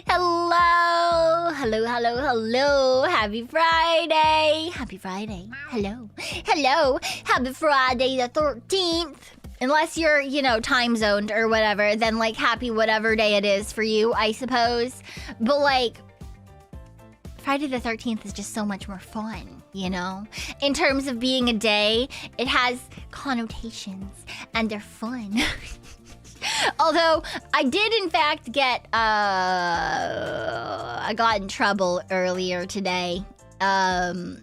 Hello. Hello, hello, hello. Happy Friday. Happy Friday. Hello. Hello. Happy Friday the 13th. Unless you're, you know, time zoned or whatever, then like happy whatever day it is for you, I suppose. But like, Friday the 13th is just so much more fun, you know? In terms of being a day, it has connotations and they're fun. Although, I did in fact get, I got in trouble earlier today, for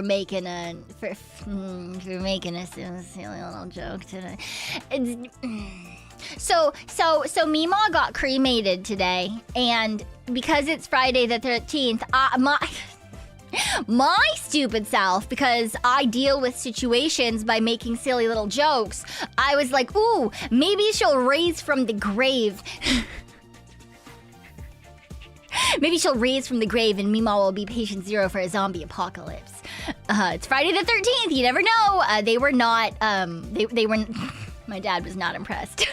making a silly little joke today. So Meemaw got cremated today, and because it's Friday the 13th, my stupid self, because I deal with situations by making silly little jokes, I was like, ooh, maybe she'll raise from the grave. Maybe she'll raise from the grave and Meemaw will be patient zero for a zombie apocalypse. It's Friday the 13th, you never know. They were not, they were, my dad was not impressed.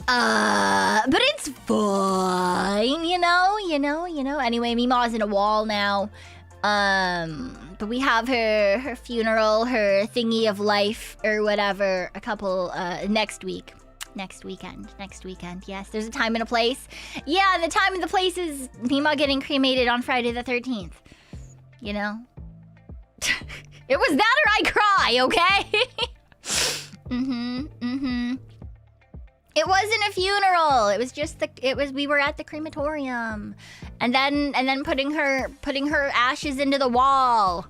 But it's fine, you know. Anyway, Meemaw's in a wall now. But we have her funeral, her thingy of life or whatever, a couple, next weekend. Yes, there's a time and a place. Yeah, the time and the place is Meemaw getting cremated on Friday the 13th. You know? It was that or I cry, okay? It wasn't a funeral. It was just we were at the crematorium. And then putting her ashes into the wall.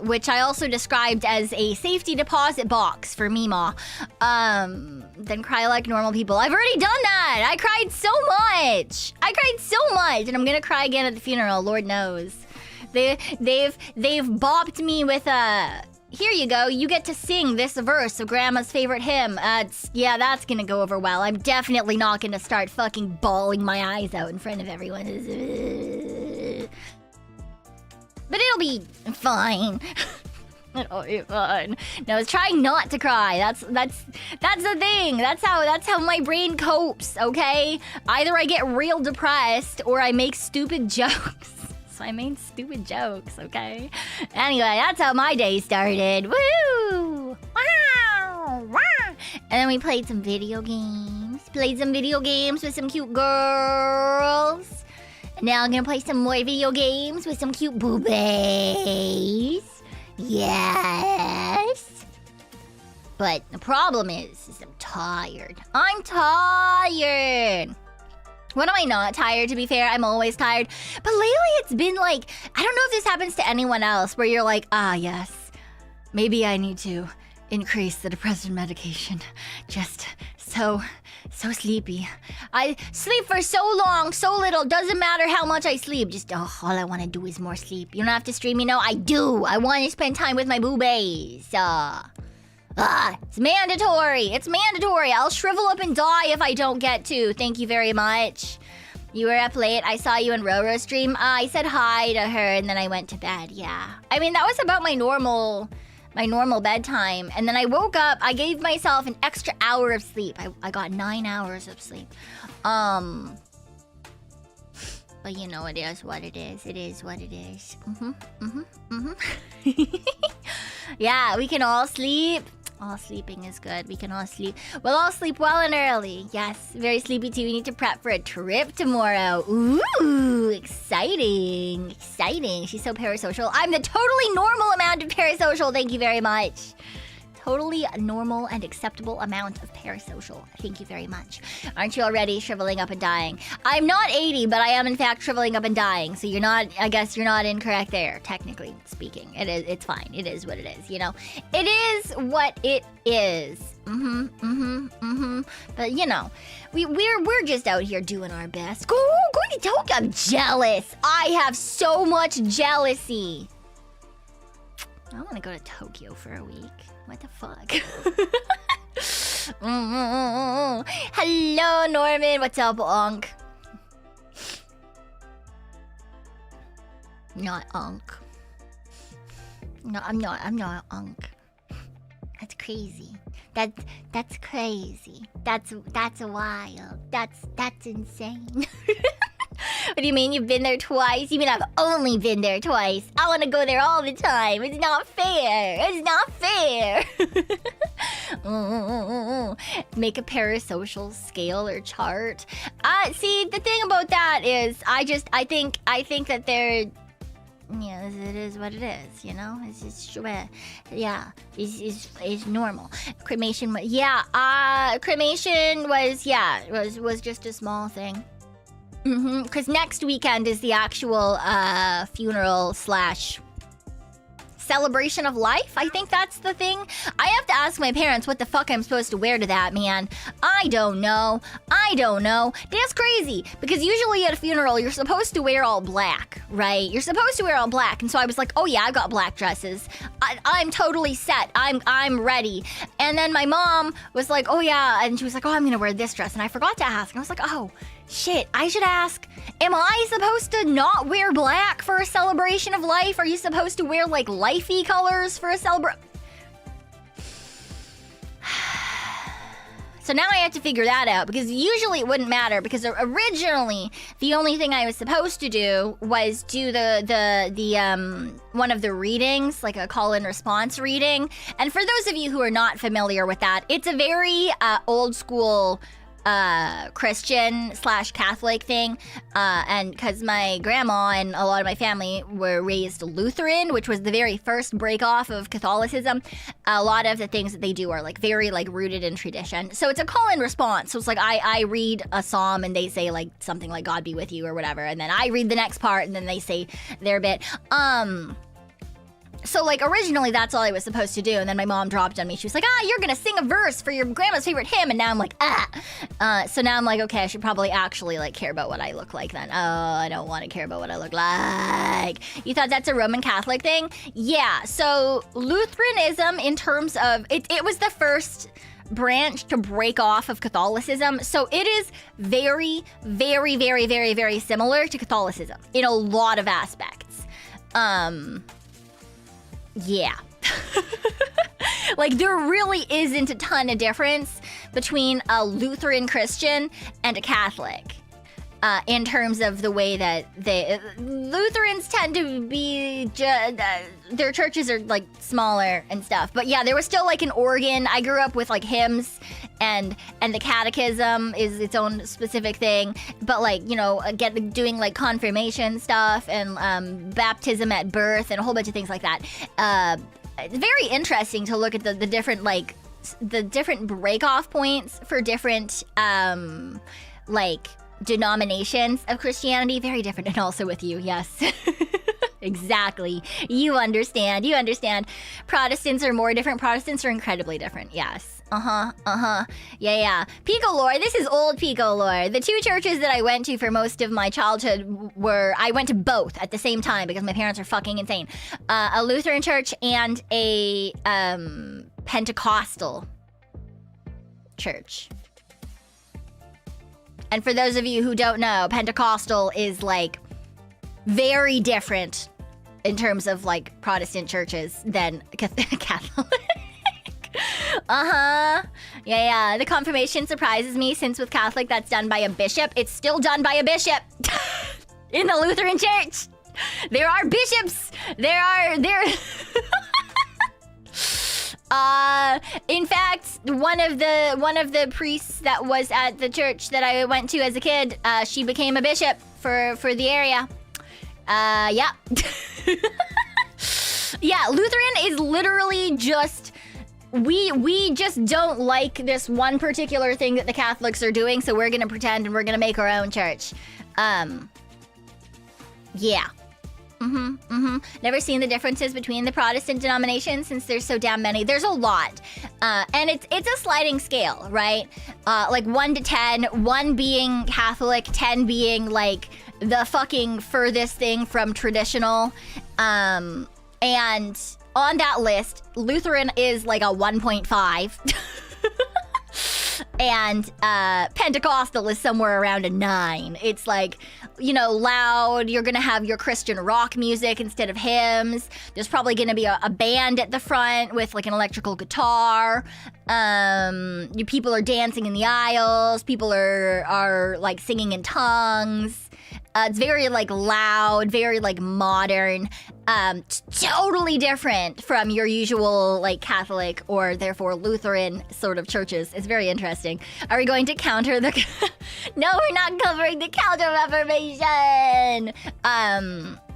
Which I also described as a safety deposit box for Meemaw. Then cry like normal people. I've already done that. I cried so much, and I'm gonna cry again at the funeral. Lord knows, they've bopped me with a. Here you go. You get to sing this verse of Grandma's favorite hymn. Yeah, that's gonna go over well. I'm definitely not gonna start fucking bawling my eyes out in front of everyone. But it'll be fine. It'll be fine. No, I was trying not to cry. That's the thing. That's how my brain copes, okay? Either I get real depressed or I make stupid jokes. So I made stupid jokes, okay? Anyway, that's how my day started. Woo! Wow! Wow! And then we played some video games. With some cute girls. Now I'm gonna play some more video games with some cute boobies. Yes. But the problem is I'm tired. When am I not tired, to be fair? I'm always tired. But lately it's been like, I don't know if this happens to anyone else, where you're like, yes, maybe I need to increase the depressive medication. Just so sleepy. I sleep for so long, so little, doesn't matter how much I sleep. Just, all I want to do is more sleep. You don't have to stream me, no, I do. I want to spend time with my boobies. It's mandatory. I'll shrivel up and die if I don't get to. Thank you very much. You were up late. I saw you in Roro's stream. I said hi to her and then I went to bed. Yeah. I mean, that was about my normal bedtime. And then I woke up. I gave myself an extra hour of sleep. I got 9 hours of sleep. But you know, it is what it is. It is what it is. Yeah, we can all sleep. All sleeping is good. We can all sleep. We'll all sleep well and early. Yes, very sleepy too. We need to prep for a trip tomorrow. Ooh, exciting. She's so parasocial. I'm the totally normal amount of parasocial. Thank you very much. Totally normal and acceptable amount of parasocial. Thank you very much. Aren't you already shriveling up and dying? I'm not 80, but I am in fact shriveling up and dying. So I guess you're not incorrect there, technically speaking. It's fine. It is what it is, you know? It is what it is. But you know, we're just out here doing our best. Going to Tokyo. I'm jealous. I have so much jealousy. I want to go to Tokyo for a week. What the fuck? Hello, Norman. What's up, Unk? Not Unk. No, I'm not Unk. That's crazy. That's crazy. That's wild. That's insane. What do you mean you've been there twice? You mean I've only been there twice? I want to go there all the time. It's not fair. It's not fair. Make a parasocial scale or chart. See, the thing about that is I think that they're... Yeah, it is what it is, you know? It's normal. Cremation was just a small thing. Because next weekend is the actual funeral / celebration of life. I think that's the thing. I have to ask my parents what the fuck I'm supposed to wear to that, man. I don't know. That's crazy. Because usually at a funeral, you're supposed to wear all black, right? You're supposed to wear all black. And so I was like, oh yeah, I got black dresses. I'm totally set. I'm ready. And then my mom was like, oh yeah. And she was like, oh, I'm going to wear this dress. And I forgot to ask. And I was like, oh, shit, I should ask, am I supposed to not wear black for a celebration of life? Are you supposed to wear, like, lifey colors for a celebration? So now I have to figure that out, because usually it wouldn't matter, because originally the only thing I was supposed to do was do the one of the readings, like a call and response reading. And for those of you who are not familiar with that, it's a very old school Christian / Catholic thing, and because my grandma and a lot of my family were raised Lutheran, which was the very first break off of Catholicism, a lot of the things that they do are like very like rooted in tradition. So it's a call and response. So it's like I read a psalm and they say like something like God be with you or whatever, and then I read the next part and then they say their bit. So, like, originally that's all I was supposed to do, and then my mom dropped on me. She was like, you're gonna sing a verse for your grandma's favorite hymn, and now I'm like, So now I'm like, okay, I should probably actually, like, care about what I look like then. Oh, I don't want to care about what I look like. You thought that's a Roman Catholic thing? Yeah, so Lutheranism, in terms of, it was the first branch to break off of Catholicism, so it is very, very, very, very, very similar to Catholicism in a lot of aspects. Yeah. Like, there really isn't a ton of difference between a Lutheran Christian and a Catholic. In terms of the way that Lutherans tend to be, their churches are like smaller and stuff. But yeah, there was still like an organ. I grew up with like hymns, and the catechism is its own specific thing. But like, you know, doing like confirmation stuff and baptism at birth and a whole bunch of things like that. It's very interesting to look at the different like the different break-off points for different like denominations of Christianity. Very different, and also with you, yes. Exactly. You understand. Protestants are more different. Protestants are incredibly different, yes. Yeah. Pekoe lore, this is old Pekoe lore. The two churches that I went to for most of my childhood I went to both at the same time because my parents are fucking insane. A Lutheran church and a Pentecostal church. And for those of you who don't know, Pentecostal is like very different in terms of like Protestant churches than Catholic. Yeah. The confirmation surprises me, since with Catholic that's done by a bishop. It's still done by a bishop in the Lutheran church. There are bishops. There. In fact, one of the priests that was at the church that I went to as a kid, she became a bishop for the area. Yeah. Yeah, Lutheran is literally just, we just don't like this one particular thing that the Catholics are doing, so we're gonna pretend and we're gonna make our own church. Yeah. Never seen the differences between the Protestant denominations, since there's so damn many. There's a lot. And it's a sliding scale, right? Like 1 to 10, 1 being Catholic, 10 being like the fucking furthest thing from traditional. And on that list, Lutheran is like a 1.5. And Pentecostal is somewhere around a 9. It's like, you know, loud. You're gonna have your Christian rock music instead of hymns. There's probably gonna be a band at the front with like an electrical guitar. People are dancing in the aisles. People are like singing in tongues. It's very like loud, very like modern, totally different from your usual like Catholic or therefore Lutheran sort of churches. It's very interesting. Are we going to counter the? No, we're not covering the Counter-Reformation.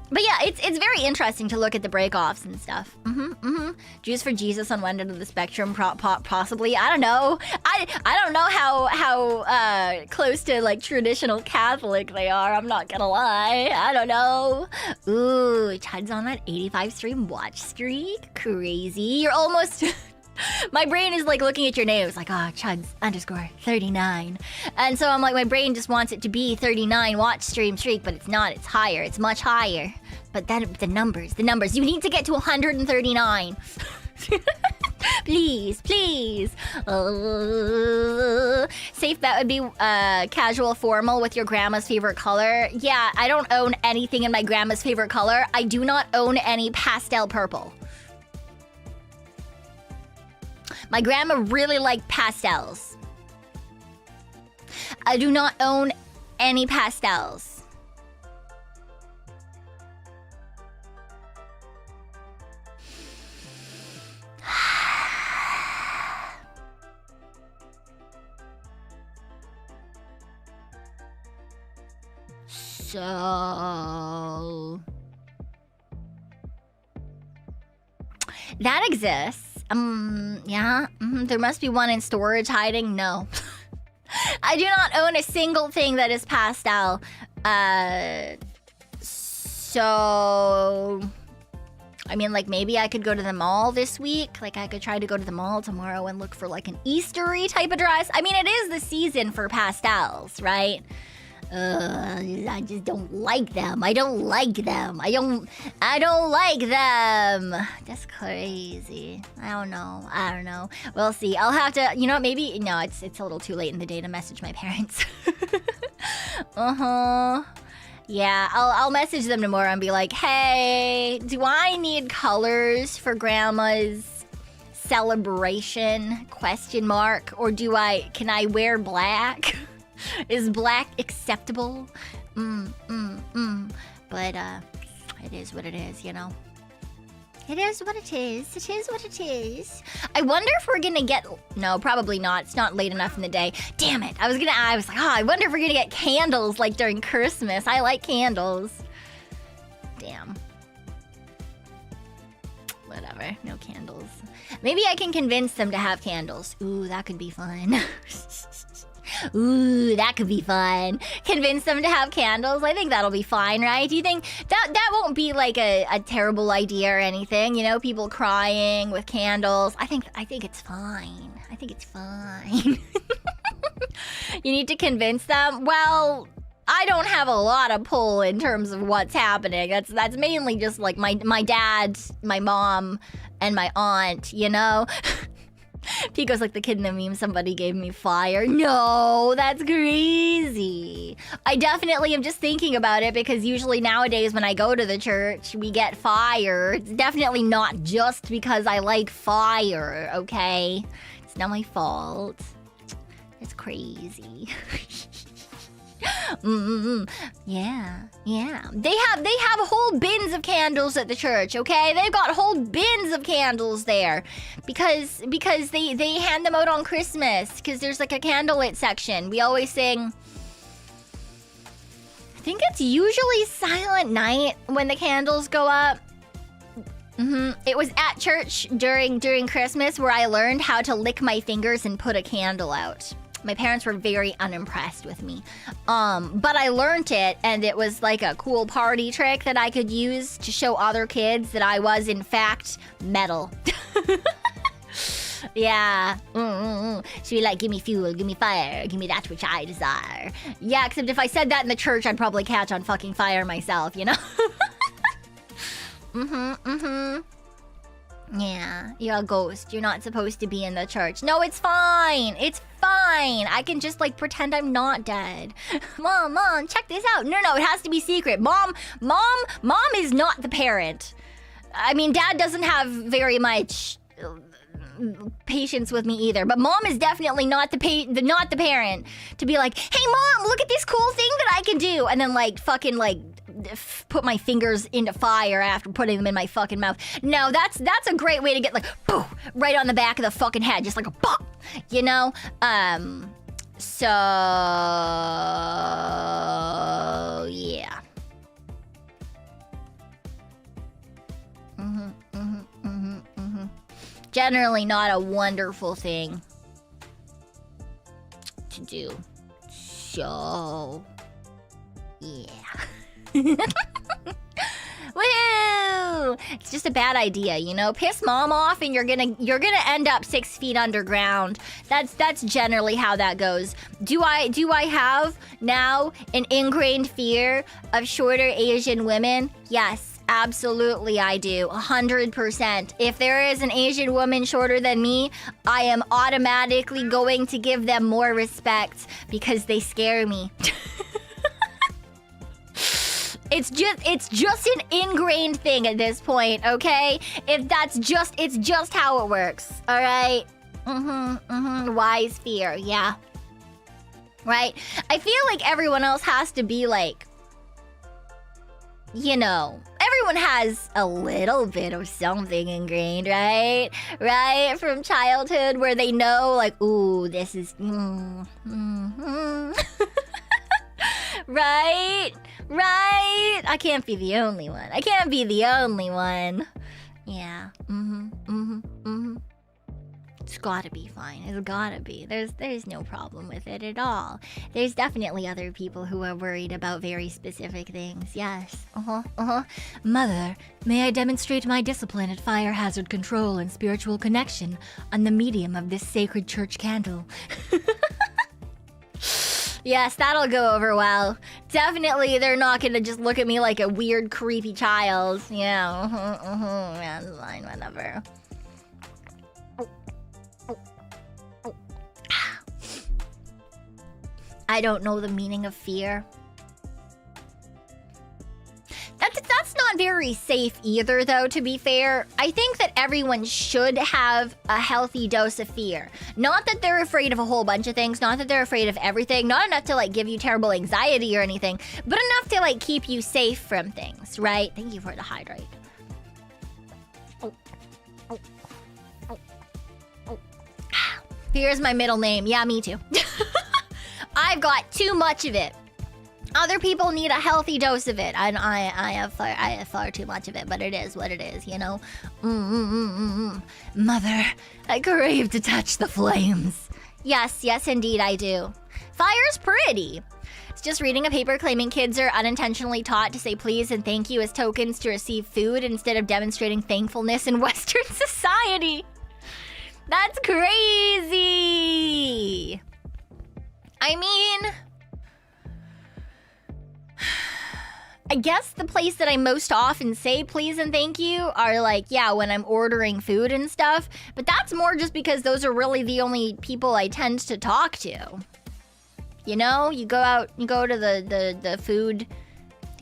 But yeah, it's very interesting to look at the break-offs and stuff. Jews for Jesus on one end of the spectrum, possibly. I don't know. I don't know how close to like traditional Catholic they are. I'm not gonna lie. I don't know. Ooh, Chud's on that 85 stream watch streak. Crazy. You're almost. My brain is like looking at your name. It's like, oh, Chuds _39. And so I'm like, my brain just wants it to be 39 watch stream streak, but it's not. It's higher. It's much higher. But then the numbers. You need to get to 139. Please. Safe bet would be casual formal with your grandma's favorite color. Yeah, I don't own anything in my grandma's favorite color. I do not own any pastel purple. My grandma really liked pastels. I do not own any pastels. So that exists. Yeah. There must be one in storage hiding. No. I do not own a single thing that is pastel. So I mean, like, maybe I could go to the mall this week. Like, I could try to go to the mall tomorrow and look for, like, an Eastery type of dress. I mean, it is the season for pastels, right? I just don't like them. I don't like them. I don't like them. That's crazy. I don't know. We'll see. I'll have to, maybe, no, it's a little too late in the day to message my parents. Yeah, I'll message them tomorrow and be like, hey, do I need colors for grandma's celebration? ? Or can I wear black? Is black acceptable? But it is what it is, It is what it is. It is what it is. I wonder if we're gonna get... No, probably not. It's not late enough in the day. Damn it. I was like, I wonder if we're gonna get candles like during Christmas. I like candles. Damn. Whatever. No candles. Maybe I can convince them to have candles. Ooh, that could be fun. Ooh, that could be fun. Convince them to have candles. I think that'll be fine, right? Do you think that won't be like a terrible idea or anything? People crying with candles. I think it's fine. I think it's fine. You need to convince them. Well, I don't have a lot of pull in terms of what's happening. That's mainly just like my dad, my mom, and my aunt, Pico's like the kid in the meme, somebody gave me fire. No, that's crazy. I definitely am just thinking about it because usually nowadays when I go to the church, we get fire. It's definitely not just because I like fire, okay? It's not my fault. It's crazy. Yeah. They have whole bins of candles at the church, okay? They've got whole bins of candles there because they hand them out on Christmas because there's like a candlelit section. We always sing... I think it's usually Silent Night when the candles go up. It was at church during Christmas where I learned how to lick my fingers and put a candle out. My parents were very unimpressed with me. But I learned it, and it was like a cool party trick that I could use to show other kids that I was, in fact, metal. Yeah. She'd be like, give me fuel, give me fire, give me that which I desire. Yeah, except if I said that in the church, I'd probably catch on fucking fire myself, Yeah, you're a ghost. You're not supposed to be in the church. No, it's fine. It's fine. I can just like pretend I'm not dead. Mom, check this out. No, it has to be secret. Mom is not the parent. I mean, Dad doesn't have very much patience with me either, but Mom is definitely not the parent to be like, hey Mom, look at this cool thing that I can do, and then like fucking like put my fingers into fire after putting them in my fucking mouth. No, that's a great way to get like boo, right on the back of the fucking head, just like a pop, you know? So yeah. Generally not a wonderful thing to do. So yeah. Woo! It's just a bad idea, you know? Piss Mom off and you're gonna end up 6 feet underground. That's generally how that goes. Do I have now an ingrained fear of shorter Asian women? Yes. Absolutely, I do. 100%. If there is an Asian woman shorter than me, I am automatically going to give them more respect because they scare me. It's just an ingrained thing at this point, okay? It's just how it works, all right? Wise fear, yeah. Right? I feel like everyone else has to be like, you know, everyone has a little bit of something ingrained, right? Right? From childhood where they know, like, ooh, this is... Right? Right? I can't be the only one. Yeah. It's gotta be fine. It's gotta be. There's no problem with it at all. There's definitely other people who are worried about very specific things. Yes. Mother, may I demonstrate my discipline at fire hazard control and spiritual connection on the medium of this sacred church candle? Yes, that'll go over well. Definitely, they're not gonna just look at me like a weird, creepy child. Yeah, that's fine, whatever. I don't know the meaning of fear. That's not very safe either, though, to be fair. I think that everyone should have a healthy dose of fear. Not that they're afraid of a whole bunch of things, not that they're afraid of everything, not enough to, like, give you terrible anxiety or anything, but enough to, like, keep you safe from things, right? Thank you for the hydrate. Fear is my middle name. Yeah, me too. I've got too much of it. Other people need a healthy dose of it. I have far too much of it, but it is what it is, you know? Mother, I crave to touch the flames. Yes, indeed I do. Fire's pretty. It's just reading a paper claiming kids are unintentionally taught to say please and thank you as tokens to receive food instead of demonstrating thankfulness in Western society. That's crazy. I mean, I guess the place that I most often say please and thank you are like, yeah, when I'm ordering food and stuff. But that's more just because those are really the only people I tend to talk to. You know, you go out, you go to the food,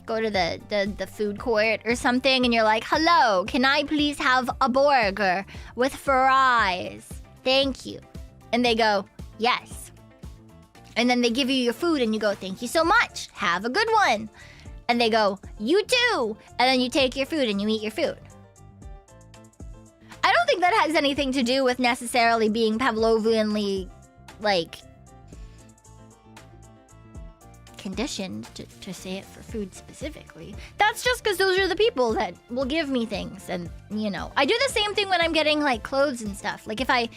go to the food court or something and you're like, hello, can I please have a burger with fries? Thank you. And they go, yes. And then they give you your food and you go, thank you so much. Have a good one. And they go, you too. And then you take your food and you eat your food. I don't think that has anything to do with necessarily being Pavlovianly, like, conditioned to say it for food specifically. That's just because those are the people that will give me things. And, you know, I do the same thing when I'm getting, like, clothes and stuff. Like, if I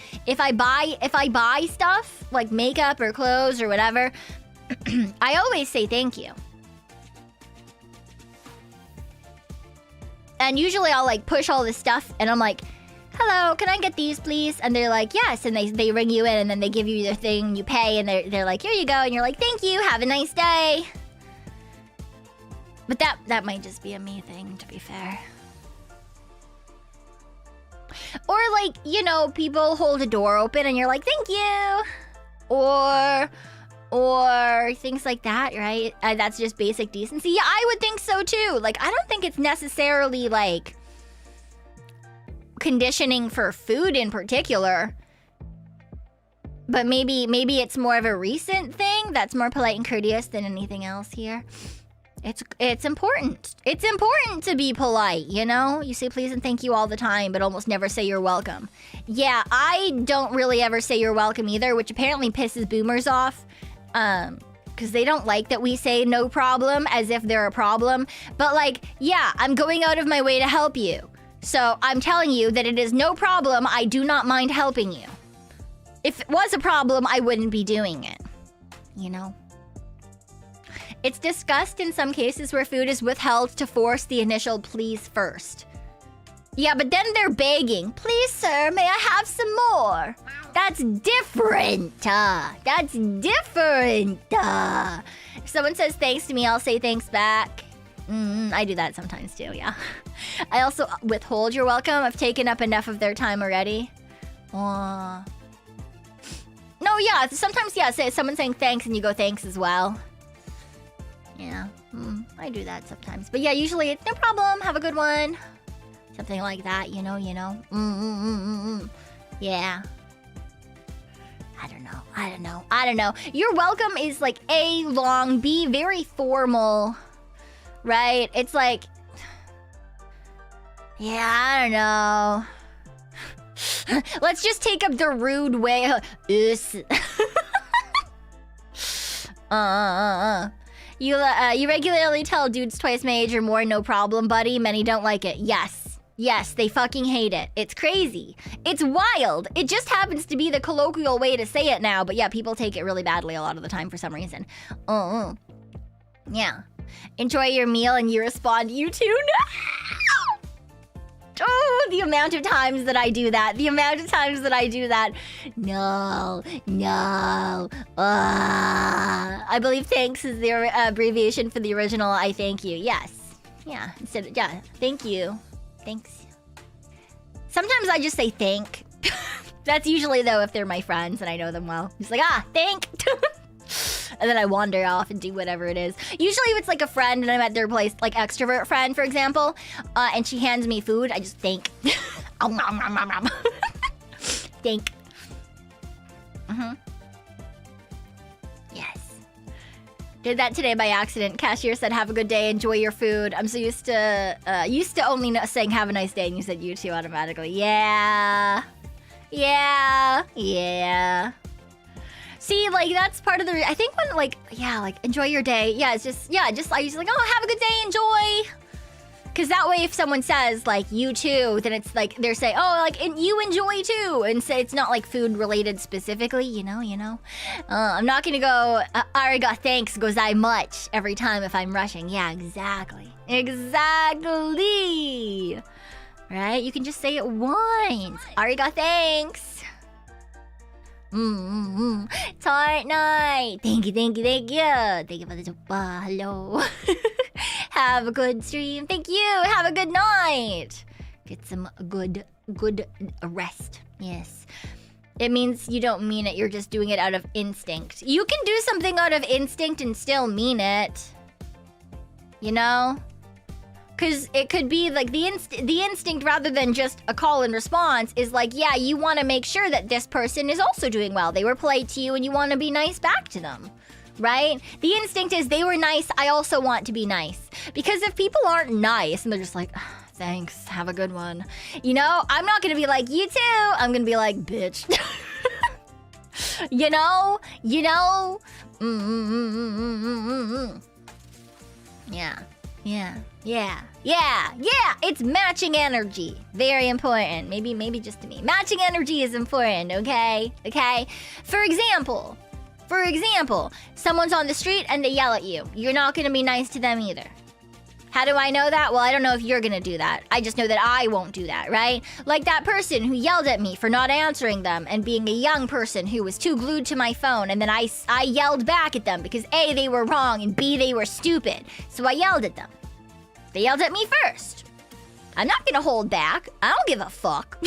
buy stuff, like makeup or clothes or whatever, I always say thank you. And usually I'll, like, push all this stuff and I'm like, hello, can I get these, please? And they're like, yes. And they ring you in and then they give you their thing, you pay, and they're like, here you go. And you're like, thank you, have a nice day. But that might just be a me thing, to be fair. Or like, you know, people hold a door open and you're like, thank you. Or things like that, right? That's just basic decency. Yeah, I would think so too. Like, I don't think it's necessarily like conditioning for food in particular. But maybe it's more of a recent thing that's more polite and courteous than anything else here. It's important. It's important to be polite, you know? You say please and thank you all the time, but almost never say you're welcome. Yeah, I don't really ever say you're welcome either, which apparently pisses boomers off. Because they don't like that we say no problem as if they're a problem. But like, yeah, I'm going out of my way to help you. So I'm telling you that it is no problem. I do not mind helping you. If it was a problem, I wouldn't be doing it. You know? It's discussed in some cases where food is withheld to force the initial please first. Yeah, but then they're begging. Please, sir, may I have some more? That's different. That's different. If someone says thanks to me, I'll say thanks back. I do that sometimes too, yeah. I also withhold you're welcome. I've taken up enough of their time already. No, yeah, sometimes, yeah, say someone saying thanks and you go thanks as well. Yeah, I do that sometimes. But yeah, usually it's no problem, have a good one. Something like that, you know. Yeah. I don't know. You're welcome is like A, long, B, very formal, right? It's like, yeah, I don't know. Let's just take up the rude way. You regularly tell dudes twice my age or more, no problem, buddy. Many don't like it. Yes, they fucking hate it. It's crazy. It's wild. It just happens to be the colloquial way to say it now. But yeah, people take it really badly a lot of the time for some reason. Yeah. Enjoy your meal and you respond, you too? No! Oh, the amount of times that I do that. No. I believe thanks is the abbreviation for the original I thank you. Yes. Yeah. Instead of, yeah. Thank you. Thanks. Sometimes I just say thank. That's usually though if they're my friends and I know them well. Just like, thank. And then I wander off and do whatever it is. Usually if it's like a friend and I'm at their place, like extrovert friend, for example, and she hands me food, I just thank. Thank. Yes. Did that today by accident. Cashier said, have a good day, enjoy your food. I'm so used to only saying have a nice day, and you said you too automatically. Yeah. See, like, that's part of the... I think when, like, yeah, like, enjoy your day. Yeah, it's just... Yeah, just, I usually like, oh, have a good day, enjoy. Because that way, if someone says, like, you too, then it's like, they're saying, oh, like, and you enjoy too. And so it's not, like, food-related specifically, you know? I'm not gonna go, ariga thanks gozai much every time if I'm rushing. Yeah, exactly. Right? You can just say it once. Ariga thanks. Tart night. Thank you. Thank you for the sopa. Hello. Have a good stream. Thank you. Have a good night. Get some good rest. Yes. It means you don't mean it. You're just doing it out of instinct. You can do something out of instinct and still mean it. You know? Because it could be like the instinct rather than just a call and response is like, yeah, you want to make sure that this person is also doing well. They were polite to you and you want to be nice back to them, right? The instinct is they were nice, I also want to be nice. Because if people aren't nice and they're just like, thanks, have a good one. You know, I'm not going to be like, you too. I'm going to be like, bitch. You know? Yeah. It's matching energy. Very important. Maybe just to me. Matching energy is important, okay? For example, someone's on the street and they yell at you. You're not gonna be nice to them either. How do I know that? Well, I don't know if you're gonna do that. I just know that I won't do that, right? Like that person who yelled at me for not answering them and being a young person who was too glued to my phone, and then I yelled back at them because A, they were wrong, and B, they were stupid. So I yelled at them. They yelled at me first. I'm not gonna hold back. I don't give a fuck.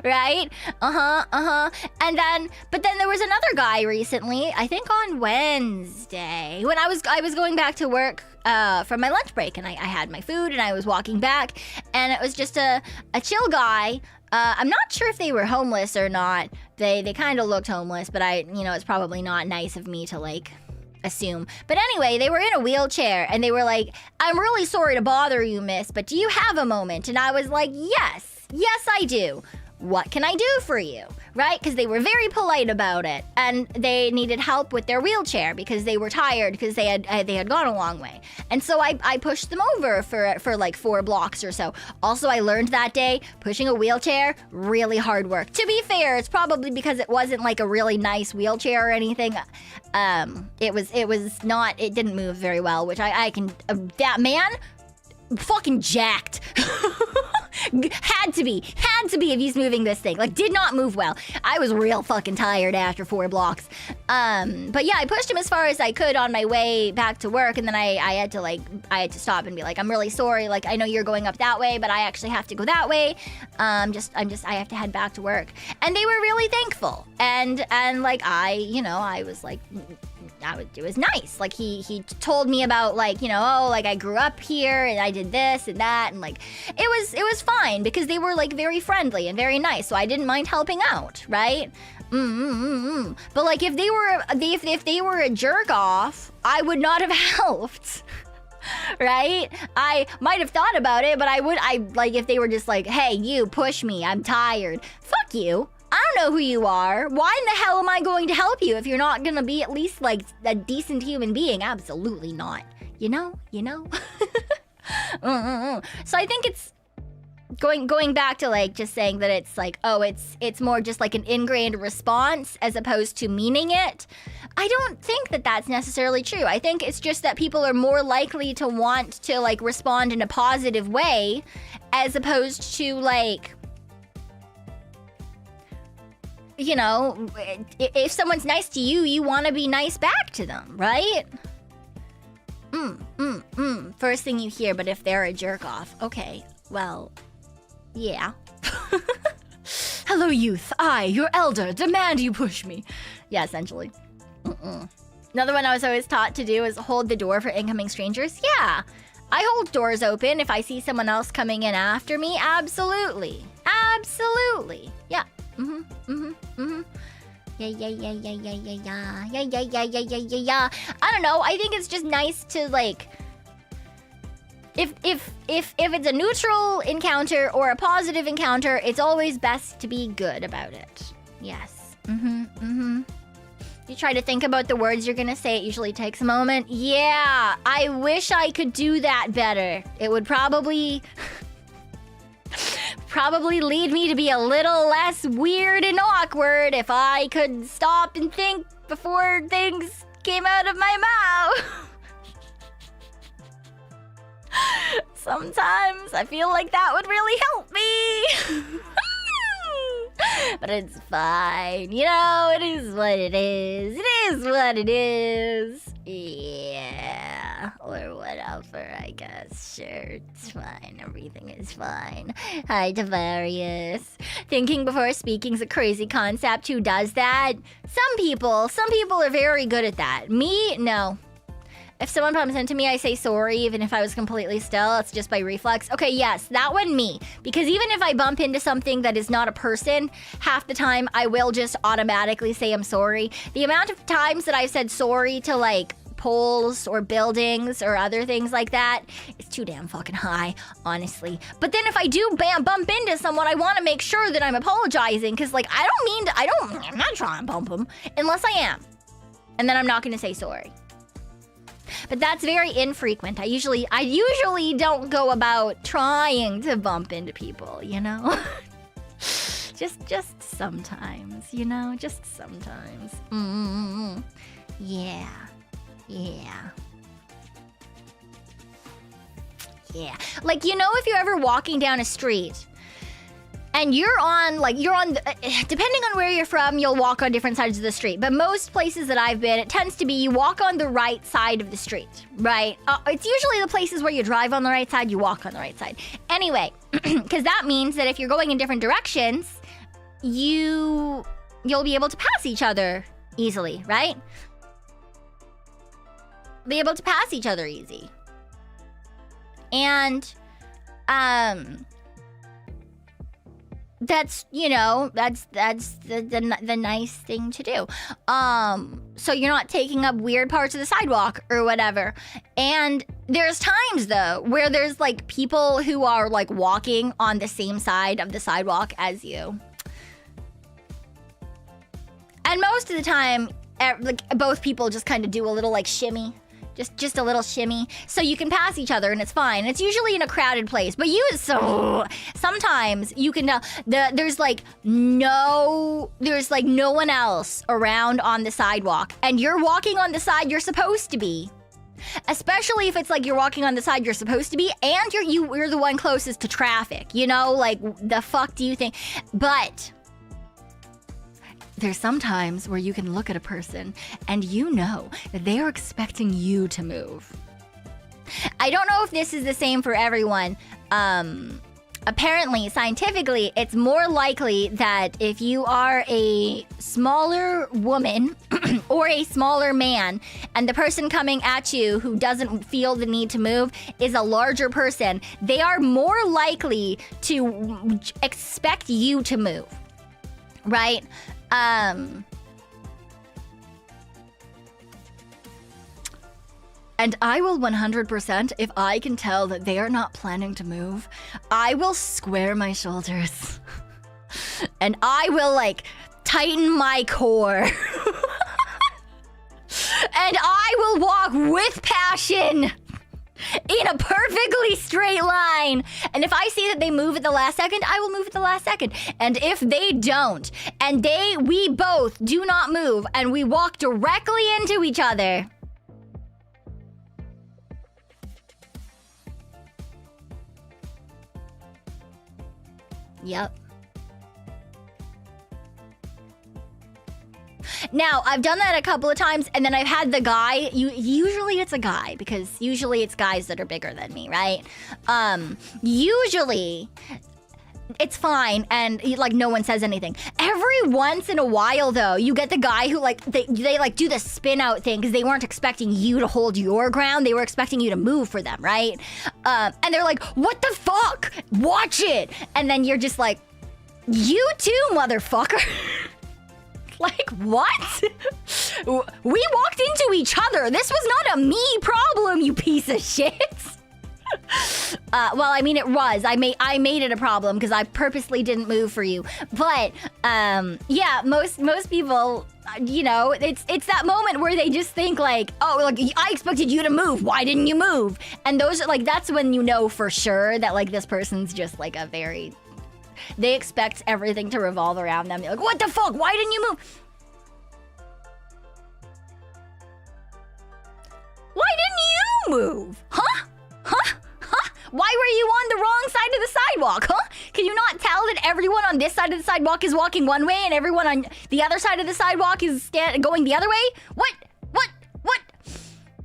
Right? And then, but then there was another guy recently, I think on Wednesday, when I was going back to work from my lunch break, and I had my food and I was walking back, and it was just a chill guy. I'm not sure if they were homeless or not. They kind of looked homeless, but it's probably not nice of me to like assume. But anyway, they were in a wheelchair and they were like, "I'm really sorry to bother you, miss, but do you have a moment?" And I was like, yes, I do. What can I do for you? Right? Because they were very polite about it, and they needed help with their wheelchair because they were tired because they had gone a long way. And so I pushed them over for like 4 blocks or so. Also, I learned that day, pushing a wheelchair, really hard work. To be fair, it's probably because it wasn't like a really nice wheelchair or anything. It didn't move very well, which I can, that man, fucking jacked. Had to be if he's moving this thing. Like, did not move well. I was real fucking tired after 4 blocks. But yeah, I pushed him as far as I could on my way back to work, and then I had to stop and be like, "I'm really sorry, like, I know you're going up that way, but I actually have to go that way. I have to head back to work." And they were really thankful. And like, I was like, it was nice. Like, he told me about, like, like, I grew up here and I did this and that, and like, it was fine because they were like very friendly and very nice, so I didn't mind helping out, right? But like, if they were a jerk off, I would not have helped. Right? I might have thought about it, but if they were just like, "Hey, you, push me, I'm tired." Fuck you. I don't know who you are. Why in the hell am I going to help you if you're not gonna be at least like a decent human being? Absolutely not. You know? So I think it's going back to like just saying that it's like, oh, it's more just like an ingrained response as opposed to meaning it. I don't think that that's necessarily true. I think it's just that people are more likely to want to like respond in a positive way as opposed to like, if someone's nice to you, you want to be nice back to them, right? First thing you hear, but if they're a jerk off, okay, well, yeah. "Hello, youth. I, your elder, demand you push me." Yeah, essentially. Another one I was always taught to do is hold the door for incoming strangers. Yeah, I hold doors open if I see someone else coming in after me. Absolutely. Yeah. Yeah. I don't know. I think it's just nice to like, if it's a neutral encounter or a positive encounter, it's always best to be good about it. Yes. You try to think about the words you're gonna say. It usually takes a moment. Yeah, I wish I could do that better. It would probably lead me to be a little less weird and awkward if I could stop and think before things came out of my mouth. Sometimes I feel like that would really help me. But it's fine. It is what it is. It is what it is. Yeah. Or whatever, I guess. Sure, it's fine. Everything is fine. Hi, Tavarius. Thinking before speaking is a crazy concept. Who does that? Some people are very good at that. Me, no. If someone bumps into me, I say sorry, even if I was completely still. It's just by reflex. Okay, yes, that one, me. Because even if I bump into something that is not a person, half the time I will just automatically say I'm sorry. The amount of times that I've said sorry to like poles or buildings or other things like that is too damn fucking high, honestly. But then if I do bump into someone, I want to make sure that I'm apologizing, because like I'm not trying to bump them unless I am. And then I'm not going to say sorry. But that's very infrequent. I usually don't go about trying to bump into people, just sometimes, just sometimes. Yeah. Like, if you're ever walking down a street and you're on, depending on where you're from, you'll walk on different sides of the street. But most places that I've been, it tends to be you walk on the right side of the street, right? It's usually the places where you drive on the right side, you walk on the right side. Anyway, because that means that if you're going in different directions, you'll be able to pass each other easily, right? Be able to pass each other easy. And, that's, you know, that's the nice thing to do. So you're not taking up weird parts of the sidewalk or whatever. And there's times though where there's like people who are like walking on the same side of the sidewalk as you. And most of the time, like both people just kind of do a little like shimmy. Just a little shimmy, so you can pass each other and it's fine. It's usually in a crowded place, but sometimes you can there's like no one else around on the sidewalk, and you're walking on the side you're supposed to be. Especially if it's like you're walking on the side you're supposed to be, and you're the one closest to traffic. You know, like the fuck do you think? But there's some times where you can look at a person and you know that they are expecting you to move. I don't know if this is the same for everyone. Apparently, scientifically, it's more likely that if you are a smaller woman or a smaller man, and the person coming at you who doesn't feel the need to move is a larger person, they are more likely to expect you to move, right? And I will 100%, if I can tell that they are not planning to move, I will square my shoulders. And I will, like, tighten my core. And I will walk with passion in a perfectly straight line. And if I see that they move at the last second, I will move at the last second. And if they don't, and we both do not move, and we walk directly into each other, yep. Now, I've done that a couple of times, and then I've had the guy, usually it's a guy, because usually it's guys that are bigger than me, right? Usually, it's fine, and like no one says anything. Every once in a while, though, you get the guy who like, they like do the spin out thing, because they weren't expecting you to hold your ground, they were expecting you to move for them, right? And they're like, what the fuck? Watch it! And then you're just like, you too, motherfucker. Like, what? We walked into each other. This was not a me problem, you piece of shit. Well, I mean, it was. I made it a problem because I purposely didn't move for you. But, yeah, most people, you know, it's that moment where they just think like, oh, like, I expected you to move. Why didn't you move? And those are like, that's when you know for sure that like this person's just like a very... They expect everything to revolve around them. They're like, what the fuck? Why didn't you move? Why didn't you move? Huh? Huh? Huh? Why were you on the wrong side of the sidewalk? Huh? Can you not tell that everyone on this side of the sidewalk is walking one way and everyone on the other side of the sidewalk is going the other way? What?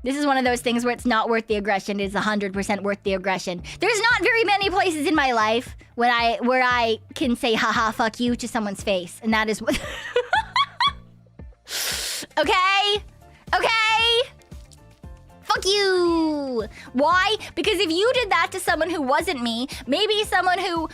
This is one of those things where it's not worth the aggression. It's 100% worth the aggression. There's not very many places in my life where I can say haha fuck you to someone's face, and that is what. Okay? Fuck you! Why? Because if you did that to someone who wasn't me, maybe someone who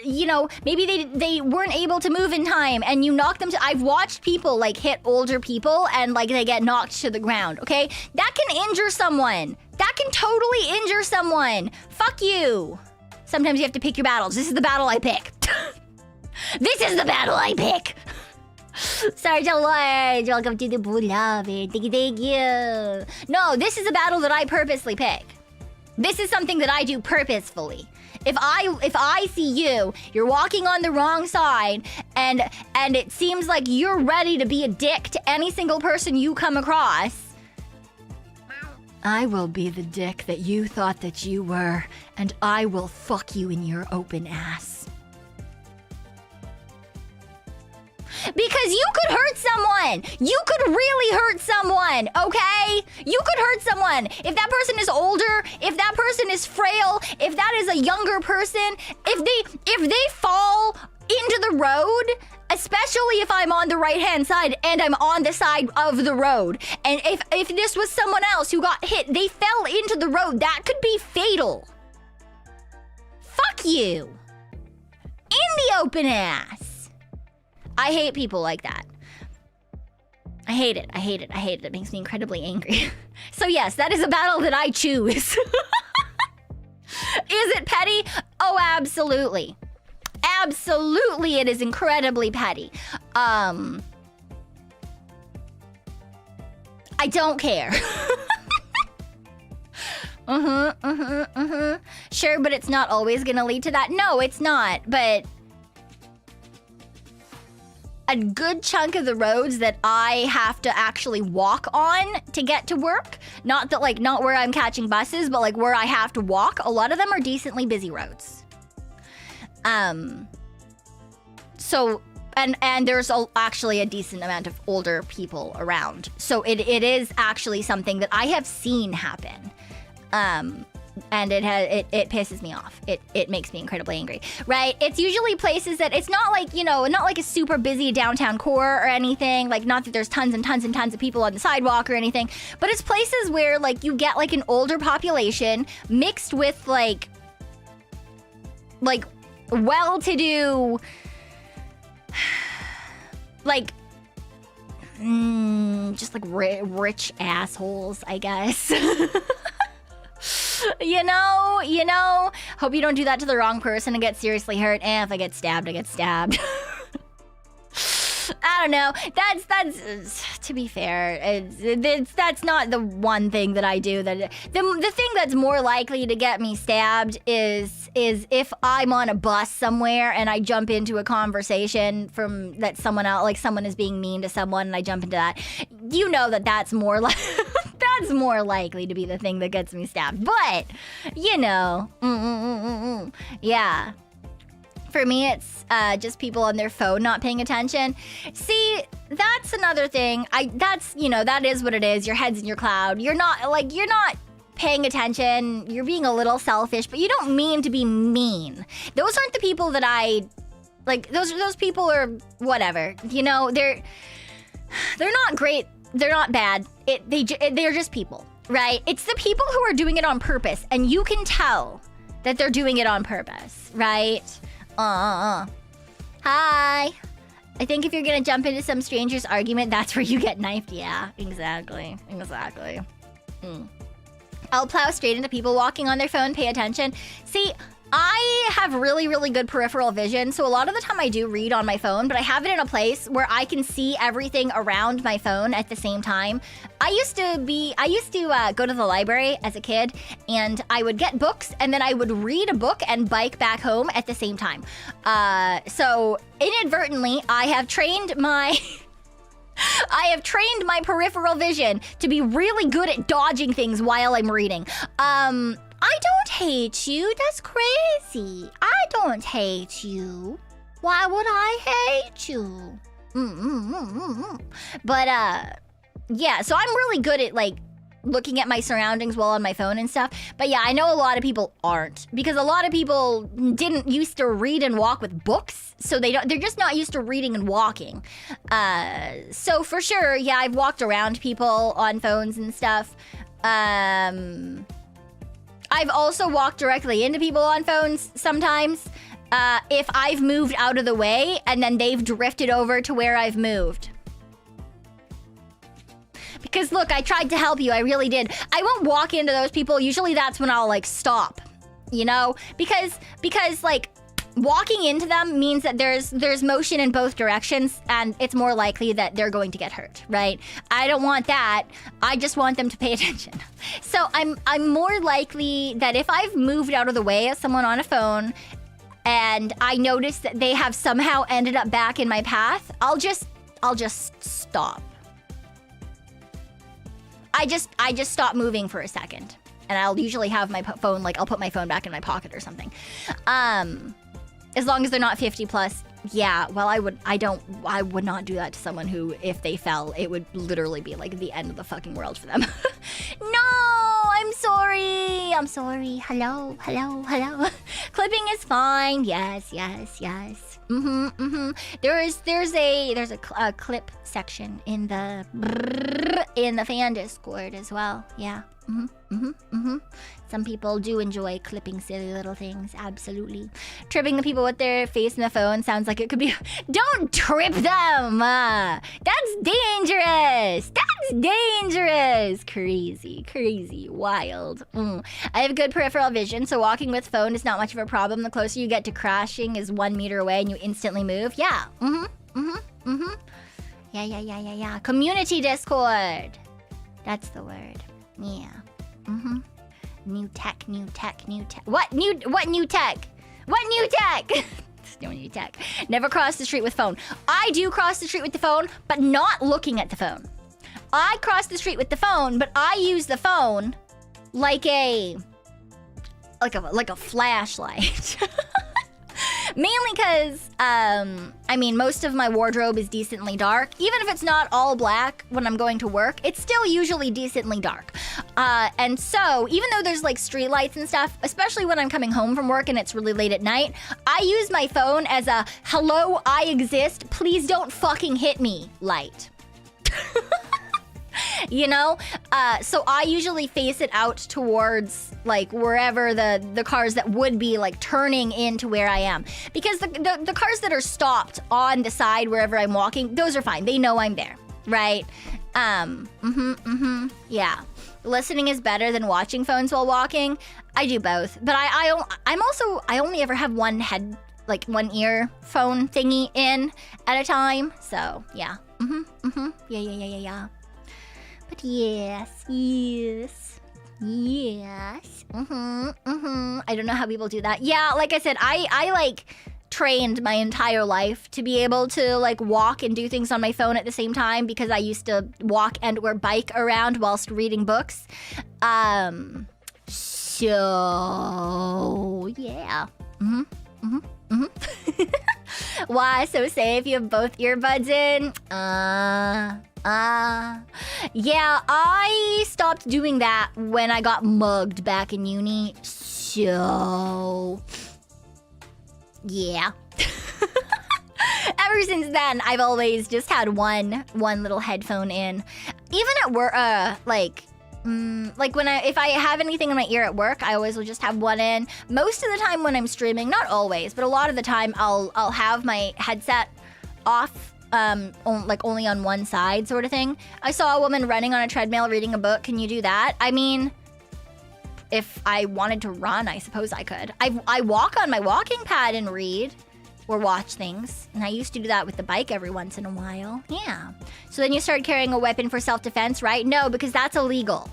you know, maybe they weren't able to move in time and you knocked them to... I've watched people like hit older people and like they get knocked to the ground, okay? That can injure someone. That can totally injure someone. Fuck you. Sometimes you have to pick your battles. This is the battle I pick. This is the battle I pick. Sergeant Lord, welcome to the beloved. Thank you. No, this is a battle that I purposely pick. This is something that I do purposefully. If I see you're walking on the wrong side, and it seems like you're ready to be a dick to any single person you come across, I will be the dick that you thought that you were, and I will fuck you in your open ass. Because you could hurt someone. You could really hurt someone, okay? You could hurt someone. If that person is older, if that person is frail, if that is a younger person, if they fall into the road, especially if I'm on the right-hand side and I'm on the side of the road, and if this was someone else who got hit, they fell into the road, that could be fatal. Fuck you. In the open ass. I hate people like that. I hate it. I hate it. I hate it. It makes me incredibly angry. So yes, that is a battle that I choose. Is it petty? Oh, absolutely. Absolutely, it is incredibly petty. I don't care. Sure, but it's not always gonna lead to that. No, it's not, but a good chunk of the roads that I have to actually walk on to get to work, not where I'm catching buses, but like where I have to walk, a lot of them are decently busy roads. So, and there's actually a decent amount of older people around. So it is actually something that I have seen happen. And it pisses me off. It makes me incredibly angry, right? It's usually places that it's not like, not like a super busy downtown core or anything. Like, not that there's tons and tons and tons of people on the sidewalk or anything, but it's places where like you get like an older population mixed with like well-to-do, like, just like rich assholes, I guess. You know, hope you don't do that to the wrong person and get seriously hurt. If I get stabbed, I get stabbed. I don't know. That's to be fair, that's not the one thing that I do. That the thing that's more likely to get me stabbed is if I'm on a bus somewhere and I jump into a conversation from that someone else, like someone is being mean to someone, and I jump into that. You know that's more like that's more likely to be the thing that gets me stabbed. But yeah. For me, it's just people on their phone not paying attention. See, that's another thing. That is what it is. Your head's in your cloud. You're not paying attention. You're being a little selfish, but you don't mean to be mean. Those aren't the people that I like. Those people are whatever. They're not great. They're not bad. They're just people, right? It's the people who are doing it on purpose, and you can tell that they're doing it on purpose, right? Hi. I think if you're gonna jump into some stranger's argument, that's where you get knifed. Yeah, exactly. I'll plow straight into people walking on their phone. Pay attention. See, I have really, really good peripheral vision, so a lot of the time I do read on my phone, but I have it in a place where I can see everything around my phone at the same time. I used to go to the library as a kid, and I would get books, and then I would read a book and bike back home at the same time. So inadvertently, I have trained my peripheral vision to be really good at dodging things while I'm reading. I don't hate you. That's crazy. I don't hate you. Why would I hate you? But, yeah, so I'm really good at, like, looking at my surroundings while on my phone and stuff. But yeah, I know a lot of people aren't, because a lot of people didn't used to read and walk with books, so they're just not used to reading and walking. So for sure, yeah, I've walked around people on phones and stuff. I've also walked directly into people on phones sometimes. If I've moved out of the way and then they've drifted over to where I've moved. Because look, I tried to help you, I really did. I won't walk into those people. Usually that's when I'll like stop, because like walking into them means that there's motion in both directions, and it's more likely that they're going to get hurt, right? I don't want that. I just want them to pay attention. So I'm more likely that if I've moved out of the way of someone on a phone and I notice that they have somehow ended up back in my path, I'll just stop. I just stop moving for a second, and I'll usually have my phone, like I'll put my phone back in my pocket or something. As long as they're not 50 plus, Yeah, well, I would not do that to someone who, if they fell, it would literally be like the end of the fucking world for them. No, I'm sorry. Hello. Clipping is fine. Yes. There's a clip section in the fan Discord as well. Yeah. Some people do enjoy clipping silly little things, absolutely. Tripping the people with their face in the phone sounds like it could be... Don't trip them! That's dangerous! Crazy, wild. I have good peripheral vision, so walking with phone is not much of a problem. The closer you get to crashing is 1 meter away and you instantly move. Yeah, Yeah. Community Discord. That's the word. Yeah. New tech. What new tech? There's no new tech. Never cross the street with phone. I do cross the street with the phone, but not looking at the phone. I cross the street with the phone, but I use the phone like a flashlight. Mainly because, most of my wardrobe is decently dark. Even if it's not all black when I'm going to work, it's still usually decently dark. And so, even though there's like street lights and stuff, especially when I'm coming home from work and it's really late at night, I use my phone as a, hello, I exist, please don't fucking hit me light. You know? So I usually face it out towards like wherever the cars that would be like turning into where I am. Because the cars that are stopped on the side wherever I'm walking, those are fine. They know I'm there, right? Yeah. Listening is better than watching phones while walking. I do both. But I only ever have one ear phone thingy in at a time. So yeah. Yeah. But yes. I don't know how people do that. Yeah, like I said, I like trained my entire life to be able to like walk and do things on my phone at the same time because I used to walk and or bike around whilst reading books. So yeah. Why so safe? You have both earbuds in? Yeah, I stopped doing that when I got mugged back in uni. So, yeah. Ever since then, I've always just had one little headphone in. Even at work, if I have anything in my ear at work, I always will just have one in. Most of the time when I'm streaming, not always, but a lot of the time I'll have my headset off. Only on one side sort of thing. I saw a woman running on a treadmill reading a book. Can you do that? I mean, if I wanted to run, I suppose I could. I walk on my walking pad and read or watch things. And I used to do that with the bike every once in a while. Yeah. So then you start carrying a weapon for self-defense, right? No, because that's illegal.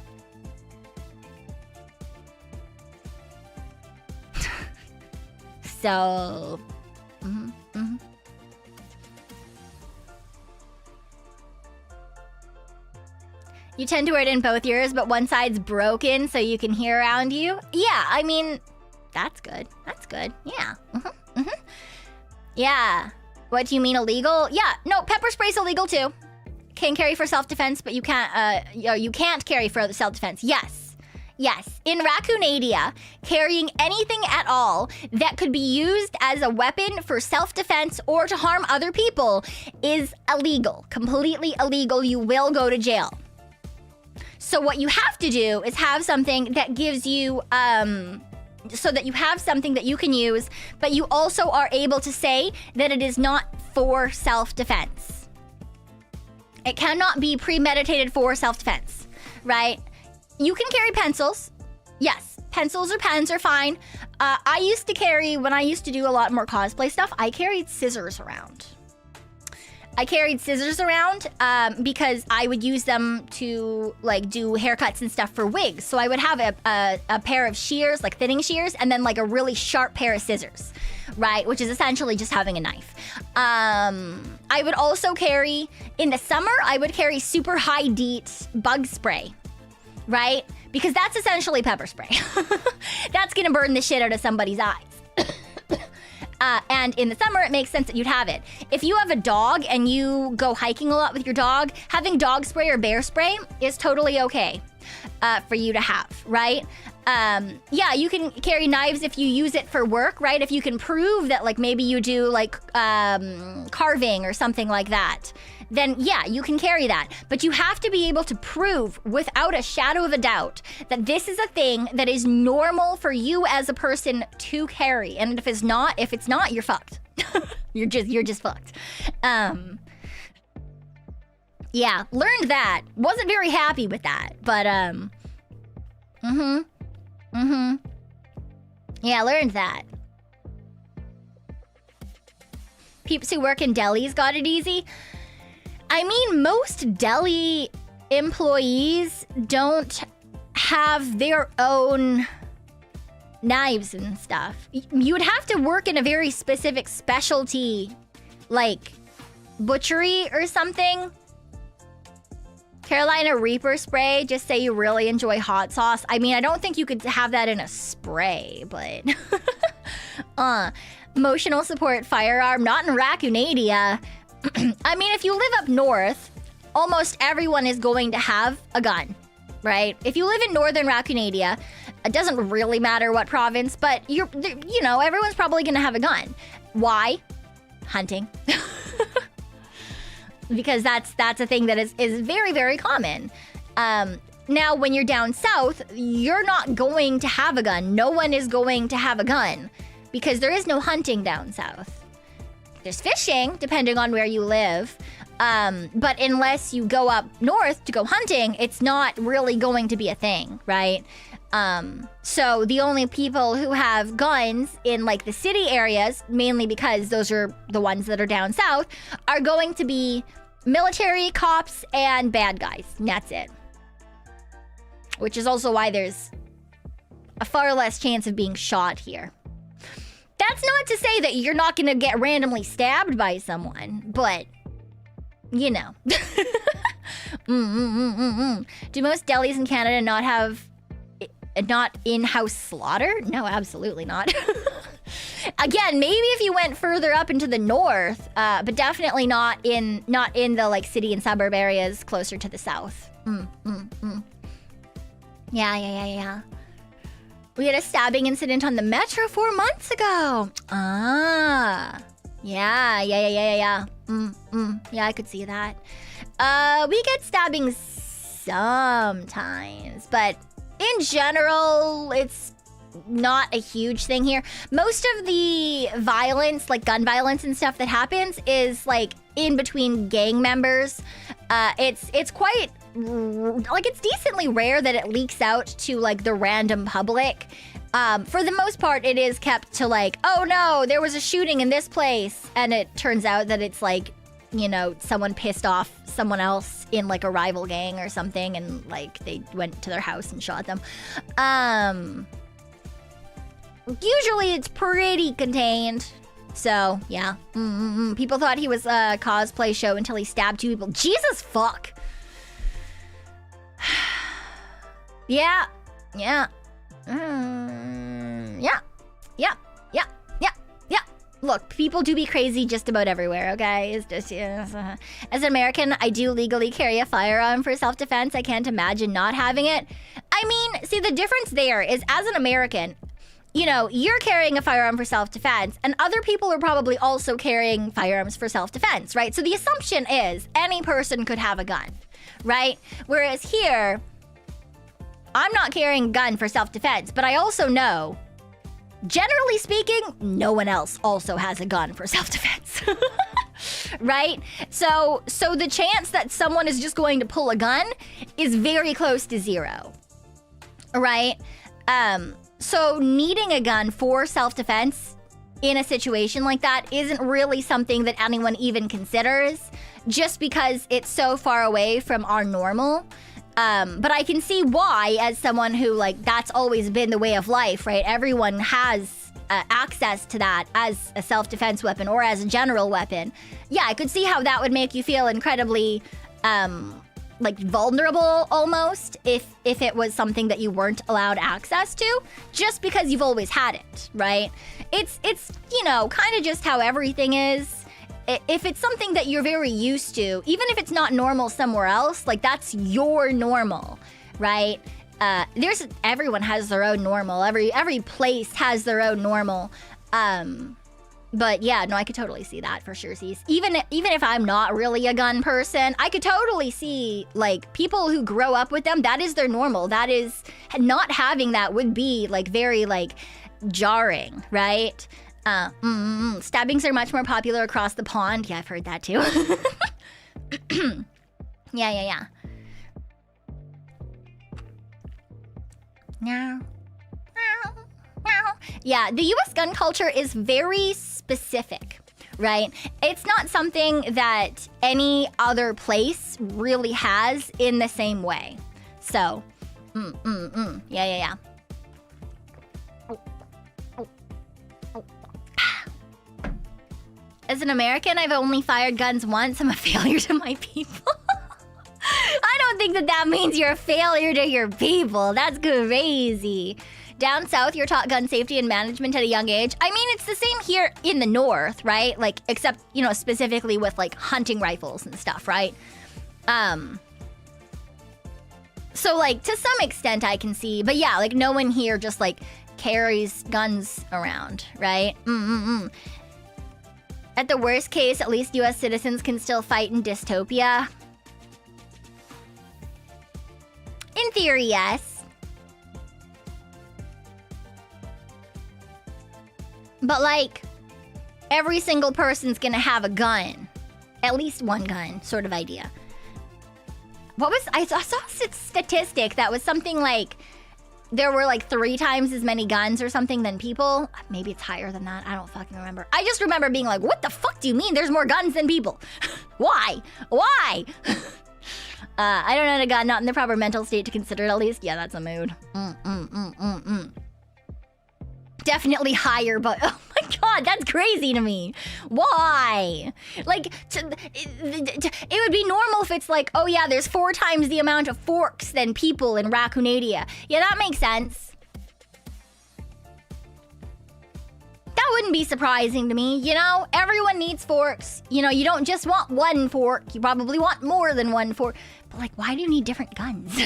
So... You tend to wear it in both ears, but one side's broken so you can hear around you. Yeah, I mean, that's good. Yeah. Yeah. What do you mean illegal? Yeah, no, pepper spray's illegal too. Can carry for self-defense, but you can't carry for self-defense. Yes. In Raccoon, carrying anything at all that could be used as a weapon for self-defense or to harm other people is illegal. Completely illegal. You will go to jail. So what you have to do is have something that gives you, so that you have something that you can use, but you also are able to say that it is not for self-defense. It cannot be premeditated for self-defense, right? You can carry pencils. Yes, pencils or pens are fine. I used to carry, when I used to do a lot more cosplay stuff, I carried scissors around. Because I would use them to like do haircuts and stuff for wigs. So I would have a pair of shears, like thinning shears, and then like a really sharp pair of scissors, right? Which is essentially just having a knife. I would also carry, in the summer, I would carry super high DEET bug spray, right? Because that's essentially pepper spray. That's gonna burn the shit out of somebody's eyes. And in the summer, it makes sense that you'd have it. If you have a dog and you go hiking a lot with your dog, having dog spray or bear spray is totally okay for you to have, right? Yeah, you can carry knives if you use it for work, right? If you can prove that, like, maybe you do, like, carving or something like that, then yeah, you can carry that. But you have to be able to prove without a shadow of a doubt that this is a thing that is normal for you as a person to carry. And if it's not, you're fucked. you're just fucked. Yeah, learned that. Wasn't very happy with that, but yeah, learned that. Peeps who work in delis got it easy. I mean, most deli employees don't have their own knives and stuff. You would have to work in a very specific specialty, like butchery or something. Carolina Reaper spray, just say you really enjoy hot sauce. I mean, I don't think you could have that in a spray, but... Emotional support firearm, not in Raccoonadia. I mean, if you live up north, almost everyone is going to have a gun, right? If you live in northern Raccoonadia, it doesn't really matter what province, but you know, everyone's probably going to have a gun. Why? Hunting. Because that's a thing that is very, very common. Now, when you're down south, you're not going to have a gun. No one is going to have a gun because there is no hunting down south. There's fishing, depending on where you live. But unless you go up north to go hunting, it's not really going to be a thing, right? So the only people who have guns in, like, the city areas, mainly because those are the ones that are down south, are going to be military, cops, and bad guys. And that's it. Which is also why there's a far less chance of being shot here. That's not to say that you're not going to get randomly stabbed by someone, but, you know. Do most delis in Canada not have not in-house slaughter? No, absolutely not. Again, maybe if you went further up into the north, but definitely not in the, like, city and suburb areas closer to the south. Yeah. We had a stabbing incident on the metro 4 months ago. Yeah. Yeah, I could see that. We get stabbings sometimes, but in general, it's not a huge thing here. Most of the violence, like gun violence and stuff that happens, is like in between gang members. It's quite, like, it's decently rare that it leaks out to, like, the random public. For the most part, it is kept to, like, oh no, there was a shooting in this place, and it turns out that it's, like, you know, someone pissed off someone else in, like, a rival gang or something, and, like, they went to their house and shot them. Usually it's pretty contained. So, yeah. People thought he was a cosplay show until he stabbed 2 people. Jesus fuck! Yeah. Look, people do be crazy just about everywhere, okay? It's just, yes. As an American, I do legally carry a firearm for self-defense. I can't imagine not having it. I mean, see, the difference there is, as an American, you know, you're carrying a firearm for self-defense, and other people are probably also carrying firearms for self-defense, right? So the assumption is any person could have a gun, right? Whereas here, I'm not carrying a gun for self-defense, but I also know, generally speaking, no one else also has a gun for self-defense. Right? So the chance that someone is just going to pull a gun is very close to 0. Right? So needing a gun for self-defense in a situation like that isn't really something that anyone even considers, just because it's so far away from our normal. But I can see why, as someone who, like, that's always been the way of life, right? Everyone has access to that as a self-defense weapon or as a general weapon. Yeah, I could see how that would make you feel incredibly, like vulnerable almost if it was something that you weren't allowed access to, just because you've always had it, right? It's you know, kind of just how everything is. If it's something that you're very used to, even if it's not normal somewhere else, like that's your normal, right? Everyone has their own normal. Every place has their own normal. But yeah, no, I could totally see that for sure. Even if I'm not really a gun person, I could totally see like people who grow up with them, that is their normal. That is, not having that would be like very like jarring, right? Stabbings are much more popular across the pond. Yeah, I've heard that too. Yeah. No. Yeah, the US gun culture is very specific, right? It's not something that any other place really has in the same way. So, yeah. As an American, I've only fired guns once. I'm a failure to my people. I don't think that means you're a failure to your people. That's crazy. Down south, you're taught gun safety and management at a young age. I mean, it's the same here in the north, right? Like, except, you know, specifically with like hunting rifles and stuff, right? So like to some extent I can see, but yeah, like no one here just like carries guns around, right? At the worst case, at least US citizens can still fight in dystopia. In theory, yes. But like, every single person's gonna have a gun. At least one gun, sort of idea. I saw a statistic that was something like, there were like 3 times as many guns or something than people. Maybe it's higher than that, I don't fucking remember. I just remember being like, what the fuck do you mean there's more guns than people? Why? I don't own a gun, not in the proper mental state to consider it at least. Yeah, that's a mood. Definitely higher, but oh my god, that's crazy to me. Why? Like, it would be normal if it's like, oh yeah, there's 4 times the amount of forks than people in Raccoonadia. Yeah, that makes sense. That wouldn't be surprising to me, you know? Everyone needs forks. You know, you don't just want one fork, you probably want more than one fork. But like, why do you need different guns?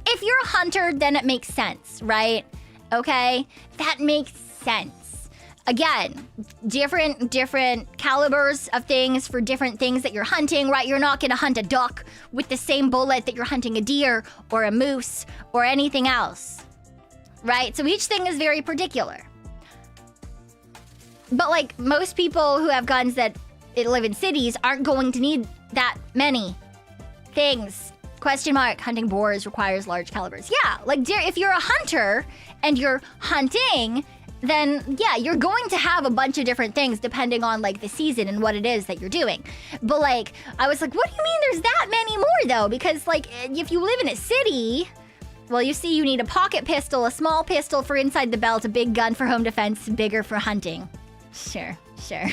If you're a hunter, then it makes sense, right? Okay, that makes sense. Again, different calibers of things for different things that you're hunting, right? You're not gonna hunt a duck with the same bullet that you're hunting a deer or a moose or anything else, right? So each thing is very particular. But like most people who have guns that live in cities aren't going to need that many things. Question mark, hunting boars requires large calibers. Yeah, like if you're a hunter and you're hunting, then yeah, you're going to have a bunch of different things depending on like the season and what it is that you're doing. But like, I was like, what do you mean there's that many more though? Because like, if you live in a city, well, you see you need a pocket pistol, a small pistol for inside the belt, a big gun for home defense, bigger for hunting. Sure. Sure.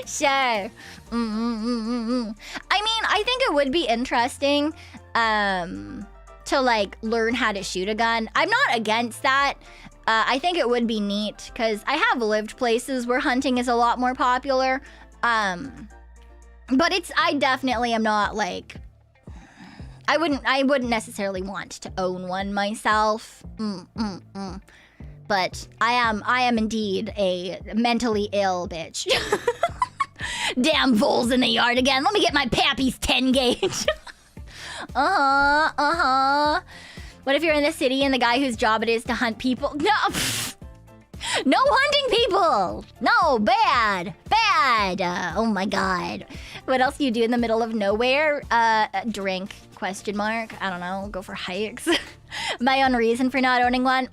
I mean, I think it would be interesting to like learn how to shoot a gun. I'm not against that. I think it would be neat because I have lived places where hunting is a lot more popular. But I definitely am not like, I wouldn't necessarily want to own one myself. But I am indeed a mentally ill bitch. Damn voles in the yard again. Let me get my Pappy's 10 gauge. What if you're in the city and the guy whose job it is to hunt people? No, no hunting people. No, bad. Oh my god. What else do you do in the middle of nowhere? Drink, question mark. I don't know, go for hikes. My own reason for not owning one.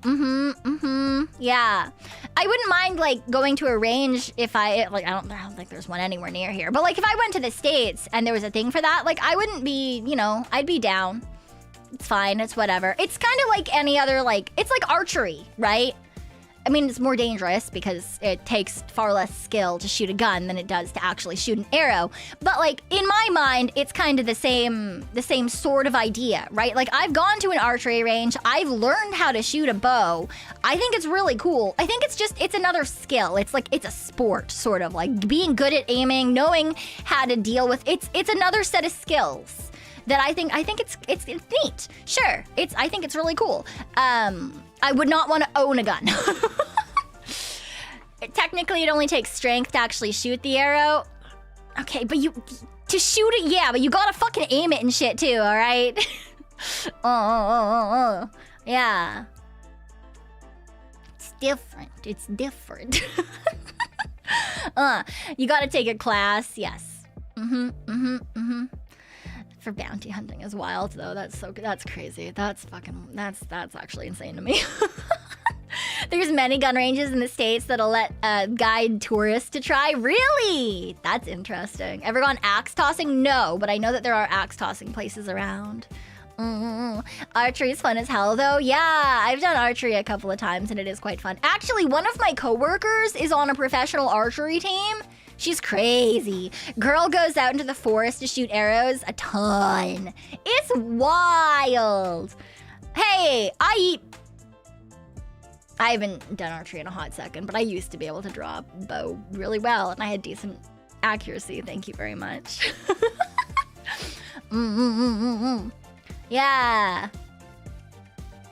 Yeah. I wouldn't mind like going to a range if I don't think there's one anywhere near here. But like if I went to the States and there was a thing for that, like I wouldn't be, you know, I'd be down. It's fine, it's whatever. It's kind of like any other, like, it's like archery, right? I mean, it's more dangerous because it takes far less skill to shoot a gun than it does to actually shoot an arrow. But like, in my mind, it's kind of the same sort of idea, right? Like, I've gone to an archery range. I've learned how to shoot a bow. I think it's really cool. I think it's another skill. It's like, it's a sport, sort of like being good at aiming, knowing how to deal with, it's another set of skills that I think it's neat. Sure, I think it's really cool. I would not want to own a gun. Technically, it only takes strength to actually shoot the arrow. Okay, but to shoot it, yeah, but you gotta fucking aim it and shit too, all right? Yeah. It's different. It's different. You gotta take a class, yes. For bounty hunting is wild though. That's crazy. That's actually insane to me. There's many gun ranges in the States that'll let guide tourists to try. Really? That's interesting. Ever gone axe tossing? No, but I know that there are axe tossing places around. Archery is fun as hell though. Yeah, I've done archery a couple of times and it is quite fun. Actually, one of my coworkers is on a professional archery team. She's crazy. Girl goes out into the forest to shoot arrows a ton. It's wild. Hey, I haven't done archery in a hot second, but I used to be able to draw a bow really well, and I had decent accuracy. Thank you very much. Yeah.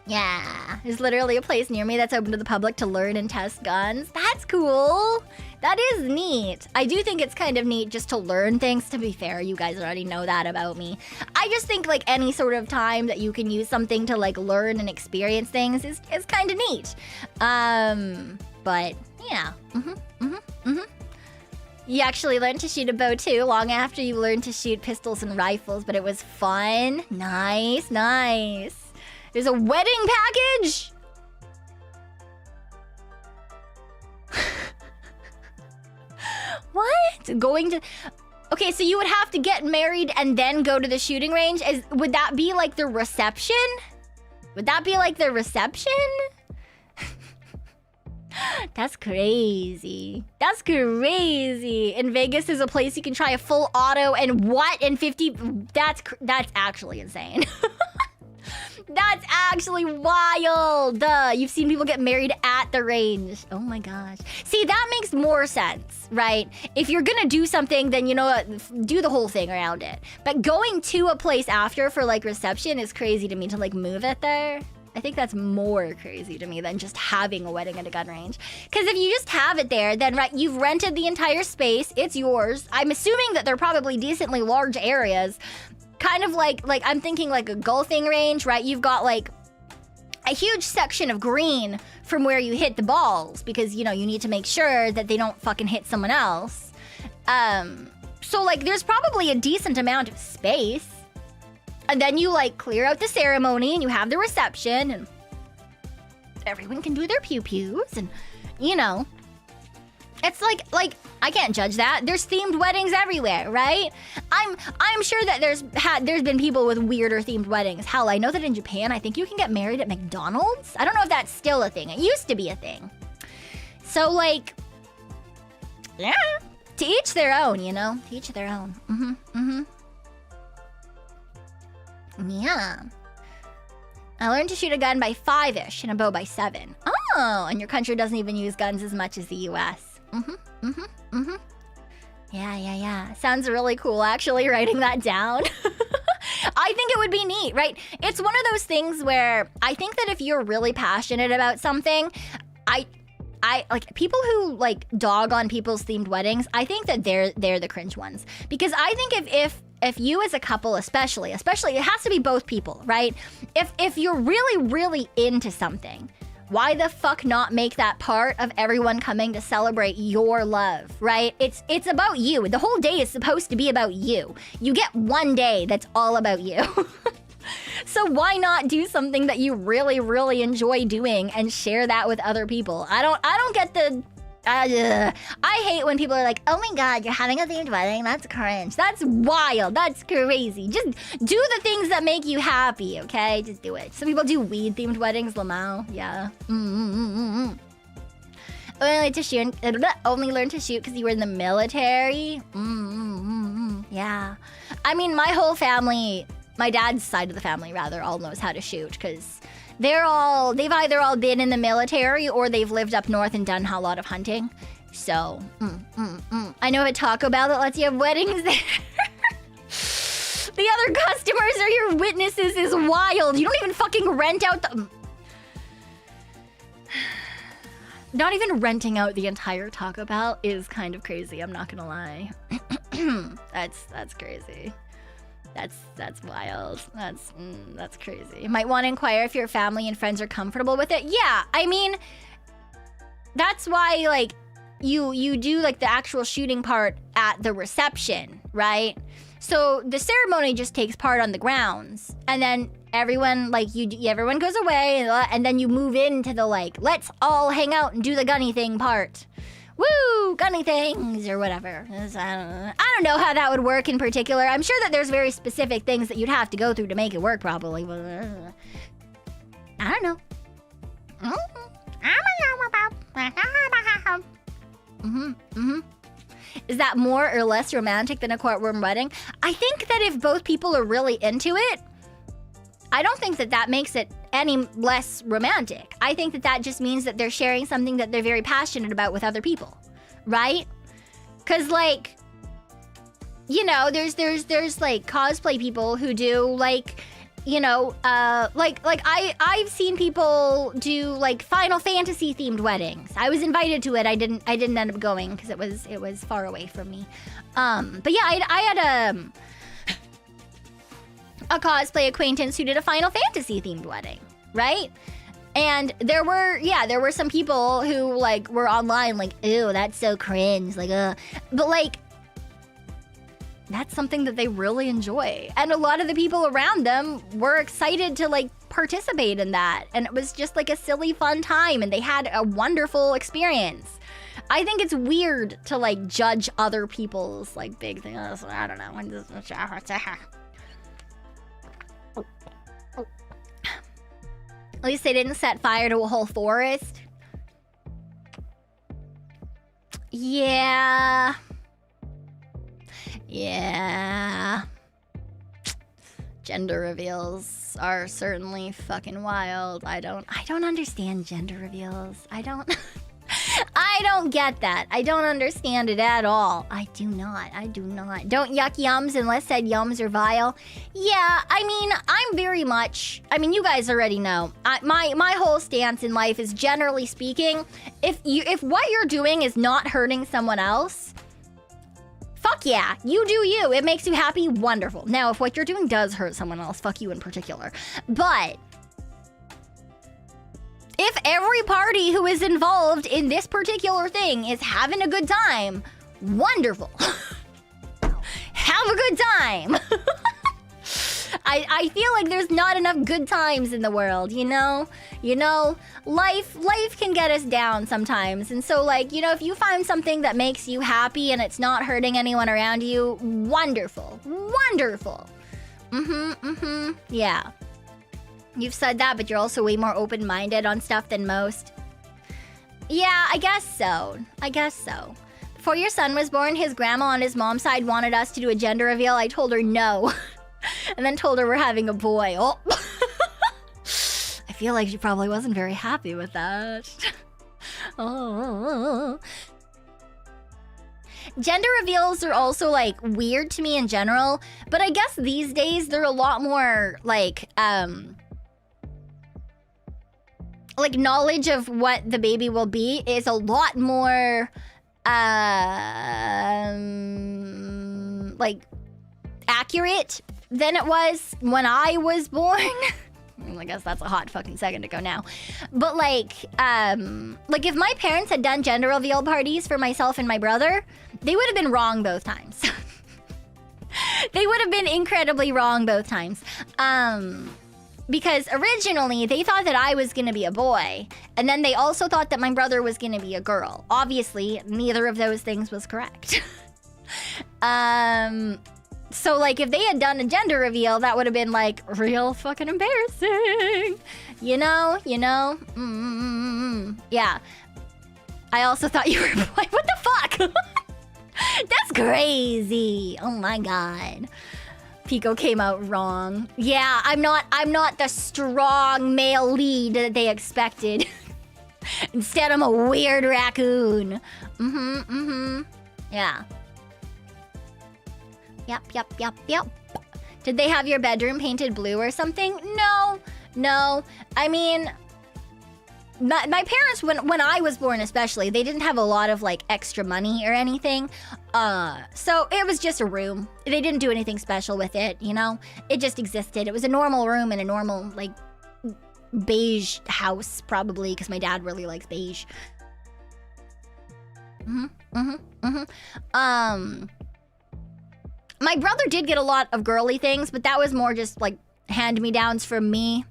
Yeah. There's literally a place near me that's open to the public to learn and test guns. That's cool. That is neat. I do think it's kind of neat just to learn things. To be fair, you guys already know that about me. I just think like any sort of time that you can use something to like learn and experience things is kind of neat. But yeah. You actually learned to shoot a bow too, long after you learned to shoot pistols and rifles, but it was fun. Nice, nice. There's a wedding package? What? Going to... Okay, so you would have to get married and then go to the shooting range? Would that be like the reception? Would that be like the reception? That's crazy. That's crazy. In Vegas, there's a place you can try a full auto and what? In 50... That's actually insane. That's actually wild. You've seen people get married at the range. Oh my gosh. See, that makes more sense, right? If you're gonna do something, then you know what, do the whole thing around it. But going to a place after for like reception is crazy to me to like move it there. I think that's more crazy to me than just having a wedding at a gun range. Because if you just have it there, then right, you've rented the entire space. It's yours. I'm assuming that they're probably decently large areas. Kind of like I'm thinking like a golfing range, right? You've got like a huge section of green from where you hit the balls because, you know, you need to make sure that they don't fucking hit someone else. So like there's probably a decent amount of space. And then you like clear out the ceremony and you have the reception and everyone can do their pew-pews and, you know, it's like I can't judge that. There's themed weddings everywhere, right? I'm sure that there's been people with weirder themed weddings. Hell, I know that in Japan, I think you can get married at McDonald's. I don't know if that's still a thing. It used to be a thing. So like, yeah, to each their own, you know? To each their own. Yeah. I learned to shoot a gun by 5-ish and a bow by 7. Oh, and your country doesn't even use guns as much as the US. Yeah. Sounds really cool, actually, writing that down. I think it would be neat, right? It's one of those things where I think that if you're really passionate about something, I like people who like dog on people's themed weddings, I think that they're the cringe ones. Because I think if you as a couple especially, it has to be both people, right? If you're really, really into something, why the fuck not make that part of everyone coming to celebrate your love, right? It's about you. The whole day is supposed to be about you. You get one day that's all about you. So why not do something that you really, really enjoy doing and share that with other people? I don't get the... I hate when people are like, oh my god, you're having a themed wedding? That's cringe. That's wild. That's crazy. Just do the things that make you happy, okay? Just do it. Some people do weed-themed weddings, Lamau. Yeah. Only learned to shoot because you were in the military. Yeah. I mean, my whole family, my dad's side of the family rather, all knows how to shoot because they've either all been in the military or they've lived up north and done a lot of hunting. So, I know a Taco Bell that lets you have weddings there. The other customers are your witnesses is wild. You don't even fucking rent out the... Not even renting out the entire Taco Bell is kind of crazy, I'm not gonna lie. That's crazy. That's wild. That's crazy. You might want to inquire if your family and friends are comfortable with it. Yeah, I mean, that's why, like, you do, like, the actual shooting part at the reception, right? So the ceremony just takes part on the grounds, and then everyone, like, everyone goes away, and then you move into the, like, let's all hang out and do the gunny thing part. Woo, gunny things, or whatever. I don't know how that would work in particular. I'm sure that there's very specific things that you'd have to go through to make it work properly, but I don't know. Is that more or less romantic than a courtroom wedding? I think that if both people are really into it, I don't think that that makes it any less romantic. I think that that just means that they're sharing something that they're very passionate about with other people, right? Because, like, you know, there's like cosplay people who do, like, you know, I've seen people do, like, Final Fantasy themed weddings. I was invited to it. I didn't end up going because it was far away from me. But yeah, I had a cosplay acquaintance who did a Final Fantasy themed wedding, right? And there were some people who, like, were online like, ew, that's so cringe, like, but, like, that's something that they really enjoy. And a lot of the people around them were excited to, like, participate in that. And it was just, like, a silly, fun time, and they had a wonderful experience. I think it's weird to, like, judge other people's, like, big things. I don't know. At least they didn't set fire to a whole forest. Yeah. Gender reveals are certainly fucking wild. I don't understand gender reveals. I don't get that. I don't understand it at all. I do not. Don't yuck yums unless said yums are vile. Yeah, I mean, I'm very much... I mean, you guys already know. My whole stance in life is, generally speaking, if what you're doing is not hurting someone else, fuck yeah, you do you. It makes you happy, wonderful. Now, if what you're doing does hurt someone else, fuck you in particular. But if every party who is involved in this particular thing is having a good time, wonderful. Have a good time. I feel like there's not enough good times in the world, you know? Life can get us down sometimes. And so, like, you know, if you find something that makes you happy and it's not hurting anyone around you, wonderful. Yeah. You've said that, but you're also way more open-minded on stuff than most. Yeah, I guess so. Before your son was born, his grandma on his mom's side wanted us to do a gender reveal. I told her no. And then told her we're having a boy. Oh. I feel like she probably wasn't very happy with that. Oh. Gender reveals are also, like, weird to me in general, but I guess these days they're a lot more, like knowledge of what the baby will be is a lot more, like, accurate than it was when I was born. I guess that's a hot fucking second ago now. But, like, if my parents had done gender reveal parties for myself and my brother, they would have been wrong both times. They would have been incredibly wrong both times. Because originally, they thought that I was gonna be a boy, and then they also thought that my brother was gonna be a girl. Obviously, neither of those things was correct. So, like, if they had done a gender reveal, that would have been, like, real fucking embarrassing. You know? Yeah. I also thought you were boy. What the fuck? That's crazy. Oh my god. Pekoe came out wrong. Yeah, I'm not the strong male lead that they expected. Instead, I'm a weird raccoon. Yeah. Yep. Did they have your bedroom painted blue or something? No. I mean, my parents, when I was born especially, they didn't have a lot of like extra money or anything. So it was just a room. They didn't do anything special with it, you know? It just existed. It was a normal room in a normal like beige house, probably, because my dad really likes beige. My brother did get a lot of girly things, but that was more just like hand-me-downs from me.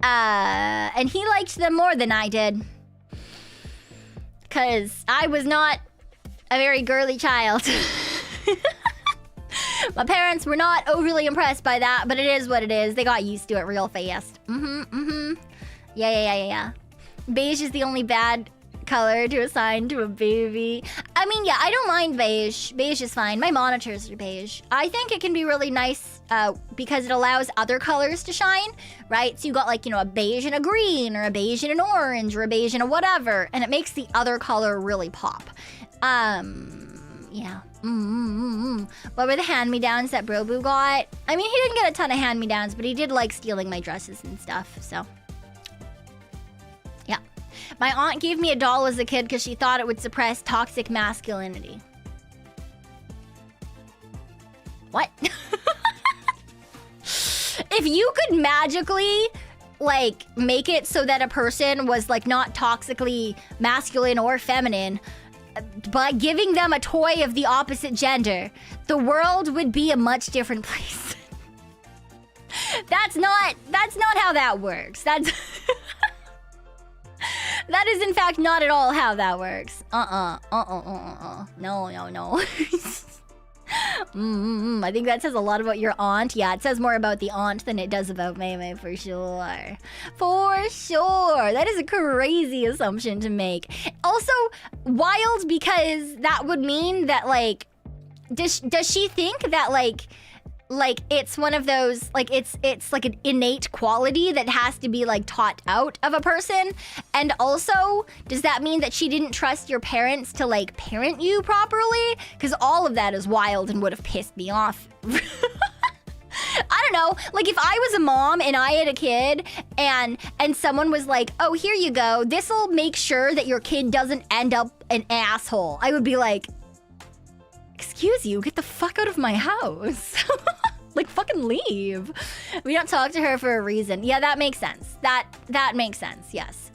And he liked them more than I did. Because I was not a very girly child. My parents were not overly impressed by that, but it is what it is. They got used to it real fast. Yeah. Beige is the only bad color to assign to a baby. I mean, yeah, I don't mind beige. Beige is fine. My monitors are beige. I think it can be really nice because it allows other colors to shine, right? So you got like, you know, a beige and a green, or a beige and an orange, or a beige and a whatever, and it makes the other color really pop. Yeah. What were the hand-me-downs that Brobu got? I mean, he didn't get a ton of hand-me-downs, but he did like stealing my dresses and stuff, so. Yeah. My aunt gave me a doll as a kid because she thought it would suppress toxic masculinity. What? If you could magically, like, make it so that a person was, like, not toxically masculine or feminine, by giving them a toy of the opposite gender, the world would be a much different place. That's not how that works. That is in fact not at all how that works. No. I think that says a lot about your aunt. Yeah, it says more about the aunt than it does about Maymay, for sure. For sure. That is a crazy assumption to make. Also, wild because that would mean that, like, does she think that, like it's one of those, like, it's like an innate quality that has to be, like, taught out of a person? And also, does that mean that she didn't trust your parents to, like, parent you properly? Because all of that is wild and would have pissed me off. I don't know, like, if I was a mom and I had a kid and someone was like, oh, here you go, this'll make sure that your kid doesn't end up an asshole, I would be like, excuse you, get the fuck out of my house. Like, fucking leave. We don't talk to her for a reason. Yeah, that makes sense. That makes sense, yes.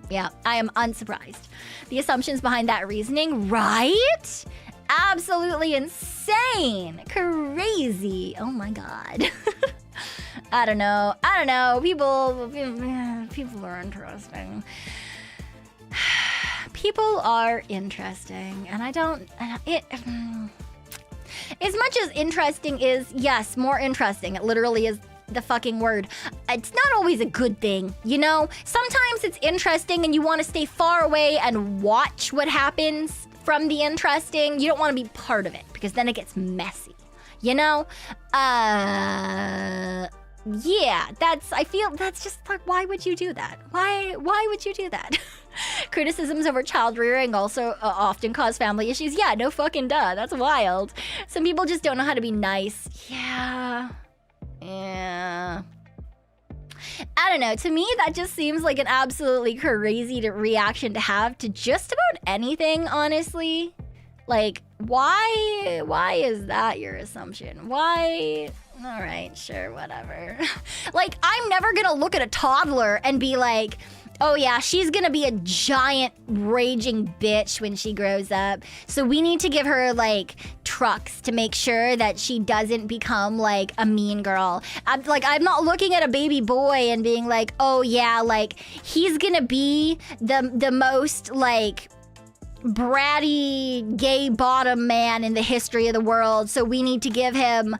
Yeah, I am unsurprised. The assumptions behind that reasoning, right? Absolutely insane. Crazy. Oh my god. I don't know. People are interesting. People are interesting, and I don't... as much as interesting is, yes, more interesting. It literally is the fucking word. It's not always a good thing, you know? Sometimes it's interesting and you want to stay far away and watch what happens from the interesting. You don't want to be part of it, because then it gets messy, you know? Yeah, I feel that's just like, why would you do that? Why would you do that? Criticisms over child rearing also often cause family issues. Yeah, no fucking duh. That's wild. Some people just don't know how to be nice. Yeah. I don't know. To me, that just seems like an absolutely crazy reaction to have to just about anything, honestly. Like, why is that your assumption? Why? All right, sure, whatever. Like, I'm never gonna look at a toddler and be like, oh yeah, she's gonna be a giant raging bitch when she grows up, so we need to give her, like, trucks to make sure that she doesn't become, like, a mean girl. I'm not looking at a baby boy and being like, oh yeah, like, he's gonna be the most, like, bratty gay bottom man in the history of the world, so we need to give him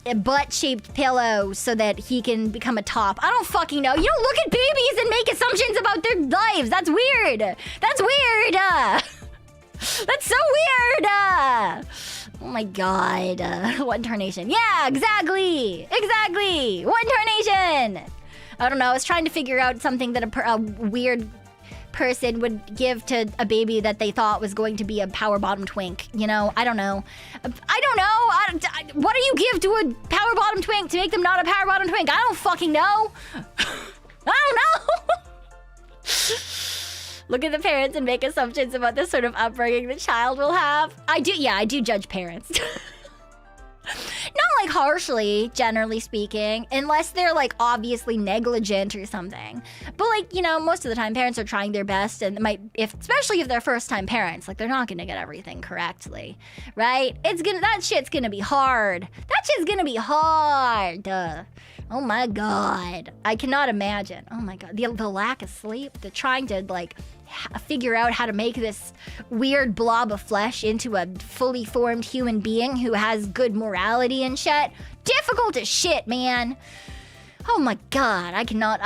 a butt-shaped pillow so that he can become a top. I don't fucking know. You don't look at babies and make assumptions about their lives. That's weird. That's weird. That's so weird. Oh my god. One tarnation. Yeah, exactly. Exactly. One tarnation. I don't know. I was trying to figure out something that a weird person would give to a baby that they thought was going to be a power bottom twink. You know, I don't know. What do you give to a power bottom twink to make them not a power bottom twink? I don't fucking know. I don't know. Look at the parents and make assumptions about the sort of upbringing the child will have. I do judge parents. Not like harshly, generally speaking, unless they're like obviously negligent or something. But like, you know, most of the time parents are trying their best and especially if they're first time parents, like they're not gonna get everything correctly, right? That shit's gonna be hard. That shit's gonna be hard. Oh my god. I cannot imagine. Oh my god. The lack of sleep, the trying to like figure out how to make this weird blob of flesh into a fully formed human being who has good morality and shit. Difficult as shit, man. Oh my god, I cannot,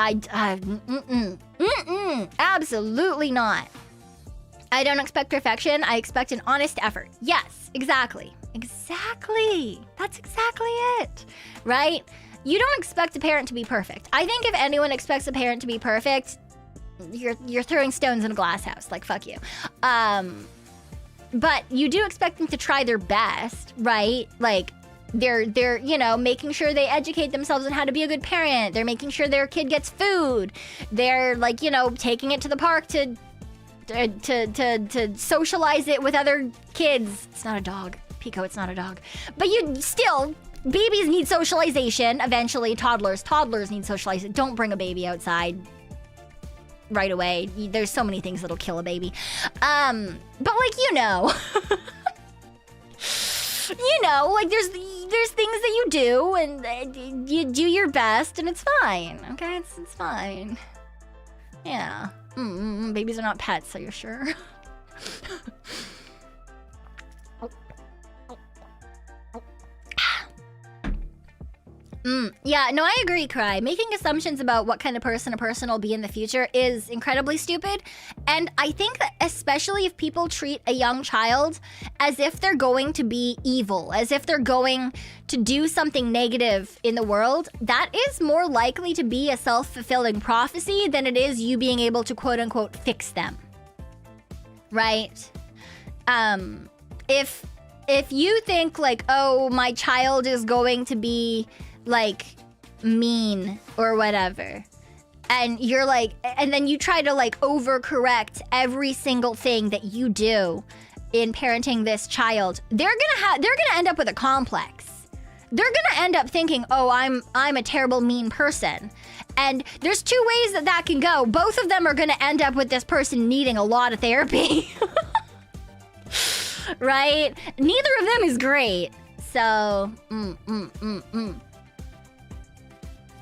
absolutely not. I don't expect perfection, I expect an honest effort. Yes, exactly. Exactly. That's exactly it, right? You don't expect a parent to be perfect. I think if anyone expects a parent to be perfect, you're throwing stones in a glass house. Like, fuck you. But you do expect them to try their best, right? Like, they're you know, making sure they educate themselves on how to be a good parent. They're making sure their kid gets food. They're like, you know, taking it to the park to socialize it with other kids. It's not a dog. Pekoe, it's not a dog. But babies need socialization. Eventually, toddlers need socialization. Don't bring a baby outside right away. There's so many things that'll kill a baby. But like, you know, like there's things that you do and you do your best and it's fine. Okay, it's fine. Yeah. Babies are not pets, so you're sure. Yeah, no, I agree, Cry. Making assumptions about what kind of person a person will be in the future is incredibly stupid. And I think that especially if people treat a young child as if they're going to be evil, as if they're going to do something negative in the world, that is more likely to be a self-fulfilling prophecy than it is you being able to quote-unquote fix them. Right? If you think like, oh, my child is going to be like mean or whatever, and you're like, and then you try to like overcorrect every single thing that you do in parenting this child, they're gonna end up with a complex. They're gonna end up thinking, oh, I'm a terrible mean person. And there's two ways that can go. Both of them are gonna end up with this person needing a lot of therapy. Right? Neither of them is great. So,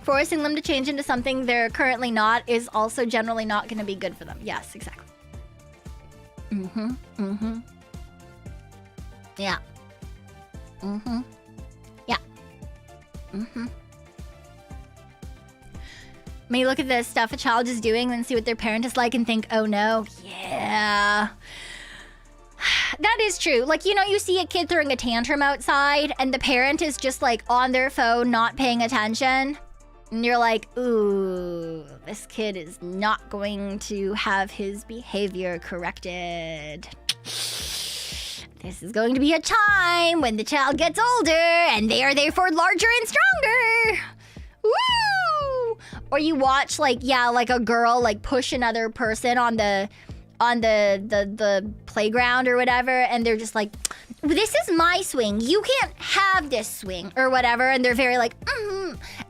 forcing them to change into something they're currently not is also generally not going to be good for them. Yes, exactly. Yeah. Yeah. May look at the stuff a child is doing, then see what their parent is like and think, oh no, yeah. That is true. Like, you know, you see a kid throwing a tantrum outside and the parent is just like on their phone, not paying attention. And you're like, ooh, this kid is not going to have his behavior corrected. This is going to be a time when the child gets older and they are therefore larger and stronger. Woo! Or you watch like, yeah, like a girl like push another person on the playground or whatever, and they're just like, this is my swing, you can't have this swing or whatever, and they're very like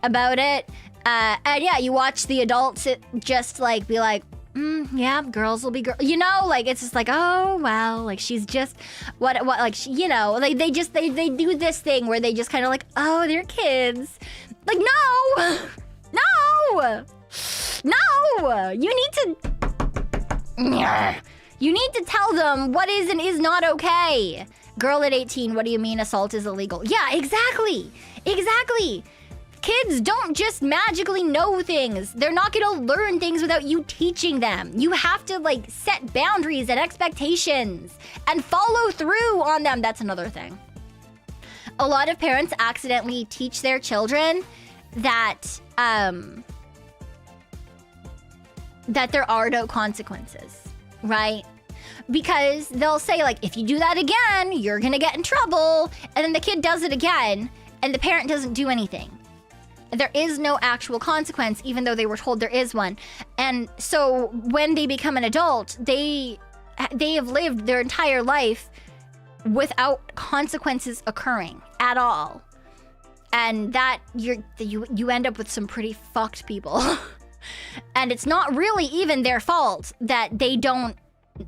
about it, and yeah, you watch the adults just like be like, yeah, girls will be girls, you know, like it's just like, oh well, like she's just what like she, you know, like they do this thing where they just kind of like, oh, they're kids, like no, you need to tell them what is and is not okay. Girl at 18, what do you mean assault is illegal? Yeah, exactly. Exactly. Kids don't just magically know things. They're not gonna learn things without you teaching them. You have to like set boundaries and expectations and follow through on them. That's another thing. A lot of parents accidentally teach their children that that there are no consequences, right? Because they'll say like, if you do that again, you're gonna get in trouble. And then the kid does it again and the parent doesn't do anything. There is no actual consequence, even though they were told there is one. And so when they become an adult, they have lived their entire life without consequences occurring at all. And that you end up with some pretty fucked people. And it's not really even their fault that they don't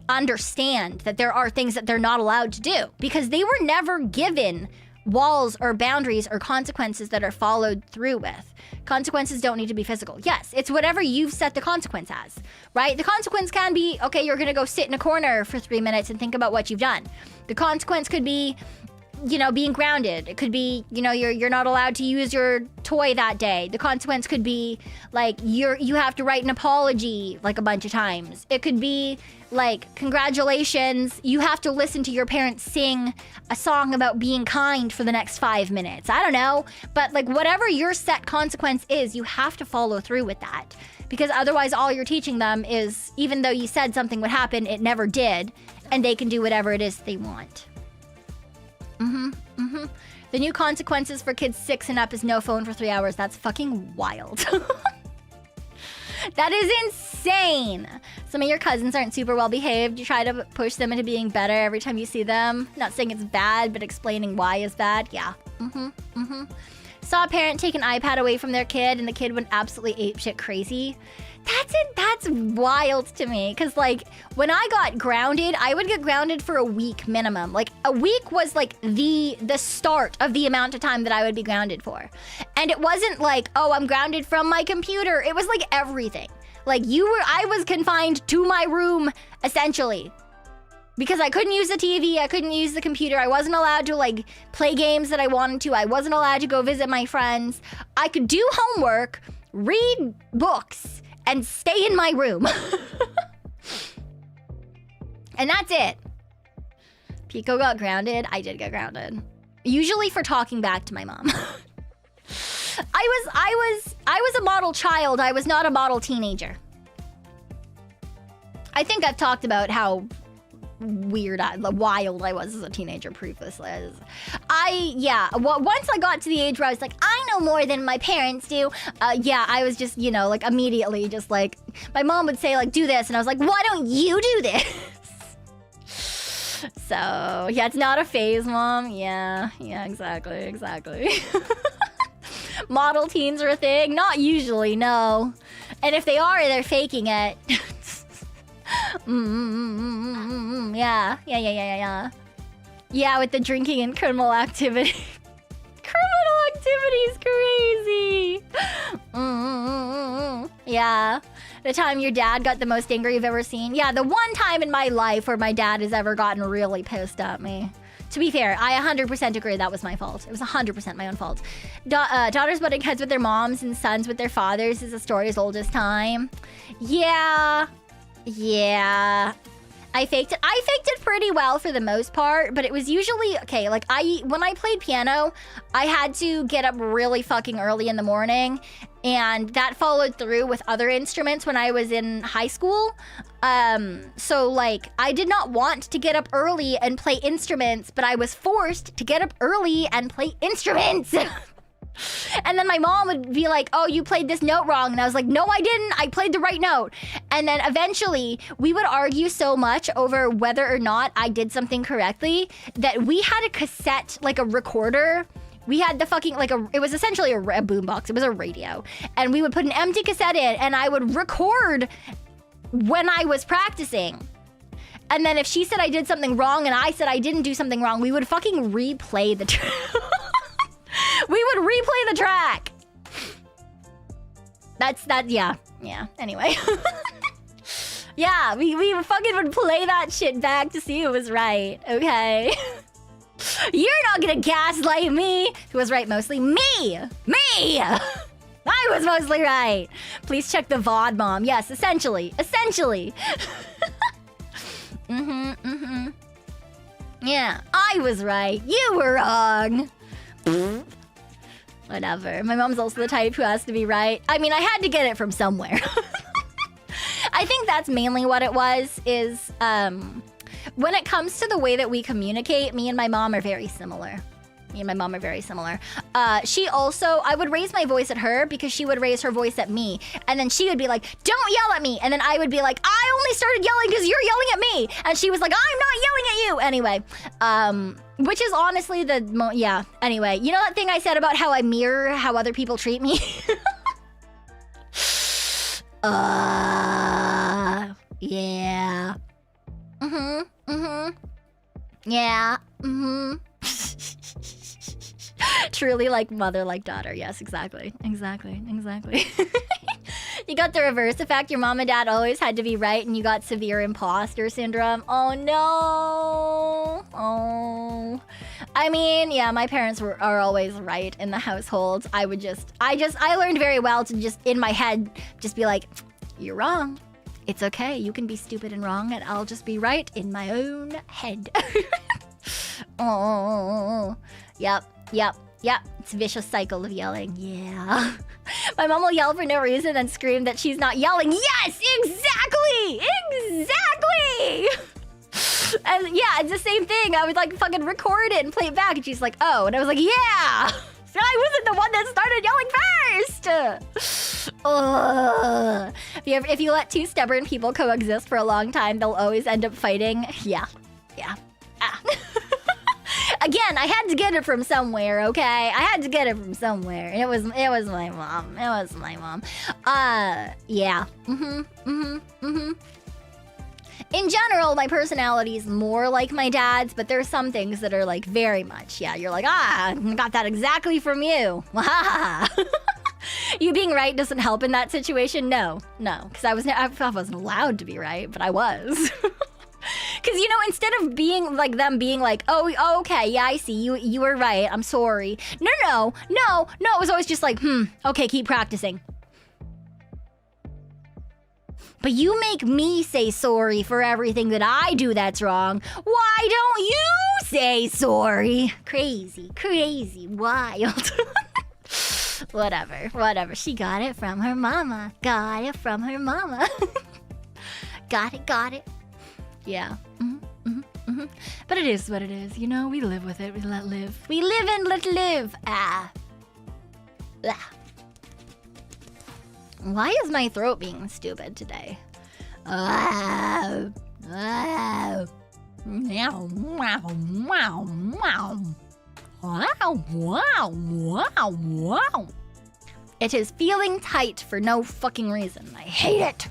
understand that there are things that they're not allowed to do, because they were never given walls or boundaries or consequences that are followed through with. Consequences don't need to be physical. Yes, it's whatever you've set the consequence as, right? The consequence can be, okay, you're gonna go sit in a corner for 3 minutes and think about what you've done. The consequence could be, you know, being grounded. It could be, you know, you're not allowed to use your toy that day. The consequence could be like you have to write an apology like a bunch of times. It could be like, congratulations, you have to listen to your parents sing a song about being kind for the next 5 minutes. I don't know, but like whatever your set consequence is, you have to follow through with that, because otherwise all you're teaching them is, even though you said something would happen, it never did, and they can do whatever it is they want. The new consequences for kids 6 and up is no phone for 3 hours. That's fucking wild. That is insane. Some of your cousins aren't super well behaved. You try to push them into being better every time you see them. Not saying it's bad, but explaining why is bad. Yeah. Saw a parent take an iPad away from their kid and the kid went absolutely apeshit crazy. That's wild to me, because like when I got grounded, I would get grounded for a week minimum. Like a week was like the start of the amount of time that I would be grounded for. And it wasn't like, oh, I'm grounded from my computer. It was like everything. Like I was confined to my room essentially, because I couldn't use the TV, I couldn't use the computer, I wasn't allowed to like play games that I wanted to, I wasn't allowed to go visit my friends. I could do homework, read books, and stay in my room. And that's it. Pico got grounded. I did get grounded. Usually for talking back to my mom. I was a model child. I was not a model teenager. I think I've talked about how wild I was as a teenager previously. Once I got to the age where I was like, I know more than my parents do. I was just, you know, like immediately just like, my mom would say like, do this. And I was like, why don't you do this? So yeah, it's not a phase, Mom. Yeah, exactly. Model teens are a thing? Not usually, no. And if they are, they're faking it. Yeah. Yeah, with the drinking and criminal activity. Criminal activity is crazy. Yeah. The time your dad got the most angry you've ever seen. Yeah, the one time in my life where my dad has ever gotten really pissed at me. To be fair, I 100% agree that was my fault. It was 100% my own fault. Daughters butting heads with their moms and sons with their fathers is a story as old as time. Yeah. I faked it pretty well for the most part, but it was usually, okay, like when I played piano, I had to get up really fucking early in the morning, and that followed through with other instruments when I was in high school. So like, I did not want to get up early and play instruments, but I was forced to get up early and play instruments. And then my mom would be like, oh, you played this note wrong. And I was like, no, I didn't. I played the right note. And then eventually we would argue so much over whether or not I did something correctly that we had a cassette, like a recorder. We had the fucking, like it was essentially a boombox. It was a radio. And we would put an empty cassette in and I would record when I was practicing. And then if she said I did something wrong and I said I didn't do something wrong, we would fucking replay the track. We would replay the track. Yeah. Anyway. Yeah, we fucking would play that shit back to see who was right. Okay. You're not gonna gaslight me. Who was right mostly? Me! Me! I was mostly right. Please check the VOD, Mom. Yes, essentially. Essentially. Yeah, I was right. You were wrong. Whatever. My mom's also the type who has to be right. I mean, I had to get it from somewhere. I think that's mainly what it was, is when it comes to the way that we communicate, me and my mom are very similar. She also, I would raise my voice at her because she would raise her voice at me. And then she would be like, don't yell at me. And then I would be like, I only started yelling because you're yelling at me. And she was like, I'm not yelling at you. Anyway, which is honestly yeah. Anyway, you know that thing I said about how I mirror how other people treat me? Yeah. Yeah. Truly like mother, like daughter. Yes, exactly. You got the reverse effect. Your mom and dad always had to be right and you got severe imposter syndrome. Oh no. Oh. I mean, yeah, my parents are always right in the household. I learned very well to just, in my head, just be like, you're wrong. It's okay. You can be stupid and wrong and I'll just be right in my own head. Oh. Yep. It's a vicious cycle of yelling. Yeah. My mom will yell for no reason and scream that she's not yelling. Yes, exactly. And yeah, it's the same thing. I would like fucking record it and play it back and she's like, oh. And I was like, yeah. So I wasn't the one that started yelling first. If you let two stubborn people coexist for a long time, they'll always end up fighting. Yeah. Again, I had to get it from somewhere, okay? I had to get it from somewhere. It was my mom. Yeah. In general, my personality is more like my dad's, but there's some things that are like very much, yeah, you're like, I got that exactly from you. You being right doesn't help in that situation? No, because I wasn't allowed to be right, but I was. Because, you know, instead of being like them being like, oh, okay, yeah, I see, you were right, I'm sorry. No, it was always just like, okay, keep practicing. But you make me say sorry for everything that I do that's wrong. Why don't you say sorry? Crazy, wild. Whatever. She got it from her mama. Got it. Yeah. But it is what it is. You know, we live with it. We let live. We live and let live. Why is my throat being stupid today? It is feeling tight for no fucking reason. I hate it.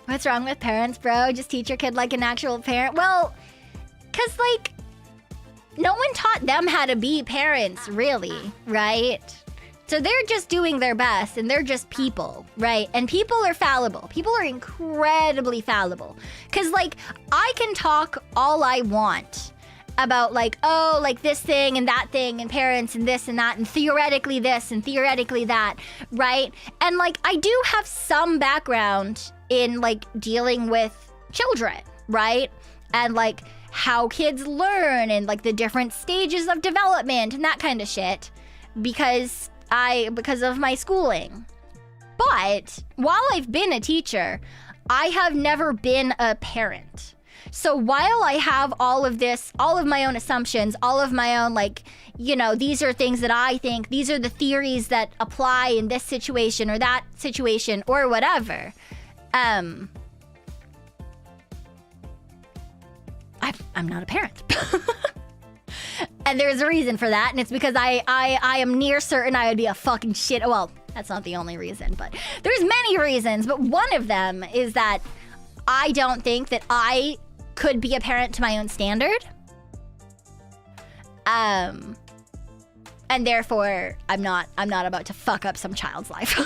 What's wrong with parents, bro? Just teach your kid like an actual parent. Well, cause like, no one taught them how to be parents, really, right? So they're just doing their best and they're just people, right? And people are fallible. People are incredibly fallible. Cause like, I can talk all I want about like, oh, like this thing and that thing and parents and this and that and theoretically this and theoretically that, right? And like, I do have some background in like dealing with children, right? And like how kids learn and like the different stages of development and that kind of shit because of my schooling. But while I've been a teacher, I have never been a parent. So while I have all of this, all of my own assumptions, all of my own, like, you know, these are things that I think, these are the theories that apply in this situation or that situation or whatever. I'm not a parent. And there's a reason for that, and it's because I am near certain I would be a fucking shit. Well, that's not the only reason, but there's many reasons, but one of them is that I don't think that I could be a parent to my own standard. And therefore, I'm not about to fuck up some child's life.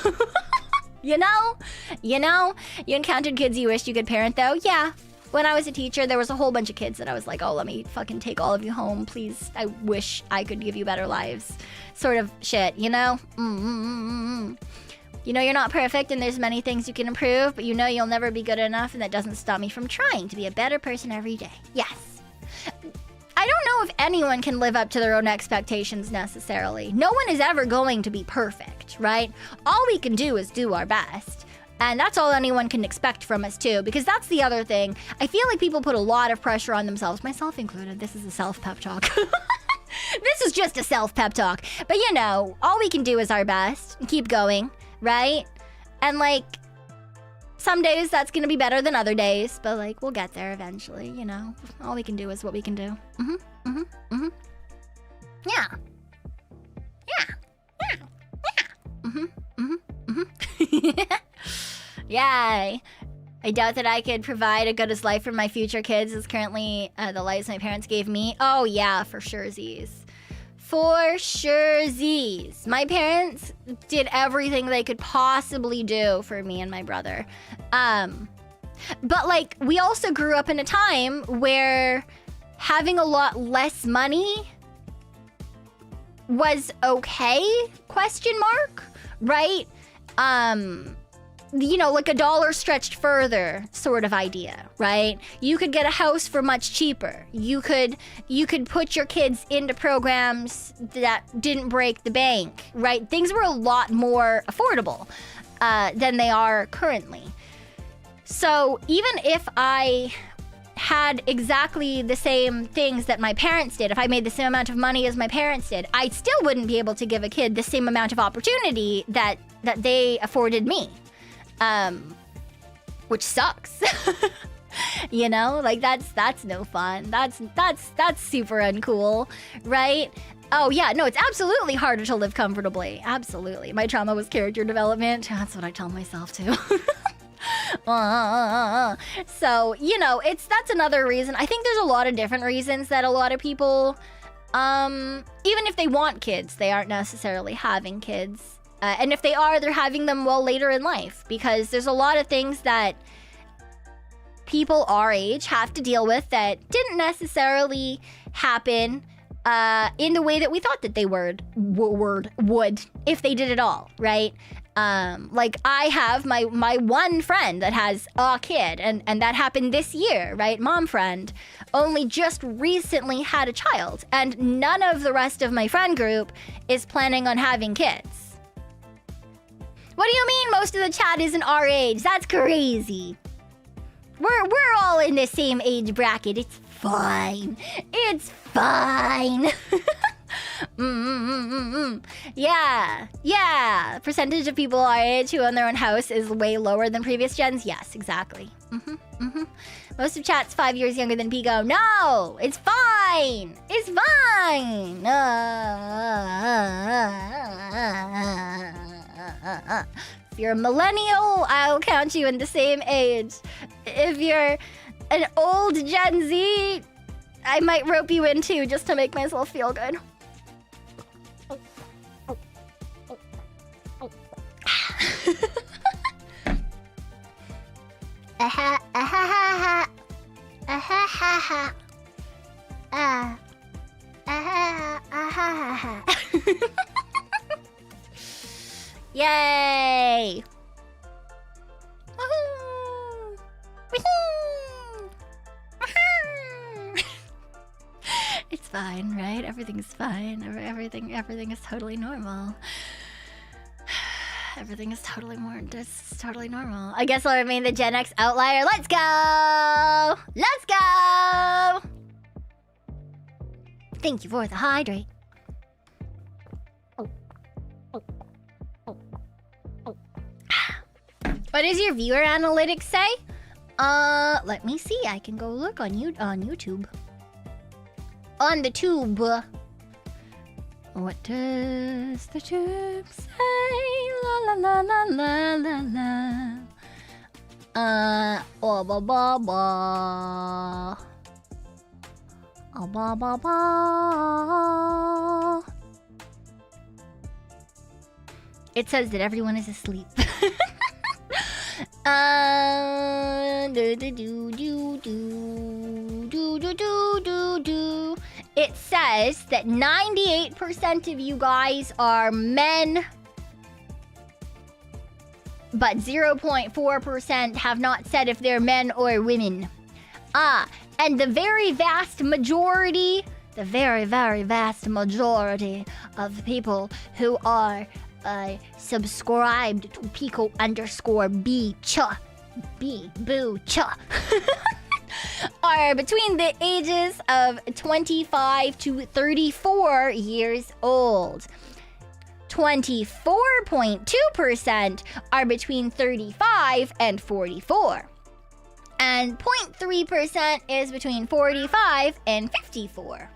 You know? You encountered kids you wished you could parent, though? Yeah. When I was a teacher, there was a whole bunch of kids that I was like, oh, let me fucking take all of you home, please. I wish I could give you better lives. Sort of shit, you know? You know you're not perfect and there's many things you can improve, but you know you'll never be good enough, and that doesn't stop me from trying to be a better person every day. Yes. I don't know if anyone can live up to their own expectations necessarily. No one is ever going to be perfect, right? All we can do is do our best. And that's all anyone can expect from us too, because that's the other thing. I feel like people put a lot of pressure on themselves, myself included. This is a self-pep talk. This is just a self-pep talk. But you know, all we can do is our best and keep going, right? And like, some days that's gonna be better than other days, but like, we'll get there eventually, you know? All we can do is what we can do. Yeah. Yay. I doubt that I could provide a good as life for my future kids as currently the lives my parents gave me. Oh yeah, for sure Z's. For sure Z's. My parents did everything they could possibly do for me and my brother. But like, we also grew up in a time where having a lot less money was okay, question mark, right? You know, like a dollar stretched further sort of idea, right? You could get a house for much cheaper. You could put your kids into programs that didn't break the bank, right? Things were a lot more affordable than they are currently. So even if I had exactly the same things that my parents did, if I made the same amount of money as my parents did, I still wouldn't be able to give a kid the same amount of opportunity that they afforded me. Which sucks. You know, like that's no fun. That's super uncool, right? Oh yeah, no, it's absolutely harder to live comfortably. Absolutely. My trauma was character development. That's what I tell myself too. So, you know, that's another reason. I think there's a lot of different reasons that a lot of people, even if they want kids, they aren't necessarily having kids. And if they are, they're having them well later in life, because there's a lot of things that people our age have to deal with that didn't necessarily happen in the way that we thought that they would if they did it all, right? Like I have my one friend that has a kid, and that happened this year, right? Mom friend only just recently had a child, and none of the rest of my friend group is planning on having kids. What do you mean most of the chat isn't our age? That's crazy. We're all in the same age bracket. It's fine. It's fine. Yeah. Percentage of people our age who own their own house is way lower than previous gens. Yes, exactly. Most of chat's 5 years younger than Pico. No, it's fine. It's fine. If you're a millennial, I'll count you in the same age. If you're an old Gen Z, I might rope you in too, just to make myself feel good. Yay! Woohoo! Woohoo! It's fine, right? Everything's fine. Everything is totally normal. Everything is totally normal. I guess I'll remain the Gen X outlier. Let's go! Let's go! Thank you for the hydrate. What does your viewer analytics say? Let me see. I can go look on YouTube. On the tube. What does the tube say? La la la la la la la. Oh ba ba ba. Oh ba ba ba. It says that everyone is asleep. It says that 98% of you guys are men, but 0.4% have not said if they're men or women. And the very vast majority, the very, very vast majority of the people who are subscribed to Pico_B_cha are between the ages of 25 to 34 years old. 24.2% are between 35 and 44. And 0.3% is between 45 and 54.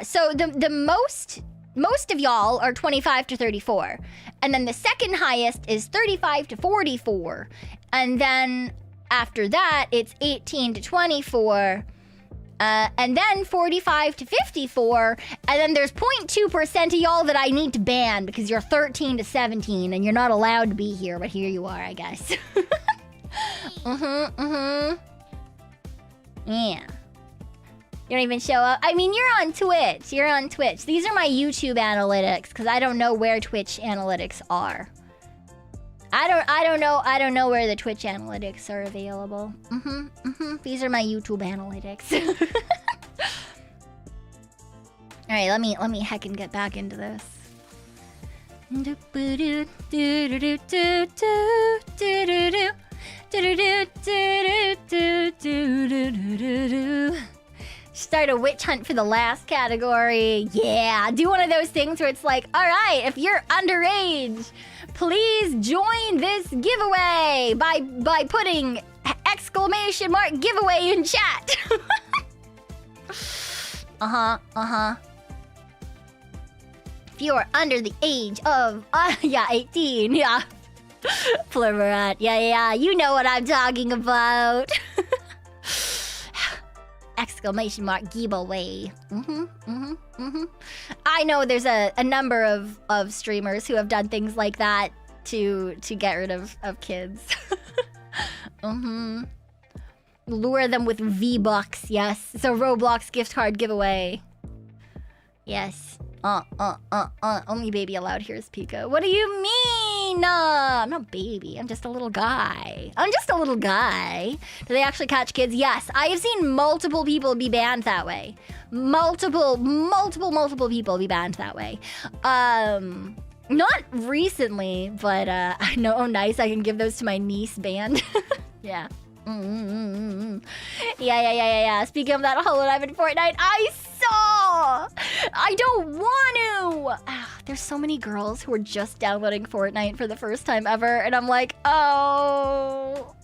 So the most of y'all are 25 to 34. And then the second highest is 35 to 44. And then after that, it's 18 to 24. And then 45 to 54. And then there's 0.2% of y'all that I need to ban because you're 13 to 17 and you're not allowed to be here. But here you are, I guess. Yeah. You don't even show up. I mean, you're on Twitch. You're on Twitch. These are my YouTube analytics because I don't know where Twitch analytics are. I don't know where the Twitch analytics are available. These are my YouTube analytics. All right, let me heckin' get back into this. Start a witch hunt for the last category. Yeah, do one of those things where it's like, all right, if you're underage, please join this giveaway by putting exclamation mark giveaway in chat. If you are under the age of 18, yeah. Flurmerat, yeah, you know what I'm talking about. Exclamation mark giveaway. I know there's a number of streamers who have done things like that to get rid of kids. Lure them with V-Bucks, yes. It's a Roblox gift card giveaway. Yes. Only baby allowed here is Pico. What do you mean? I'm not baby. I'm just a little guy. Do they actually catch kids? Yes. I have seen multiple people be banned that way. Multiple people be banned that way. Not recently, but I know. Oh, nice. I can give those to my niece band. Yeah. Yeah. Speaking of that Hollow Knife in Fortnite, I saw! I don't want to! There's so many girls who are just downloading Fortnite for the first time ever, and I'm like, oh.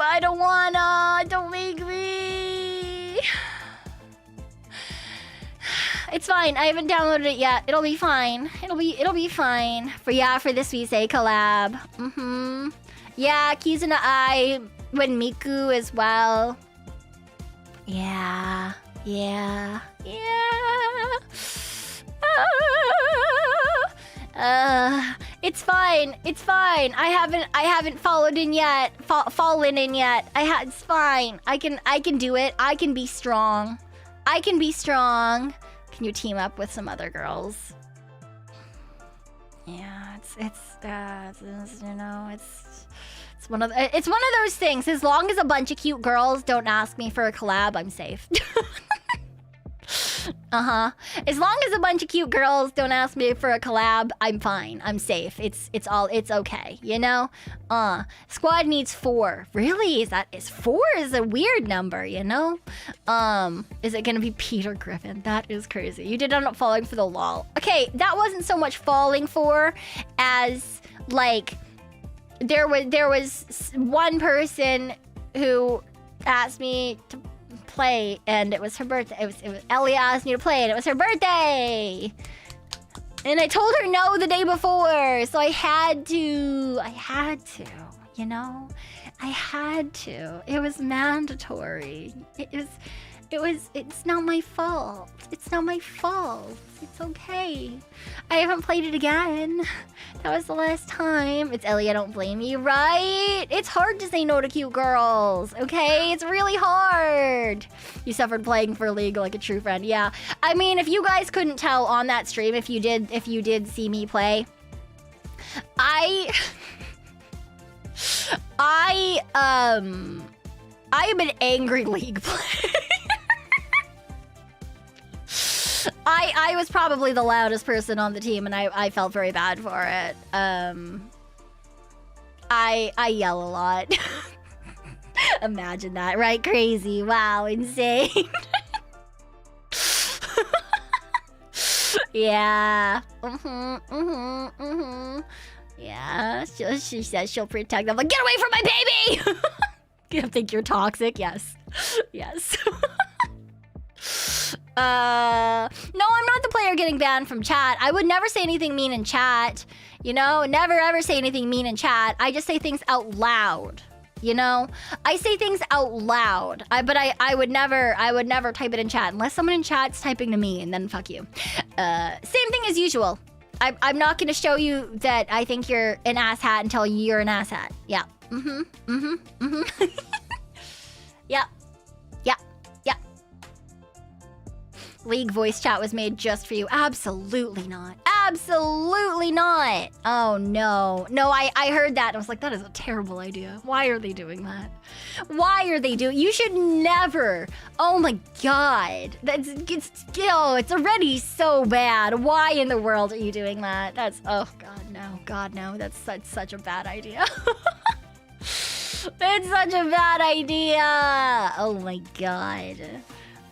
I don't wanna. Don't make me. It's fine. I haven't downloaded it yet. It'll be fine. It'll be fine. For this Vise collab. Yeah, Kizuna Ai when Miku as well. Yeah. It's fine. I haven't fallen in yet. It's fine. I can do it. I can be strong. Can you team up with some other girls? Yeah, it's one of those things. As long as a bunch of cute girls don't ask me for a collab, I'm safe. As long as a bunch of cute girls don't ask me for a collab, I'm fine. I'm safe. It's okay, you know? Squad needs 4. Really? Is 4 is a weird number, you know? Is it gonna be Peter Griffin? That is crazy. You did end up falling for the lol. Okay, that wasn't so much falling for as like there was one person who asked me to play, and it was her birthday. It was Ellie asked me to play, and it was her birthday. And I told her no the day before, so I had to, you know? I had to. It was mandatory. It's not my fault. It's not my fault. It's okay. I haven't played it again. That was the last time. It's Ellie, I don't blame you, right? It's hard to say no to cute girls, okay? It's really hard. You suffered playing for League like a true friend. Yeah. I mean, if you guys couldn't tell on that stream, if you did see me play, I'm an angry League player. I was probably the loudest person on the team, and I felt very bad for it. I yell a lot. Imagine that, right? Crazy. Wow, insane. Yeah. Yeah. She says she'll protect them. Like, get away from my baby! You think you're toxic? Yes. Yes. No, I'm not the player getting banned from chat. I would never say anything mean in chat. You know, never ever say anything mean in chat. I just say things out loud. You know, I say things out loud. But I would never type it in chat unless someone in chat's typing to me, and then fuck you. Same thing as usual. I'm not gonna show you that I think you're an asshat until you're an asshat. Yeah. Yeah. Yeah. Yeah. League voice chat was made just for you. Absolutely not. Absolutely not. Oh no. No, I heard that and I was like, that is a terrible idea. Why are they doing that? Why are they doing? You should never. Oh my god. It's already so bad. Why in the world are you doing that? That's, oh god no. God no. That's such a bad idea. It's such a bad idea. Oh my god.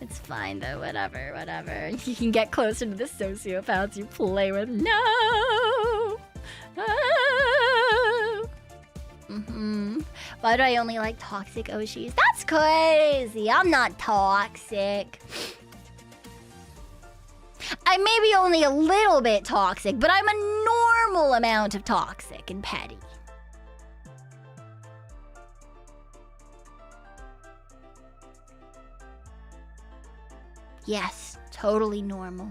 It's fine though, whatever. You can get closer to the sociopaths you play with. No! Oh. Why do I only like toxic Oshis? That's crazy. I'm not toxic. I may be only a little bit toxic, but I'm a normal amount of toxic and petty. Yes, totally normal.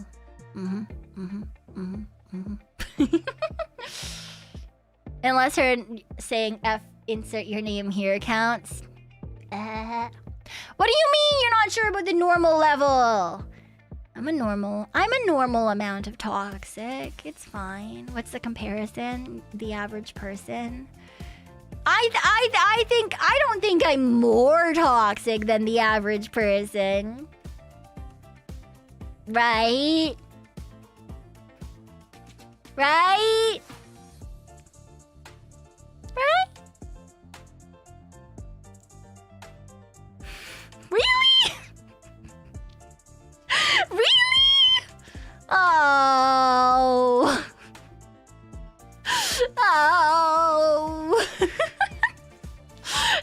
Unless her saying F, insert your name here counts. What do you mean you're not sure about the normal level? I'm a normal amount of toxic. It's fine. What's the comparison? The average person? I don't think I'm more toxic than the average person. Right? Right? Right? Really? Really? Oh. Oh.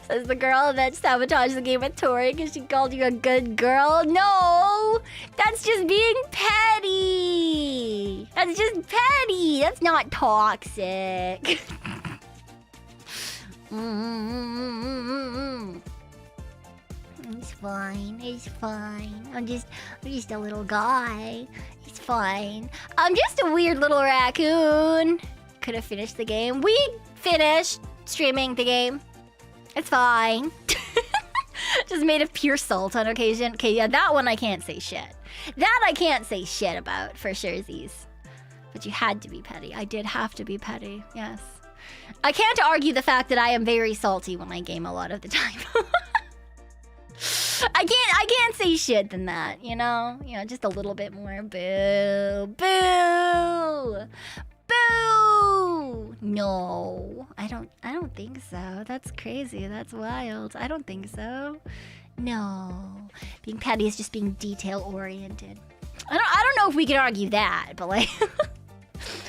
Says the girl that sabotaged the game with Tori because she called you a good girl. No, that's just being petty. That's just petty. That's not toxic. It's fine. It's fine. I'm just a little guy. It's fine. I'm just a weird little raccoon. Could have finished the game. We finished streaming the game. It's fine. Just made of pure salt on occasion. Okay, yeah, that one I can't say shit. That I can't say shit about for surezies. But you had to be petty. I did have to be petty, yes. I can't argue the fact that I am very salty when I game a lot of the time. I can't say shit than that, you know? You know, just a little bit more. Boo. Boo. Boo! No, I don't think so. That's crazy. That's wild. I don't think so. No, being petty is just being detail-oriented. I don't know if we can argue that, but like,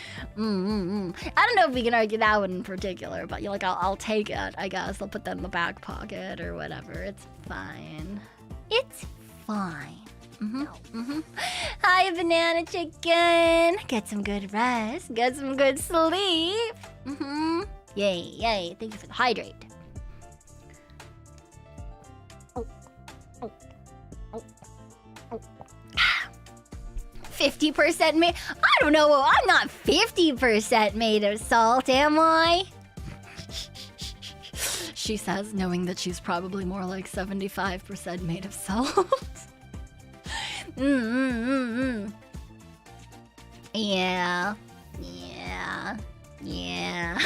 I don't know if we can argue that one in particular. But you're like, I'll take it. I guess I'll put that in the back pocket or whatever. It's fine. It's fine. Hi, banana chicken. Get some good rest. Get some good sleep. Yay, yay. Thank you for the hydrate. Oh. 50% made. I don't know. I'm not 50% made of salt, am I? She says, knowing that she's probably more like 75% made of salt. Yeah. Yeah. Yeah.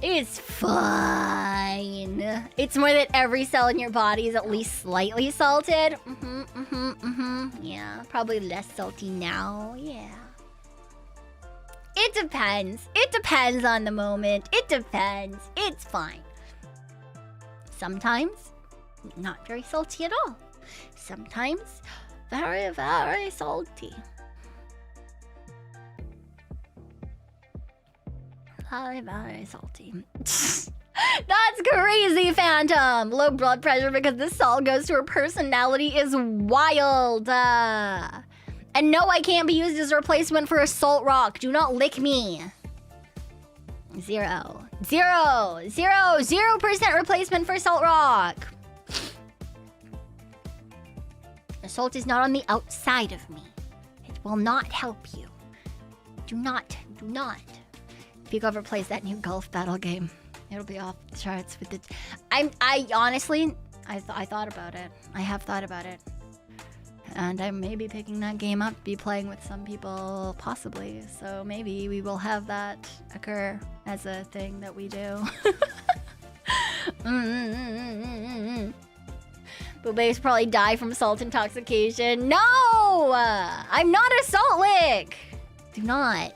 It's fine. It's more that every cell in your body is at least slightly salted. Yeah, probably less salty now. Yeah. It depends. It depends on the moment. It depends. It's fine. Sometimes, not very salty at all. Sometimes, very, very salty. Very, very salty. That's crazy, Phantom! Low blood pressure because the salt goes to her personality is wild. And no, I can't be used as a replacement for a salt rock. Do not lick me. 0% replacement for salt rock. The salt is not on the outside of me. It will not help you. Do not. If you ever plays that new golf battle game, it'll be off the charts with it. I honestly, I thought about it. I have thought about it. And I may be picking that game up, be playing with some people, possibly. So maybe we will have that occur as a thing that we do. Boobays probably die from salt intoxication. No! I'm not a salt lick! Do not.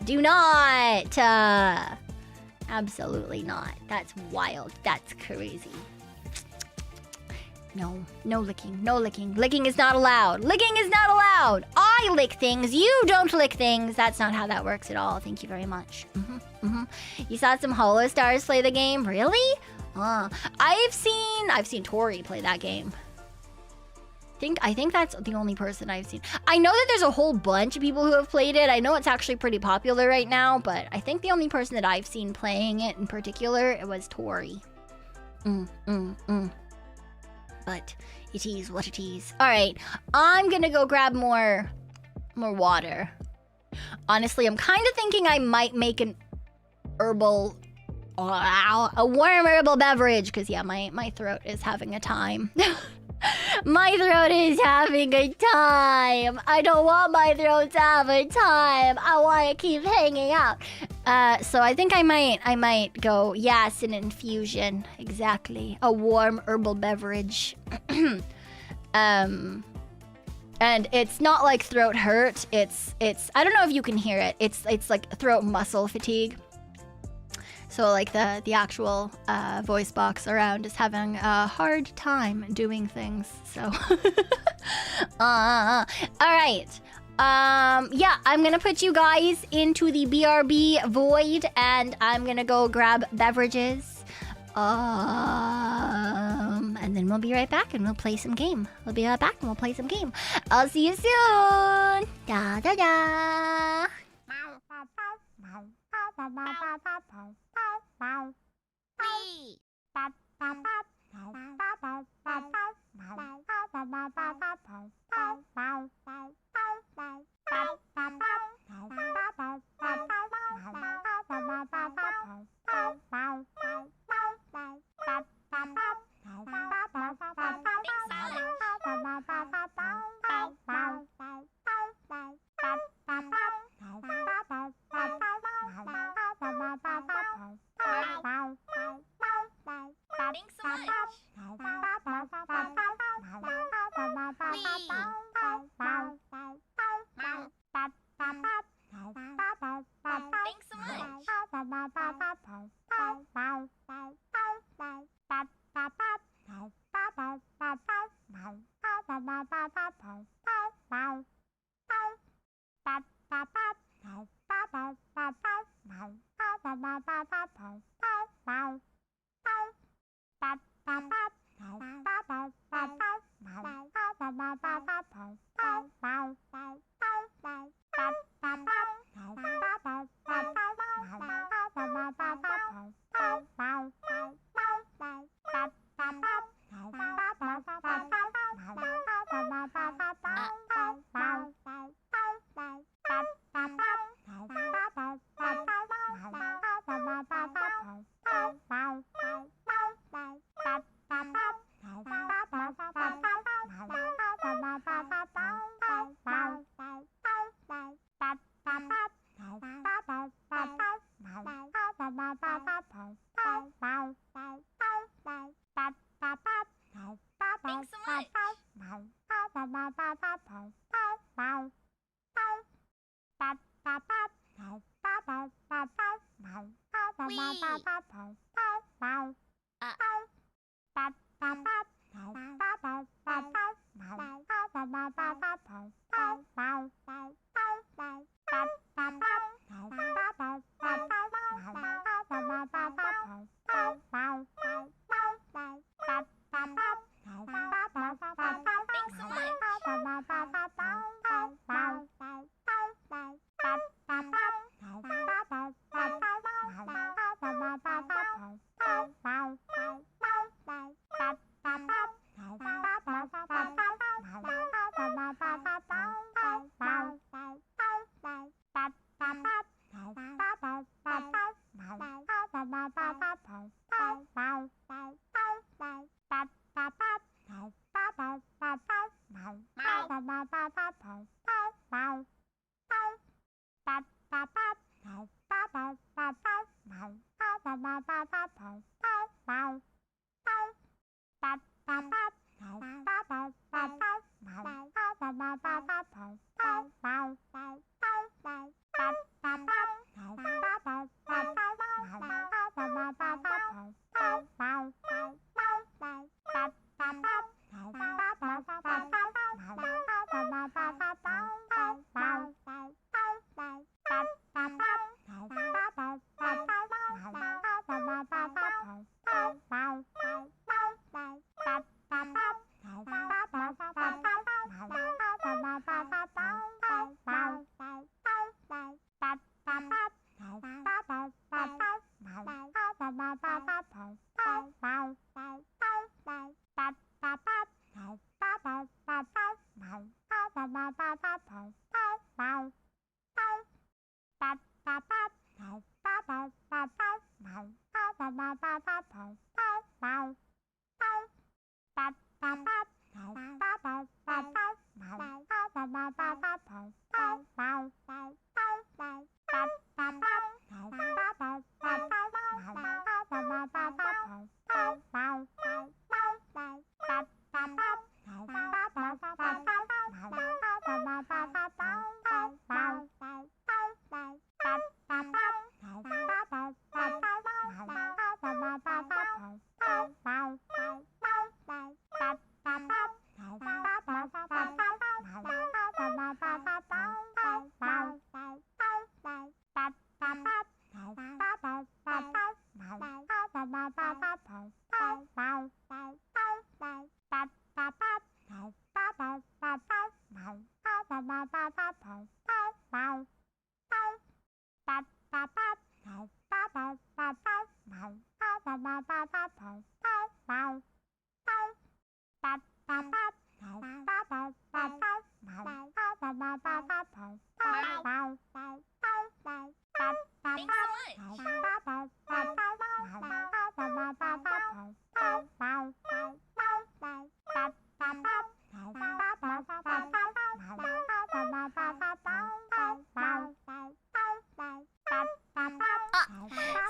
Absolutely not. That's wild. That's crazy. No licking. Licking is not allowed. I lick things. You don't lick things. That's not how that works at all. Thank you very much. You saw some Hollow Stars play the game? Really? I've seen Tori play that game. I think that's the only person I've seen. I know that there's a whole bunch of people who have played it. I know it's actually pretty popular right now, but I think the only person that I've seen playing it in particular, it was Tori. But it is what it is. All right, I'm gonna go grab more water. Honestly, I'm kind of thinking I might make a warm herbal beverage, because yeah, my throat is having a time. My throat is having a time. I don't want my throat to have a time. I want to keep hanging out. So I think I might go, yes, an infusion. Exactly. A warm herbal beverage. And it's not like throat hurt. It's I don't know if you can hear it. It's like throat muscle fatigue. So like the actual voice box around is having a hard time doing things. So, all right. Yeah, I'm gonna put you guys into the BRB void, and I'm gonna go grab beverages. And then we'll be right back, and we'll play some game. I'll see you soon. Da da da. Wee. Thanks so much. Thanks so much.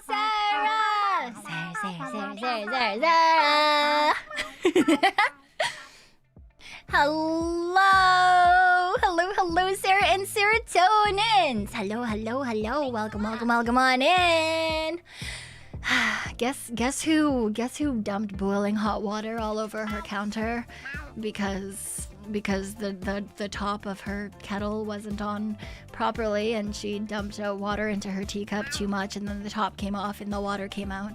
Sarah. Hello, Sarah and serotonins. Hello. Welcome on in. Guess who dumped boiling hot water all over her counter because the top of her kettle wasn't on properly and she dumped water into her teacup too much and then the top came off and the water came out.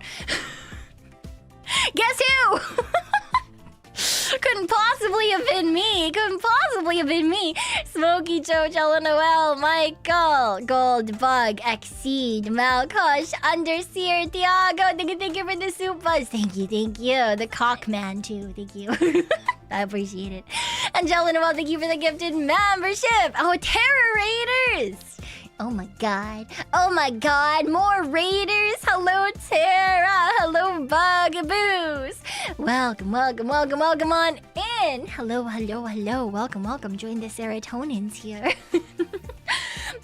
Guess who? Couldn't possibly have been me. Smokey Joe, Jello Noel, Michael, Goldbug, Exceed, Malkosh, Underseer, Tiago, thank you for the soup buzz. Thank you. The Cockman too, thank you. I appreciate it. And Jello Noel, thank you for the gifted membership. Oh, Terror Raiders. Oh my god, more raiders. Hello, Tara. Hello, Bugaboos. Welcome on in. Hello. Welcome. Join the serotonins here.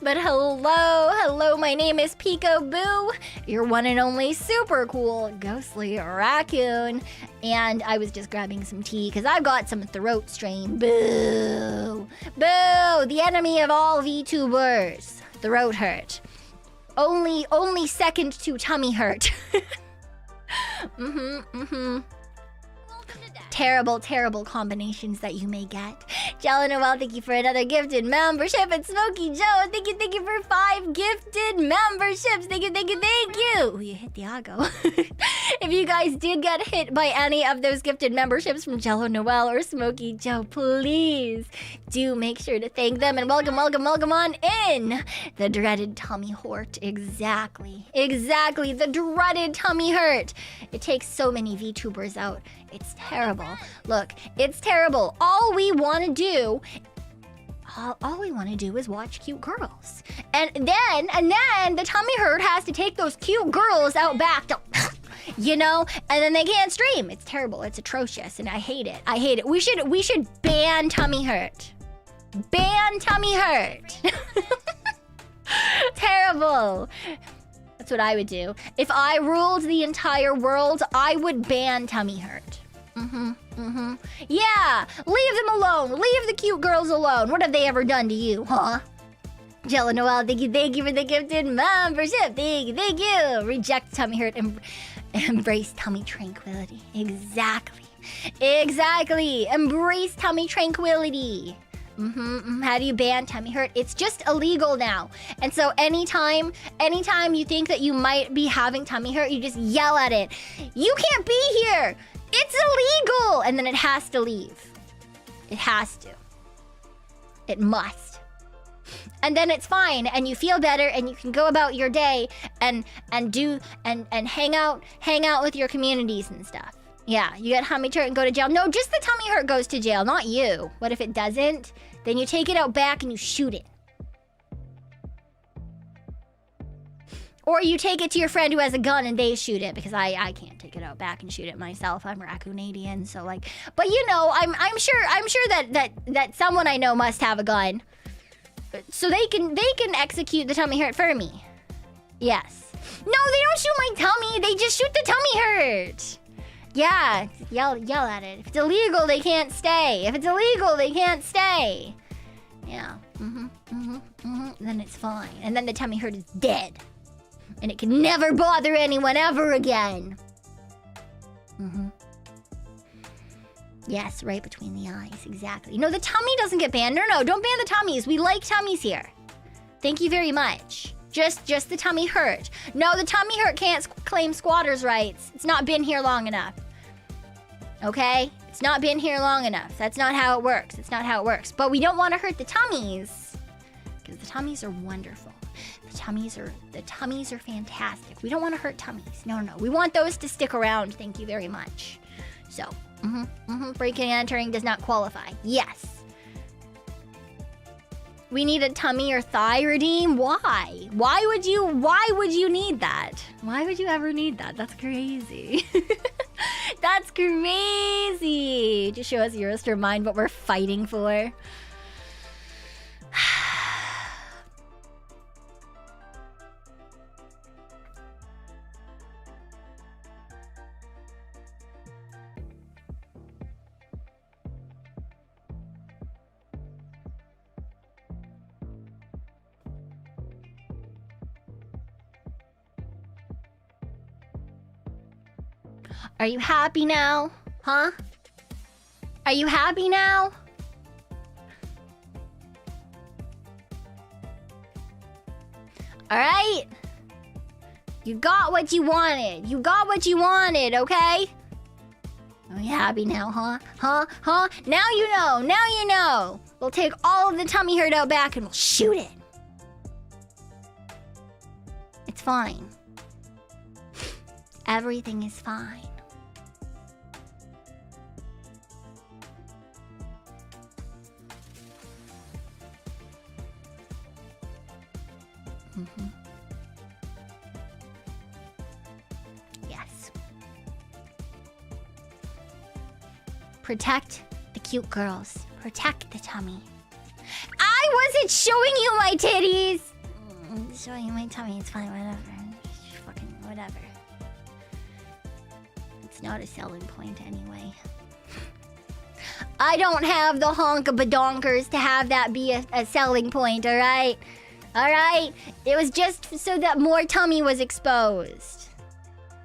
But hello, my name is Pekoe, your one and only super cool ghostly raccoon. And I was just grabbing some tea because I've got some throat strain. Boo, the enemy of all VTubers. Throat hurt. Only second to tummy hurt. Terrible combinations that you may get. Jella Noel, thank you for another gifted membership. And Smokey Joe, thank you for 5 gifted memberships. Thank you. Ooh, you hit Diago. If you guys did get hit by any of those gifted memberships from Jella Noel or Smokey Joe, please do make sure to thank them. And welcome on in. The dreaded tummy hurt. Exactly. The dreaded tummy hurt. It takes so many VTubers out. It's terrible. Look, it's terrible. All we want to do is watch cute girls. And then the tummy hurt has to take those cute girls out back to, you know, and then they can't stream. It's terrible. It's atrocious, and I hate it. We should ban tummy hurt. Ban tummy hurt. Terrible. That's what I would do. If I ruled the entire world, I would ban tummy hurt. Yeah, leave them alone. Leave the cute girls alone. What have they ever done to you, huh? Jella Noel, thank you for the gifted membership. Thank you. Reject tummy hurt and embrace tummy tranquility. Exactly. Embrace tummy tranquility. How do you ban tummy hurt? It's just illegal now. And so anytime you think that you might be having tummy hurt, you just yell at it. You can't be here. It's illegal. And then it has to leave. It has to. It must. And then it's fine, and you feel better, and you can go about your day and hang out with your communities and stuff. Yeah, you get tummy hurt and go to jail. No, just the tummy hurt goes to jail, not you. What if it doesn't? Then you take it out back and you shoot it. Or you take it to your friend who has a gun and they shoot it, because I can't take it out back and shoot it myself. I'm Raccoonadian, so like. But you know, I'm sure that someone I know must have a gun, so they can execute the tummy hurt for me. Yes. No, they don't shoot my tummy. They just shoot the tummy hurt. Yeah, yell at it. If it's illegal, they can't stay. Yeah. Then it's fine. And then the tummy hurt is dead. And it can never bother anyone ever again. Yes, right between the eyes. Exactly. No, the tummy doesn't get banned. No, don't ban the tummies. We like tummies here. Thank you very much. Just the tummy hurt. No, the tummy hurt can't claim squatters' rights. It's not been here long enough. Okay? It's not been here long enough. That's not how it works. But we don't want to hurt the tummies, because the tummies are wonderful. The tummies are fantastic. We don't want to hurt tummies. No. We want those to stick around. Thank you very much. So, breaking and entering does not qualify. Yes. We need a tummy or thigh redeem? Why? Why would you need that? Why would you ever need that? That's crazy. That's crazy. Just show us yours to remind what we're fighting for. Are you happy now? Huh? Are you happy now? Alright? You got what you wanted. Okay? Are you happy now, huh? Now you know. We'll take all of the tummy hurt out back and we'll shoot it. It's fine. Everything is fine. Yes. Protect the cute girls. Protect the tummy. I wasn't showing you my titties! Showing you my tummy, it's fine, whatever. Fucking whatever. It's not a selling point anyway. I don't have the honk-a-badonkers to have that be a selling point, alright? All right? It was just so that more tummy was exposed.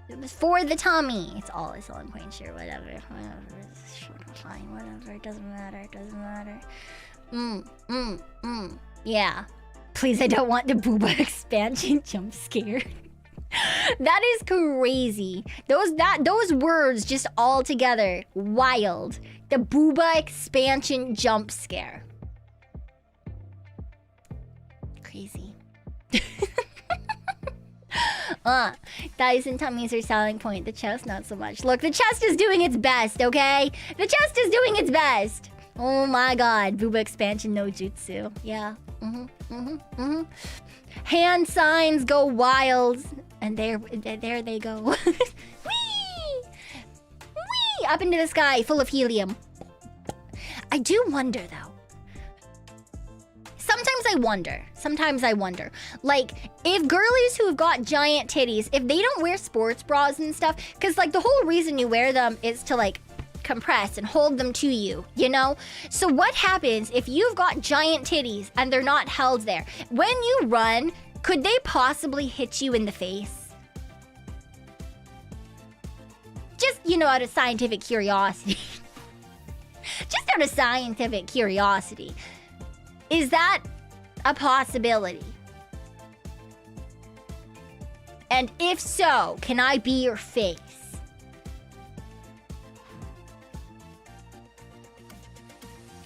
It was for the tummy. It's all a selling point, sure, whatever. Fine, whatever. It doesn't matter. Yeah. Please, I don't want the booba expansion jump scare. That is crazy. Those words just all together, wild. The booba expansion jump scare. Crazy. Thighs and tummies are selling point. The chest, not so much. Look, the chest is doing its best, okay? The chest is doing its best. Oh my god. Booba expansion no jutsu. Yeah. Hand signs go wild. And there they go. Whee! Whee! Up into the sky, full of helium. I do wonder, though. Sometimes I wonder. Like, if girlies who have got giant titties, if they don't wear sports bras and stuff, because, like, the whole reason you wear them is to, like, compress and hold them to you, you know? So what happens if you've got giant titties and they're not held there? When you run, could they possibly hit you in the face? Just, you know, out of scientific curiosity. Just out of scientific curiosity. Is that a possibility? And if so, can I be your face?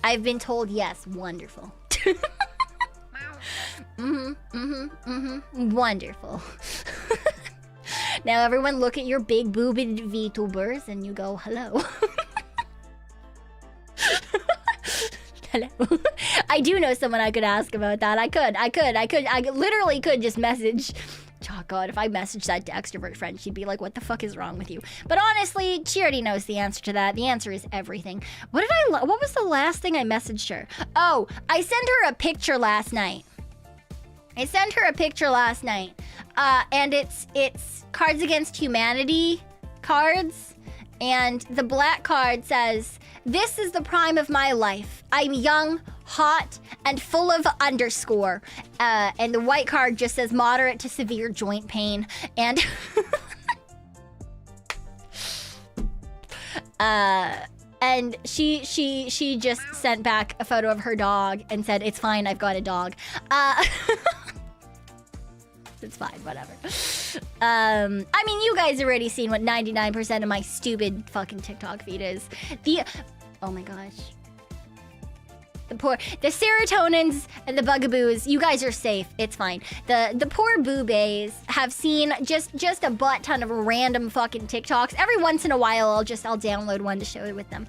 I've been told yes. Wonderful. Wonderful. Now everyone look at your big boobed Vtubers and you go, hello. Hello. I do know someone I could ask about that. I literally could just message. Oh god, if I messaged that to extrovert friend, she'd be like, what the fuck is wrong with you? But honestly, she already knows the answer to that. The answer is everything. What was the last thing I messaged her? Oh, I sent her a picture last night. And it's Cards Against Humanity cards. And the black card says, this is the prime of my life. I'm young, hot, and full of underscore. And the white card just says moderate to severe joint pain. And and she just sent back a photo of her dog and said, it's fine, I've got a dog. It's fine, whatever. I mean, you guys already seen what 99% of my stupid fucking TikTok feed is. Oh my gosh. The serotonins and the bugaboos, you guys are safe. It's fine. The poor boobays have seen just a butt ton of random fucking TikToks. Every once in a while, I'll download one to show it with them.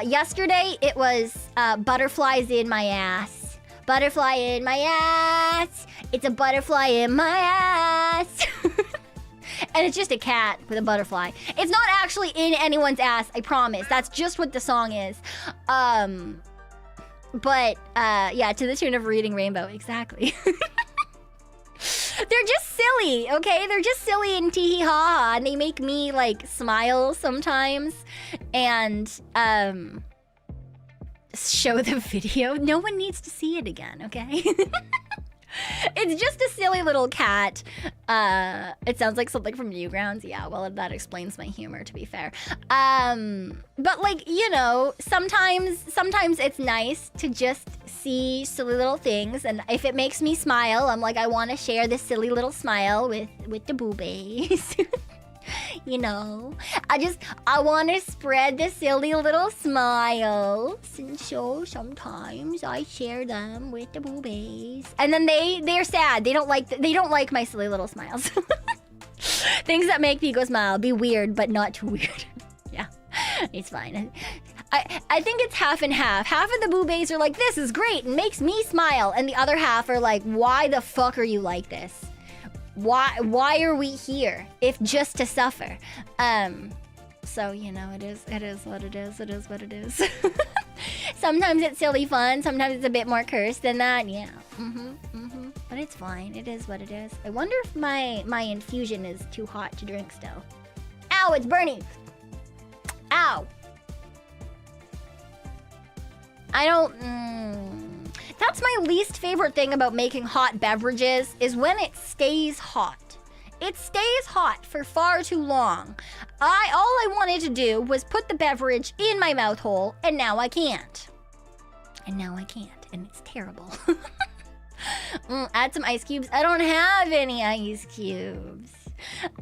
Yesterday, it was butterflies in my ass. Butterfly in my ass. It's a butterfly in my ass. And it's just a cat with a butterfly. It's not actually in anyone's ass, I promise. That's just what the song is. But yeah, to the tune of Reading Rainbow, exactly. They're just silly, okay? They're just silly and tee-hee-ha-ha, and they make me, like, smile sometimes. And, show the video. No one needs to see it again, okay? It's just a silly little cat. It sounds like something from Newgrounds. Yeah, well, that explains my humor, to be fair. But, like, you know, sometimes it's nice to just see silly little things. And if it makes me smile, I'm like, I want to share this silly little smile with the boobies. You know, I want to spread the silly little smiles, and so sometimes I share them with the boobies, and then they're sad. They don't like my silly little smiles. Things that make me go smile, be weird but not too weird. Yeah, it's fine. I think it's half and half. Half of the boobies are like, this is great and makes me smile, and the other half are like, why the fuck are you like this? Why are we here if just to suffer? So, you know, it is what it is. Sometimes it's silly fun, sometimes it's a bit more cursed than that, yeah. But it's fine, it is what it is. I wonder if my infusion is too hot to drink still. Ow, it's burning! Ow! I don't, That's my least favorite thing about making hot beverages is when it stays hot. It stays hot for far too long. All I wanted to do was put the beverage in my mouth hole, and now I can't. And now I can't, and it's terrible. Add some ice cubes. I don't have any ice cubes.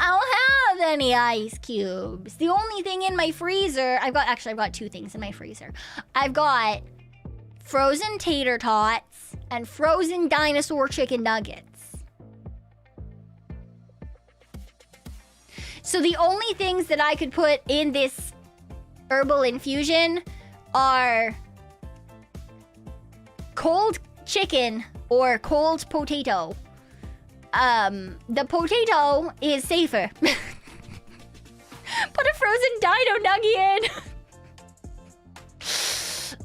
I don't have any ice cubes. The only thing in my freezer, I've got two things in my freezer. I've got frozen tater tots and frozen dinosaur chicken nuggets. So the only things that I could put in this herbal infusion are cold chicken or cold potato. The potato is safer. Put a frozen dino nugget in.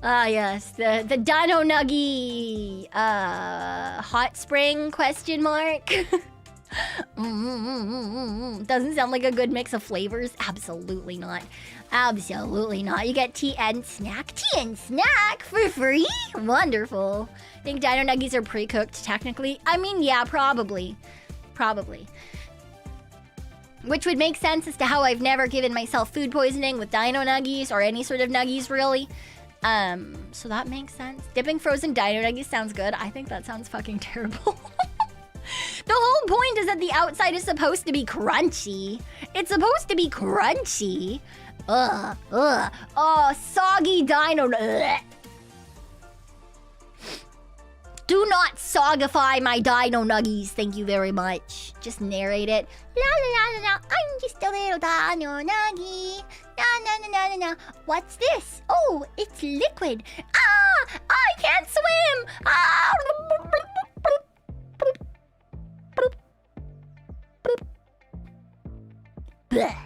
Ah, yes, the dino nuggy hot spring question mark. Doesn't sound like a good mix of flavors. Absolutely not. Absolutely not. You get tea and snack. Tea and snack for free? Wonderful. I think dino nuggies are pre-cooked technically. I mean, yeah, probably. Probably. Which would make sense as to how I've never given myself food poisoning with dino nuggies or any sort of nuggies, really. So that makes sense. Dipping frozen dino nuggies sounds good. I think that sounds fucking terrible. The whole point is that the outside is supposed to be crunchy. It's supposed to be crunchy. Oh, soggy dino. Ugh. Do not sogify my dino nuggies, thank you very much. Just narrate it. La la la la la, I'm just a little dino nuggie. Na na na na na na. What's this? Oh, it's liquid. Ah, I can't swim. Ah. Blech.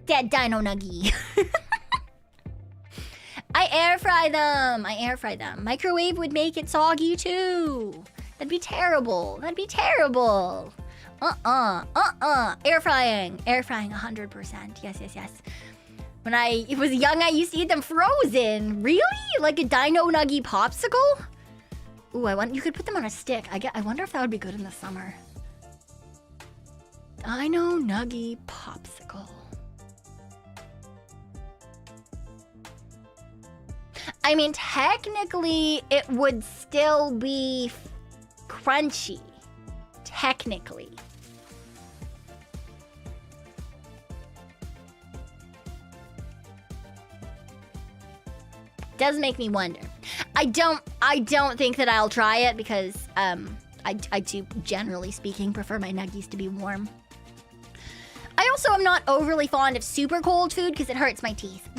Dead dino nuggie. I air fry them. Microwave would make it soggy too. That'd be terrible. Air frying 100%. Yes. When I was young, I used to eat them frozen. Really? Like a dino nuggie popsicle? Ooh, you could put them on a stick. I wonder if that would be good in the summer. Dino nuggie popsicle. I mean, technically, it would still be crunchy. Technically. Does make me wonder. I don't think that I'll try it because I do, generally speaking, prefer my nuggies to be warm. I also am not overly fond of super cold food because it hurts my teeth.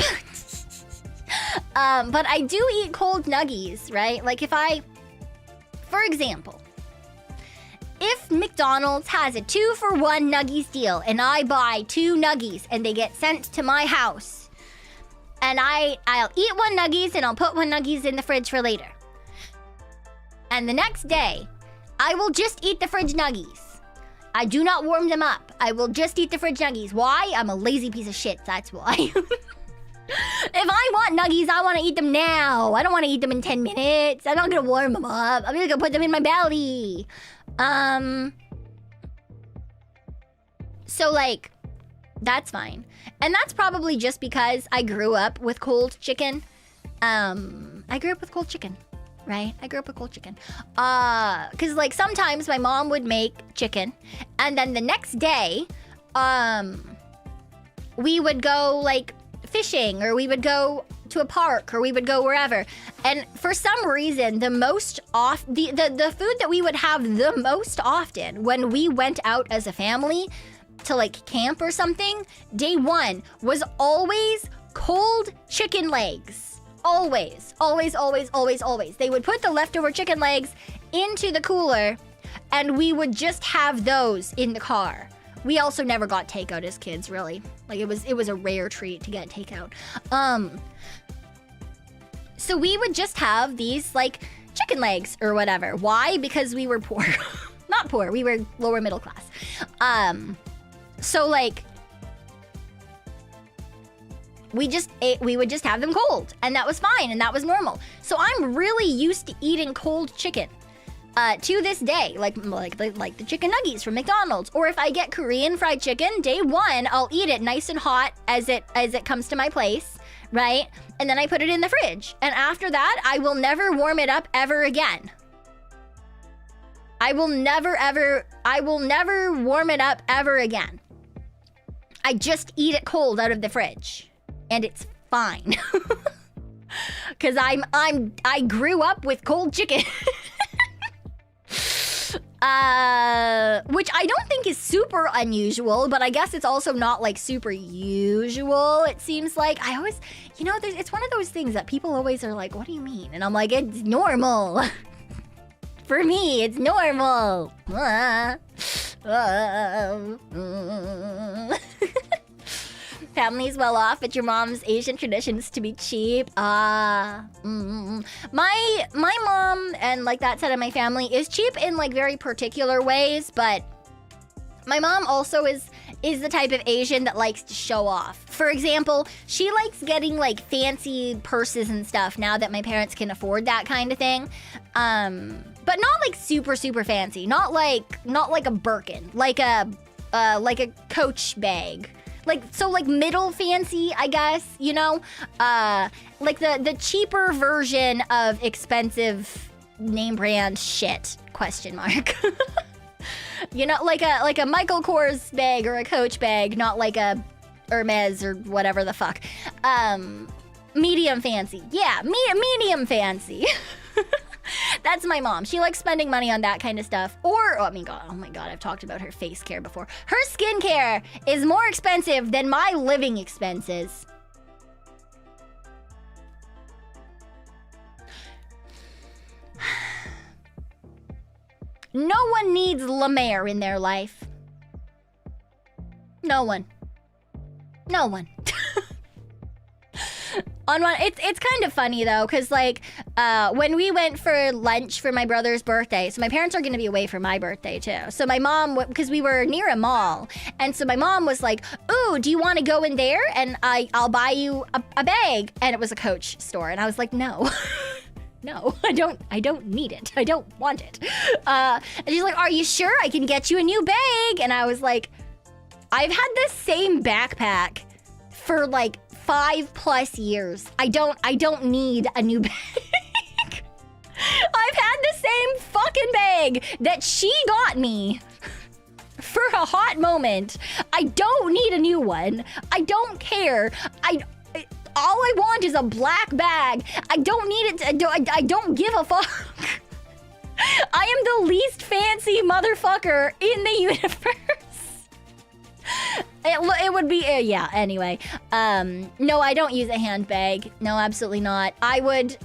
But I do eat cold nuggies, right? Like for example, if McDonald's has a 2-for-1 nuggies deal and I buy 2 nuggies and they get sent to my house, and I'll eat 1 nuggies and I'll put 1 nuggies in the fridge for later. And the next day, I will just eat the fridge nuggies. I do not warm them up. I will just eat the fridge nuggies. Why? I'm a lazy piece of shit, that's why. If I want nuggies, I want to eat them now. I don't want to eat them in 10 minutes. I'm not going to warm them up. I'm just going to put them in my belly. So, like, that's fine. And that's probably just because I grew up with cold chicken. I grew up with cold chicken, right? Because, like, sometimes my mom would make chicken. And then the next day, we would go, like, fishing, or we would go to a park, or we would go wherever. And for some reason, the food that we would have the most often when we went out as a family to like camp or something, day one was always cold chicken legs. Always. They would put the leftover chicken legs into the cooler and we would just have those in the car. We also never got takeout as kids, really. Like, it was a rare treat to get takeout. So we would just have these, like, chicken legs or whatever. Why? Because we were poor. Not poor, we were lower middle class. So, like, we would just have them cold, and that was fine, and that was normal. So I'm really used to eating cold chicken. To this day, like the chicken nuggets from McDonald's, or if I get Korean fried chicken, day one, I'll eat it nice and hot as it comes to my place, right? And then I put it in the fridge. And after that, I will never warm it up ever again. I will never warm it up ever again. I just eat it cold out of the fridge, and it's fine. Cause I grew up with cold chicken. Which I don't think is super unusual, but I guess it's also not like super usual. It seems like I always, it's one of those things that people always are like, what do you mean? And I'm like, it's normal. For me, it's normal. Family's well off, but your mom's Asian traditions to be cheap. My mom and like that side of my family is cheap in like very particular ways, but my mom also is the type of Asian that likes to show off. For example, she likes getting like fancy purses and stuff now that my parents can afford that kind of thing. But not like super fancy. Not like a Birkin, like a Coach bag. Like middle fancy, I guess, like the cheaper version of expensive name brand shit, ? Like a Michael Kors bag or a Coach bag, not like a Hermes or whatever the fuck. Medium fancy. Yeah, medium fancy. That's my mom. She likes spending money on that kind of stuff. Or, oh my god, I've talked about her face care before. Her skincare is more expensive than my living expenses. No one needs La Mer in their life. No one. It's kind of funny though, because like when we went for lunch for my brother's birthday, so my parents are going to be away for my birthday too. So my mom, because we were near a mall, and so my mom was like, "Ooh, do you want to go in there? And I'll buy you a bag." And it was a Coach store, and I was like, "No." No, I don't need it. I don't want it. And she's like, "Are you sure? I can get you a new bag." And I was like, I've had this same backpack for like 5+ years. I don't need a new bag. I've had the same fucking bag that she got me for a hot moment. I don't need a new one. I don't care. All I want is a black bag. I don't need it. I don't give a fuck. I am the least fancy motherfucker in the universe. It would be, yeah, anyway. No, I don't use a handbag. No, absolutely not. I would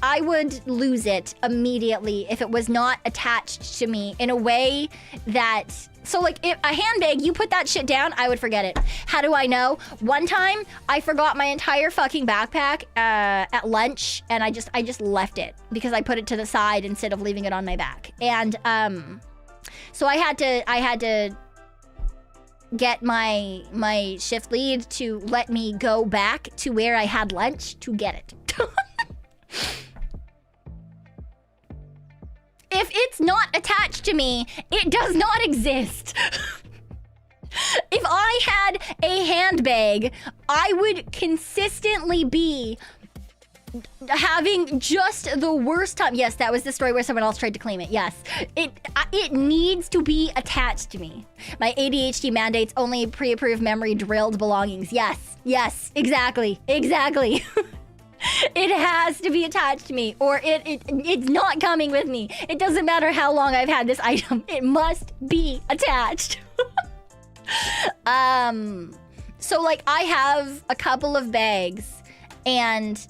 lose it immediately if it was not attached to me in a way that... So, like, if a handbag, you put that shit down, I would forget it. How do I know? One time, I forgot my entire fucking backpack at lunch, and I just left it because I put it to the side instead of leaving it on my back. And so I had to get my shift lead to let me go back to where I had lunch to get it. If it's not attached to me, it does not exist. If I had a handbag, I would consistently be having just the worst time. Yes, that was the story where someone else tried to claim it. Yes, it needs to be attached to me. My ADHD mandates only pre-approved memory drilled belongings. Yes, exactly. It has to be attached to me, or it's not coming with me. It doesn't matter how long I've had this item. It must be attached. So like I have a couple of bags, and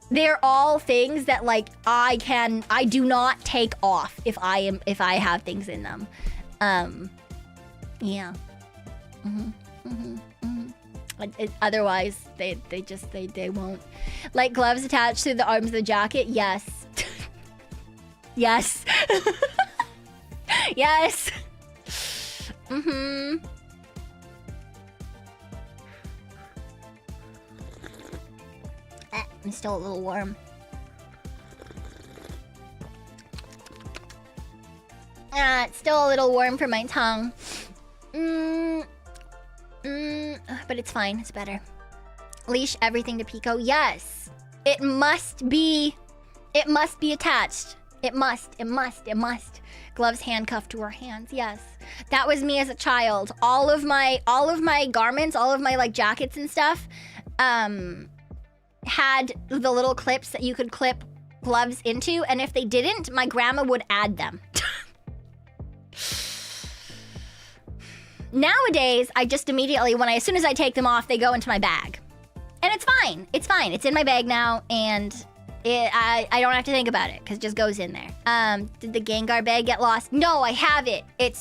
they're all things that like I do not take off if I have things in them. Yeah. Otherwise, they won't. Like gloves attached to the arms of the jacket. Yes. Yes. Yes. I'm still a little warm. It's still a little warm for my tongue. But it's fine. It's better. Leash everything to Pekoe. Yes. It must be attached. It must. Gloves handcuffed to her hands. Yes. That was me as a child. All of my garments, all of my like jackets and stuff, had the little clips that you could clip gloves into, and if they didn't, my grandma would add them. Nowadays, I just immediately, as soon as I take them off, they go into my bag. And it's fine. It's fine. It's in my bag now, and I don't have to think about it, because it just goes in there. Did the Gengar bag get lost? No, I have it. It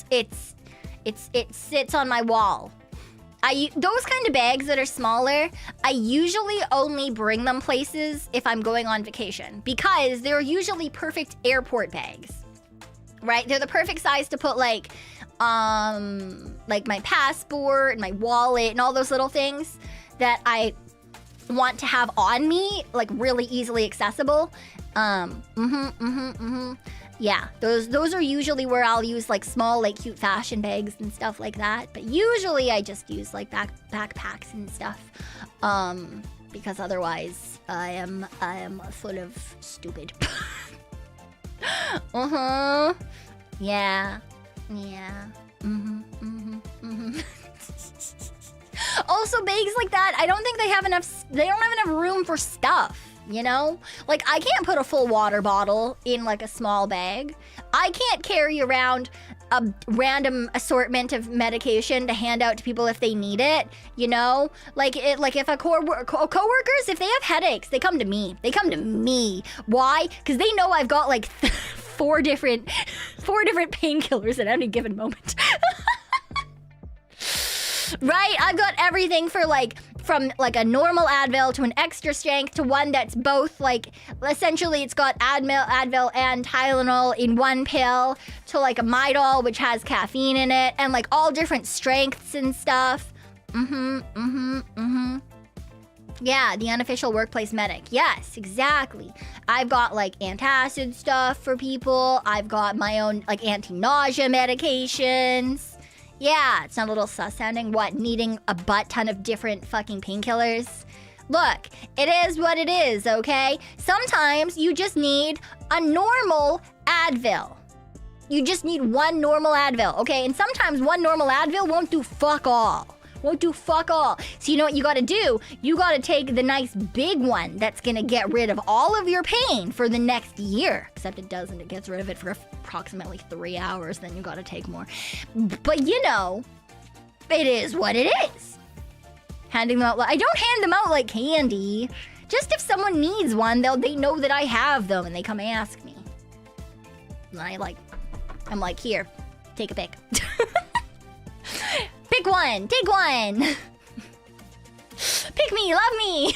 sits on my wall. Those kind of bags that are smaller, I usually only bring them places if I'm going on vacation, because they're usually perfect airport bags, right? They're the perfect size to put like my passport and my wallet and all those little things that I want to have on me, like really easily accessible. Yeah, those are usually where I'll use like small, like cute fashion bags and stuff like that. But usually I just use like backpacks and stuff, because otherwise I am full of stupid. Yeah. Also, bags like that, I don't think they don't have enough room for stuff, you know? Like, I can't put a full water bottle in like a small bag. I can't carry around a random assortment of medication to hand out to people if they need it, you know? Like if coworkers, if they have headaches, they come to me. Why? Because they know I've got like four different painkillers at any given moment. Right? I've got everything from a normal Advil to an extra strength to one that's both like, essentially it's got Advil and Tylenol in one pill, to like a Midol which has caffeine in it, and like all different strengths and stuff. Yeah, the unofficial workplace medic. Yes, exactly. I've got like antacid stuff for people. I've got my own like anti-nausea medications. Yeah, it's not a little sus sounding. What, needing a butt ton of different fucking painkillers? Look, it is what it is, okay? Sometimes you just need a normal Advil. You just need one normal Advil, okay? And sometimes one normal Advil won't do fuck all. So you know what you gotta do? You gotta take the nice big one that's gonna get rid of all of your pain for the next year. Except it doesn't. It gets rid of it for approximately 3 hours, then you gotta take more. But you know, it is what it is. Handing them out, I don't hand them out like candy. Just if someone needs one, they know that I have them and they come ask me. And I'm like, here, take a pic. Pick one, take one. Pick me, love me.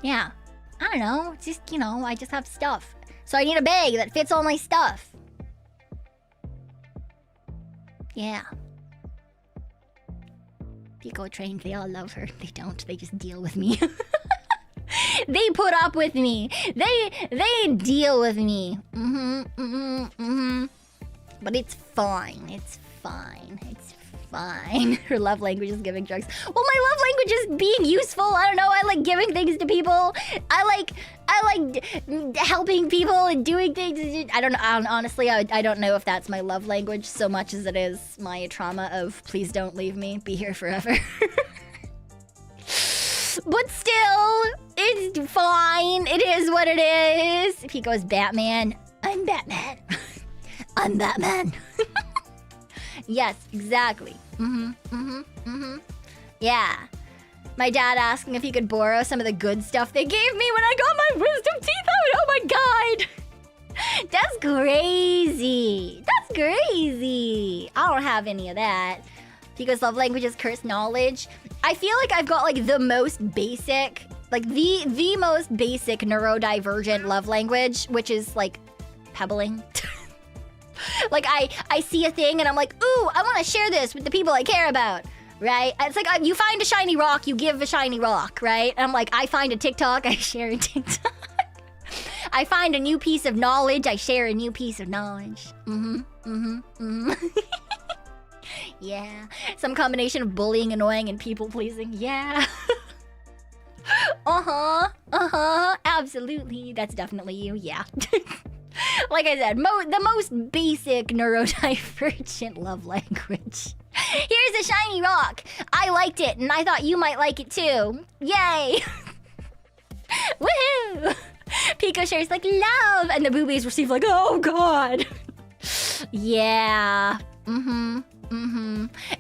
Yeah, I don't know. It's just, you know, I just have stuff. So I need a bag that fits all my stuff. Yeah. Pekoe trained, they all love her. They don't, they just deal with me. They put up with me. They deal with me. But it's fine. It's fine. Her love language is giving drugs. Well, my love language is being useful. I don't know. I like giving things to people. I like helping people and doing things. I don't know. Honestly, I don't know if that's my love language so much as it is my trauma of please don't leave me. Be here forever. But still, it's fine. It is what it is. If he goes Batman, I'm Batman. I'm Batman. Yes, exactly. Yeah. My dad asking if he could borrow some of the good stuff they gave me when I got my wisdom teeth out. Oh my god. That's crazy. I don't have any of that. Because love language is cursed knowledge. I feel like I've got like the most basic, like the most basic neurodivergent love language, which is like pebbling. Like I see a thing and I'm like, ooh, I want to share this with the people I care about. Right? It's like you find a shiny rock, you give a shiny rock, right? And I'm like, I find a TikTok, I share a TikTok. I find a new piece of knowledge, I share a new piece of knowledge. Yeah. Some combination of bullying, annoying, and people pleasing. Yeah. Absolutely. That's definitely you. Yeah. Like I said, the most basic neurodivergent love language. Here's a shiny rock. I liked it, and I thought you might like it too. Yay! Woohoo! Pico shares like love, and the boobies receive like, oh god. Yeah.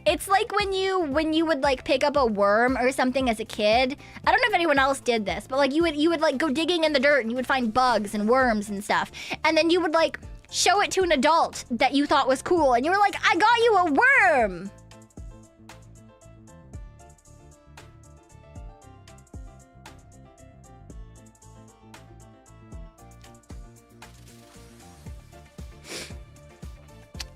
It's like when you would like pick up a worm or something as a kid. I don't know if anyone else did this, but like you would like go digging in the dirt and you would find bugs and worms and stuff. And then you would like show it to an adult that you thought was cool and you were like, I got you a worm.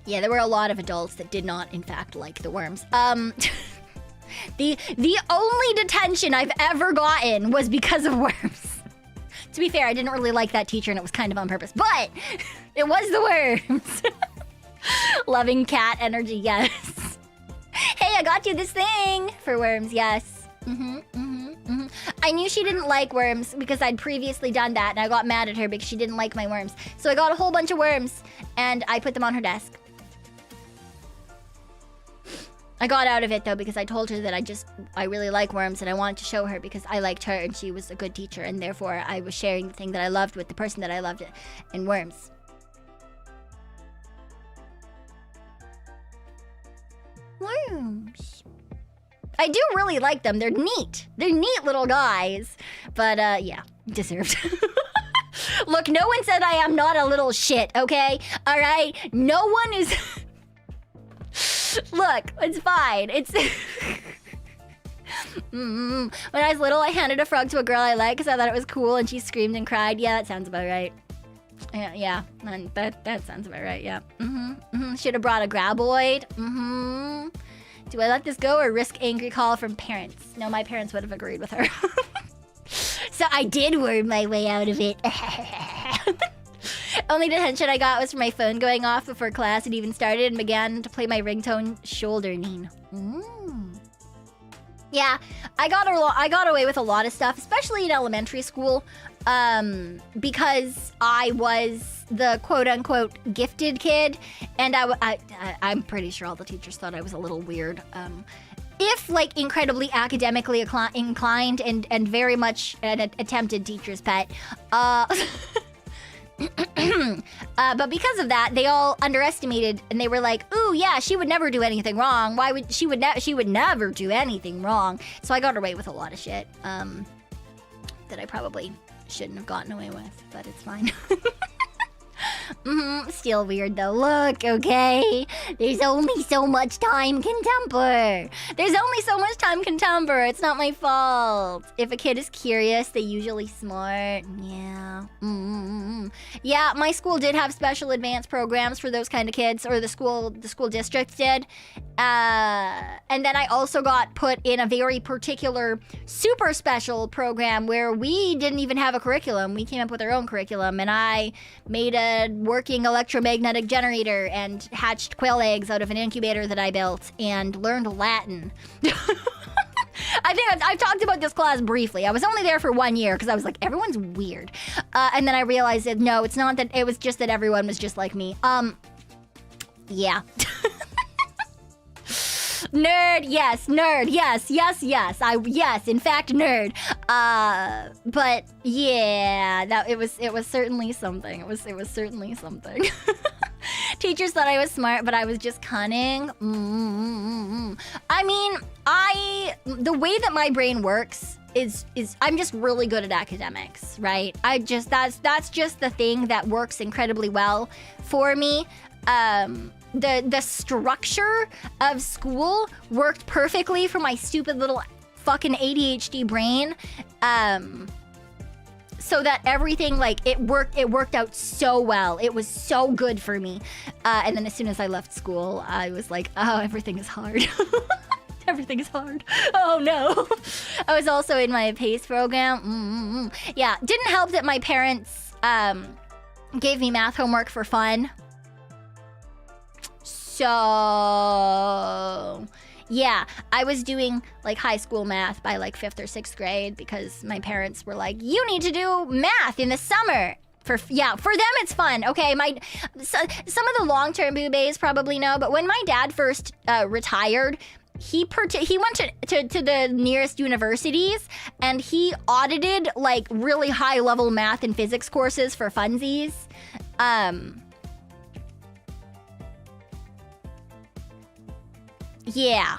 Yeah, there were a lot of adults that did not, in fact, like the worms. The only detention I've ever gotten was because of worms. To be fair, I didn't really like that teacher and it was kind of on purpose, but it was the worms. Loving cat energy, yes. Hey, I got you this thing for worms, yes. I knew she didn't like worms because I'd previously done that and I got mad at her because she didn't like my worms. So I got a whole bunch of worms and I put them on her desk. I got out of it though because I told her that I really like worms and I wanted to show her because I liked her and she was a good teacher and therefore I was sharing the thing that I loved with the person that I loved in worms. Worms. I do really like them. They're neat. They're neat little guys. But yeah, deserved. Look, no one said I am not a little shit, okay? All right? No one is... Look, it's fine. It's... When I was little, I handed a frog to a girl I liked because I thought it was cool and she screamed and cried. Yeah, that sounds about right. Yeah, that sounds about right, yeah. Should have brought a graboid. Do I let this go or risk angry call from parents? No, my parents would have agreed with her. So I did worm my way out of it. Only detention I got was from my phone going off before class had even started and began to play my ringtone shoulder knee. Yeah, I got away with a lot of stuff, especially in elementary school, because I was the quote-unquote gifted kid, and I'm pretty sure all the teachers thought I was a little weird. If, like, incredibly academically inclined and very much an attempted teacher's pet. But because of that, they all underestimated, and they were like, "Ooh, yeah, she would never do anything wrong. Why would she would never do anything wrong?" So I got away with a lot of shit that I probably shouldn't have gotten away with, but it's fine. Still weird though. Look, okay? There's only so much time can temper. There's only so much time can temper. It's not my fault. If a kid is curious, they usually smart. Yeah. Yeah, my school did have special advanced programs for those kind of kids, or the school district did. And then I also got put in a very particular super special program where we didn't even have a curriculum. We came up with our own curriculum, and I made a working electromagnetic generator and hatched quail eggs out of an incubator that I built and learned Latin. I think I've talked about this class briefly. I was only there for 1 year because I was like, everyone's weird. And then I realized that no, it's not that. It was just that everyone was just like me. Yeah. Nerd, yes. Nerd, yes. Yes, in fact, nerd. But yeah, it was certainly something. It was certainly something. Teachers thought I was smart, but I was just cunning. I mean, the way that my brain works is I'm just really good at academics, right? That's just the thing that works incredibly well for me. The structure of school worked perfectly for my stupid little fucking ADHD brain. so that everything, like, it worked out so well. It was so good for me. And then as soon as I left school, I was like, oh, everything is hard. Everything is hard. Oh no. I was also in my PACE program. Yeah, didn't help that my parents gave me math homework for fun. So yeah, I was doing like high school math by like 5th or 6th grade because my parents were like, you need to do math in the summer. For them it's fun. Okay, some of the long-term boobies probably know, but when my dad first retired, he went to the nearest universities and he audited like really high-level math and physics courses for funsies. Yeah.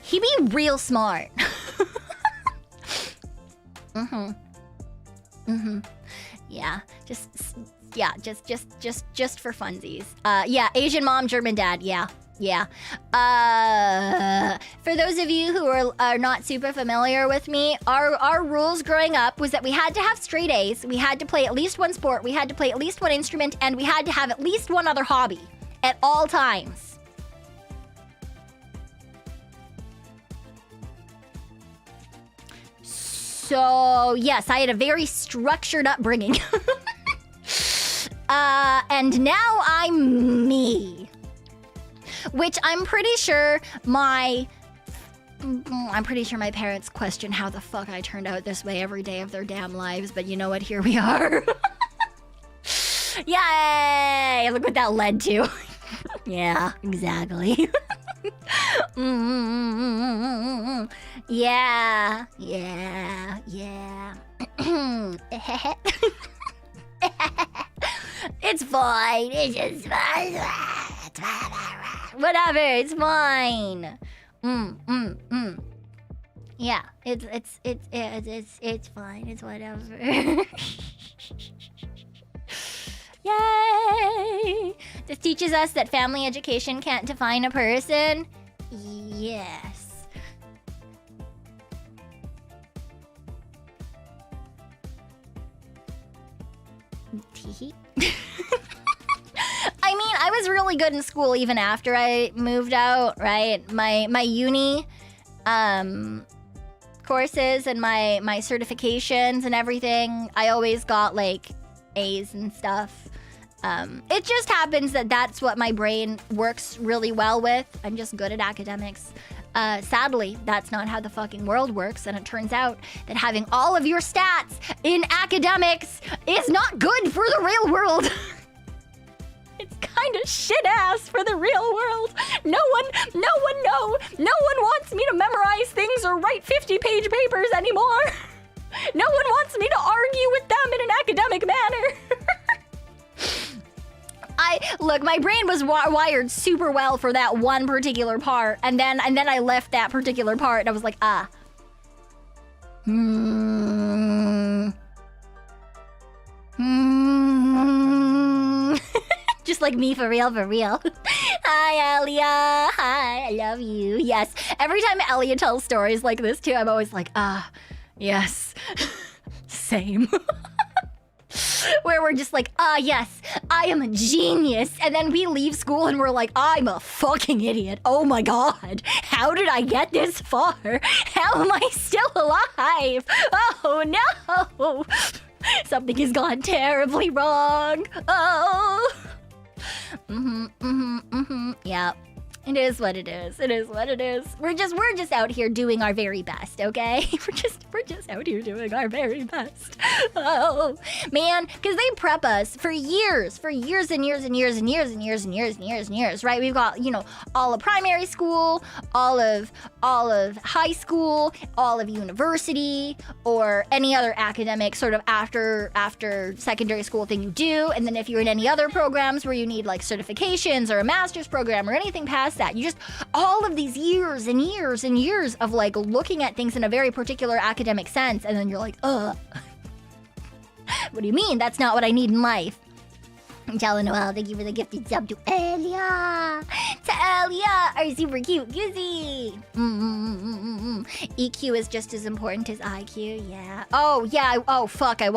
He be real smart. Yeah, just for funsies. Yeah, Asian mom, German dad. Yeah. For those of you who are not super familiar with me, our rules growing up was that we had to have straight A's, we had to play at least one sport, we had to play at least one instrument, and we had to have at least one other hobby at all times. So yes, I had a very structured upbringing. And now I'm me. Which I'm pretty sure my parents question how the fuck I turned out this way every day of their damn lives, but you know what? Here we are. Yay! Look what that led to. Yeah, exactly. Yeah. It's fine. It's just fine. Whatever. It's fine. Yeah. It's fine. It's whatever. Yay! This teaches us that family education can't define a person. Yes. I mean, I was really good in school even after I moved out, right? My uni courses and my certifications and everything, I always got like A's and stuff. It just happens that that's what my brain works really well with. I'm just good at academics. Sadly, that's not how the fucking world works, and it turns out that having all of your stats in academics is not good for the real world. It's kind of shit-ass for the real world. No one wants me to memorize things or write 50-page papers anymore. No one wants me to argue with them in an academic manner. Look, my brain was wired super well for that one particular part, and then I left that particular part, and I was like, Just like me, for real. Hi, Elia. Hi, I love you. Yes. Every time Elia tells stories like this, too, I'm always like, yes. Same. Where we're just like, yes, I am a genius. And then we leave school and we're like, I'm a fucking idiot. Oh my God. How did I get this far? How am I still alive? Oh no. Something has gone terribly wrong. Oh. Yeah. It is what it is. We're just out here doing our very best, okay? We're just out here doing our very best. Oh, man, because they prep us for years and years, right? We've got, all of primary school, all of high school, all of university, or any other academic sort of after secondary school thing you do. And then if you're in any other programs where you need like certifications or a master's program or anything past that, you just, all of these years and years and years of like looking at things in a very particular academic sense, and then you're like, what do you mean? That's not what I need in life. Jella Noel, thank you for the gifted sub to Elia! To Elia! Our super cute Goosey! EQ is just as important as IQ, yeah. Oh, yeah, oh, fuck, I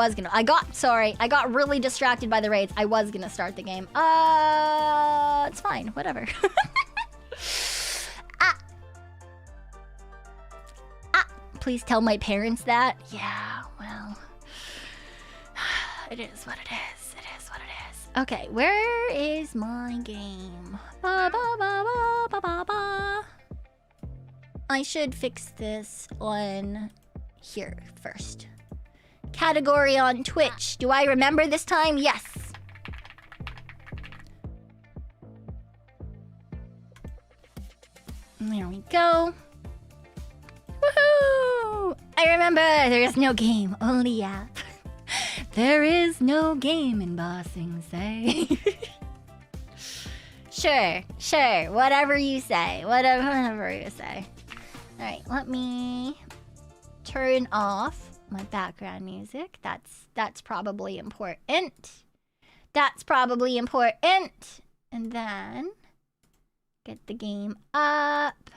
got really distracted by the raids. I was gonna start the game. It's fine, whatever. Please tell my parents that. Yeah, well, it is what it is. Okay, where is my game? I should fix this on here first. Category on Twitch. Do I remember this time? Yes. There we go. Woohoo! I remember there is no game, only app. There is no game in Bossing Say. Sure, whatever you say. Whatever you say. Alright, let me turn off my background music. That's probably important. And then get the game up.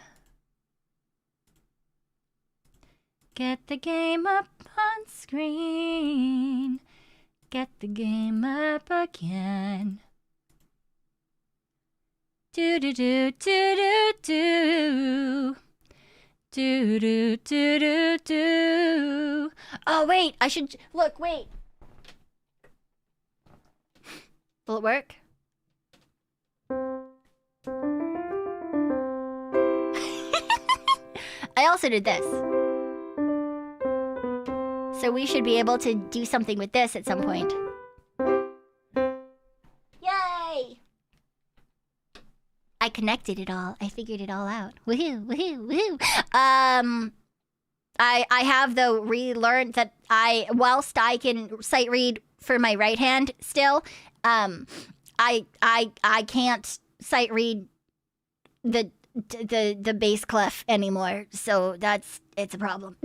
Get the game up on screen. Get the game up again. Do do do do do do. Do do do do do. Oh wait, I should look. Wait. Will it work? I also did this. So we should be able to do something with this at some point. Yay! I connected it all. I figured it all out. Woohoo, woohoo, woohoo. I have though relearned that whilst I can sight read for my right hand still, I can't sight read the bass clef anymore. So it's a problem.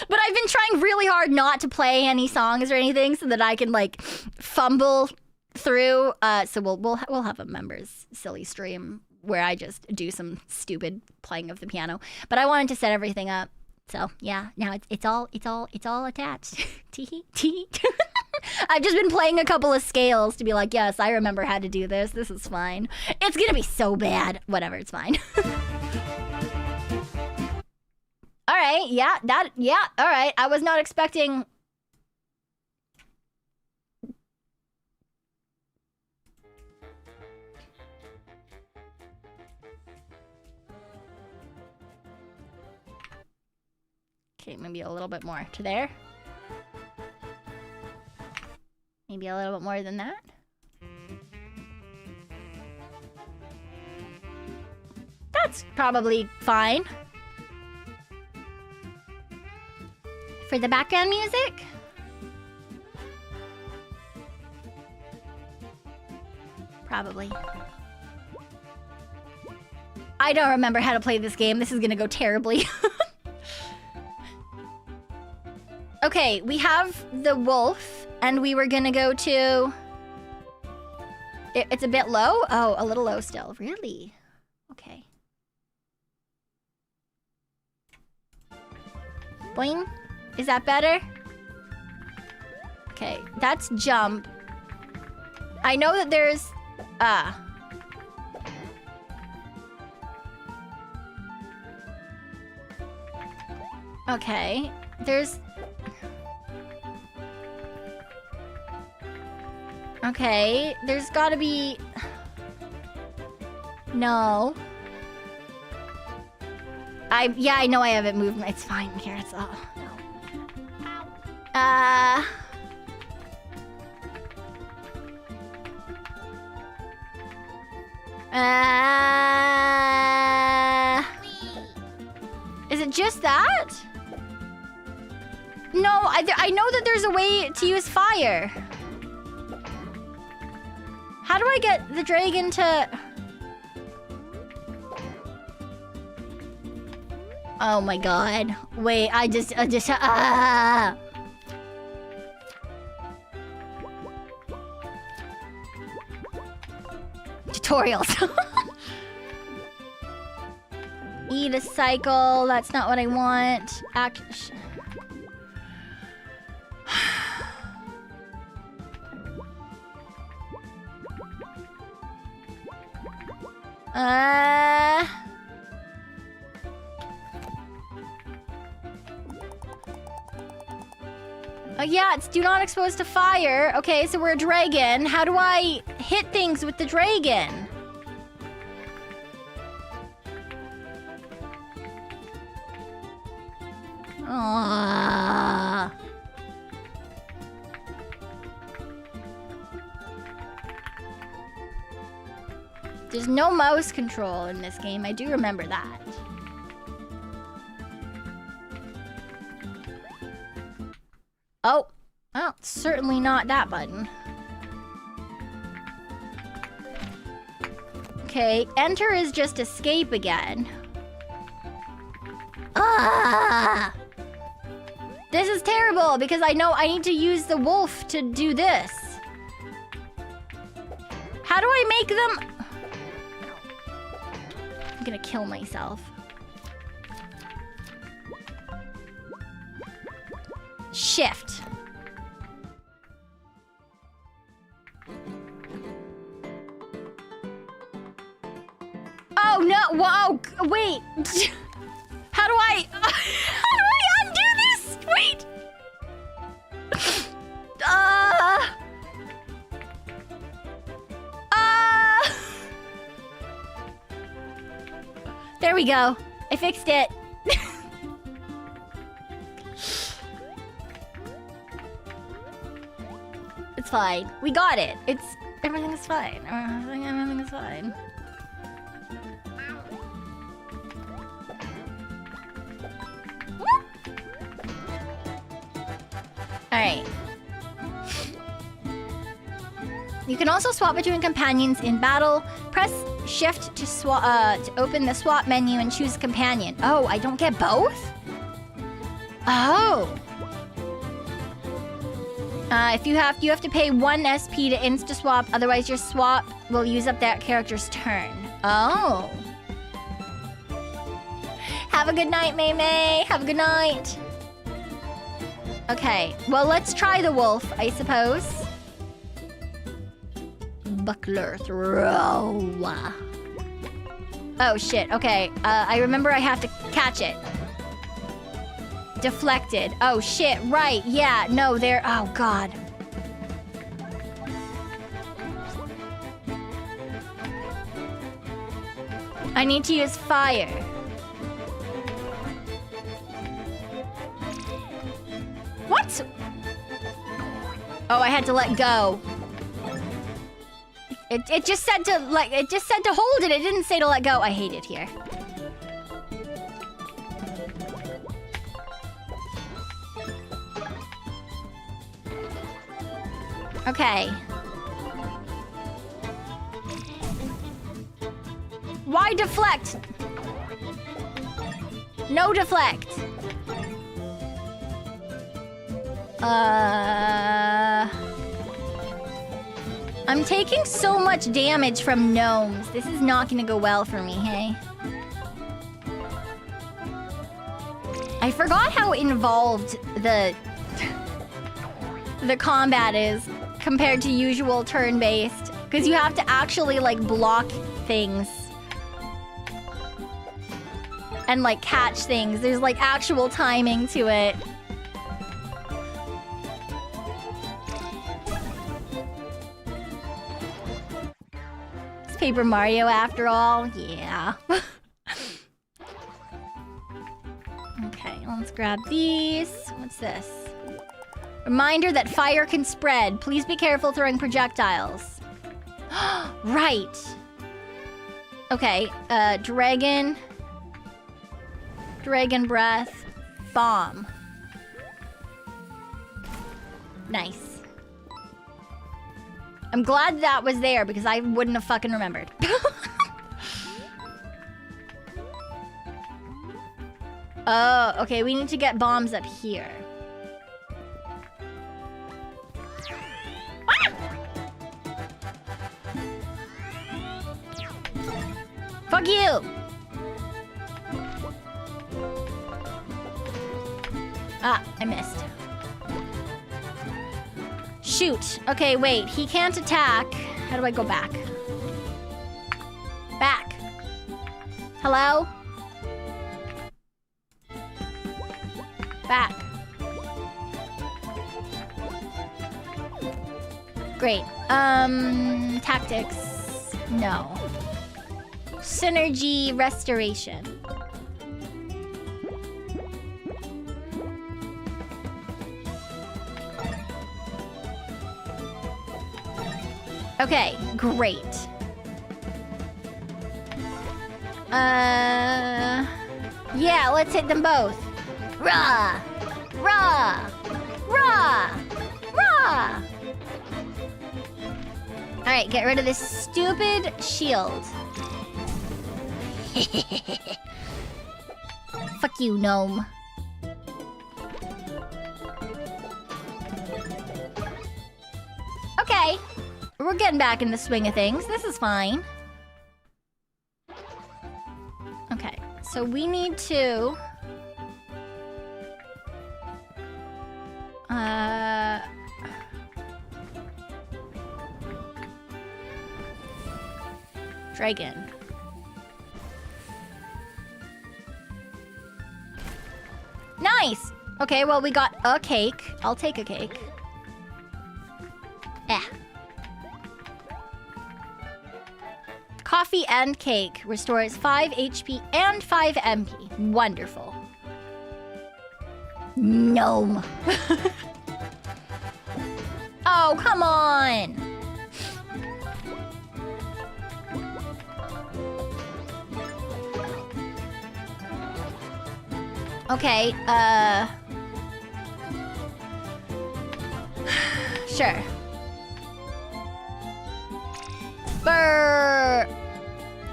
But I've been trying really hard not to play any songs or anything so that I can like fumble through. So we'll have a members silly stream where I just do some stupid playing of the piano. But I wanted to set everything up. So yeah, now it's all attached. Tee. I've just been playing a couple of scales to be like, yes, I remember how to do this. This is fine. It's gonna be so bad. Whatever, it's fine. All right, yeah, all right. I was not expecting... Okay, maybe a little bit more to there. Maybe a little bit more than that. That's probably fine. For the background music? Probably. I don't remember how to play this game. This is gonna go terribly. Okay, we have the wolf, and we were gonna go to... It's a bit low? Oh, a little low still. Really? Okay. Boing. Is that better? Okay, that's jump. I know that there's... Okay, there's... Okay, there's gotta be... No. Yeah, I know I haven't moved. It's fine here. It's all... Is it just that? No, I know that there's a way to use fire. How do I get the dragon to... Oh my god. Wait, I just tutorials. Eat a cycle. That's not what I want. Yeah, it's do not expose to fire. Okay, so we're a dragon. How do I hit things with the dragon? There's no mouse control in this game. I do remember that. Oh, well, certainly not that button. Okay, enter is just escape again. Ah! This is terrible because I know I need to use the wolf to do this. How do I make them? I'm gonna kill myself. Shift. Oh no! Whoa! Wait. How do I? How do I undo this? Wait. There we go. I fixed it. It's fine. We got it. Everything is fine. Everything is fine. Alright. You can also swap between companions in battle. Press shift to to open the swap menu and choose companion. Oh, I don't get both? Oh. You have to pay 1 SP to insta swap, otherwise your swap will use up that character's turn. Oh. Have a good night, May May. Have a good night. Okay, well, let's try the wolf, I suppose. Buckler throw. Oh, shit. Okay, I remember I have to catch it. Deflected. Oh, shit. Right. Yeah. No, there. Oh, God. I need to use fire. What? Oh, I had to let go. It just said to hold it. It didn't say to let go. I hate it here. Okay. Why deflect? No deflect. I'm taking so much damage from gnomes. This is not gonna go well for me, hey? I forgot how involved the combat is compared to usual turn-based, because you have to actually like block things and like catch things. There's like actual timing to it. It's Paper Mario after all. Yeah. Okay, let's grab these. What's this? Reminder that fire can spread. Please be careful throwing projectiles. Right. Okay, dragon. Dragon breath. Bomb. Nice. I'm glad that was there because I wouldn't have fucking remembered. Oh, okay, we need to get bombs up here. Fuck you! Ah, I missed. Shoot. Okay, wait. He can't attack. How do I go back? Back. Hello? Back. Great. Tactics. No. Synergy restoration. Okay, great. Yeah, let's hit them both. Rah! Rah! Rah! Rah! Alright, get rid of this stupid shield. Fuck you, gnome. Okay. We're getting back in the swing of things. This is fine. Okay, so we need to... Dragon. Nice! Okay, well, we got a cake. I'll take a cake. Coffee and cake restores 5 HP and 5 MP. Wonderful. Gnome. Oh, come on! Okay, sure. Brr!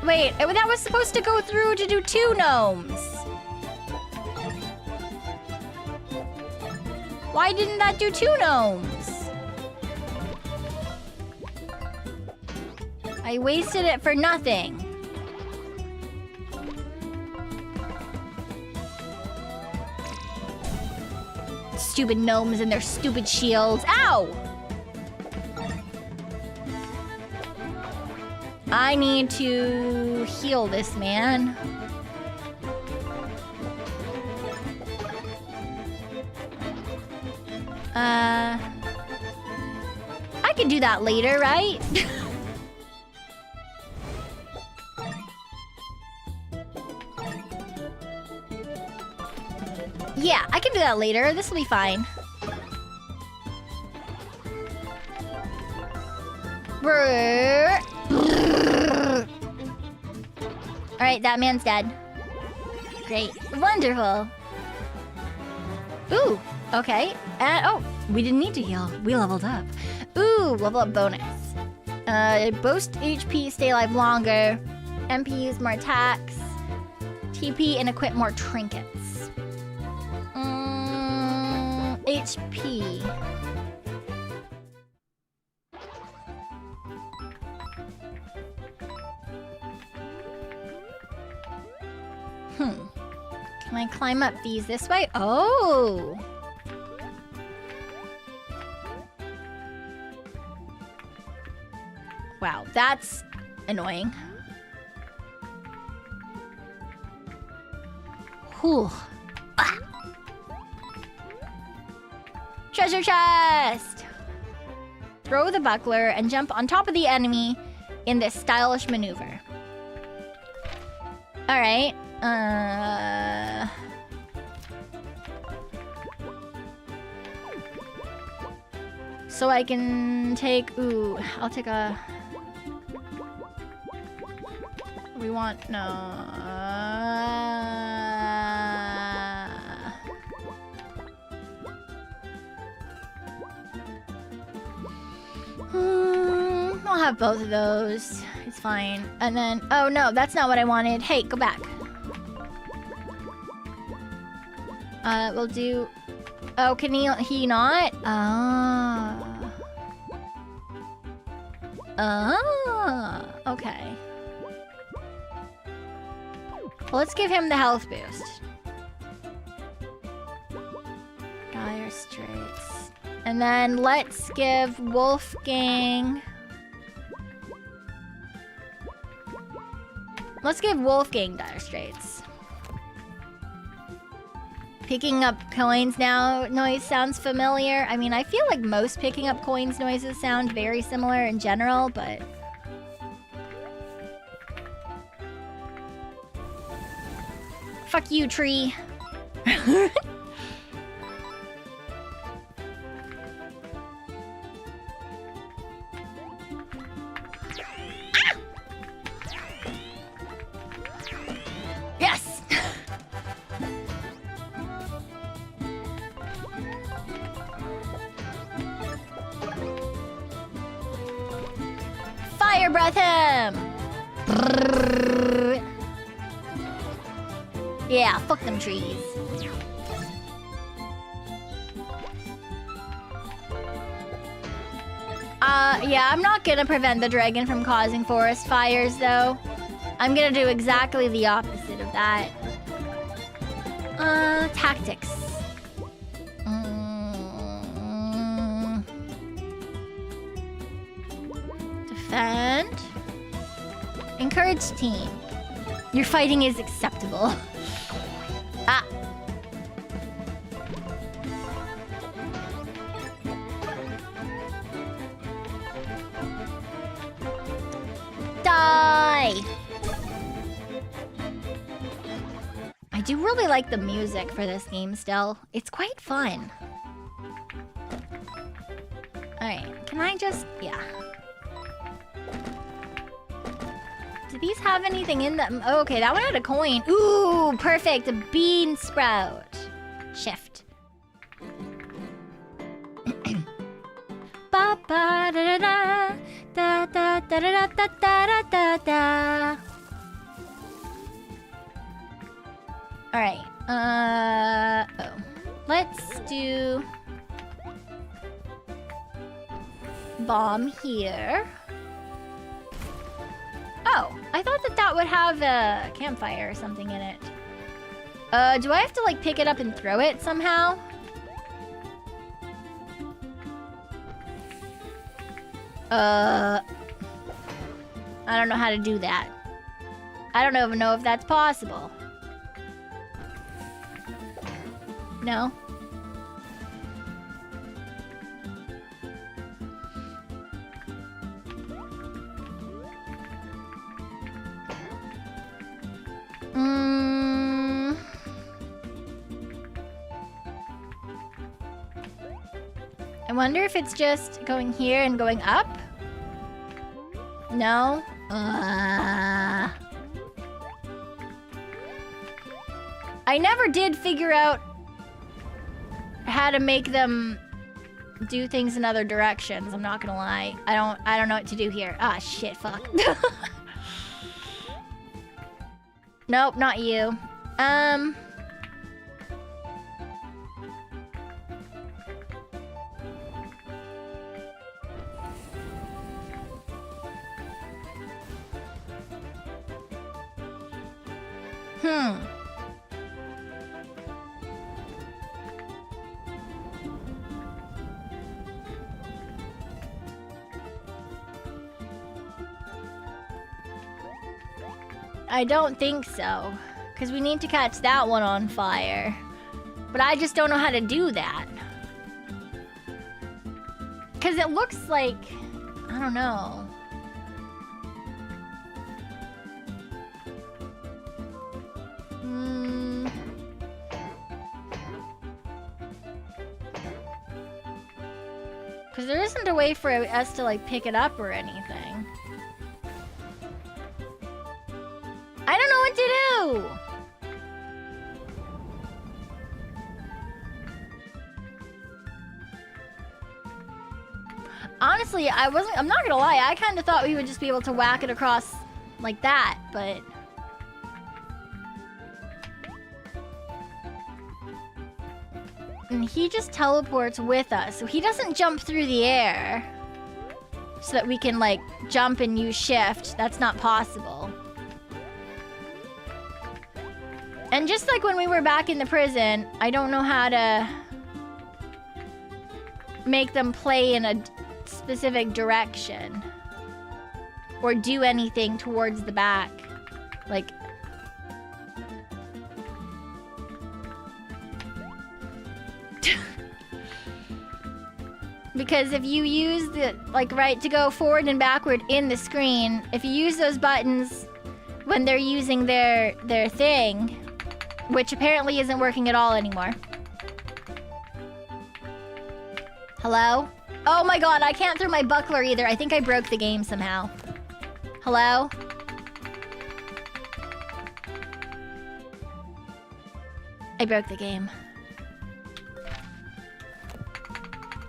Wait, that was supposed to go through to do 2 gnomes. Why didn't that do 2 gnomes? I wasted it for nothing. Stupid gnomes and their stupid shields. Ow! I need to heal this man. I can do that later, right? Yeah, I can do that later. This will be fine. Brrr. Alright, that man's dead. Great. Wonderful. Ooh, okay. And, oh, we didn't need to heal. We leveled up. Ooh, level up bonus. Boost HP, stay alive longer. MP use more attacks. TP and equip more trinkets. HP. Can I climb up these this way? Oh! Wow, that's annoying. Whew. Ah. Treasure chest! Throw the buckler and jump on top of the enemy in this stylish maneuver. Alright. So I can take... Ooh, I'll take a... We want... No... I'll have both of those. It's fine. And then... Oh, no, that's not what I wanted. Hey, go back. We'll do... Oh, can he not? Ah. Ah. Okay. Well, let's give him the health boost. Dire Straits. And then let's give Wolfgang... Let's give Wolfgang Dire Straits. Picking up coins now noise sounds familiar. I mean, I feel like most picking up coins noises sound very similar in general, but... Fuck you, tree. Yes! Fire breath him! Yeah, fuck them trees. Yeah, I'm not gonna prevent the dragon from causing forest fires, though. I'm gonna do exactly the opposite of that. Tactics. Defend. Encourage team. Your fighting is acceptable. Ah. Die! I do really like the music for this game still. It's quite fun. Alright, can I just... yeah. Do these have anything in them? Oh, okay, that one had a coin. Ooh, perfect. A bean sprout. Shift. Ba ba da da da da da da da da da da. All right. Oh. Let's do bomb here. Oh, I thought that that would have a campfire or something in it. Do I have to, like, pick it up and throw it somehow? I don't know how to do that. I don't even know if that's possible. No? I wonder if it's just going here and going up? No? I never did figure out how to make them do things in other directions. I'm not gonna lie. I don't know what to do here. Ah, shit, fuck. Nope, not you. I don't think so. Because we need to catch that one on fire. But I just don't know how to do that. Because it looks like... I don't know. Because there isn't a way for us to, like, pick it up or anything. I don't know what to do! Honestly, I'm not gonna lie, I kind of thought we would just be able to whack it across like that, but... And he just teleports with us, so he doesn't jump through the air. So that we can, like, jump and use shift. That's not possible. And just like when we were back in the prison, I don't know how to make them play in a specific direction. Or do anything towards the back. Like... Because if you use the, like, right to go forward and backward in the screen, if you use those buttons when they're using their thing, which apparently isn't working at all anymore. Hello? Oh my god, I can't throw my buckler either. I think I broke the game somehow. Hello? I broke the game.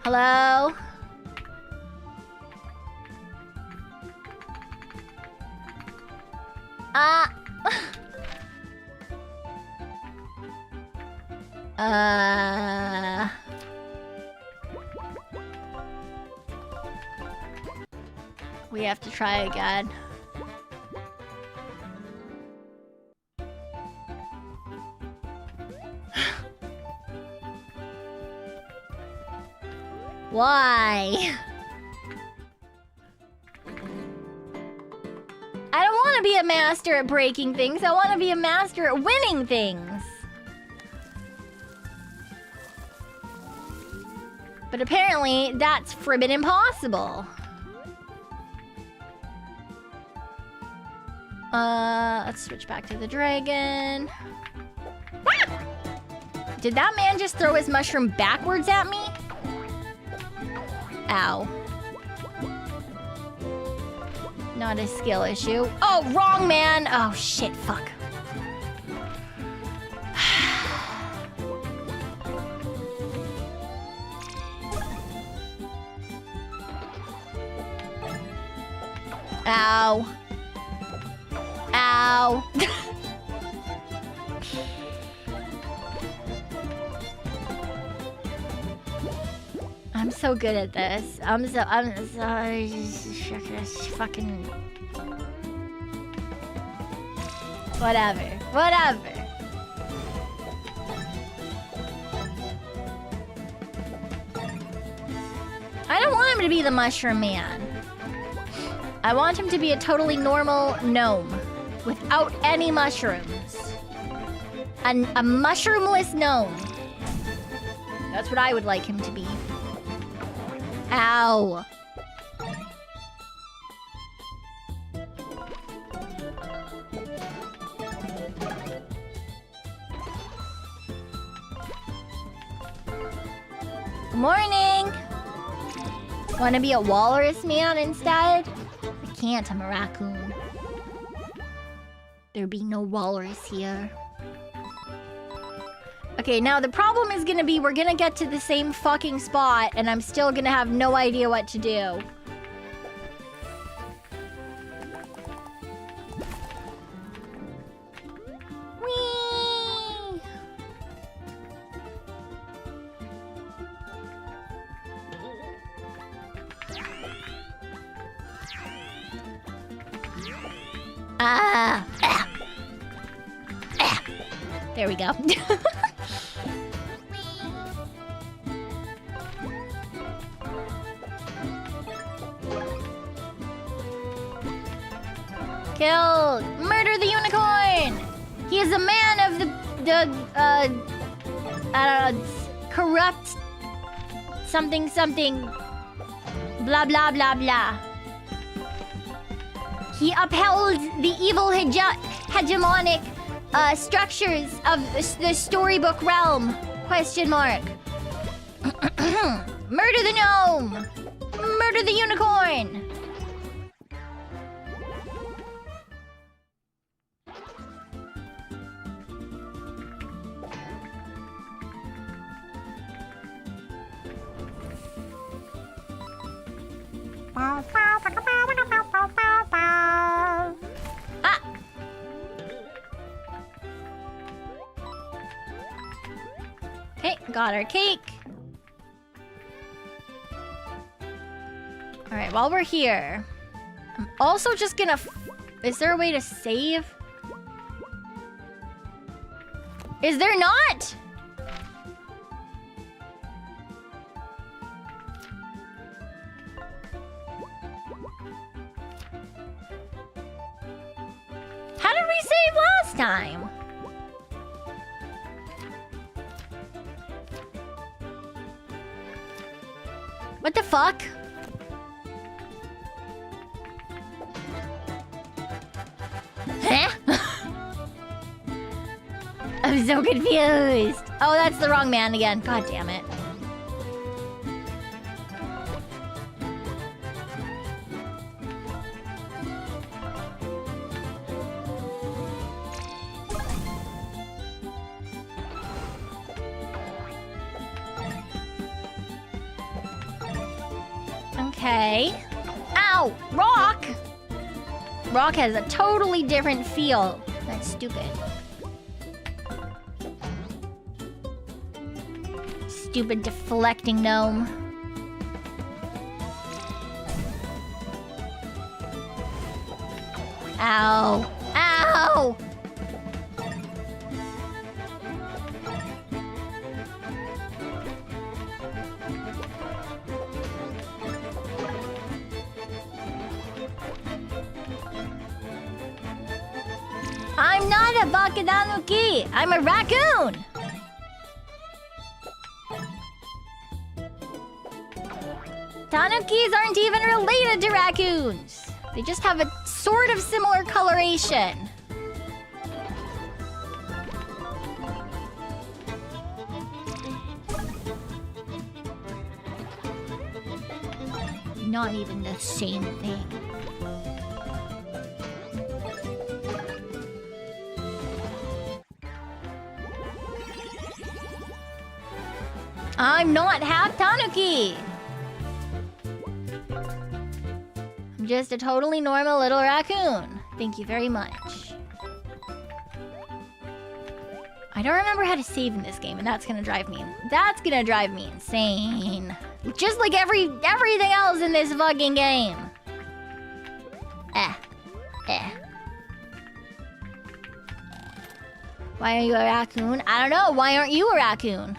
Hello? We have to try again. Why? I don't want to be a master at breaking things. I want to be a master at winning things. But apparently, that's fribbin' impossible. Let's switch back to the dragon. Ah! Did that man just throw his mushroom backwards at me? Ow. Not a skill issue. Oh, wrong man! Oh, shit, fuck. Ow. Ow. I'm so good at this. I'm so fucking whatever. I don't want him to be the mushroom man. I want him to be a totally normal gnome without any mushrooms. A mushroomless gnome. That's what I would like him to be. Ow. Good morning. Want to be a walrus man instead? I can't, I'm a raccoon. There be no walrus here. Okay, now the problem is gonna be we're gonna get to the same fucking spot and I'm still gonna have no idea what to do. Whee! There we go. Kill! Murder the unicorn! He is a man of the corrupt something blah blah blah blah. He upholds the evil hegemonic structures of the Storybook realm. Question mark. Murder the gnome! Murder the unicorn! Okay, got our cake. Alright, while we're here, I'm also just gonna... Is there a way to save? Is there not? How did we save last time? What the fuck? Huh? I'm so confused. Oh, that's the wrong man again. God damn it. Okay. Ow! Rock! Rock has a totally different feel. That's stupid. Stupid deflecting gnome. Ow! Ow! I'm not a Bakadanuki! I'm a raccoon! Tanukis aren't even related to raccoons! They just have a sort of similar coloration. Not even the same thing. I'm not half Tanuki! I'm just a totally normal little raccoon. Thank you very much. I don't remember how to save in this game, and that's gonna drive me insane. Just like everything else in this fucking game. Why are you a raccoon? I don't know. Why aren't you a raccoon?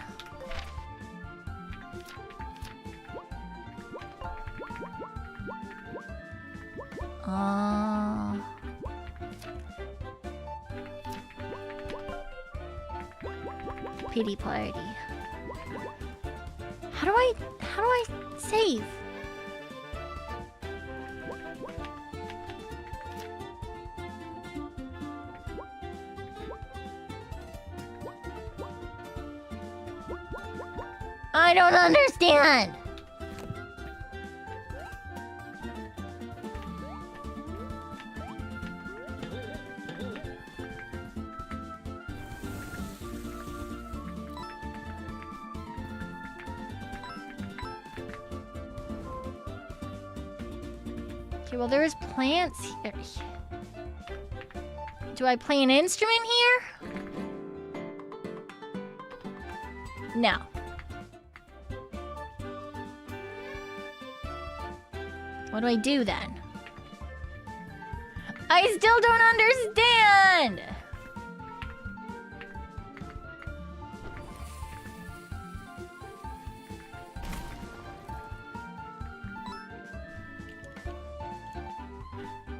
Pity party. How do I save? I don't understand. Okay, well, there's plants here. Do I play an instrument here? No. What do I do then? I still don't understand!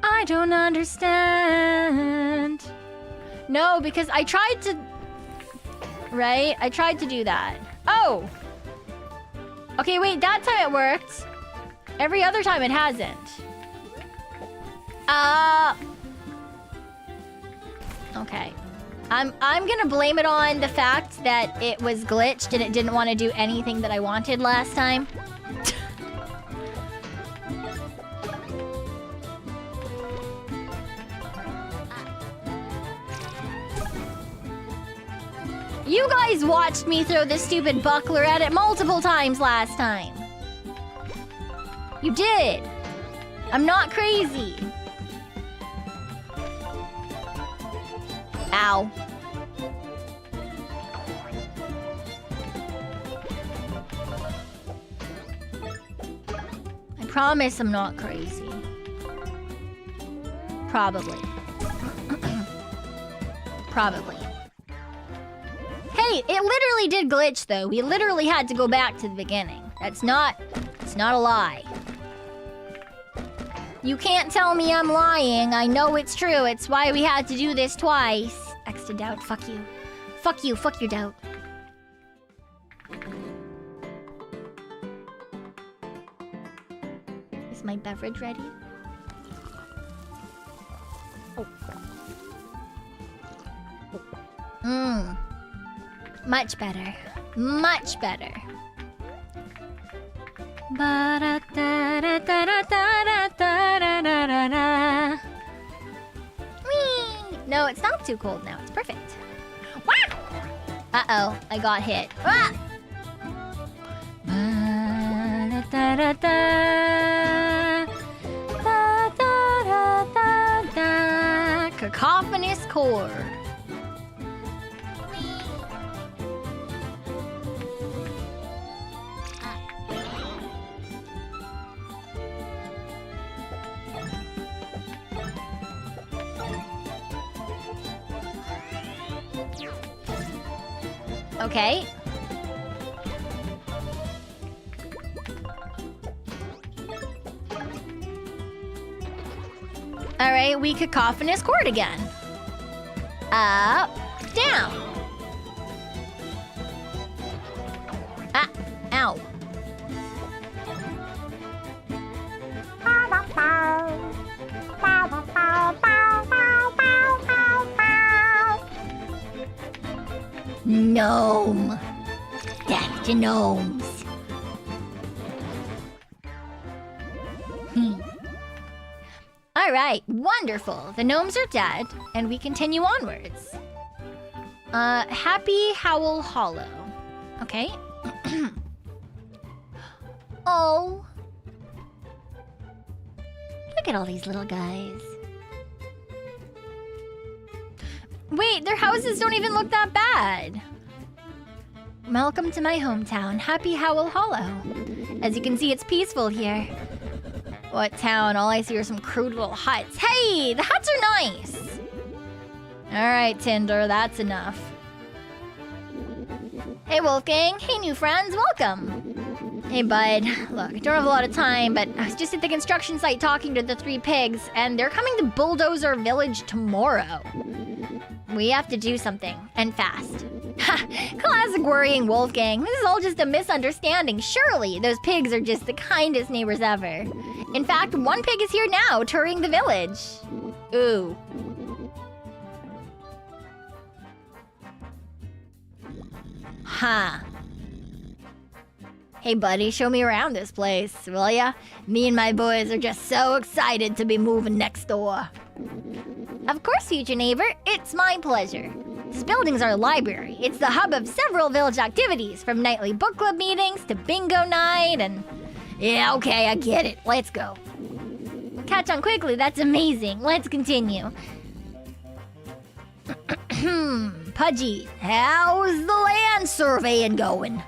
I don't understand. No, because I tried to... Right? I tried to do that. Oh! Okay, wait, that time it worked. Every other time it hasn't. Okay. I'm gonna blame it on the fact that it was glitched and it didn't want to do anything that I wanted last time. You guys watched me throw this stupid buckler at it multiple times last time. You did. I'm not crazy. Ow. I promise I'm not crazy. Probably. Probably. Hey, it literally did glitch though. We literally had to go back to the beginning. It's not a lie. You can't tell me I'm lying. I know it's true. It's why we had to do this twice. Extra doubt. Fuck you. Fuck you. Fuck your doubt. Is my beverage ready? Oh. Much better. Much better. Whee! No, it's not too cold now. It's perfect. Wah! Uh-oh, I got hit. Ah! Cacophonous chord. Okay. Alright, we cacophonous chord again. Up, down. Ah, ow. Gnome. Death to gnomes. Alright, wonderful. The gnomes are dead, and we continue onwards. Happy Howl Hollow. Okay. Oh. Look at all these little guys. Wait, their houses don't even look that bad. Welcome to my hometown, Happy Howl Hollow. As you can see, it's peaceful here. What town? All I see are some crude little huts. Hey, the huts are nice. All right, Tinder, that's enough. Hey, Wolfgang. Hey, new friends. Welcome. Hey, bud. Look, I don't have a lot of time, but I was just at the construction site talking to the 3 pigs, and they're coming to bulldoze our village tomorrow. We have to do something, and fast. Ha! Classic worrying Wolfgang. This is all just a misunderstanding. Surely, those pigs are just the kindest neighbors ever. In fact, one pig is here now, touring the village. Ooh. Huh. Hey, buddy, show me around this place, will ya? Me and my boys are just so excited to be moving next door. Of course, future neighbor. It's my pleasure. This building's our library. It's the hub of several village activities, from nightly book club meetings to bingo night and... Yeah, okay, I get it. Let's go. Catch on quickly, that's amazing. Let's continue. Pudgy, how's the land surveying going?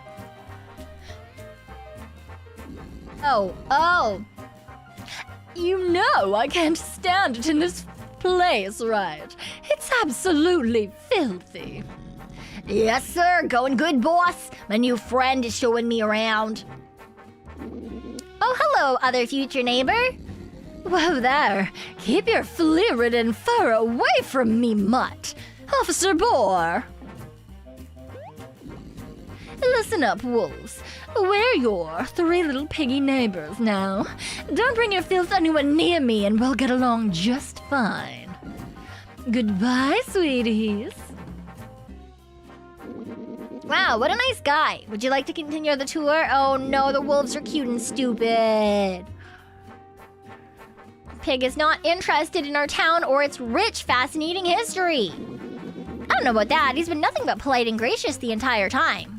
Oh. You know I can't stand it in this place, right? It's absolutely filthy. Yes, sir. Going good, boss. My new friend is showing me around. Oh, hello, other future neighbor. Whoa there. Keep your flea-ridden fur away from me, mutt. Officer Boar. Listen up, wolves. We're your 3 little piggy neighbors now. Don't bring your filth anywhere near me and we'll get along just fine. Goodbye, sweeties. Wow, what a nice guy. Would you like to continue the tour? Oh no, the wolves are cute and stupid. Pig is not interested in our town or its rich, fascinating history. I don't know about that. He's been nothing but polite and gracious the entire time.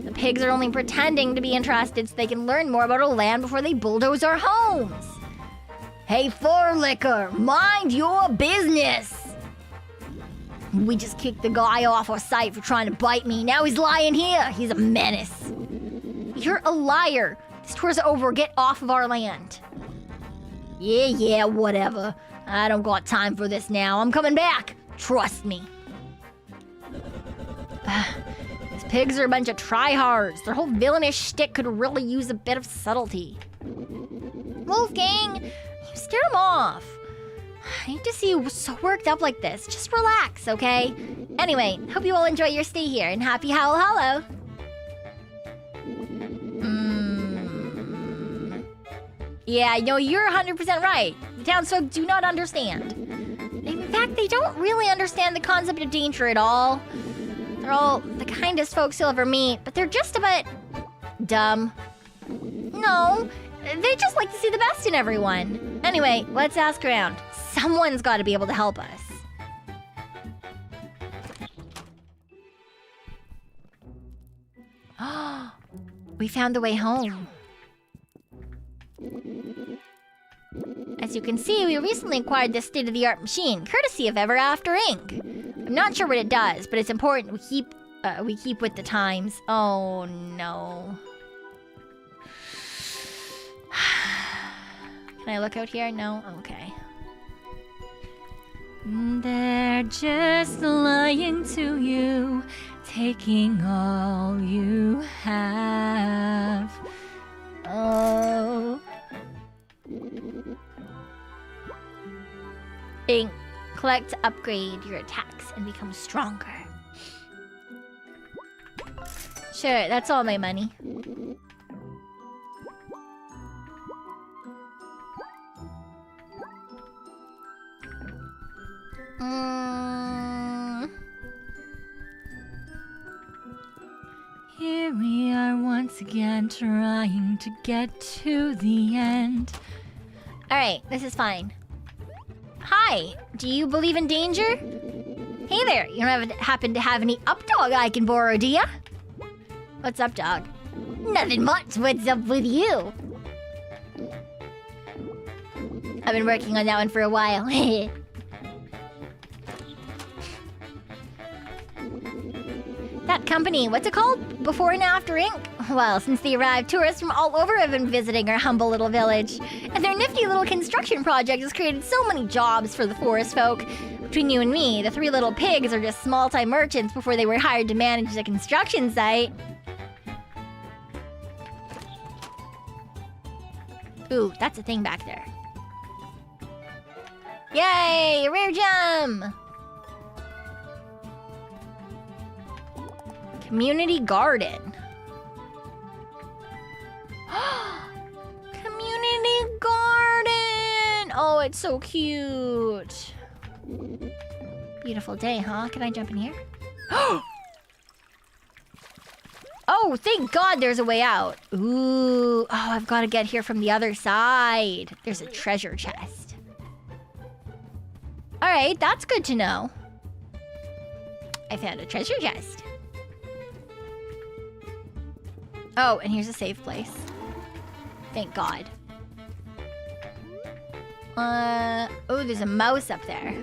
The pigs are only pretending to be interested so they can learn more about our land before they bulldoze our homes. Hey, Forlicker, mind your business. We just kicked the guy off our site for trying to bite me. Now he's lying here. He's a menace. You're a liar. This tour's over. Get off of our land. Yeah, whatever. I don't got time for this now. I'm coming back. Trust me. pigs are a bunch of tryhards. Their whole villainish shtick could really use a bit of subtlety. Wolfgang, you scared him off. I hate to see you so worked up like this. Just relax, okay? Anyway, hope you all enjoy your stay here, and happy Howl Hollow. Yeah, no, you're 100% right. The townsfolk do not understand. In fact, they don't really understand the concept of danger at all. They're all the kindest folks you'll ever meet, but they're just a bit dumb. No, they just like to see the best in everyone. Anyway, let's ask around. Someone's got to be able to help us. We found the way home. As you can see, we recently acquired this state-of-the-art machine, courtesy of Ever After Inc. I'm not sure what it does, but it's important we keep with the times. Oh no. Can I look out here? No? Okay. They're just lying to you, taking all you have. Oh. Ink. Collect to upgrade your attacks and become stronger. Sure, that's all my money. Here we are once again trying to get to the end. Alright, this is fine. Hi, do you believe in danger? Hey there, you don't happen to have any up dog I can borrow, do ya? What's up, dog? Nothing much, what's up with you? I've been working on that one for a while. That company, what's it called? Before and After Inc? Well, since they arrived, tourists from all over have been visiting our humble little village. And their nifty little construction project has created so many jobs for the forest folk. Between you and me, the three little pigs are just small-time merchants before they were hired to manage the construction site. Ooh, that's a thing back there. Yay! A rare gem! Community garden. Community garden! Oh, it's so cute. Beautiful day, huh? Can I jump in here? Oh, thank God there's a way out. Ooh. Oh, I've got to get here from the other side. There's a treasure chest. All right, that's good to know. I found a treasure chest. Oh, and here's a safe place. Thank God. Oh, there's a mouse up there.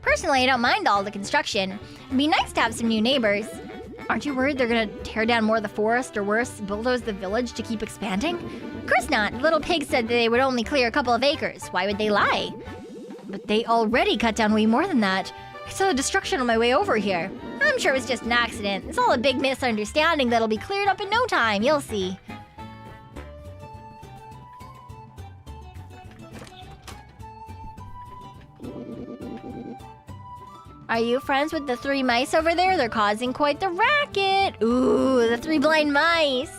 Personally, I don't mind all the construction. It'd be nice to have some new neighbors. Aren't you worried they're gonna tear down more of the forest, or worse, bulldoze the village to keep expanding? Of course not. The little pig said they would only clear a couple of acres. Why would they lie? But they already cut down way more than that. I saw the destruction on my way over here. I'm sure it was just an accident. It's all a big misunderstanding that'll be cleared up in no time. You'll see. Are you friends with the three mice over there? They're causing quite the racket. Ooh, the three blind mice.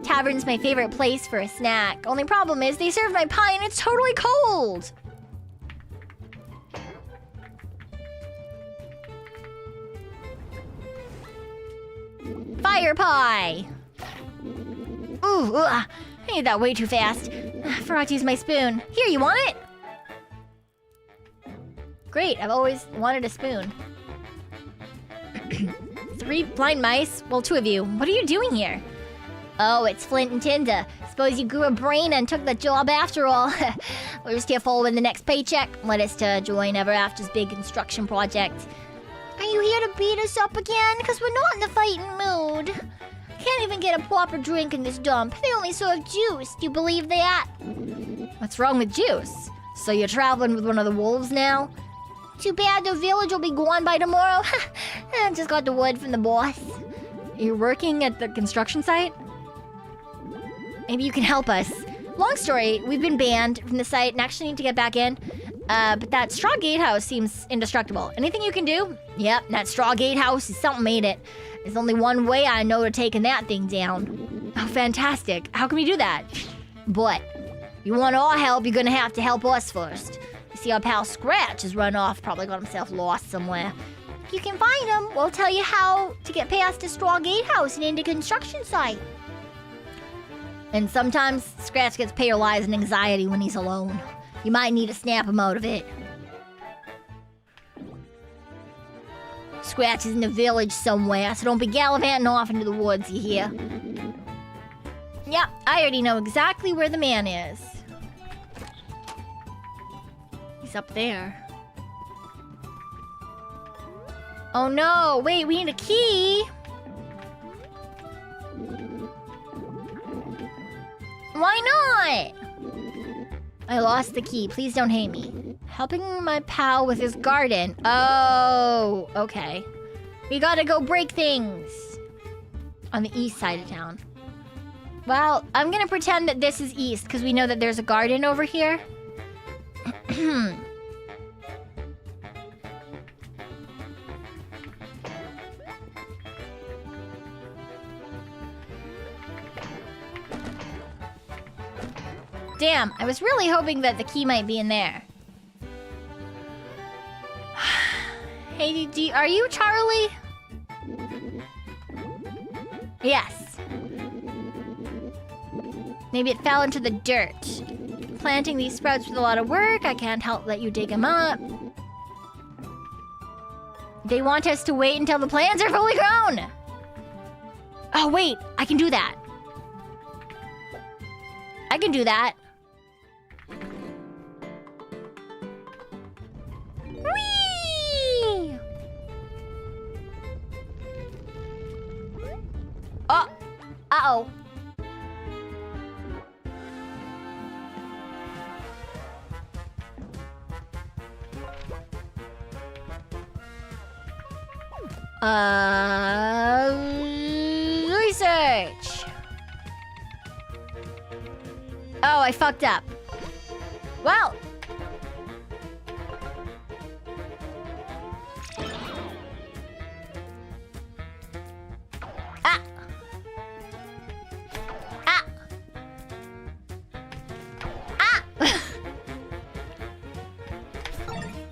Tavern's my favorite place for a snack. Only problem is they serve my pie and it's totally cold. Fire pie! Ooh, I ate that way too fast. Forgot to use my spoon. Here, you want it? Great, I've always wanted a spoon. Three blind mice? Well, two of you. What are you doing here? Oh, it's Flint and Tinda. Suppose you grew a brain and took the job after all. We're just here following the next paycheck. Let us to join Ever After's big construction project. Are you here to beat us up again? Because we're not in the fighting mood. Can't even get a proper drink in this dump. They only serve juice. Do you believe that? What's wrong with juice? So you're traveling with one of the wolves now? Too bad the village will be gone by tomorrow. And just got the wood from the boss. You're working at the construction site? Maybe you can help us. Long story, we've been banned from the site and actually need to get back in. But that straw gatehouse seems indestructible. Anything you can do? Yep, that straw gatehouse is something made it. There's only one way I know to taking that thing down. Oh, fantastic. How can we do that? But you want our help, you're gonna have to help us first. You see our pal Scratch has run off, probably got himself lost somewhere. You can find him. We'll tell you how to get past the straw gatehouse and into construction site. And sometimes Scratch gets paralyzed in anxiety when he's alone. You might need to snap him out of it. Scratch is in the village somewhere, so don't be gallivanting off into the woods, you hear? Yep, I already know exactly where the man is. He's up there. Oh no, wait, we need a key. Why not? I lost the key. Please don't hate me. Helping my pal with his garden. Oh, okay. We gotta go break things. On the east side of town. Well, I'm gonna pretend that this is east, because we know that there's a garden over here. Damn, I was really hoping that the key might be in there. Hey, are you Charlie? Yes. Maybe it fell into the dirt. Planting these sprouts with a lot of work. I can't help let you dig them up. They want us to wait until the plants are fully grown. Oh, wait. I can do that. I can do that. Whee! Oh. Uh-oh. Research. Oh, I fucked up. Well. Ah. Ah. Ah.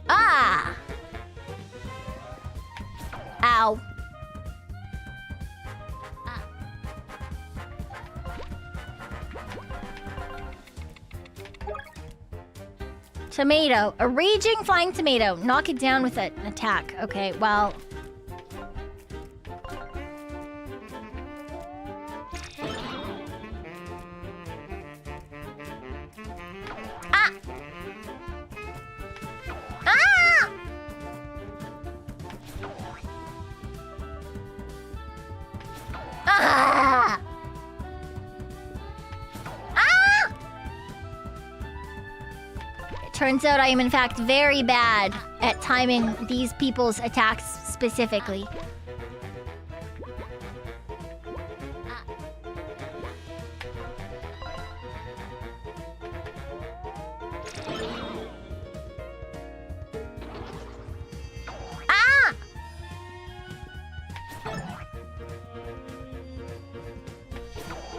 Ah. Ow. Tomato. A raging flying tomato. Knock it down with an attack. Okay, well. Ah! Ah! Ah! Turns out I am in fact very bad at timing these people's attacks specifically. Ah!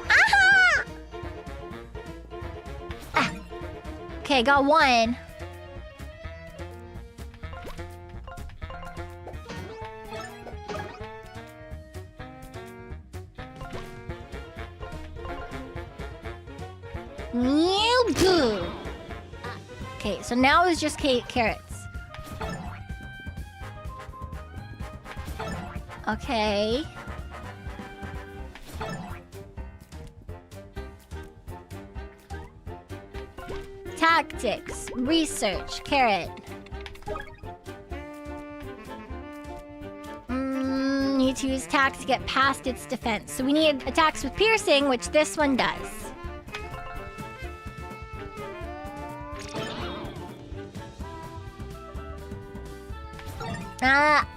Aha! Ah. Okay, got one. Okay, so now it's just carrots. Okay. Tactics, research, carrot. Need to use attacks to get past its defense. So we need attacks with piercing, which this one does. Ah.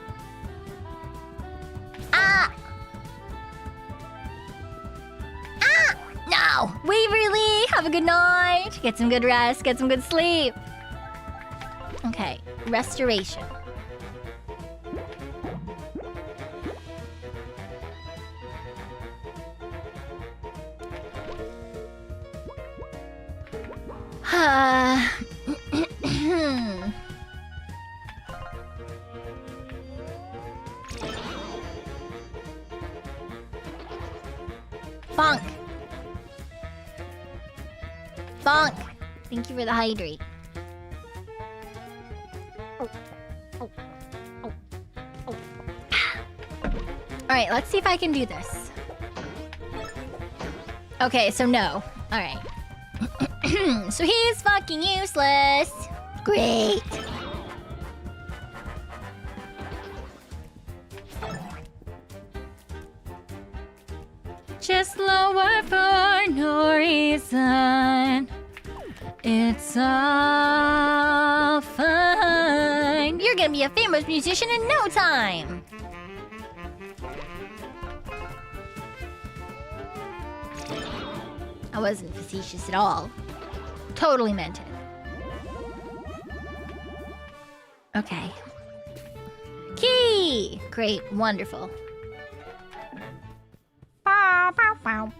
a good night. Get some good rest. Get some good sleep. Okay, restoration. Bonk. Bonk. Thank you for the hydrate. Alright, let's see if I can do this. Okay, so no. Alright. So he's fucking useless. Great. Just lower for no reason. It's all fine. You're gonna be a famous musician in no time. I wasn't facetious at all. Totally meant it. Okay. Key! Great, wonderful. Bow, bow, bow.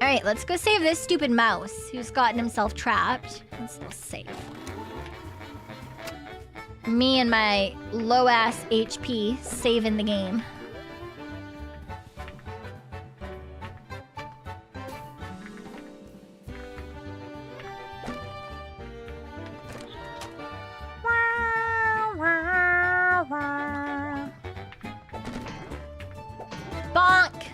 Alright, let's go save this stupid mouse who's gotten himself trapped. Let's go save. Me and my low-ass HP saving the game. Bonk!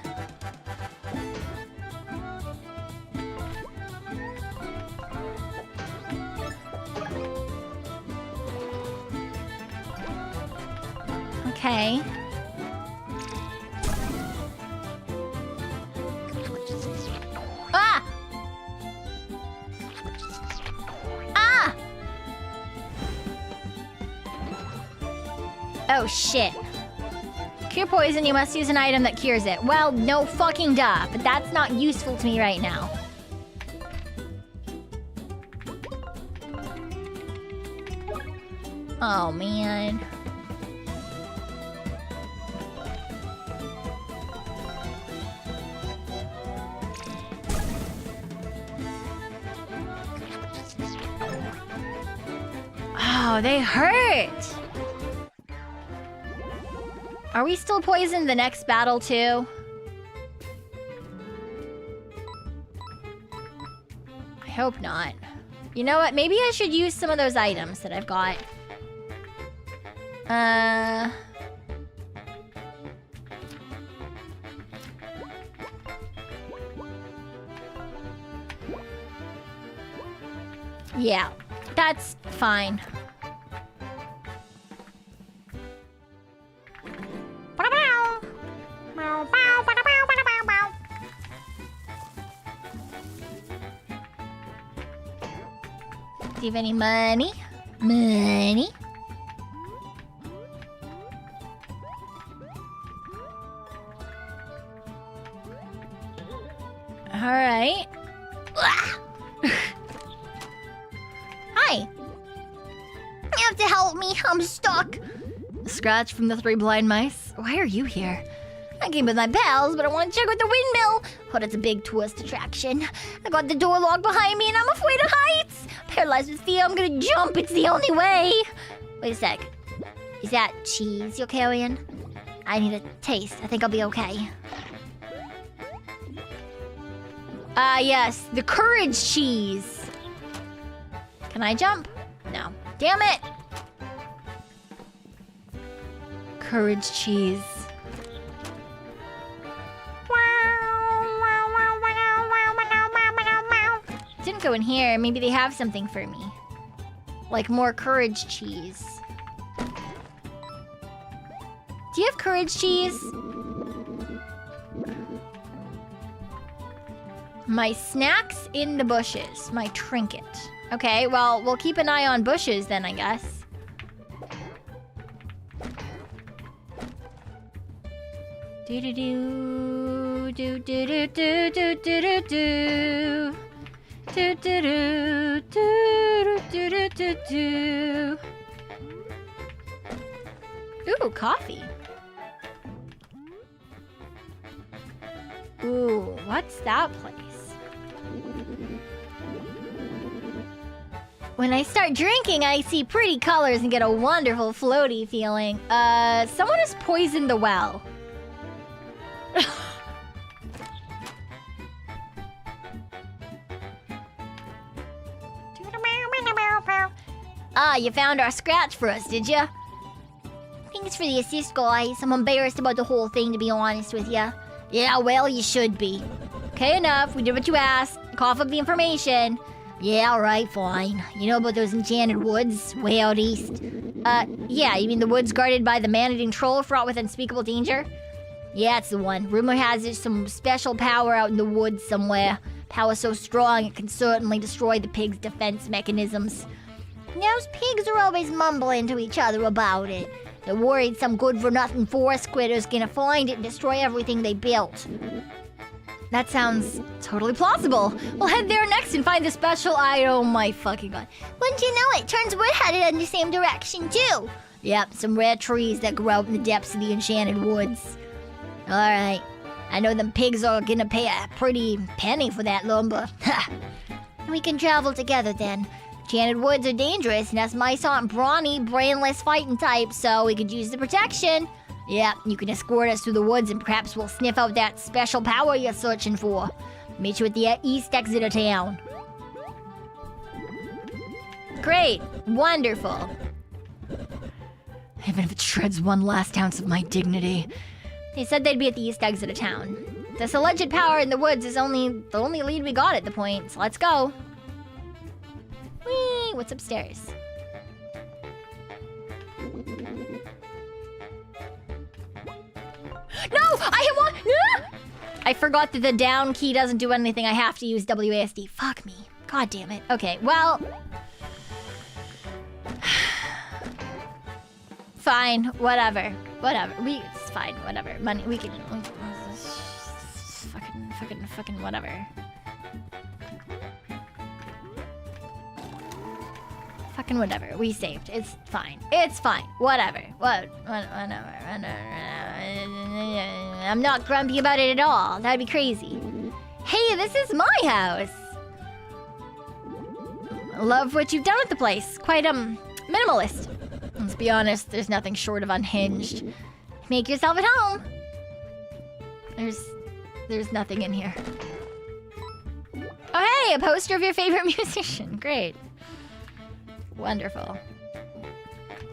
Okay. Ah! Ah! Oh shit. Cure poison, you must use an item that cures it. Well, no fucking duh, but that's not useful to me right now. Oh, man. Oh, they hurt! Are we still poisoned the next battle, too? I hope not. You know what? Maybe I should use some of those items that I've got. Yeah, that's fine. Do you have any money? Money? Alright. Hi. You have to help me. I'm stuck. Scratch from the 3 blind mice. Why are you here? I came with my pals, but I want to check with the windmill. Oh, that's a big tourist attraction. I got the door locked behind me and I'm afraid of heights. Paralyzed with fear, I'm gonna jump. It's the only way. Wait a sec. Is that cheese you're carrying? I need a taste. I think I'll be okay. Ah, yes. The courage cheese. Can I jump? No. Damn it! Courage cheese. Didn't go in here. Maybe they have something for me. Like more courage cheese. Do you have courage cheese? My snacks in the bushes. My trinket. Okay, well, we'll keep an eye on bushes then, I guess. Do-do-do. do do do do do do do do. Do do do do do do do do. Ooh, coffee. Ooh, what's that place? When I start drinking, I see pretty colors and get a wonderful floaty feeling. Someone has poisoned the well. Ah, you found our scratch for us, did ya? Thanks for the assist, guys. I'm embarrassed about the whole thing, to be honest with ya. Yeah, well, you should be. Okay, enough. We did what you asked. Cough up the information. Yeah, alright, fine. You know about those enchanted woods way out east? Yeah, you mean the woods guarded by the man-eating troll fraught with unspeakable danger? Yeah, it's the one. Rumor has it some special power out in the woods somewhere. Power so strong it can certainly destroy the pigs' defense mechanisms. Those pigs are always mumbling to each other about it. They're worried some good-for-nothing forest critter's gonna find it and destroy everything they built. That sounds totally plausible. We'll head there next and find the special oh my fucking god. Wouldn't you know it, turns we're headed in the same direction too. Yep, some rare trees that grow out in the depths of the enchanted woods. Alright, I know them pigs are gonna pay a pretty penny for that lumber. We can travel together then. Enchanted woods are dangerous, and us mice aren't brawny, brainless fighting types, so we could use the protection. Yeah, you can escort us through the woods and perhaps we'll sniff out that special power you're searching for. Meet you at the east exit of town. Great. Wonderful. Even if it shreds one last ounce of my dignity. They said they'd be at the east exit of town. This alleged power in the woods is the only lead we got at the point, so let's go. Whee! What's upstairs? No! I want. I forgot that the down key doesn't do anything. I have to use WASD. Fuck me. God damn it. Okay, well. Fine. Whatever. Whatever. It's fine. Whatever. Money. We can. Fucking whatever. Fucking whatever. We saved. It's fine. It's fine. Whatever. Whatever. I'm not grumpy about it at all. That'd be crazy. Hey, this is my house. Love what you've done with the place. Quite, minimalist. Let's be honest, there's nothing short of unhinged. Make yourself at home. There's nothing in here. Oh, hey, a poster of your favorite musician. Great. Wonderful.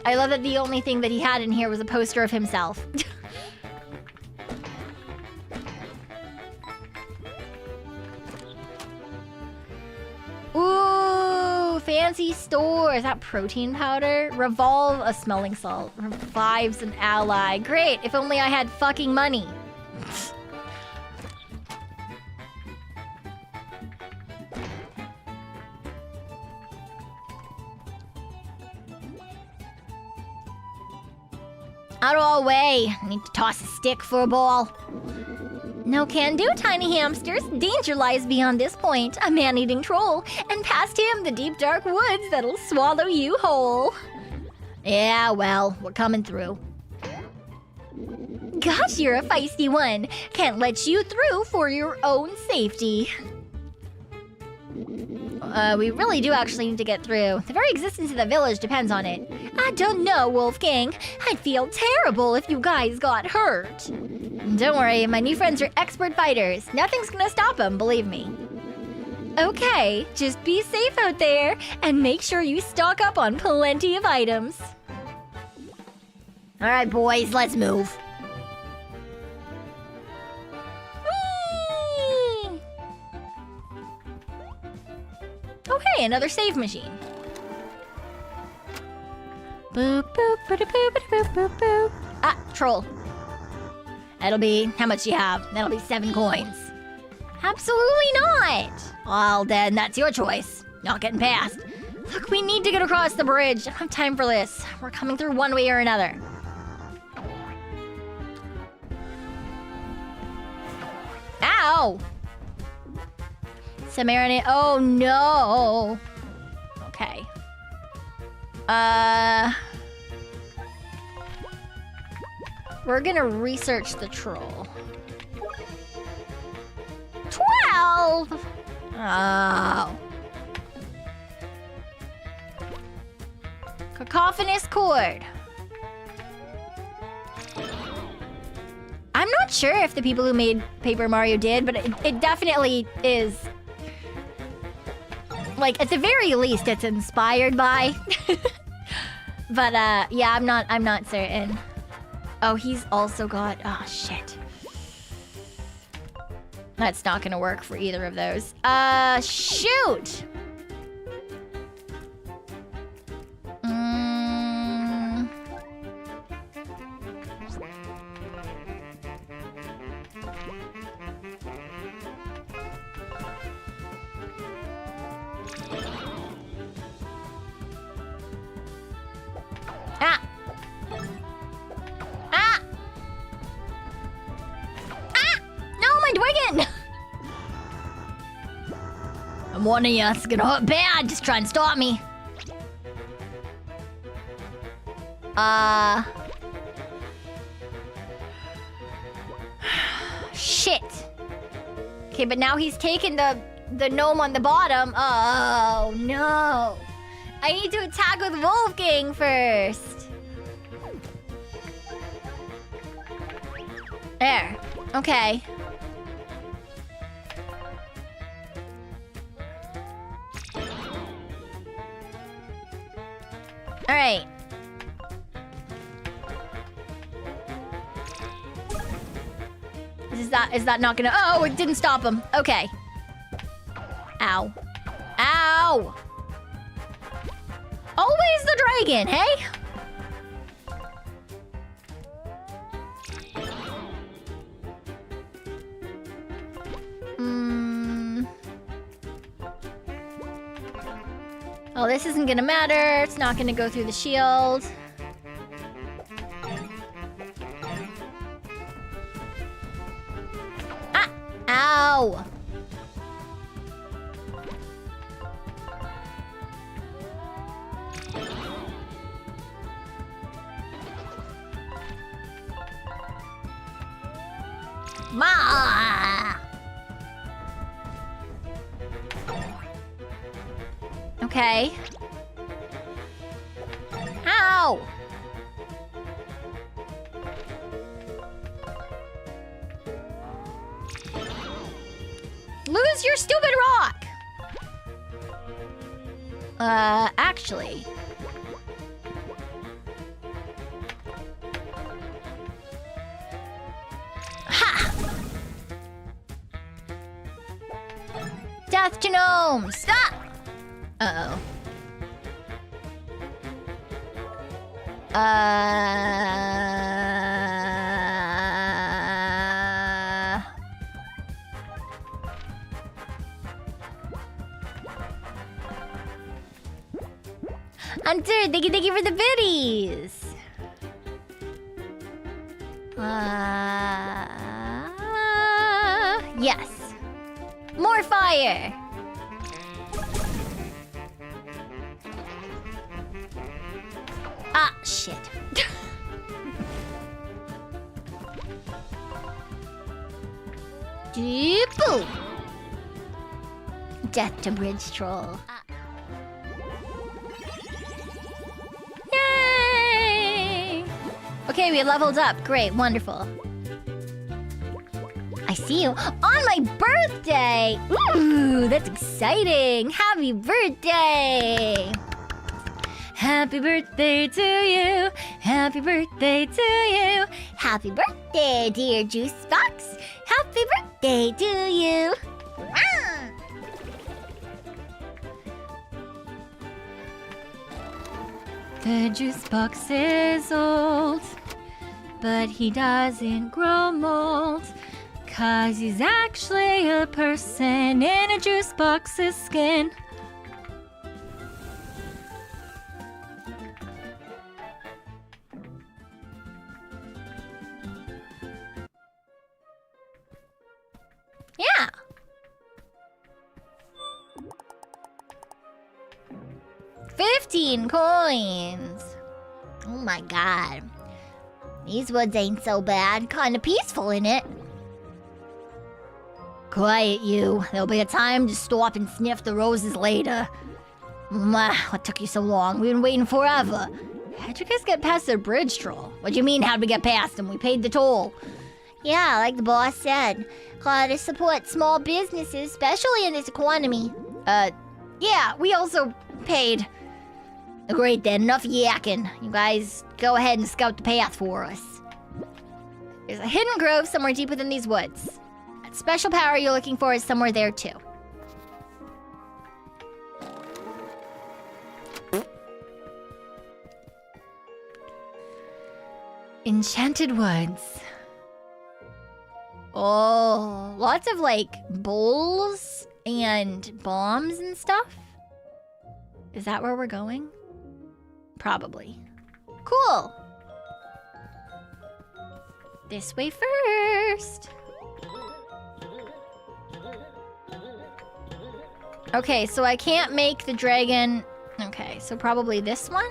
I love that the only thing that he had in here was a poster of himself. Ooh, fancy store. Is that protein powder? Revolve a smelling salt. Revives an ally. Great, if only I had fucking money. Out of our way. I need to toss a stick for a ball. No can do, tiny hamsters. Danger lies beyond this point. A man-eating troll. And past him, the deep dark woods that'll swallow you whole. Yeah, well, we're coming through. Gosh, you're a feisty one. Can't let you through for your own safety. We really do actually need to get through. The very existence of the village depends on it. I don't know, Wolfgang. I'd feel terrible if you guys got hurt. Don't worry, my new friends are expert fighters. Nothing's gonna stop them, believe me. Okay, just be safe out there and make sure you stock up on plenty of items. All right, boys, let's move. Whee! Oh, hey, another save machine. Boop, boop, boop, boop, boop, boop, boop. Ah, troll. That'll be, how much do you have? That'll be 7 coins. Absolutely not. Well, then that's your choice. Not getting past. Look, we need to get across the bridge. I don't have time for this. We're coming through one way or another. Ow! Samaritan. Oh no. Okay. We're gonna research the troll. 12! Oh. Cacophonous chord. I'm not sure if the people who made Paper Mario did, but it definitely is. Like, at the very least, it's inspired by. But yeah, I'm not certain. Oh, he's also got. Oh shit. That's not gonna work for either of those. Shoot. One of you is gonna hurt bad. Just try and stop me. Shit. Okay, but now he's taken the gnome on the bottom. Oh no. I need to attack with Wolfgang first. There. Okay. All right. Is that not gonna? Oh, it didn't stop him. Okay. Ow. Ow. Always the dragon, hey? Oh, this isn't gonna matter. It's not gonna go through the shield. Ah! Ow! Ma! Okay. Ow! Lose your stupid rock! Actually. Ha! Death to gnomes! Stop! Uh-oh. Hunter, thank you for the biddies! Yes. More fire! Ah, shit. Boom! Death to bridge troll. Yay! Okay, we leveled up. Great, wonderful. I see you on my birthday! Ooh, that's exciting! Happy birthday! Happy birthday to you! Happy birthday to you! Happy birthday, dear Juice Box! Happy birthday to you! Ah! The Juice Box is old, but he doesn't grow mold, 'cause he's actually a person in a juice box's skin. 15 coins. Oh my god. These woods ain't so bad. Kinda peaceful in it. Quiet, you. There'll be a time to stop and sniff the roses later. What took you so long? We've been waiting forever. How'd you guys get past the bridge troll? What do you mean, how'd we get past him? We paid the toll. Yeah, like the boss said. Gotta support small businesses, especially in this economy. Yeah, we also paid. Great then, enough yakking. You guys go ahead and scout the path for us. There's a hidden grove somewhere deep within these woods. That special power you're looking for is somewhere there too. Enchanted woods. Oh, lots of like bowls and bombs and stuff. Is that where we're going? Probably. Cool. This way first. Okay, so I can't make the dragon. Okay, so probably this one.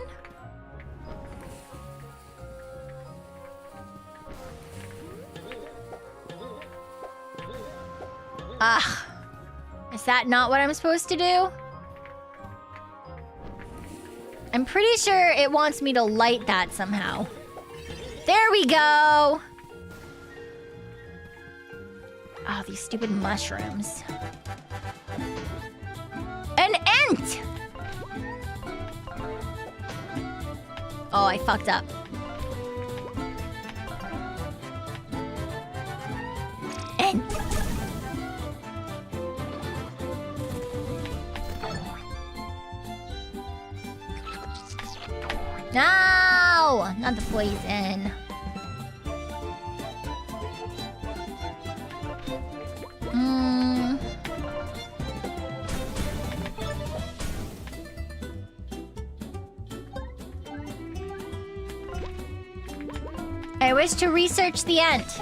Ah, is that not what I'm supposed to do? I'm pretty sure it wants me to light that somehow. There we go! Oh, these stupid mushrooms. An ant! Oh, I fucked up. Ant. No! Not the poison. I wish to research the ant.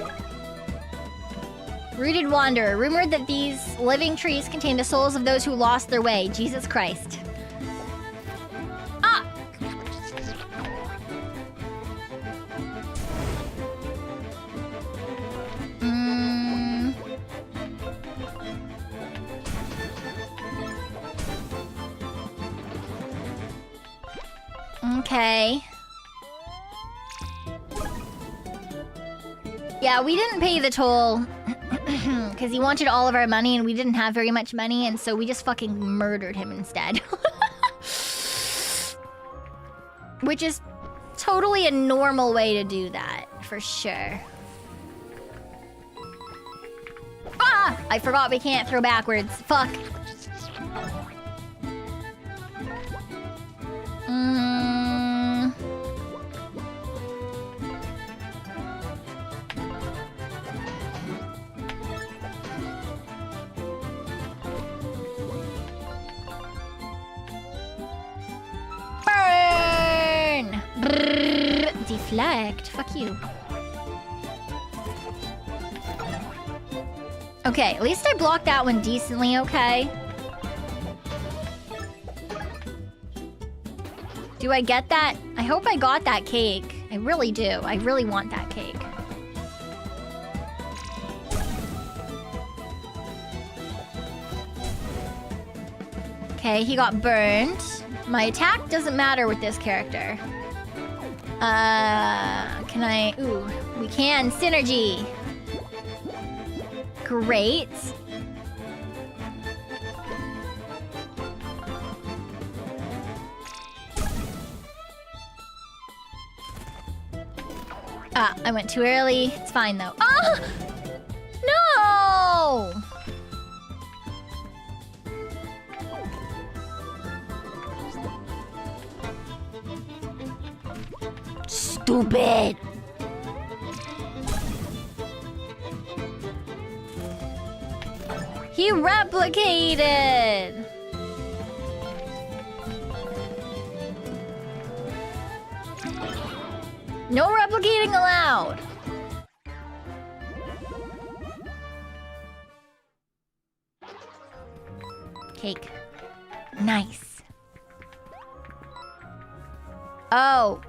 Rooted Wanderer. Rumored that these living trees contain the souls of those who lost their way. Jesus Christ. Ah! Okay. Yeah, we didn't pay the toll because he wanted all of our money and we didn't have very much money, and so we just fucking murdered him instead. Which is totally a normal way to do that, for sure. Ah! I forgot we can't throw backwards. Fuck. Burn! Brrr. Deflect. Fuck you. Okay, at least I blocked that one decently, okay? Do I get that? I hope I got that cake. I really do. I really want that cake. Okay, he got burned. My attack doesn't matter with this character. Can I... Ooh, we can. Synergy. Great. Ah, I went too early. It's fine, though. Ah! No! Stupid! He replicated! No replicating allowed! Cake. Nice. Oh.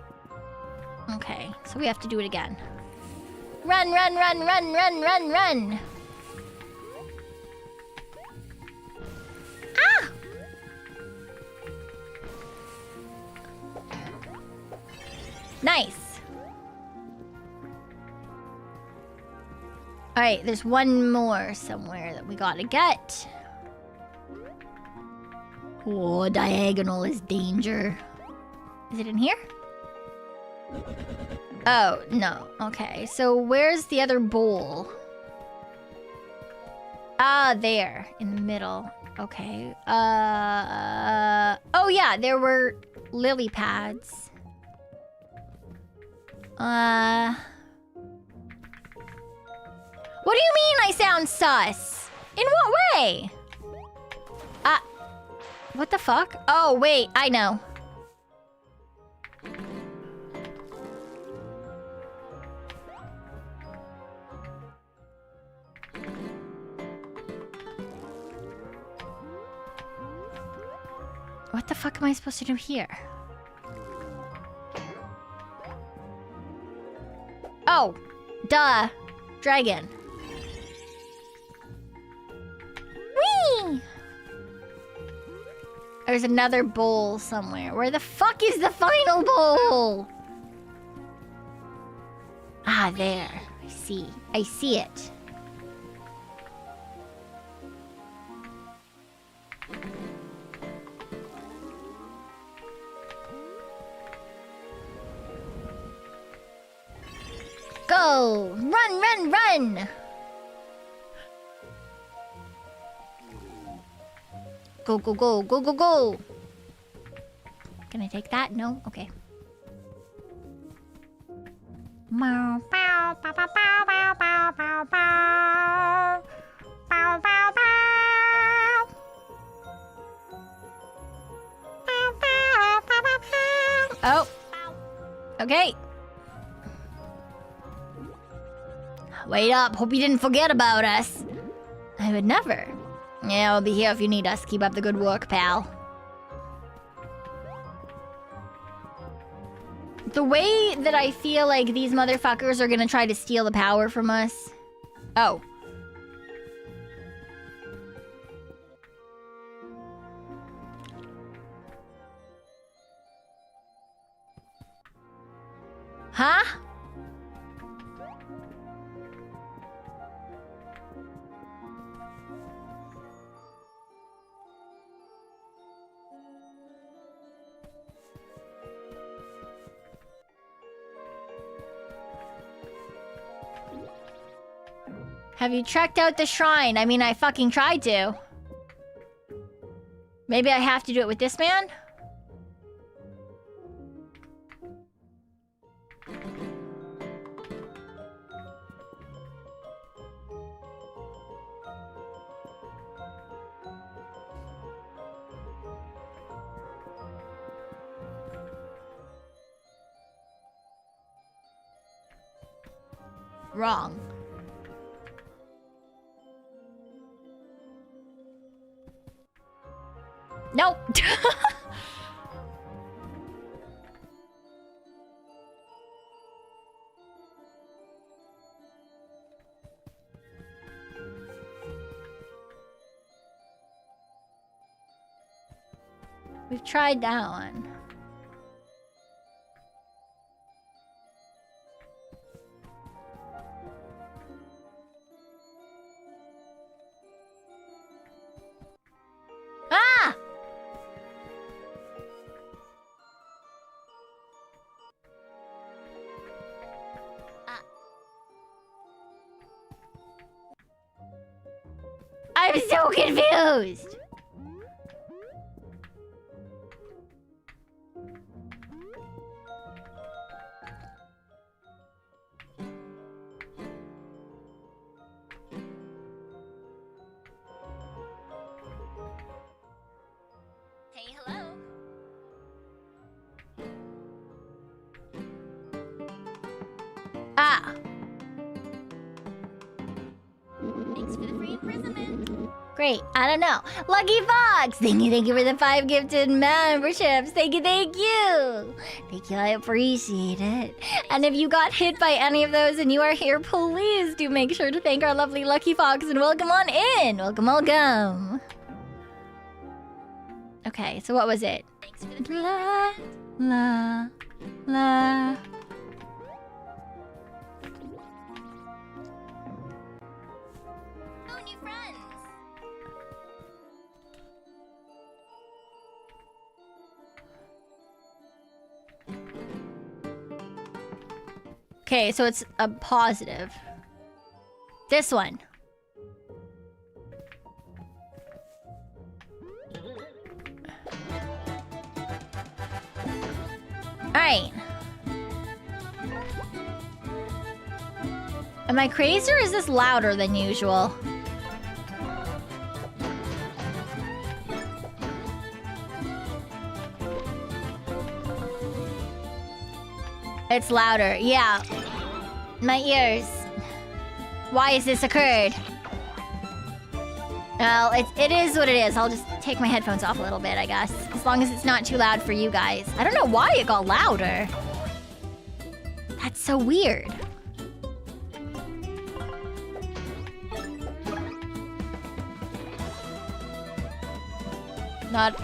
Okay, so we have to do it again. Run, run, run, run, run, run, run. Ah! Nice. Alright, there's one more somewhere that we gotta get. Oh, diagonal is danger. Is it in here? Oh, no. Okay, so where's the other bowl? Ah, there. In the middle. Okay. Oh yeah, there were lily pads. What do you mean I sound sus? In what way? What the fuck? Oh, wait, I know. What the fuck am I supposed to do here? Oh, duh. Dragon. Whee! There's another bowl somewhere. Where the fuck is the final bowl? Ah, there. I see. I see it. Go! Run, run, run! Go, go, go, go, go, go! Can I take that? No? Okay. Meow, bow, bow, bow, bow, bow, bow, bow, bow. Bow, bow, bow. Bow, bow, bow, bow, bow. Oh. Okay. Wait up. Hope you didn't forget about us. I would never. Yeah, we'll be here if you need us. Keep up the good work, pal. The way that I feel like these motherfuckers are gonna try to steal the power from us. Oh. Huh? Have you checked out the shrine? I mean, I fucking tried to. Maybe I have to do it with this man? Wrong. Nope. We've tried that one. Ah! I'm so confused. Hey, hello. Ah. Thanks for the free imprisonment. Great. I don't know. Lucky Fox! Thank you for the 5 gifted memberships. Thank you. Thank you. I appreciate it. And if you got hit by any of those and you are here, please do make sure to thank our lovely Lucky Fox and welcome on in. Welcome. Okay, so what was it? Thanks for the la. Oh, new friends. Okay, so it's a positive. This one. Alright. Am I crazy or is this louder than usual? It's louder, yeah. My ears. Why has this occurred? Well, it is what it is. I'll just take my headphones off a little bit, I guess. As long as it's not too loud for you guys. I don't know why it got louder. That's so weird. Not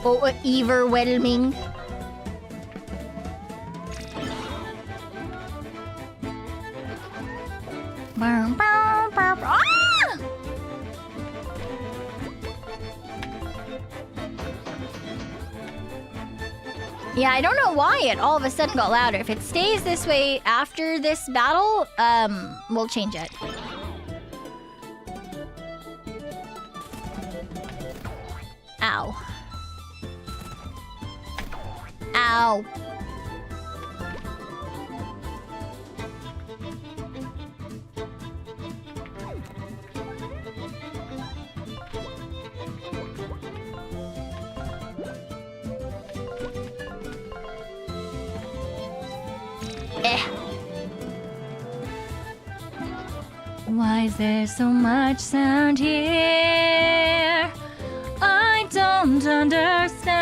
overwhelming. Ah! Yeah, I don't know why it all of a sudden got louder. If it stays this way after this battle, we'll change it. Ow. Ow. Why is there so much sound here? I don't understand.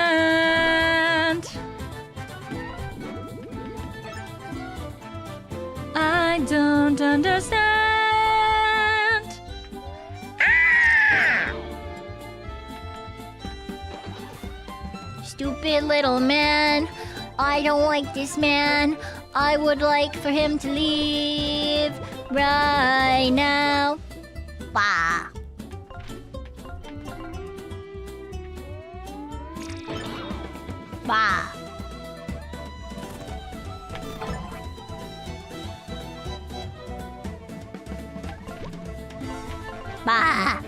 I don't understand. Ah! Stupid little man. I don't like this man. I would like for him to leave right now. Bah. Bah. Bah.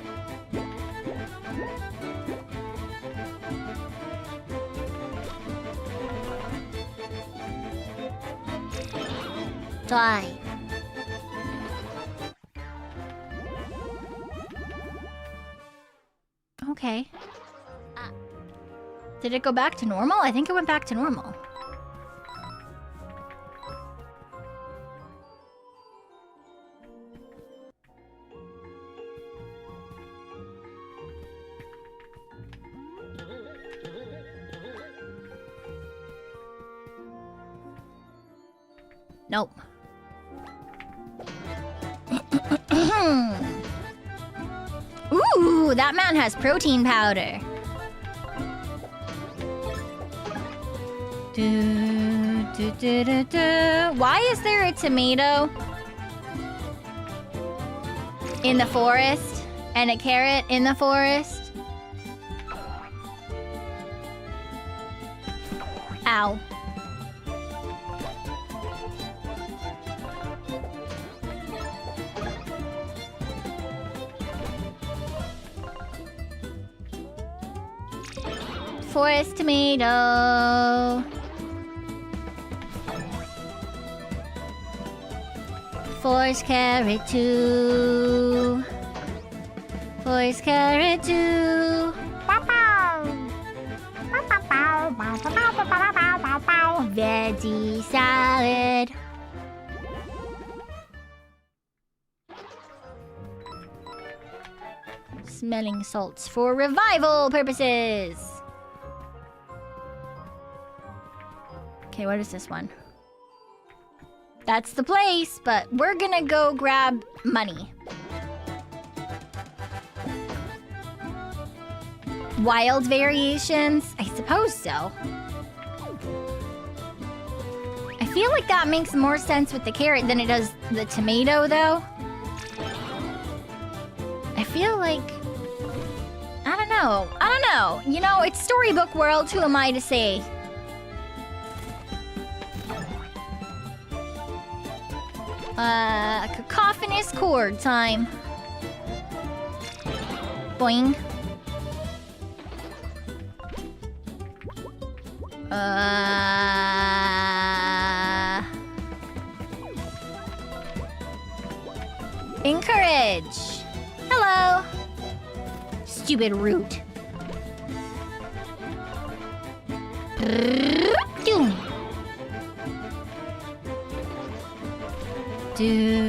Die. Okay. Did it go back to normal? I think it went back to normal. Nope. Ooh, that man has protein powder. Why is there a tomato in the forest and a carrot in the forest? Ow. Forest tomato. Forest carrot too. Forest carrot too. Veggie salad. Smelling salts for revival purposes. Okay, what is this one? That's the place, but we're gonna go grab money. Wild variations? I suppose so. I feel like that makes more sense with the carrot than it does the tomato, though. I feel like... I don't know. I don't know. You know, it's Storybook world. Who am I to say? Cacophonous chord time. Boing. Encourage. Hello. Stupid root. Do.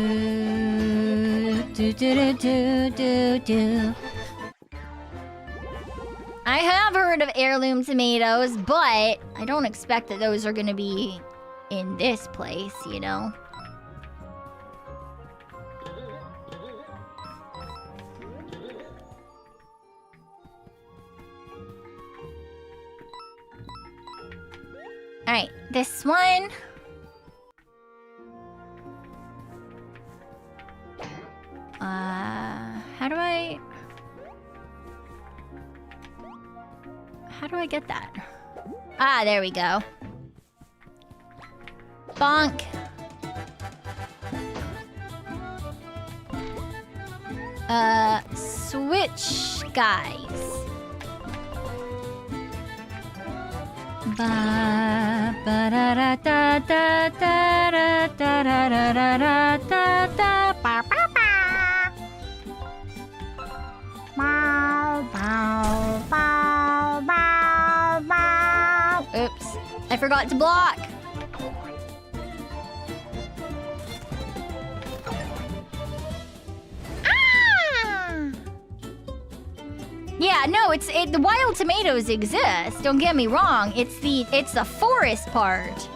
I have heard of heirloom tomatoes, but I don't expect that those are gonna be in this place, you know? Alright, this one. How do I get that? Ah, there we go. Bonk. Switch, guys. Ba ba da da da da da da da da da da da da ba ba ba. Bow bow bow bow bow. Oops, I forgot to block. Yeah, no, the wild tomatoes exist. Don't get me wrong. It's the forest part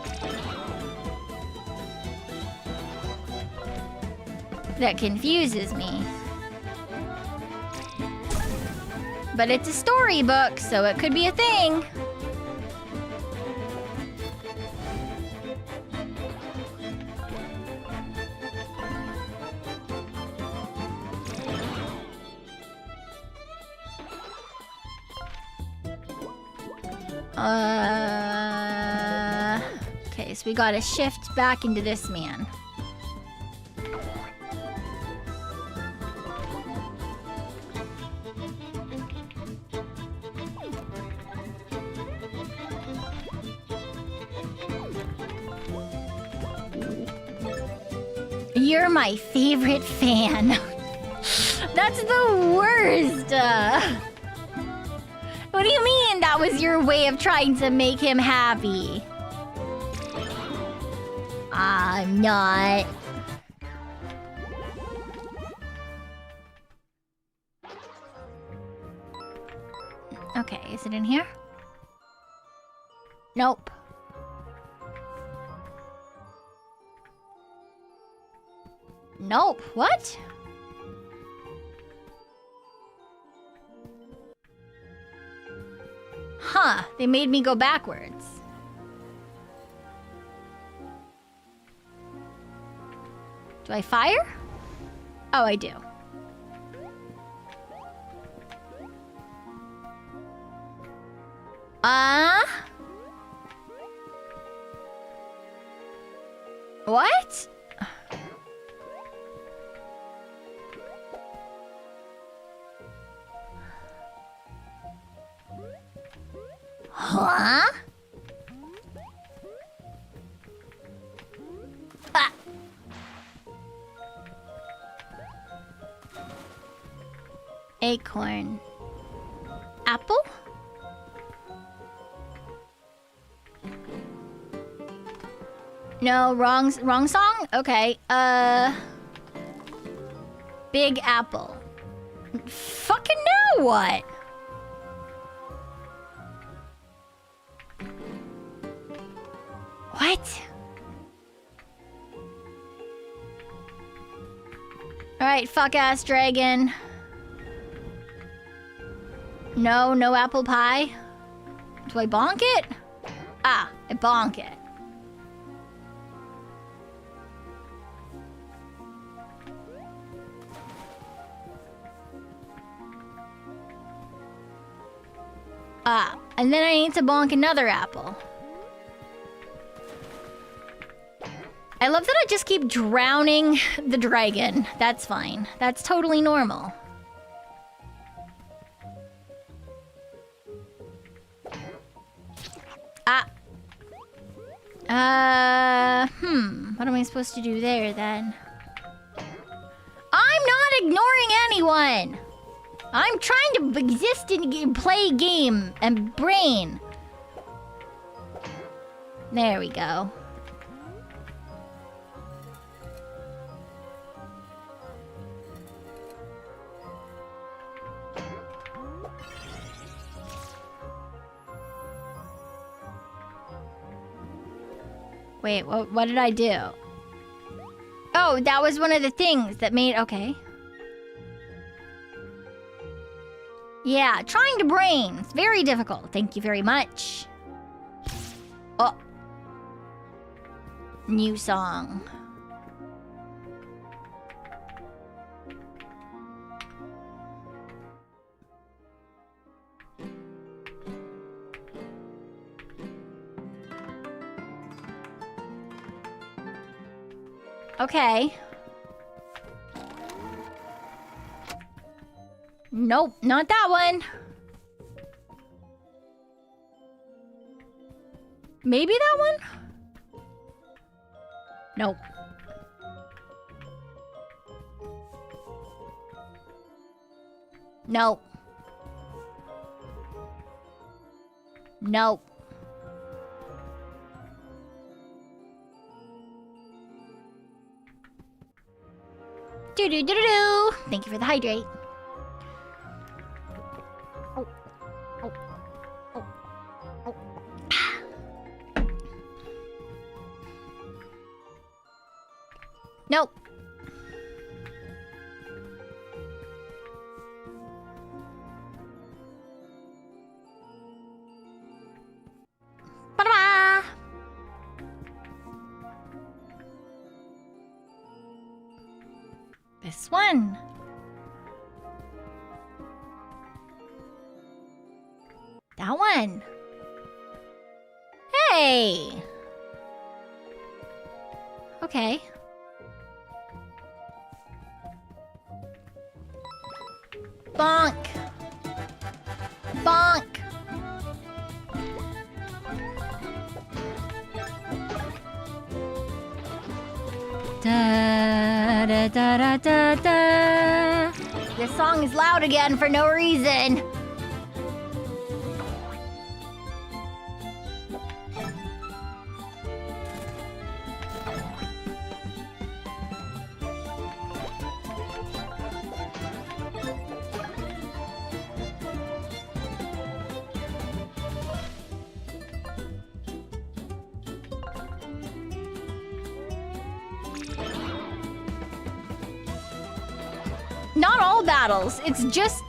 that confuses me. But it's a storybook, so it could be a thing. Okay, so we gotta shift back into this man. You're my favorite fan. That's the worst. What do you mean that was your way of trying to make him happy? I'm not. Okay, is it in here? Nope. Nope. What? Huh, they made me go backwards. Do I fire? Oh, I do. What? Huh? Ah. Acorn. Apple? No, wrong song? Okay. Big apple. Fucking now what? What? Alright, fuck ass dragon. No, no apple pie. Do I bonk it? Ah, I bonk it. Ah, and then I need to bonk another apple. I love that I just keep drowning the dragon. That's fine. That's totally normal. Ah. What am I supposed to do there then? I'm not ignoring anyone! I'm trying to exist and play game and brain. There we go. Wait, what did I do? Oh, that was one of the things that made... Okay. Yeah, trying to brain. It's very difficult. Thank you very much. Oh. New song. Okay. Nope, not that one. Maybe that one? Nope. Nope. Nope. Do-do-do-do-do. Thank you for the hydrate. Oh. Oh. Oh. Oh. Nope. Ba-da-ba. This one. That one. Hey. Okay. Bonk. Bonk. Da da da da da da. This song is loud again for no reason. Not all battles. It's just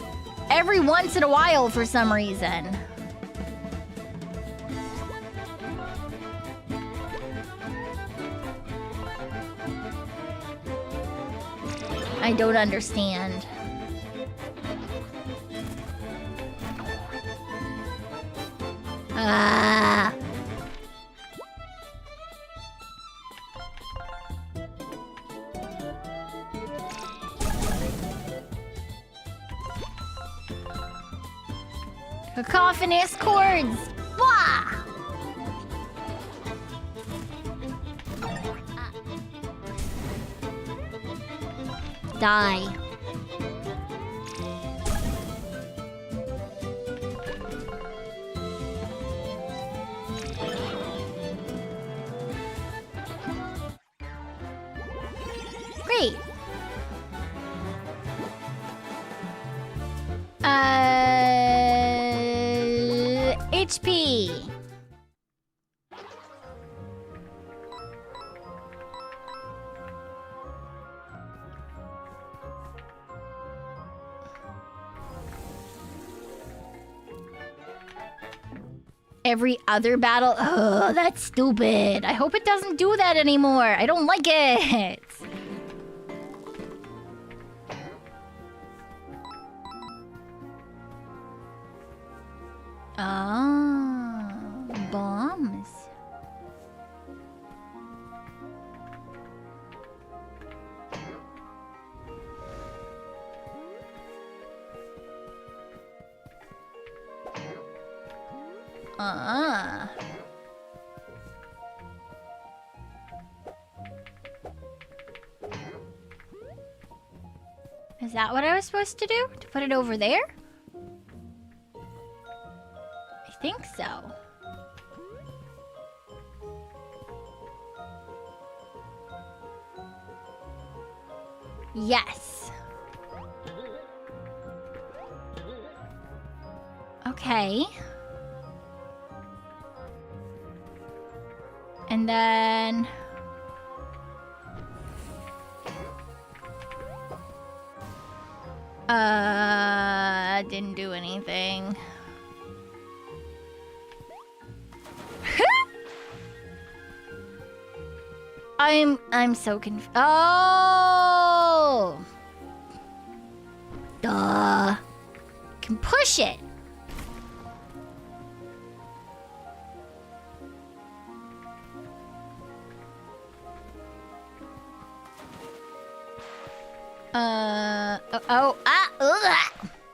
every once in a while for some reason. I don't understand. Ah. Cacophonous chords. Blah! Die. Great. HP. Every other battle. Oh, that's stupid. I hope it doesn't do that anymore. I don't like it. Ah, bombs. Ah. Is that what I was supposed to do? To put it over there? I think so. Yes. Okay. And then... didn't do anything. I'm so confused. Oh! Duh. Can push it.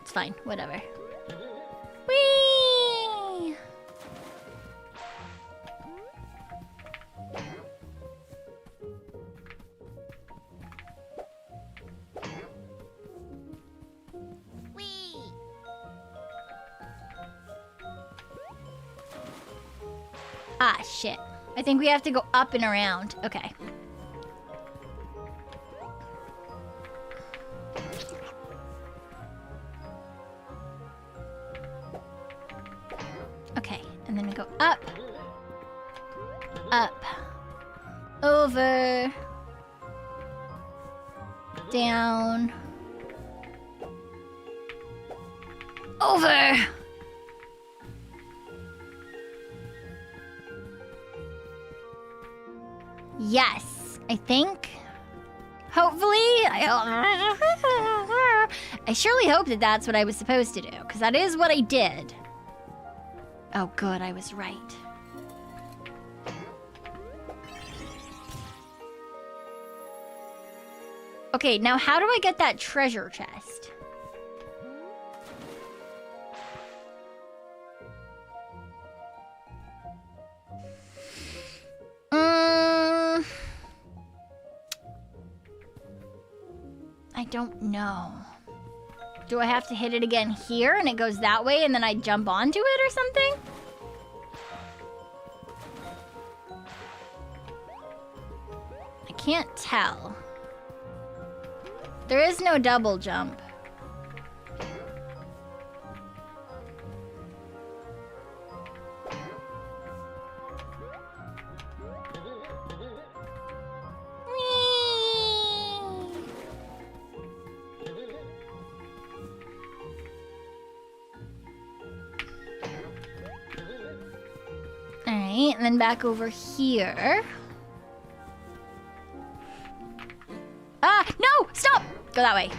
It's fine, whatever. Whee! Whee! Ah, shit. I think we have to go up and around. Okay. Okay, and then we go up, up, over, down, over. Yes, I think. Hopefully, I surely hope that that's what I was supposed to do, because that is what I did. Oh, good, I was right. Okay, now how do I get that treasure chest? I don't know. Do I have to hit it again here and it goes that way and then I jump onto it or something? I can't tell. There is no double jump. And then back over here. Ah, no! Stop! Go that way.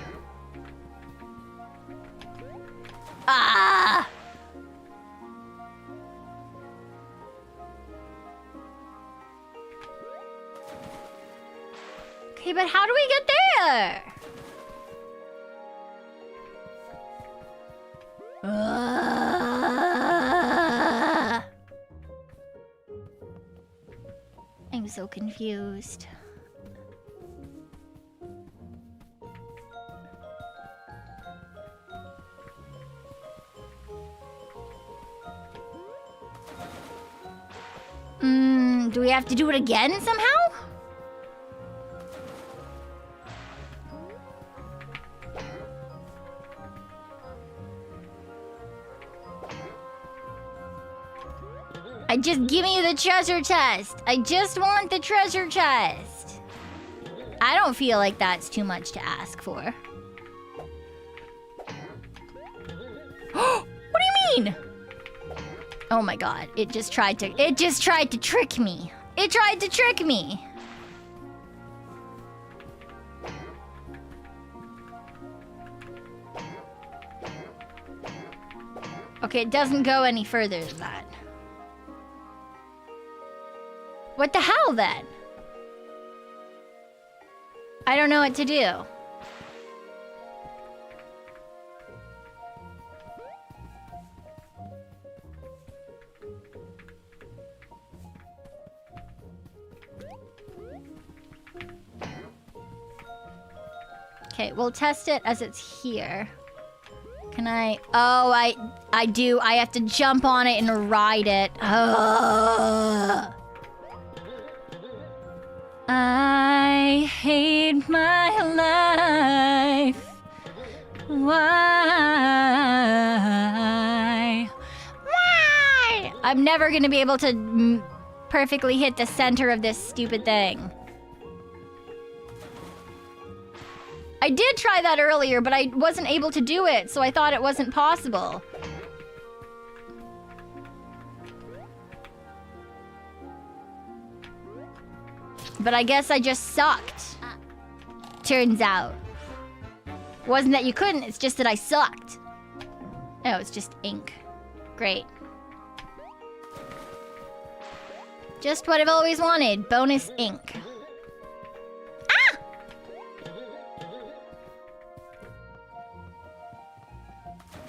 Ah! Okay, but how do we get there? I'm so confused. Do we have to do it again somehow? Give me the treasure chest. I just want the treasure chest. I don't feel like that's too much to ask for. What do you mean? Oh my god, it just tried to trick me. It tried to trick me. Okay, it doesn't go any further than that. What the hell then? I don't know what to do. Okay, we'll test it as it's here. Can I? Oh, I do. I have to jump on it and ride it. Ugh. I hate my life. Why? Why? I'm never gonna be able to perfectly hit the center of this stupid thing. I did try that earlier, but I wasn't able to do it, so I thought it wasn't possible. But I guess I just sucked. Turns out. Wasn't that you couldn't, it's just that I sucked. Oh, it's just ink. Great. Just what I've always wanted. Bonus ink.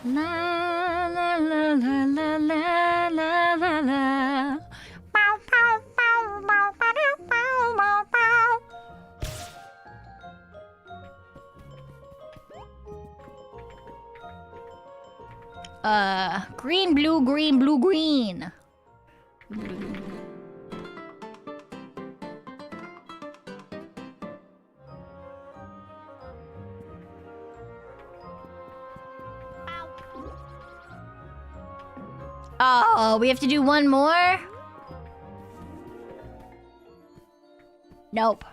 La la la la la la la la la. Bow bow bow bow bow bow bow bow. Green, blue, green, blue, green. Oh, we have to do one more? Nope.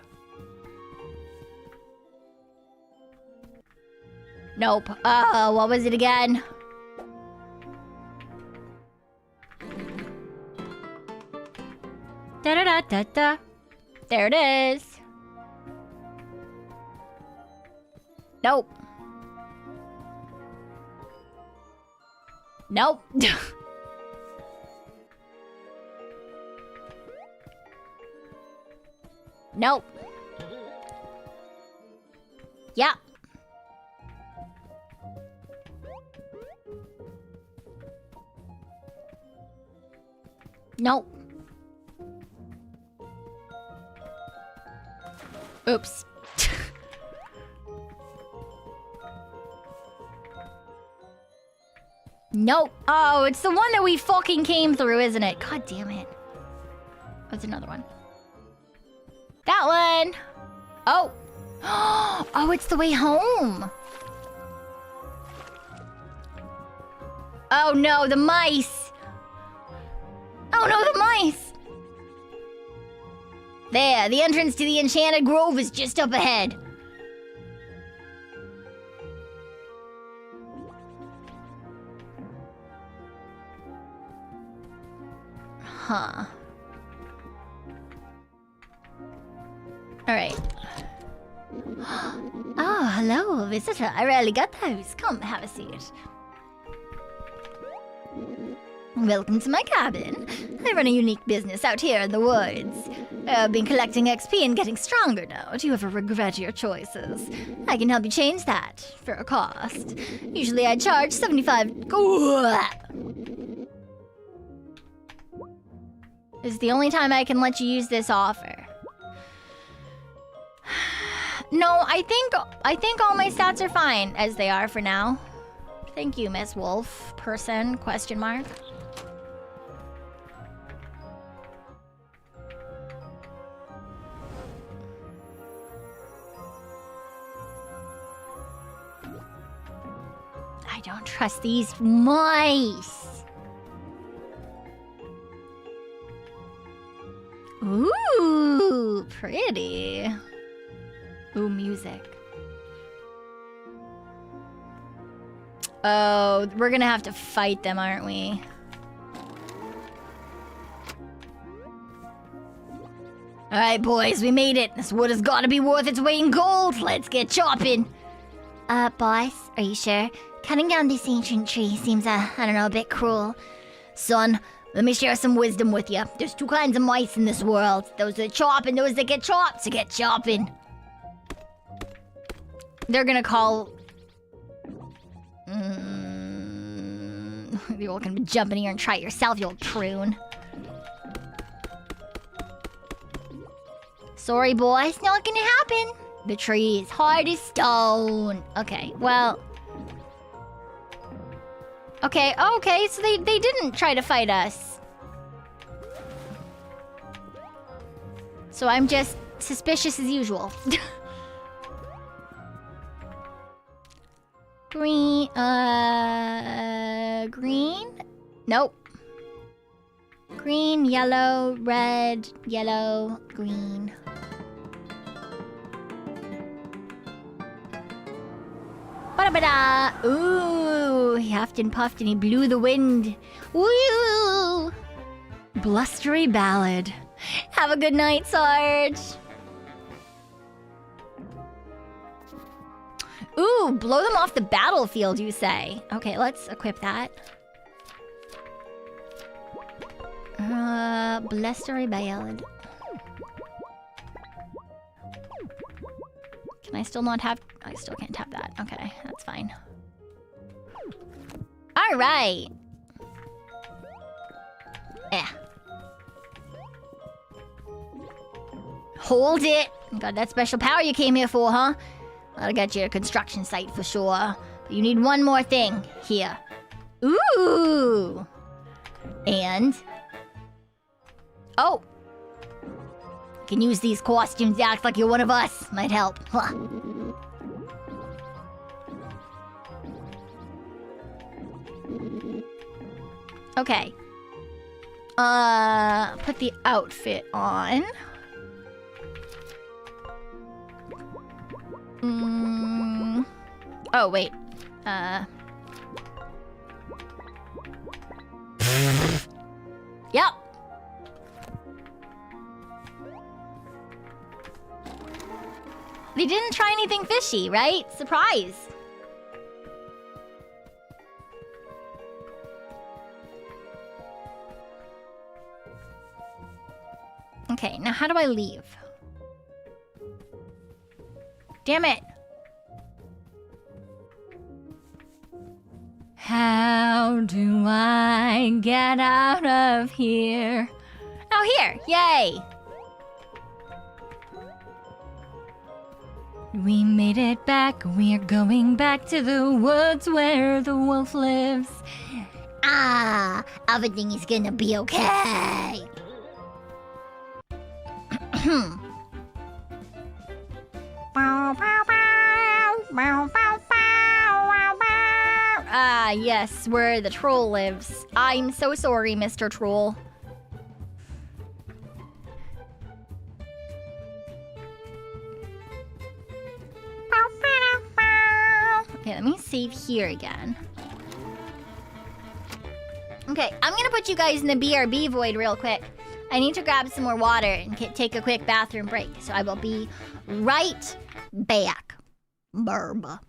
Nope. What was it again? Da-da-da-da-da. There it is. Nope. Nope. Nope. Yeah. Nope. Oops. Nope. Oh, it's the one that we fucking came through, isn't it? God damn it. What's another one? That one. Oh. Oh, it's the way home. Oh no, the mice. Oh no, the mice. There, the entrance to the Enchanted Grove is just up ahead. Huh. All right. Oh, hello, visitor. I rarely get those. Come, have a seat. Welcome to my cabin. I run a unique business out here in the woods. I've been collecting XP and getting stronger now. Do you ever regret your choices? I can help you change that for a cost. Usually I charge 75... This is the only time I can let you use this offer. No, I think all my stats are fine as they are for now. Thank you, Miss Wolf. Person, question mark. I don't trust these mice. Ooh, pretty. Ooh, music. Oh, we're gonna have to fight them, aren't we? Alright, boys, we made it. This wood has gotta be worth its weight in gold. Let's get chopping. Boss, are you sure? Cutting down this ancient tree seems, I don't know, a bit cruel. Son, let me share some wisdom with you. There's two kinds of mice in this world. Those that chop and those that get chopped, so get chopping. They're gonna call... You're all gonna jump in here and try it yourself, you old troon. Sorry, boys, not gonna happen. The tree is hard as stone. Okay, well... Okay, so they didn't try to fight us. So I'm just suspicious as usual. Green, green? Nope. Green, yellow, red, yellow, green. Ba-da-ba-da! Ooh, he huffed and puffed and he blew the wind. Woo! Blustery ballad. Have a good night, Sarge. Ooh, blow them off the battlefield, you say? Okay, let's equip that. Blustery ballad. Can I still not have... I still can't have that. Okay, that's fine. Alright. Yeah. Hold it. Got that special power you came here for, huh? That'll get you a construction site for sure. But you need one more thing. Here. Ooh. And... Oh. You can use these costumes to act like you're one of us. Might help. Huh. Okay. Put the outfit on. Oh, wait. Yep. They didn't try anything fishy, right? Surprise. Okay, now how do I leave? Damn it. How do I get out of here? Oh, here. Yay. We made it back. We're going back to the woods where the wolf lives. Ah, everything is gonna be okay. Ah, yes, where the troll lives. I'm so sorry, Mr. Troll. Okay, let me save here again. Okay, I'm gonna put you guys in the BRB void real quick. I need to grab some more water and take a quick bathroom break. So I will be right back. Burb.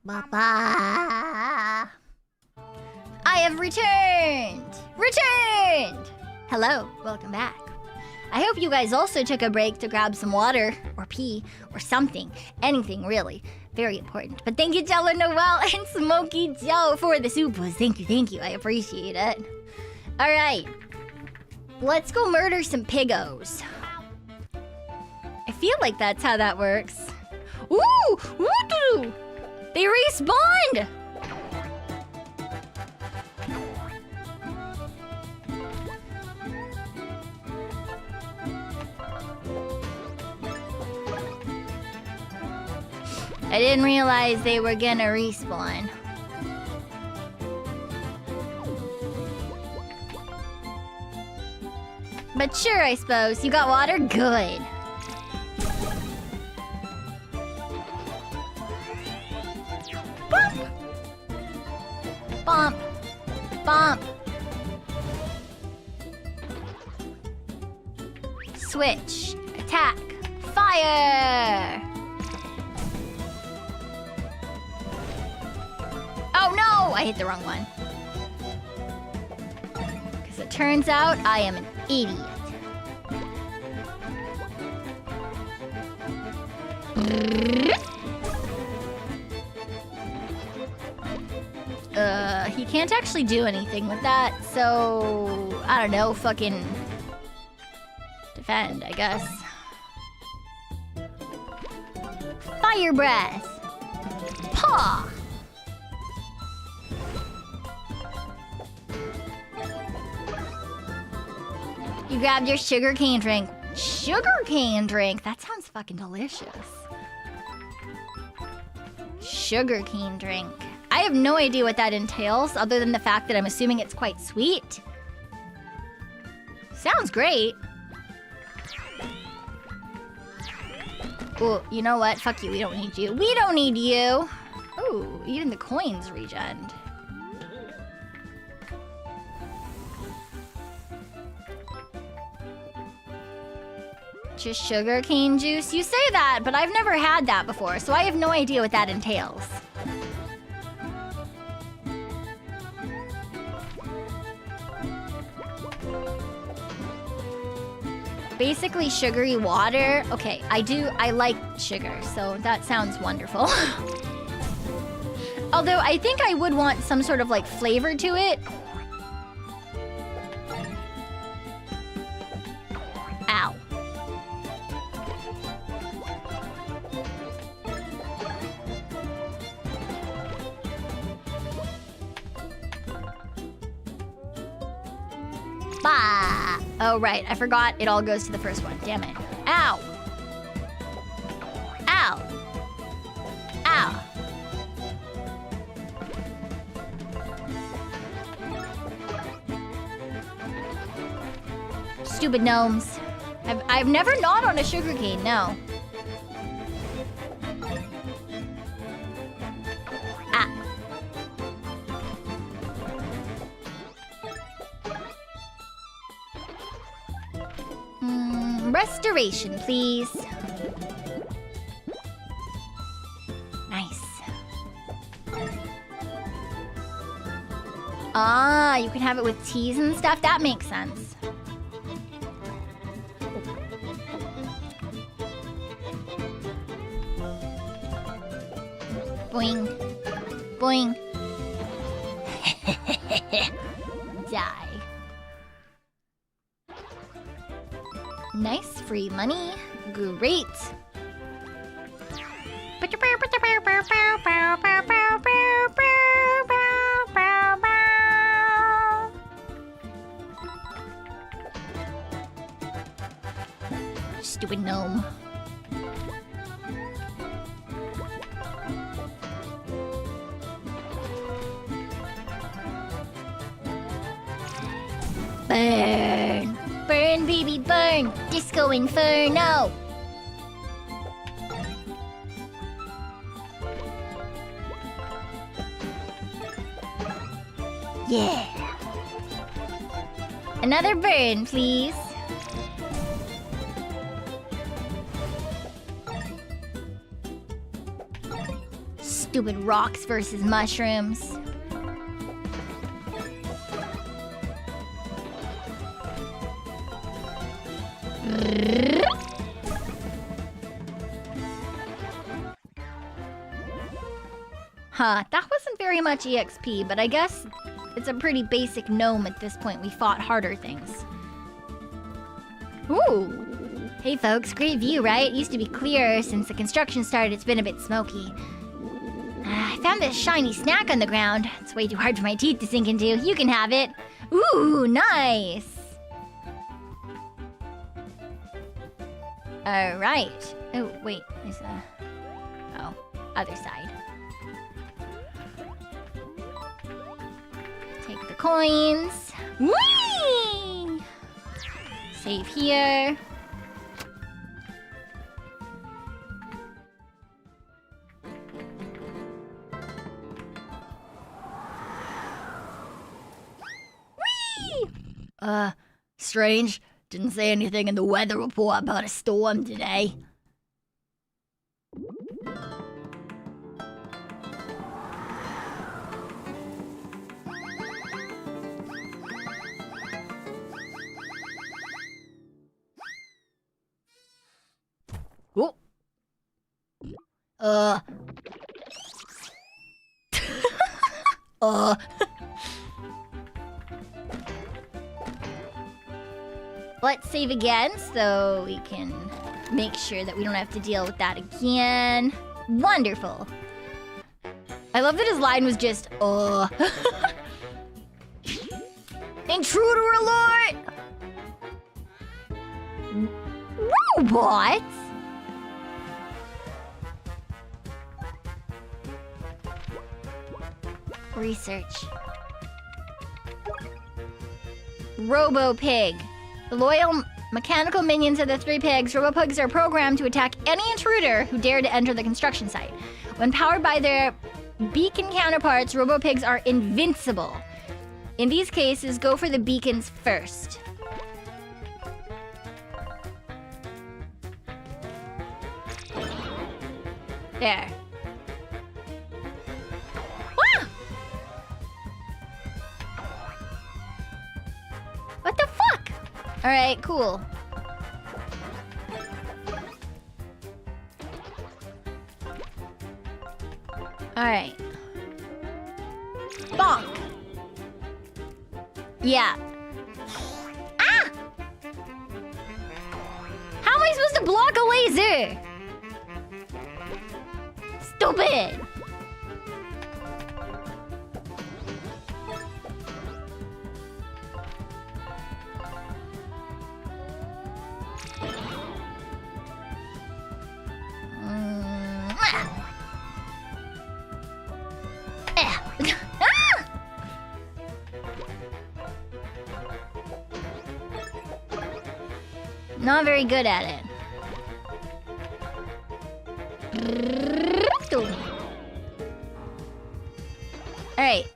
Ba-ba. I have returned! Returned! Hello, welcome back. I hope you guys also took a break to grab some water, or pee, or something. Anything, really. Very important. But thank you, Jello Noel and Smokey Joe for the supers. Thank you. I appreciate it. Alright. Let's go murder some pigos. I feel like that's how that works. Ooh! Woo-doo! They respawned! I didn't realize they were gonna respawn. But sure, I suppose. You got water? Good. Bump! Bump! Switch. Attack. Fire! Oh no! I hit the wrong one. Because it turns out I am an idiot. He can't actually do anything with that, so I don't know, fucking defend, I guess. Fire breath. Paw. You grabbed your sugarcane drink. Sugarcane drink? That sounds fucking delicious. Sugarcane drink. I have no idea what that entails, other than the fact that I'm assuming it's quite sweet. Sounds great. Well, you know what? Fuck you, we don't need you. We don't need you! Ooh, even the coins regened. Just sugarcane juice? You say that, but I've never had that before, so I have no idea what that entails. Basically sugary water. Okay, I like sugar, so that sounds wonderful. Although I think I would want some sort of like flavor to it. Ow. Bah! Oh, right. I forgot it all goes to the first one. Damn it. Ow! Ow! Ow! Stupid gnomes. I've never gnawed on a sugarcane, no. Ah. Restoration, please. Nice. Ah, you can have it with teas and stuff. That makes sense. Boing. Boing. Die. Nice free money. Great. Stupid gnome. Burn! Burn, baby, burn! Disco Inferno! Yeah! Another burn, please. Stupid rocks versus mushrooms. Huh, that wasn't very much EXP, but I guess it's a pretty basic gnome at this point. We fought harder things. Ooh! Hey folks, great view, right? It used to be clearer. Since the construction started, it's been a bit smoky. I found this shiny snack on the ground. It's way too hard for my teeth to sink into. You can have it. Ooh, nice! Alright. Oh, wait, there's a... Oh, other side. Take the coins. Whee! Save here. Whee! Strange. Didn't say anything in the weather report about a storm today. Oh. Let's save again so we can make sure that we don't have to deal with that again. Wonderful. I love that his line was just, Intruder alert! Robots? Research. Robo-Pig. The loyal mechanical minions of the three pigs, Robo-Pigs are programmed to attack any intruder who dare to enter the construction site. When powered by their beacon counterparts, Robo-Pigs are invincible. In these cases, go for the beacons first. There. Ah! What the fuck? Alright, cool. Alright. Bonk! Yeah. Ah! How am I supposed to block a laser? Stupid! Not very good at it. Alright,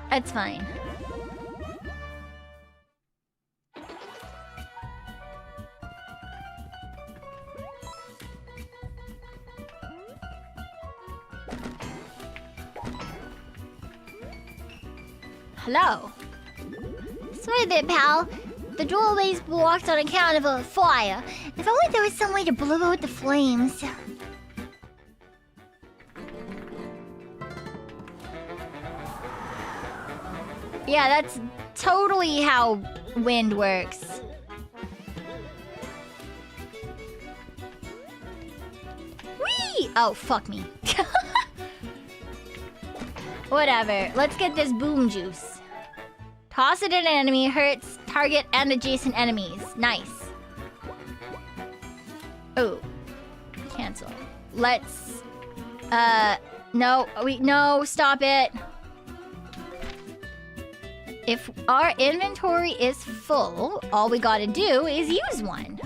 that's fine. Hello. Sorry there, pal. The doorway's blocked on account of a fire. If only there was some way to blow out the flames. Yeah, that's totally how wind works. Whee! Oh, fuck me. Whatever. Let's get this boom juice. Toss it at an enemy, hurts target and adjacent enemies. Nice. Oh. Cancel. Let's... No. No, stop it. If our inventory is full, all we gotta do is use one.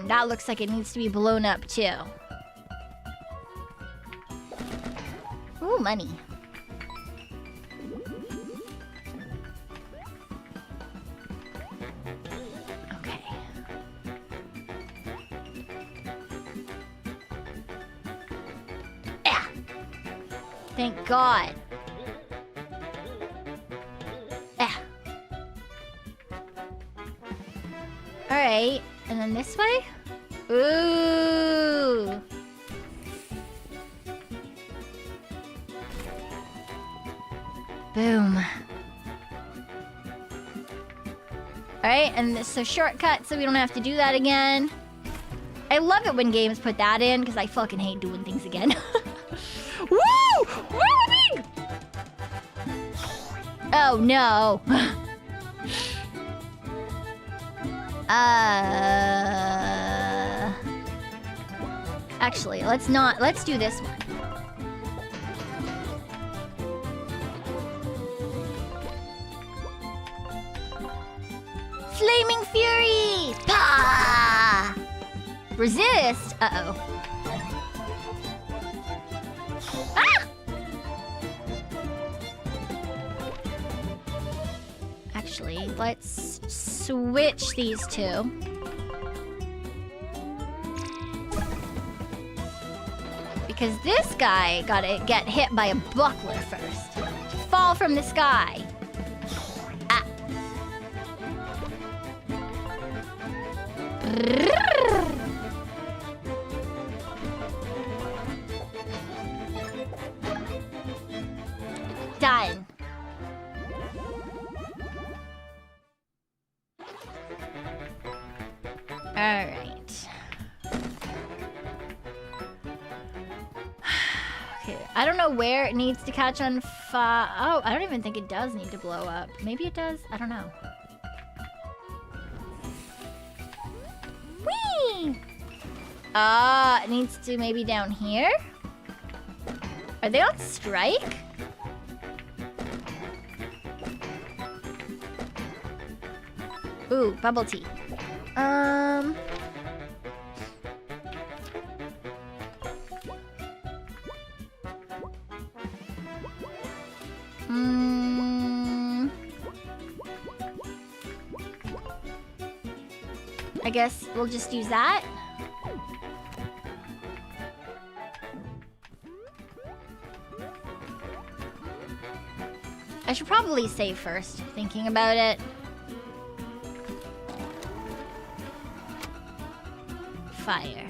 That looks like it needs to be blown up too. Ooh, money. Okay. Ah! Thank God. Ah. All right, and then this way. Ooh. Boom. Alright, and this is a shortcut so we don't have to do that again. I love it when games put that in because I fucking hate doing things again. Woo! Woo! Oh no. Actually, let's do this one. Flaming Fury! Pah! Resist! Uh-oh. Ah! Actually, let's switch these two. Because this guy gotta get hit by a buckler first. Fall from the sky. Ah. Done. All right. I don't know where it needs to catch on fire. Oh, I don't even think it does need to blow up. Maybe it does. I don't know. Whee! It needs to maybe down here? Are they on strike? Ooh, bubble tea. I guess we'll just use that. I should probably save first, thinking about it. Fire.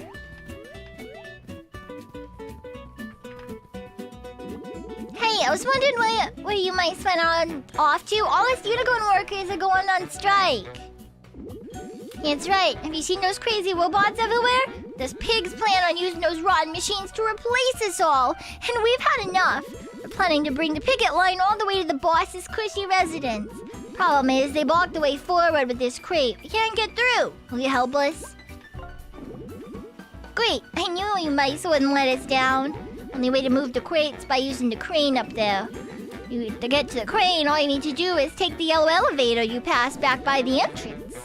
Hey, I was wondering where you might spend on off to. All us unicorn workers are going on strike. That's right. Have you seen those crazy robots everywhere? Those pigs plan on using those rotten machines to replace us all. And we've had enough. We're planning to bring the picket line all the way to the boss's cushy residence. Problem is, they blocked the way forward with this crate. We can't get through. Will you help us? Great. I knew you mice wouldn't let us down. Only way to move the crates by using the crane up there. To get to the crane, all you need to do is take the yellow elevator you passed back by the entrance.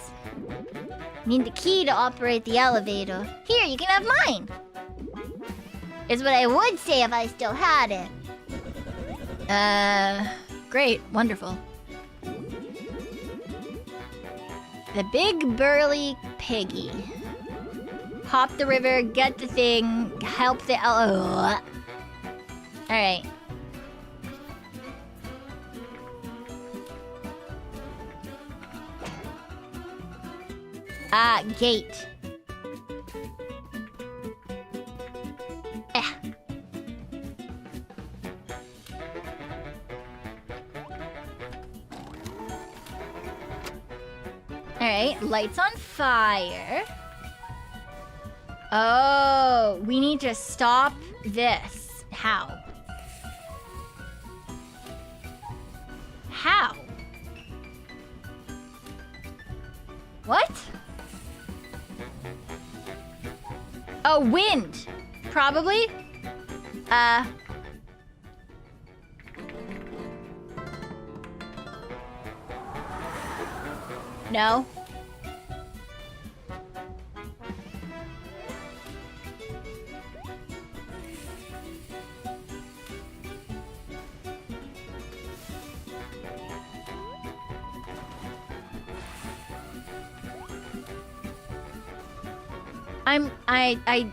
You need the key to operate the elevator. Here, you can have mine. Is what I would say if I still had it. Great. Wonderful. The big burly piggy. Hop the river, get the thing, help the Alright. Gate. Alright, lights on fire. Oh, we need to stop this. How? How? What? Oh, wind. Probably. No. I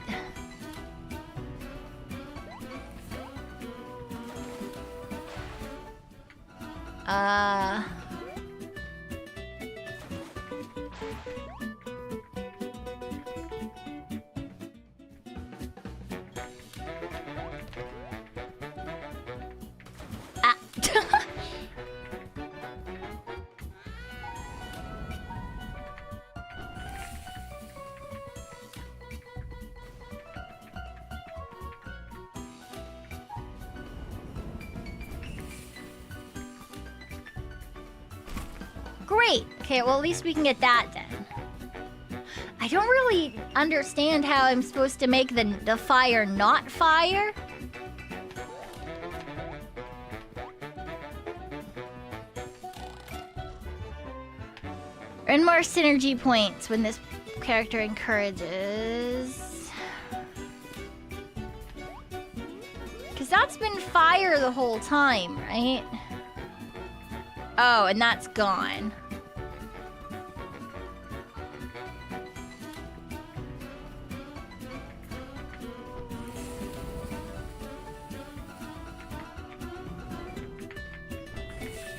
Great. Okay, well, at least we can get that then. I don't really understand how I'm supposed to make the fire not fire. Earn more synergy points when this character encourages. Because that's been fire the whole time, right? Oh, and that's gone.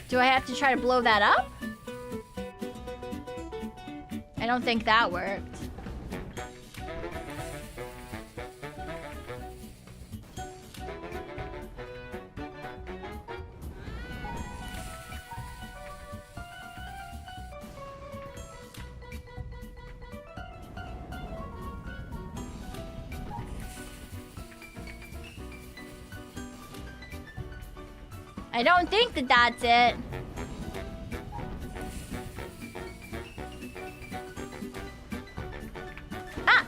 Do I have to try to blow that up? I don't think that worked. I don't think that that's it. Ah!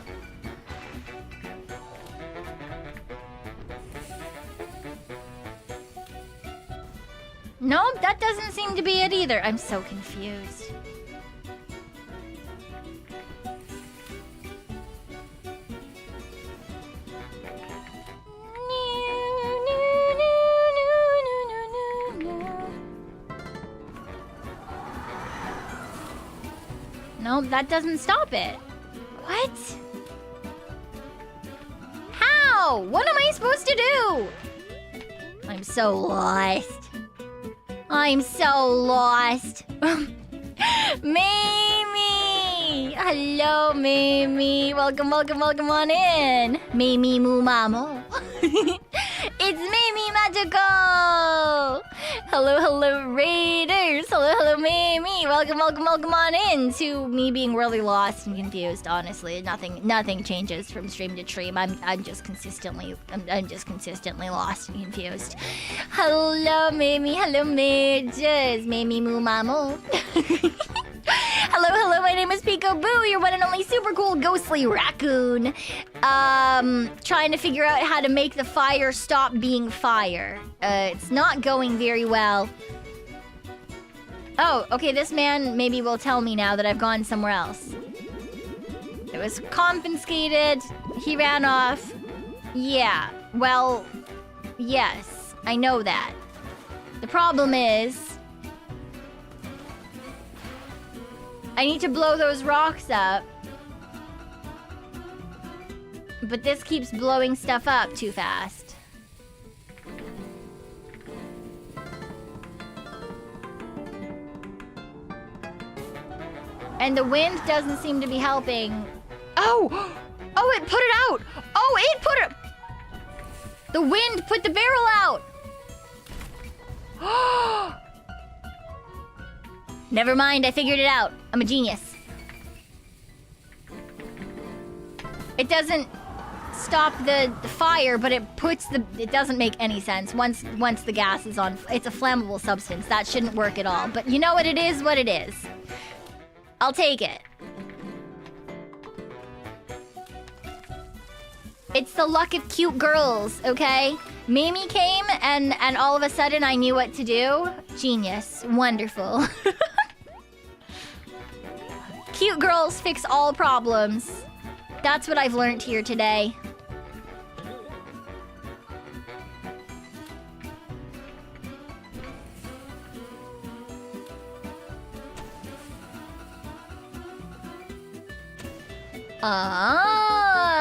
Nope, that doesn't seem to be it either. I'm so confused. Nope, that doesn't stop it. What? How? What am I supposed to do? I'm so lost. I'm so lost. Mamie! Hello, Mamie. Welcome on in. Mamie Mumamo. It's Mamie Magical! Hello, Raiders. Hello, Mamie. Welcome on in to me being really lost and confused, honestly. Nothing changes from stream to stream. I'm just consistently lost and confused. Hello, Mamie. Hello, Mages. Mamie Mumamo. Hello, my name is Pekoe, your one and only super cool ghostly raccoon. Trying to figure out how to make the fire stop being fire. It's not going very well. Oh, okay, this man maybe will tell me now that I've gone somewhere else. It was confiscated, he ran off. Yeah, well, yes, I know that. The problem is, I need to blow those rocks up. But this keeps blowing stuff up too fast. And the wind doesn't seem to be helping. Oh! Oh, it put it out! Oh, it put it... The wind put the barrel out! Never mind, I figured it out. I'm a genius. It doesn't stop the fire, but it puts the... It doesn't make any sense. Once the gas is on... It's a flammable substance. That shouldn't work at all. But you know what? It is what it is. I'll take it. It's the luck of cute girls, okay? Mamie came and all of a sudden I knew what to do. Genius. Wonderful. Cute girls fix all problems. That's what I've learned here today. Ah.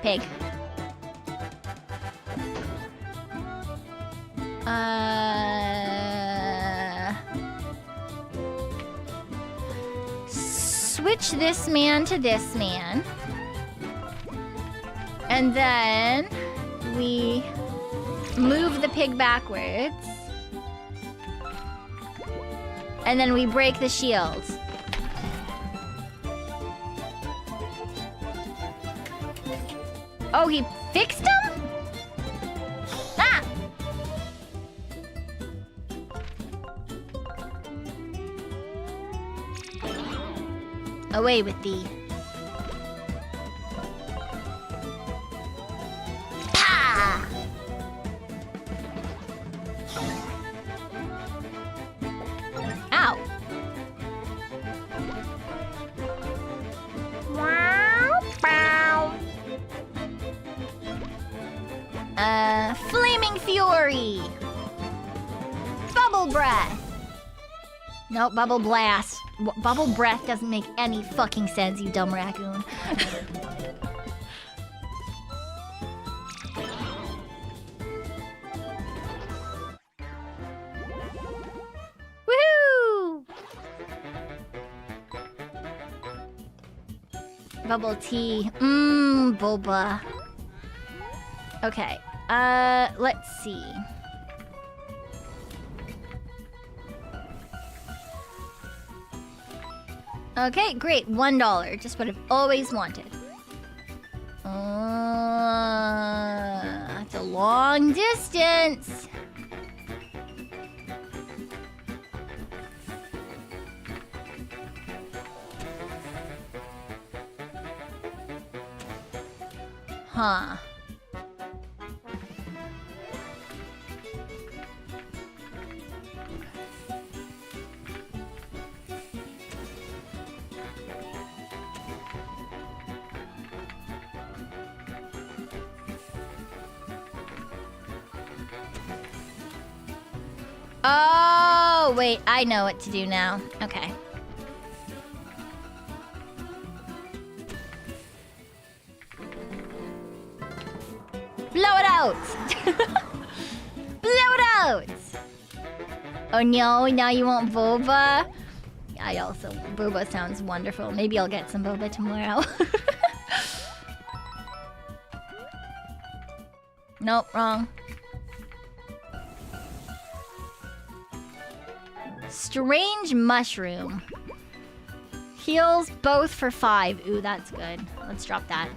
Pig. Switch this man to this man. And then we move the pig backwards. And then we break the shield. Oh, he fixed him? Ah! Away with thee. Pa! Ow. Wow, bow. Flaming Fury. Bubble Breath. Nope, Bubble Blast. Bubble Breath doesn't make any fucking sense, you dumb raccoon. Woohoo! Bubble tea. Boba. Okay. Let's see. Okay, great. $1. Just what I've always wanted. It's a long distance. Huh. Oh, wait, I know what to do now. Okay. out! Blow it out! Oh no, now you want boba? I also, boba sounds wonderful. Maybe I'll get some boba tomorrow. Nope, wrong. Strange mushroom. Heals both for 5. Ooh, that's good. Let's drop that.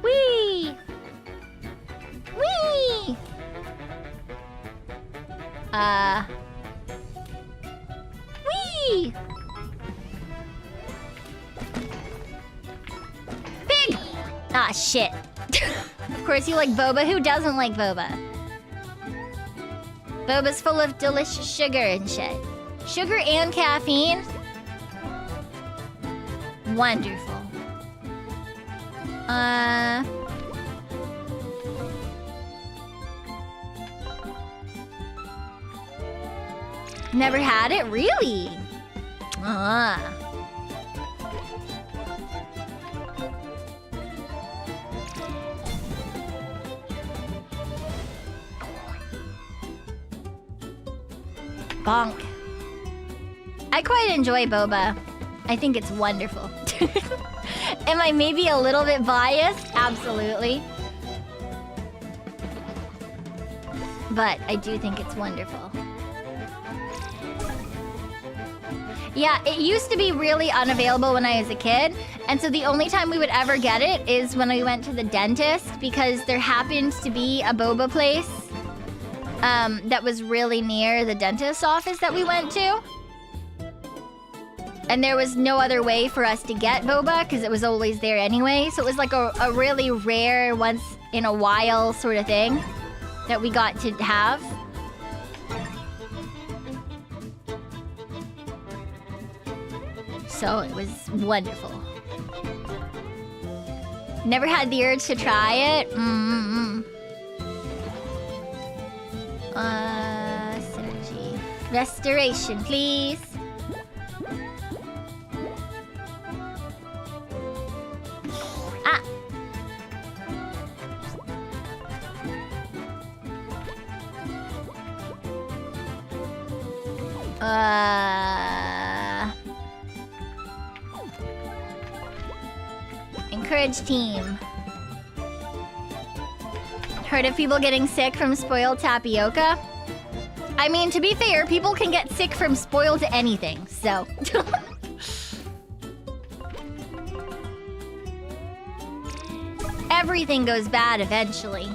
Whee! Whee! Whee! Pig! Ah, shit. Of course you like boba. Who doesn't like boba? Boba's full of delicious sugar and shit. Sugar and caffeine? Wonderful. Never had it? Really? Bonk. I quite enjoy boba. I think it's wonderful. Am I maybe a little bit biased? Absolutely. But I do think it's wonderful. Yeah, it used to be really unavailable when I was a kid. And so the only time we would ever get it is when we went to the dentist, because there happened to be a boba place that was really near the dentist's office that we went to. And there was no other way for us to get boba because it was always there anyway. So it was like a really rare, once in a while sort of thing that we got to have. So it was wonderful. Never had the urge to try it. Synergy. Restoration, please. Encourage team. Heard of people getting sick from spoiled tapioca? I mean, to be fair, people can get sick from spoiled anything, so. Everything goes bad eventually.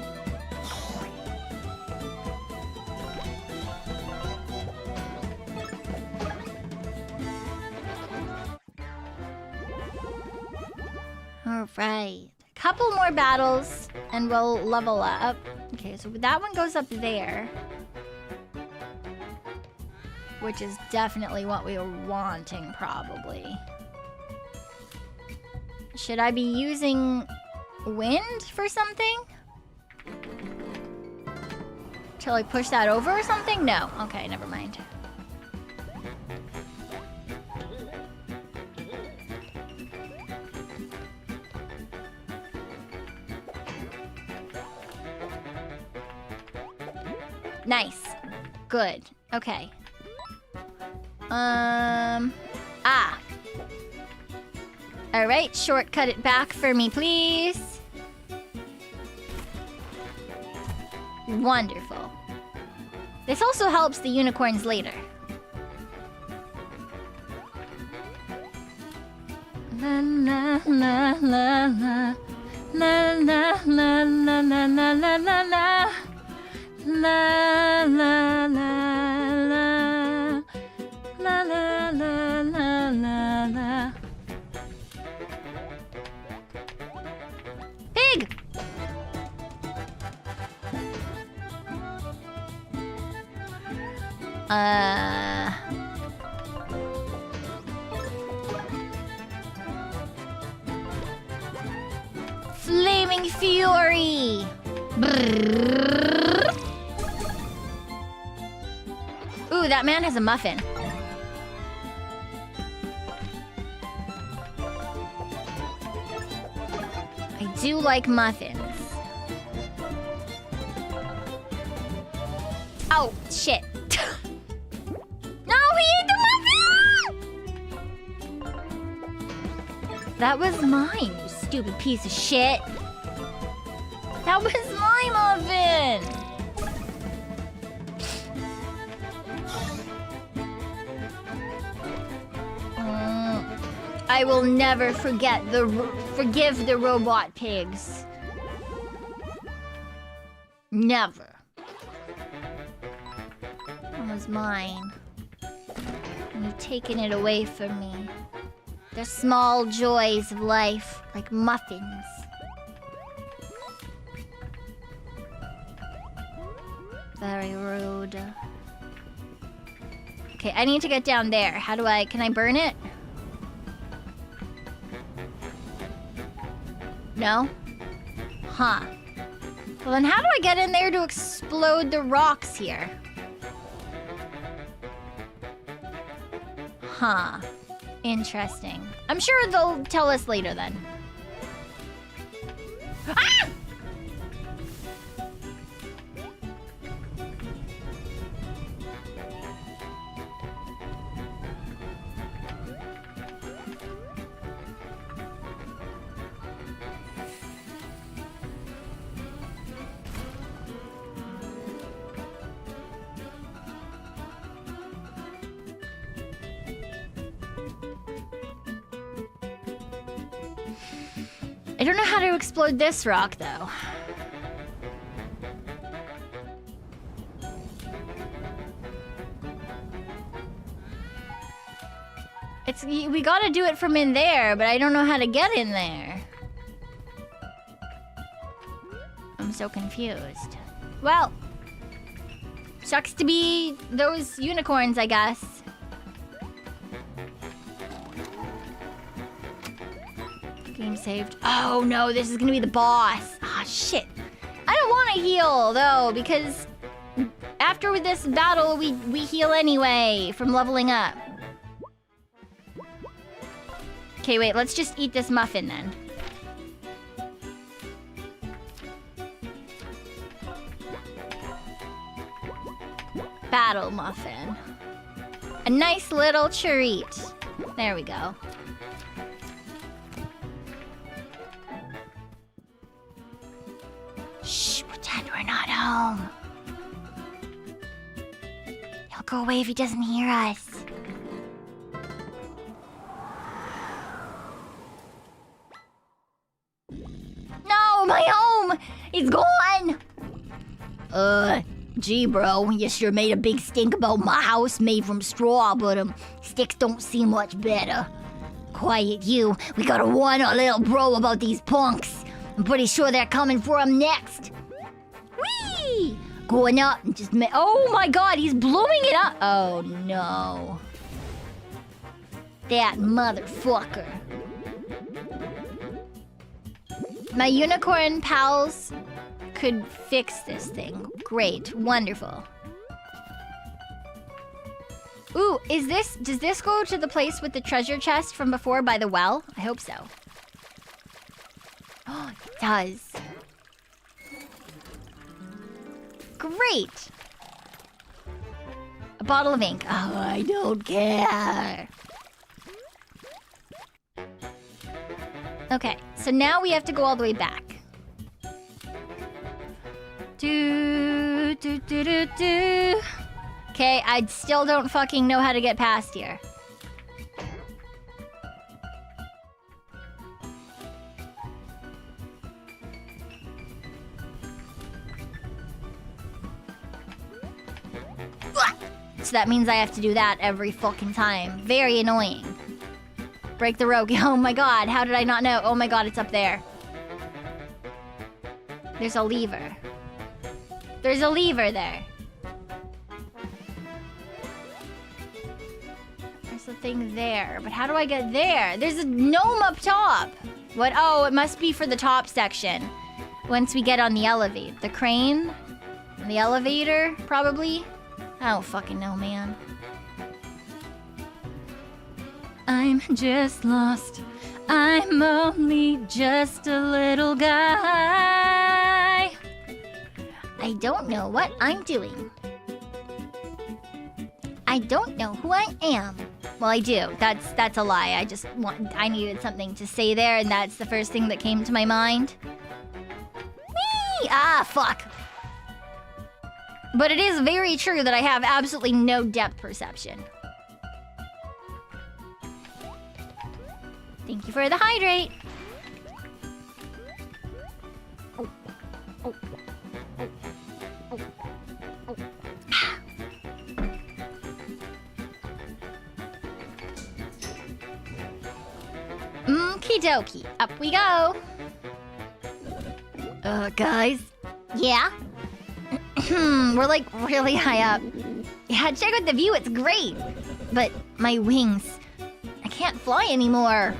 Alright. Couple more battles and we'll level up. Okay, so that one goes up there. Which is definitely what we were wanting, probably. Should I be using wind for something? Till I push that over or something? No. Okay, never mind. Nice. Good. Okay. Alright, shortcut it back for me, please. Wonderful. This also helps the unicorns later. La la la la la la la la la la la la la la. La la la la la la la la la la. Pig! Flaming Fury! Brrr. Ooh, that man has a muffin. do like muffins. Oh, shit. No, he ate the muffin! That was mine, you stupid piece of shit. That was my muffin! I will never forgive the robot pigs. Never. That was mine. And you've taken it away from me. The small joys of life, like muffins. Very rude. Okay, I need to get down there. How do can I burn it? No? Huh. Well, then how do I get in there to explode the rocks here? Huh. Interesting. I'm sure they'll tell us later then. Ah! I don't know how to explode this rock, though. We gotta do it from in there, but I don't know how to get in there. I'm so confused. Well, sucks to be those unicorns, I guess. Game saved. Oh no, this is gonna be the boss. Ah, shit. I don't want to heal though, because after this battle, we heal anyway from leveling up. Okay, wait. Let's just eat this muffin then. Battle muffin. A nice little treat. There we go. Shh, pretend we're not home. He'll go away if he doesn't hear us. No, my home! He's gone! Gee, bro, you sure made a big stink about my house made from straw, but, sticks don't seem much better. Quiet, you. We gotta warn our little bro about these punks. I'm pretty sure they're coming for him next. Whee! Going up and just oh my god, he's blowing it up. Oh no. That motherfucker. My unicorn pals could fix this thing. Great, wonderful. Ooh, does this go to the place with the treasure chest from before by the well? I hope so. Oh, it does. Great. A bottle of ink. Oh, I don't care. Okay, so now we have to go all the way back. Okay, I still don't fucking know how to get past here. So that means I have to do that every fucking time. Very annoying. Break the rope. Oh my god, how did I not know? Oh my god, it's up there. There's a lever. There's a lever there. There's a thing there, but how do I get there? There's a gnome up top. What? Oh, it must be for the top section. Once we get on the elevator. The crane? And the elevator, probably? I don't fucking know, man. I'm just lost. I'm only just a little guy. I don't know what I'm doing. I don't know who I am. Well, I do. That's a lie. I needed something to say there, and that's the first thing that came to my mind. Whee! Ah, fuck. But it is very true that I have absolutely no depth perception. Thank you for the hydrate. Oh, oh, oh, oh, oh. Okie dokie, up we go. Guys? Yeah? We're like really high up. Yeah, check out the view, it's great. But my wings, I can't fly anymore.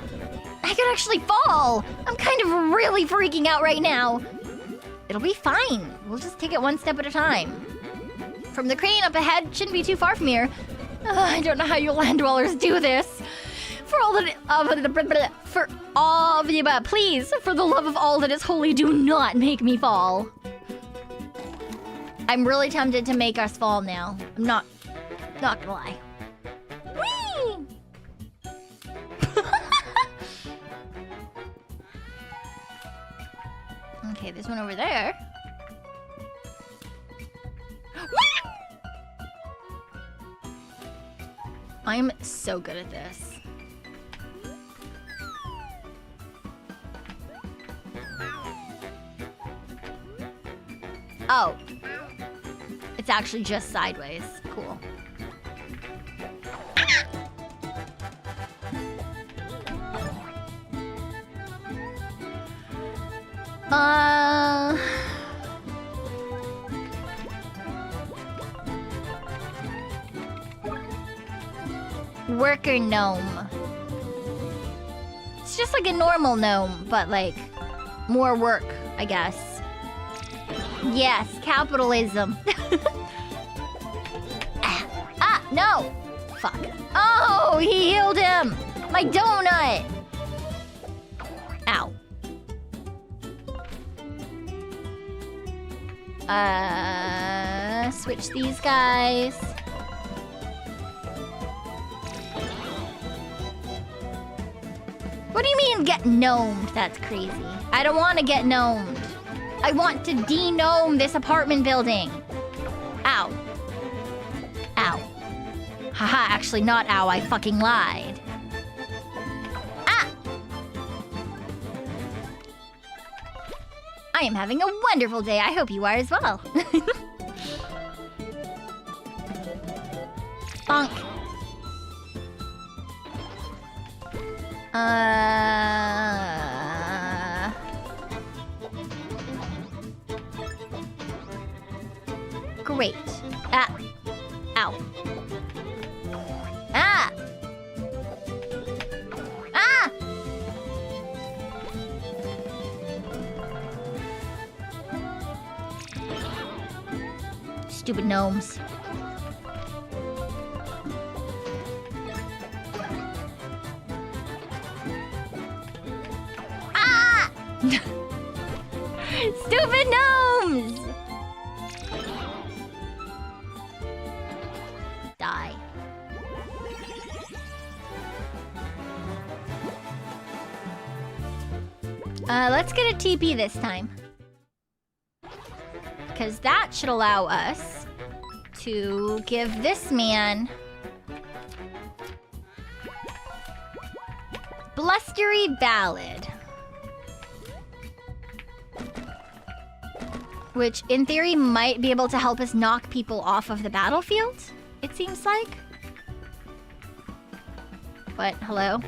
I could actually fall. I'm kind of really freaking out right now. It'll be fine. We'll just take it one step at a time. From the crane up ahead, shouldn't be too far from here. I don't know how you land dwellers do this. Please, for the love of all that is holy, do not make me fall. I'm really tempted to make us fall now. I'm not gonna lie. Whee! Okay, there's one over there. I'm so good at this. Oh. It's actually just sideways. Cool. Worker gnome. It's just like a normal gnome, but like more work, I guess. Yes, capitalism. No! Fuck. Oh, he healed him! My donut! Ow. Switch these guys. What do you mean get gnomed? That's crazy. I don't want to get gnomed. I want to de-gnome this apartment building. Ow. Ow. Haha, actually not ow, I fucking lied. Ah! I am having a wonderful day. I hope you are as well. Bonk. Great. Ah. Ow. Ah! Ah! Stupid gnomes. Ah! Stupid gnomes! Die. Let's get a TP this time. Because that should allow us to give this man Blustery Ballad. Which, in theory, might be able to help us knock people off of the battlefield, it seems like. What? Hello?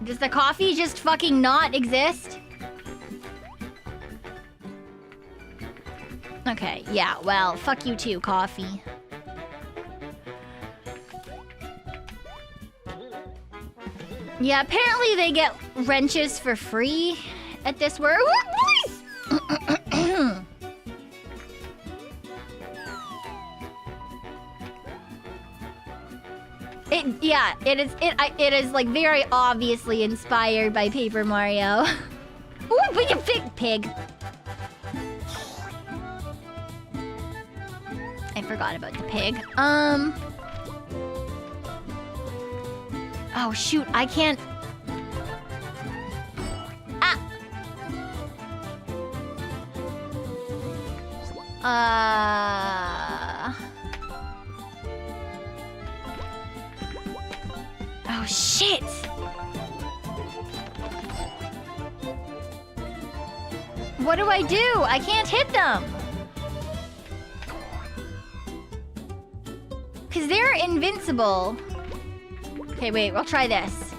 Does the coffee just fucking not exist? Okay, yeah, well, fuck you too, coffee. Yeah, apparently they get wrenches for free at this work. Yeah, it is like very obviously inspired by Paper Mario. Ooh, but you pig. I forgot about the pig. Oh shoot, I can't. Oh shit! What do I do? I can't hit them! Cause they're invincible. Okay, wait, we'll try this.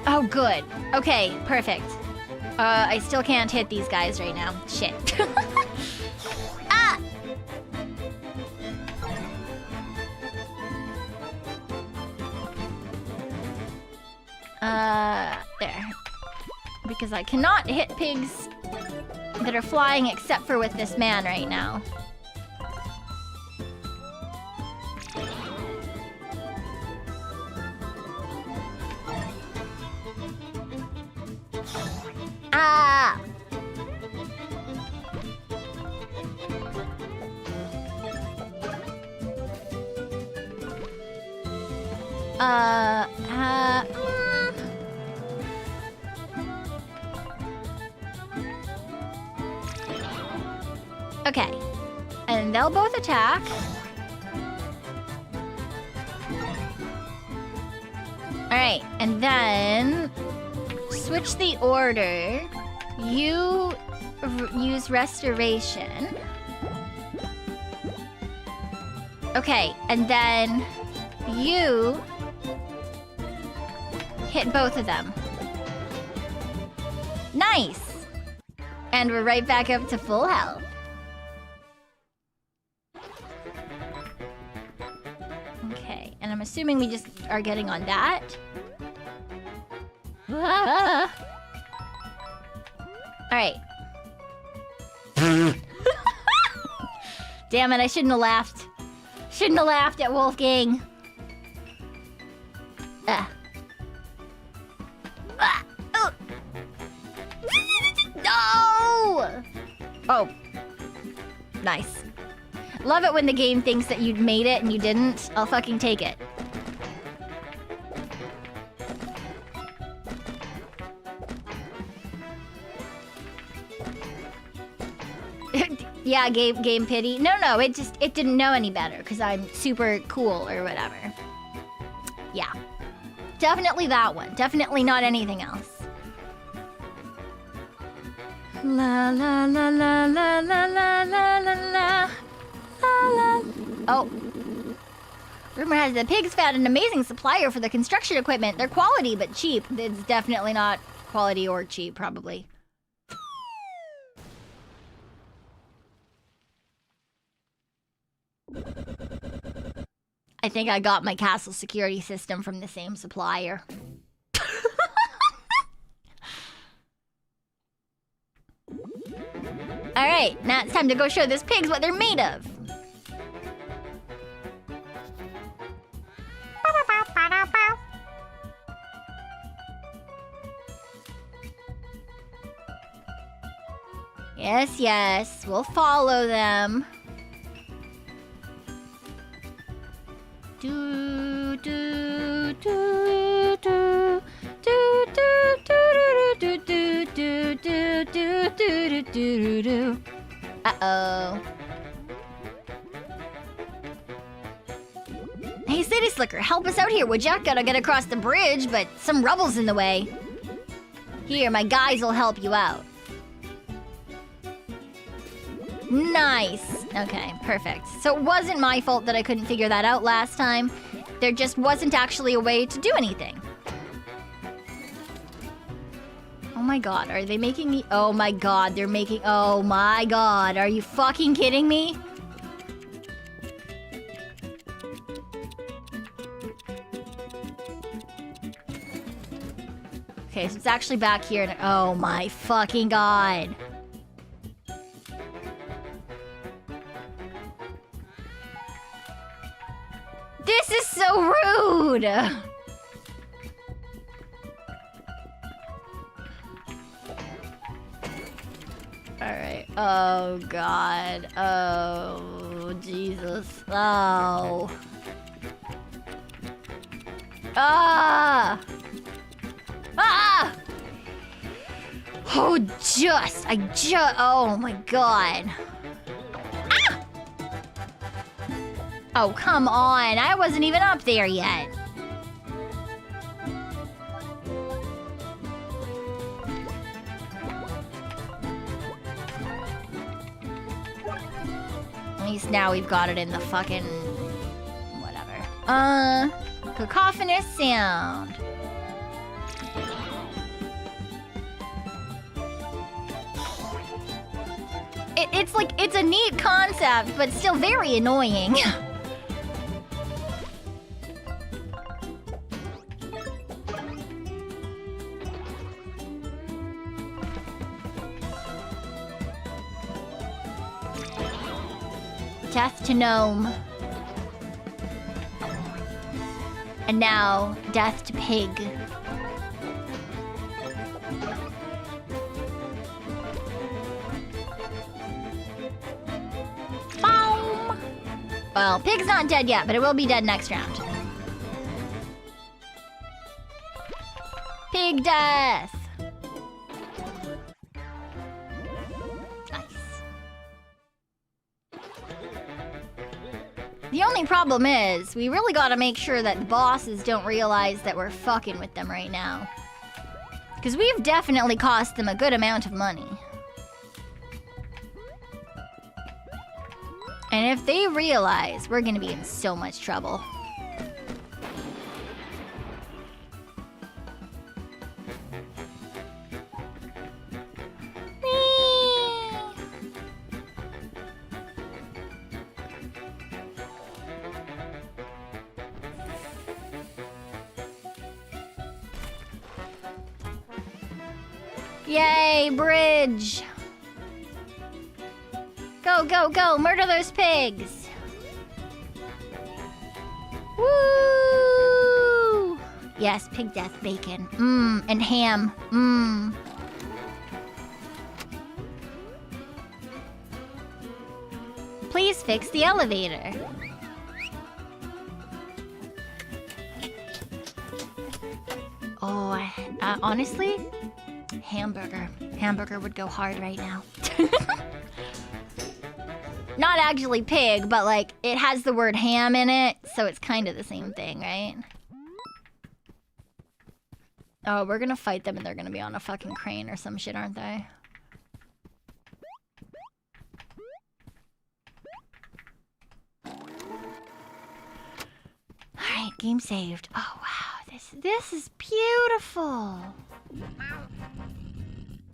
Oh, good. Okay, perfect. I still can't hit these guys right now. Shit. Ah! There. Because I cannot hit pigs that are flying except for with this man right now. Ah! Okay. And they'll both attack. Alright, and then switch the order. You use restoration. Okay, and then you hit both of them. Nice! And we're right back up to full health. Okay, and I'm assuming we just are getting on that. Ah. Alright. Damn it, I shouldn't have laughed. Shouldn't have laughed at Wolfgang. Ah. Ah. Oh. No! Oh. Nice. Love it when the game thinks that you'd made it and you didn't. I'll fucking take it. Yeah, game pity. No, it didn't know any better because I'm super cool or whatever. Yeah. Definitely that one. Definitely not anything else. La la la la la la la la la la la. Oh. Rumor has the pigs found an amazing supplier for the construction equipment. They're quality but cheap. It's definitely not quality or cheap, probably. I think I got my castle security system from the same supplier. Alright, now it's time to go show these pigs what they're made of. Yes, yes, we'll follow them. Do do do do do do do do do do do do do do do. Uh-oh. Hey, City Slicker, help us out here, would ya? Gotta get across the bridge, but some rubble's in the way. Here, my guys will help you out. Nice. Okay, perfect. So it wasn't my fault that I couldn't figure that out last time. There just wasn't actually a way to do anything. Oh my god, are they making me... Oh my god, they're making... Oh my god, are you fucking kidding me? Okay, so it's actually back here. And, oh my fucking god. This is so rude! Alright. Oh god. Oh Jesus. Oh. Ah! Ah! Oh, oh my god. Ah! Oh, come on. I wasn't even up there yet. At least now we've got it in the fucking... whatever. Cacophonous sound. It's like, it's a neat concept, but still very annoying. Death to gnome. And now, death to pig. Boom! Well, pig's not dead yet, but it will be dead next round. Pig death! The only problem is, we really gotta make sure that the bosses don't realize that we're fucking with them right now. Because we've definitely cost them a good amount of money. And if they realize, we're gonna be in so much trouble. Yay, bridge! Go, go, go! Murder those pigs! Woo! Yes, pig death bacon. Mmm, and ham. Mmm. Please fix the elevator. Oh, honestly? Hamburger. Hamburger would go hard right now. Not actually pig, but like, it has the word ham in it, so it's kind of the same thing, right? Oh, we're gonna fight them and they're gonna be on a fucking crane or some shit, aren't they? Alright, game saved. Oh wow, this is beautiful.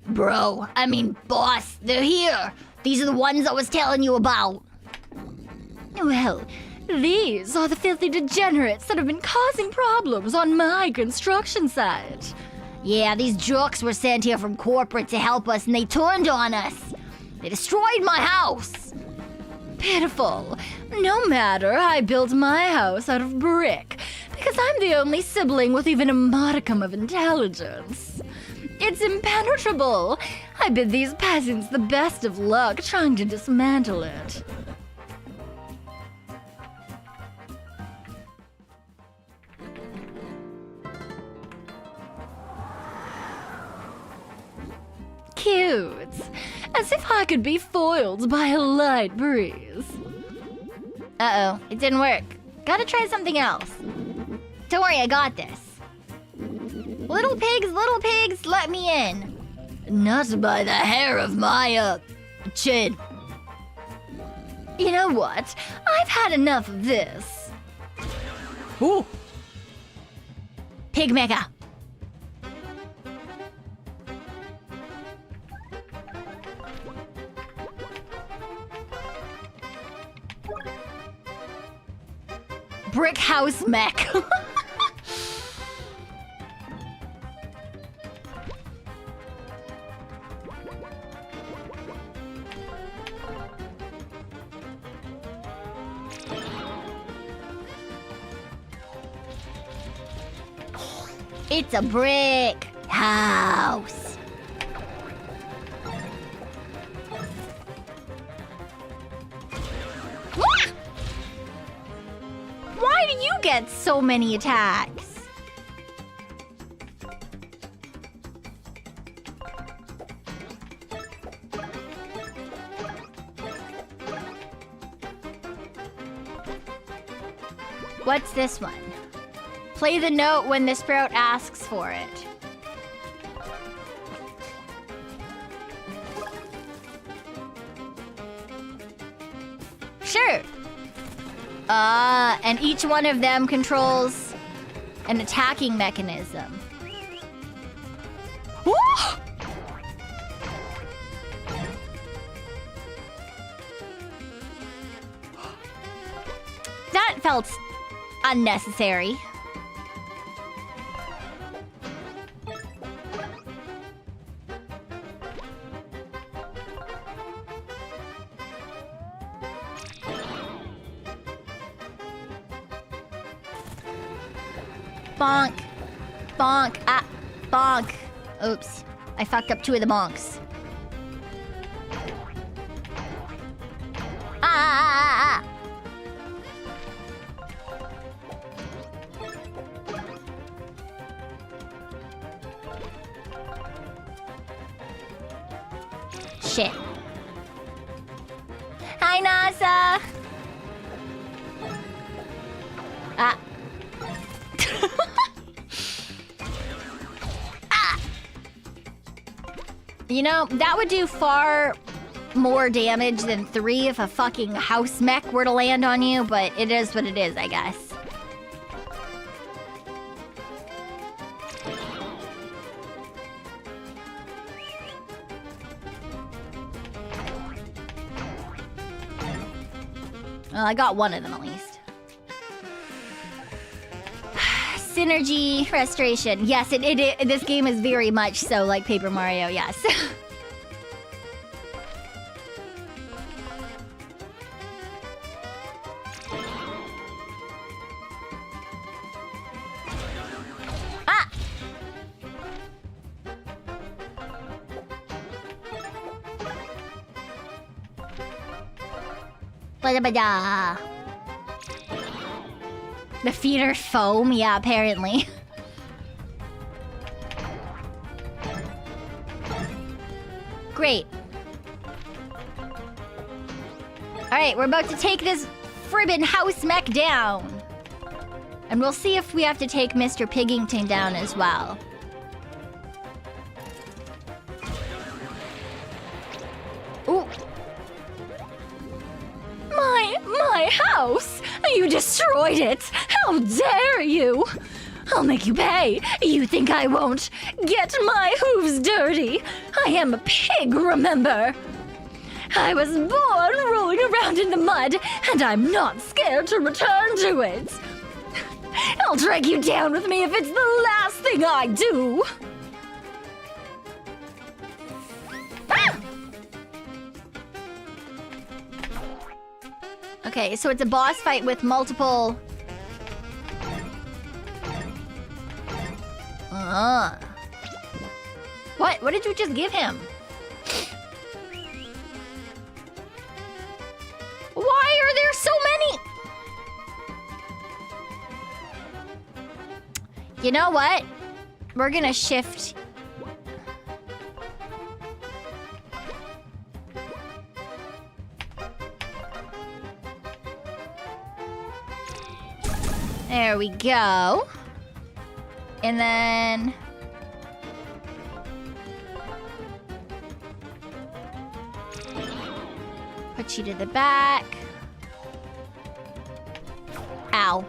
Bro, I mean boss, they're here. These are the ones I was telling you about. Well, these are the filthy degenerates that have been causing problems on my construction site. Yeah, these jocks were sent here from corporate to help us and they turned on us. They destroyed my house. Pitiful. No matter, I built my house out of brick because I'm the only sibling with even a modicum of intelligence. It's impenetrable. I bid these peasants the best of luck trying to dismantle it. Cute. As if I could be foiled by a light breeze. Uh-oh, it didn't work. Gotta try something else. Don't worry, I got this. Little pigs, let me in. Not by the hair of my, chin. You know what? I've had enough of this. Ooh. Pig mecha. Brick house mech. It's a brick house. Why do you get so many attacks? What's this one? Play the note when the sprout asks for it. Sure. And each one of them controls an attacking mechanism. Woo! That felt unnecessary. Bonk. Bonk. Ah, bonk. Oops. I fucked up 2 of the bonks. Ah! Shit. Hi, NASA! Ah. Ah! You know, that would do far more damage than 3 if a fucking house mech were to land on you, but it is what it is, I guess. Well, I got one of them at least. Synergy, restoration. Yes, this game is very much so like Paper Mario, yes. Ah! Bada-bada. The feet are foam? Yeah, apparently. Great. Alright, we're about to take this fribbin' house mech down. And we'll see if we have to take Mr. Piggington down as well. Ooh. My house! You destroyed it! How dare you! I'll make you pay! You think I won't? Get my hooves dirty! I am a pig, remember? I was born rolling around in the mud, and I'm not scared to return to it! I'll drag you down with me if it's the last thing I do! Ah! Okay, so it's a boss fight with multiple... What? What did you just give him? Why are there so many? You know what? We're gonna shift... There we go. And then... put you to the back. Ow.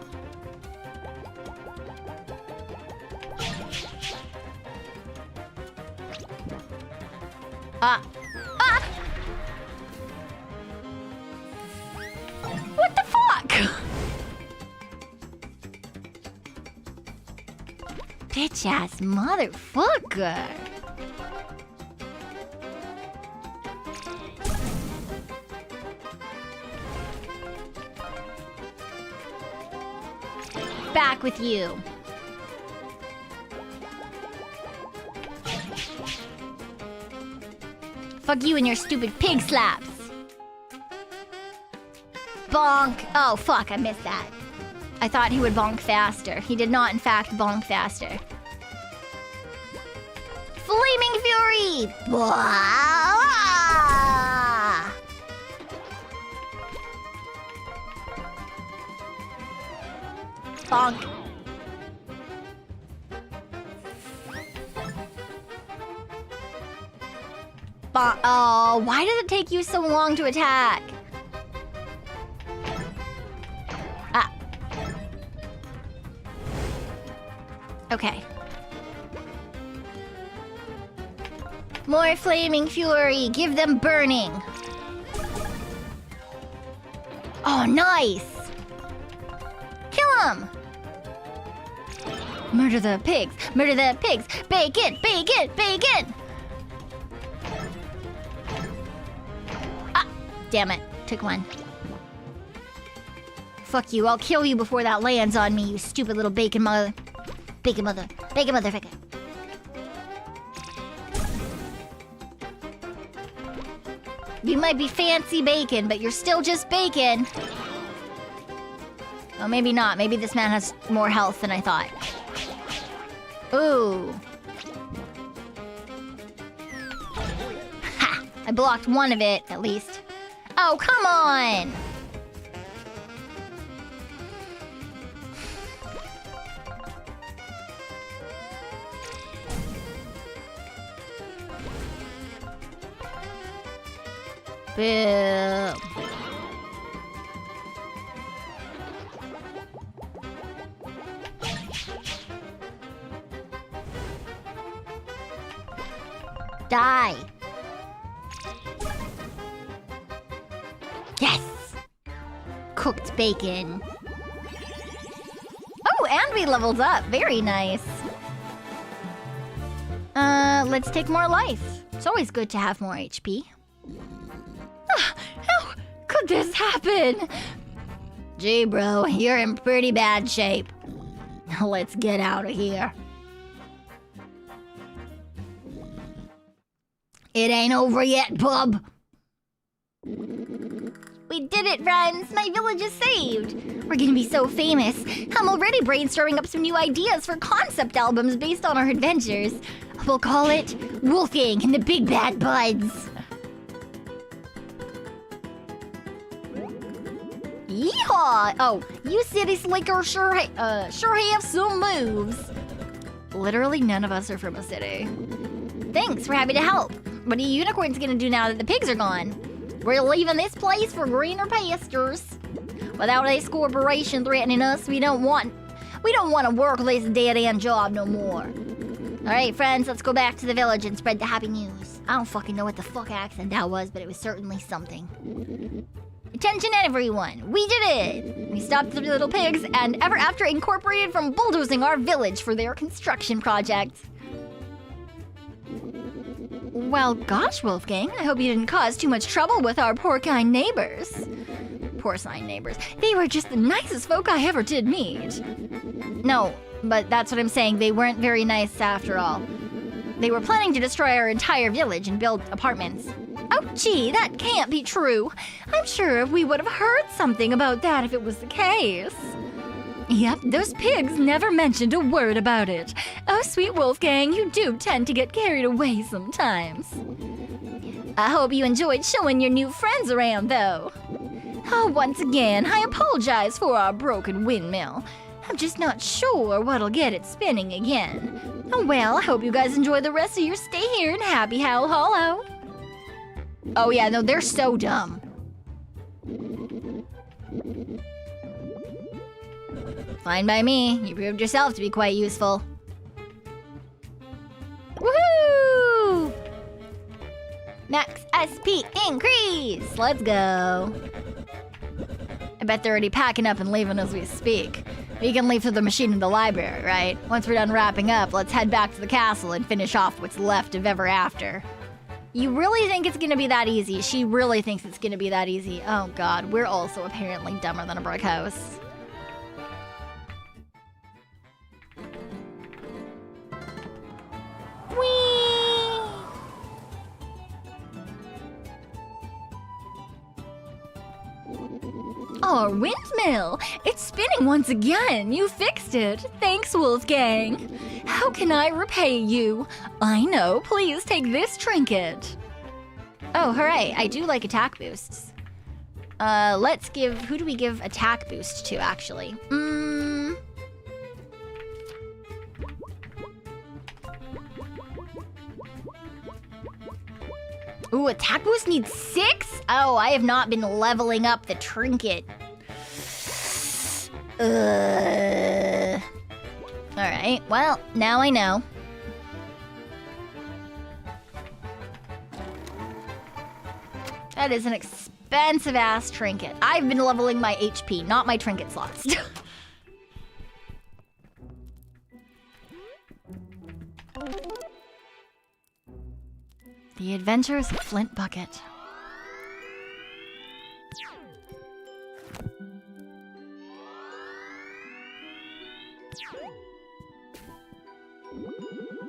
Ah. What the fuck? Bitch ass motherfucker. Back with you. Fuck you and your stupid pig slaps. Bonk. Oh, fuck, I missed that. I thought he would bonk faster. He did not, in fact, bonk faster. Flaming Fury! Bonk. Bonk. Oh, why does it take you so long to attack? Ah. Okay. More Flaming Fury! Give them burning! Oh, nice! Kill them! Murder the pigs! Murder the pigs! Bacon! Bacon! Bacon! Ah! Damn it. Took one. Fuck you. I'll kill you before that lands on me, you stupid little bacon mother. Bacon mother. Bacon motherfucker. You might be fancy bacon, but you're still just bacon. Oh, maybe not. Maybe this man has more health than I thought. Ooh. Ha! I blocked one of it, at least. Oh, come on! Boo. Die. Yes! Cooked bacon. Oh, and we leveled up. Very nice. Let's take more life. It's always good to have more HP. How could this happen? Gee, bro, you're in pretty bad shape. Let's get out of here. It ain't over yet, bub. We did it, friends! My village is saved! We're gonna be so famous. I'm already brainstorming up some new ideas for concept albums based on our adventures. We'll call it Wolfgang and the Big Bad Buds. Yeehaw! Oh, you city slickers sure have some moves. Literally none of us are from a city. Thanks, we're happy to help. What are you unicorns gonna do now that the pigs are gone? We're leaving this place for greener pastures. Without this corporation threatening us, we don't want to work this dead-end job no more. Alright, friends, let's go back to the village and spread the happy news. I don't fucking know what the fuck accent that was, but it was certainly something. Attention everyone, we did it! We stopped the little pigs and ever after incorporated from bulldozing our village for their construction project. Well, gosh, Wolfgang, I hope you didn't cause too much trouble with our porcine neighbors. Porcine neighbors. They were just the nicest folk I ever did meet. No, but that's what I'm saying. They weren't very nice after all. They were planning to destroy our entire village and build apartments. Oh, gee, that can't be true. I'm sure we would have heard something about that if it was the case. Yep, those pigs never mentioned a word about it. Oh, sweet Wolfgang, you do tend to get carried away sometimes. I hope you enjoyed showing your new friends around, though. Oh, once again, I apologize for our broken windmill. I'm just not sure what'll get it spinning again. Oh well, I hope you guys enjoy the rest of your stay here in Happy Howl Hollow. Oh yeah, no, they're so dumb. Fine by me. You proved yourself to be quite useful. Woohoo! Max SP increase! Let's go. I bet they're already packing up and leaving as we speak. We can leave through the machine in the library, right? Once we're done wrapping up, let's head back to the castle and finish off what's left of Ever After. You really think it's gonna be that easy? She really thinks it's gonna be that easy. Oh god, we're also apparently dumber than a brick house. Whee! our windmill! It's spinning once again! You fixed it! Thanks, Wolfgang! How can I repay you? I know, please take this trinket! Oh, hooray, I do like attack boosts. Let's give... Who do we give attack boost to, actually? Ooh, attack boost needs 6? Oh, I have not been leveling up the trinket. Alright, well, now I know. That is an expensive-ass trinket. I've been leveling my HP, not my trinket slots. The Adventures of Flint Bucket.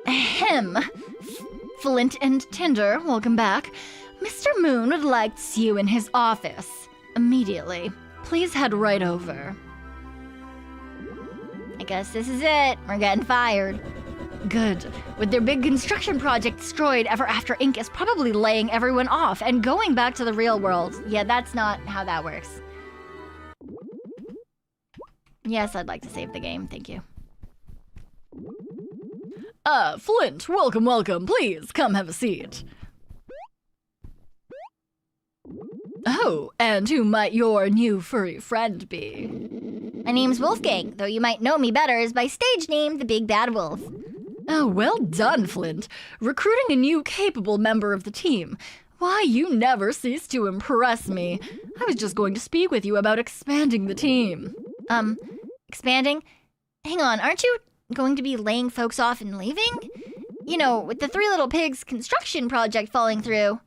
Ahem. Flint and Tinder, welcome back. Mr. Moon would like to see you in his office. Immediately. Please head right over. I guess this is it. We're getting fired. Good. With their big construction project destroyed, Ever After Inc. is probably laying everyone off and going back to the real world. Yeah, that's not how that works. Yes, I'd like to save the game. Thank you. Flint, welcome, welcome. Please, come have a seat. Oh, and who might your new furry friend be? My name's Wolfgang, though you might know me better as my stage name, the Big Bad Wolf. Oh, well done, Flint. Recruiting a new capable member of the team. Why, you never cease to impress me. I was just going to speak with you about expanding the team. Expanding? Hang on, aren't you going to be laying folks off and leaving? You know, with the Three Little Pigs construction project falling through.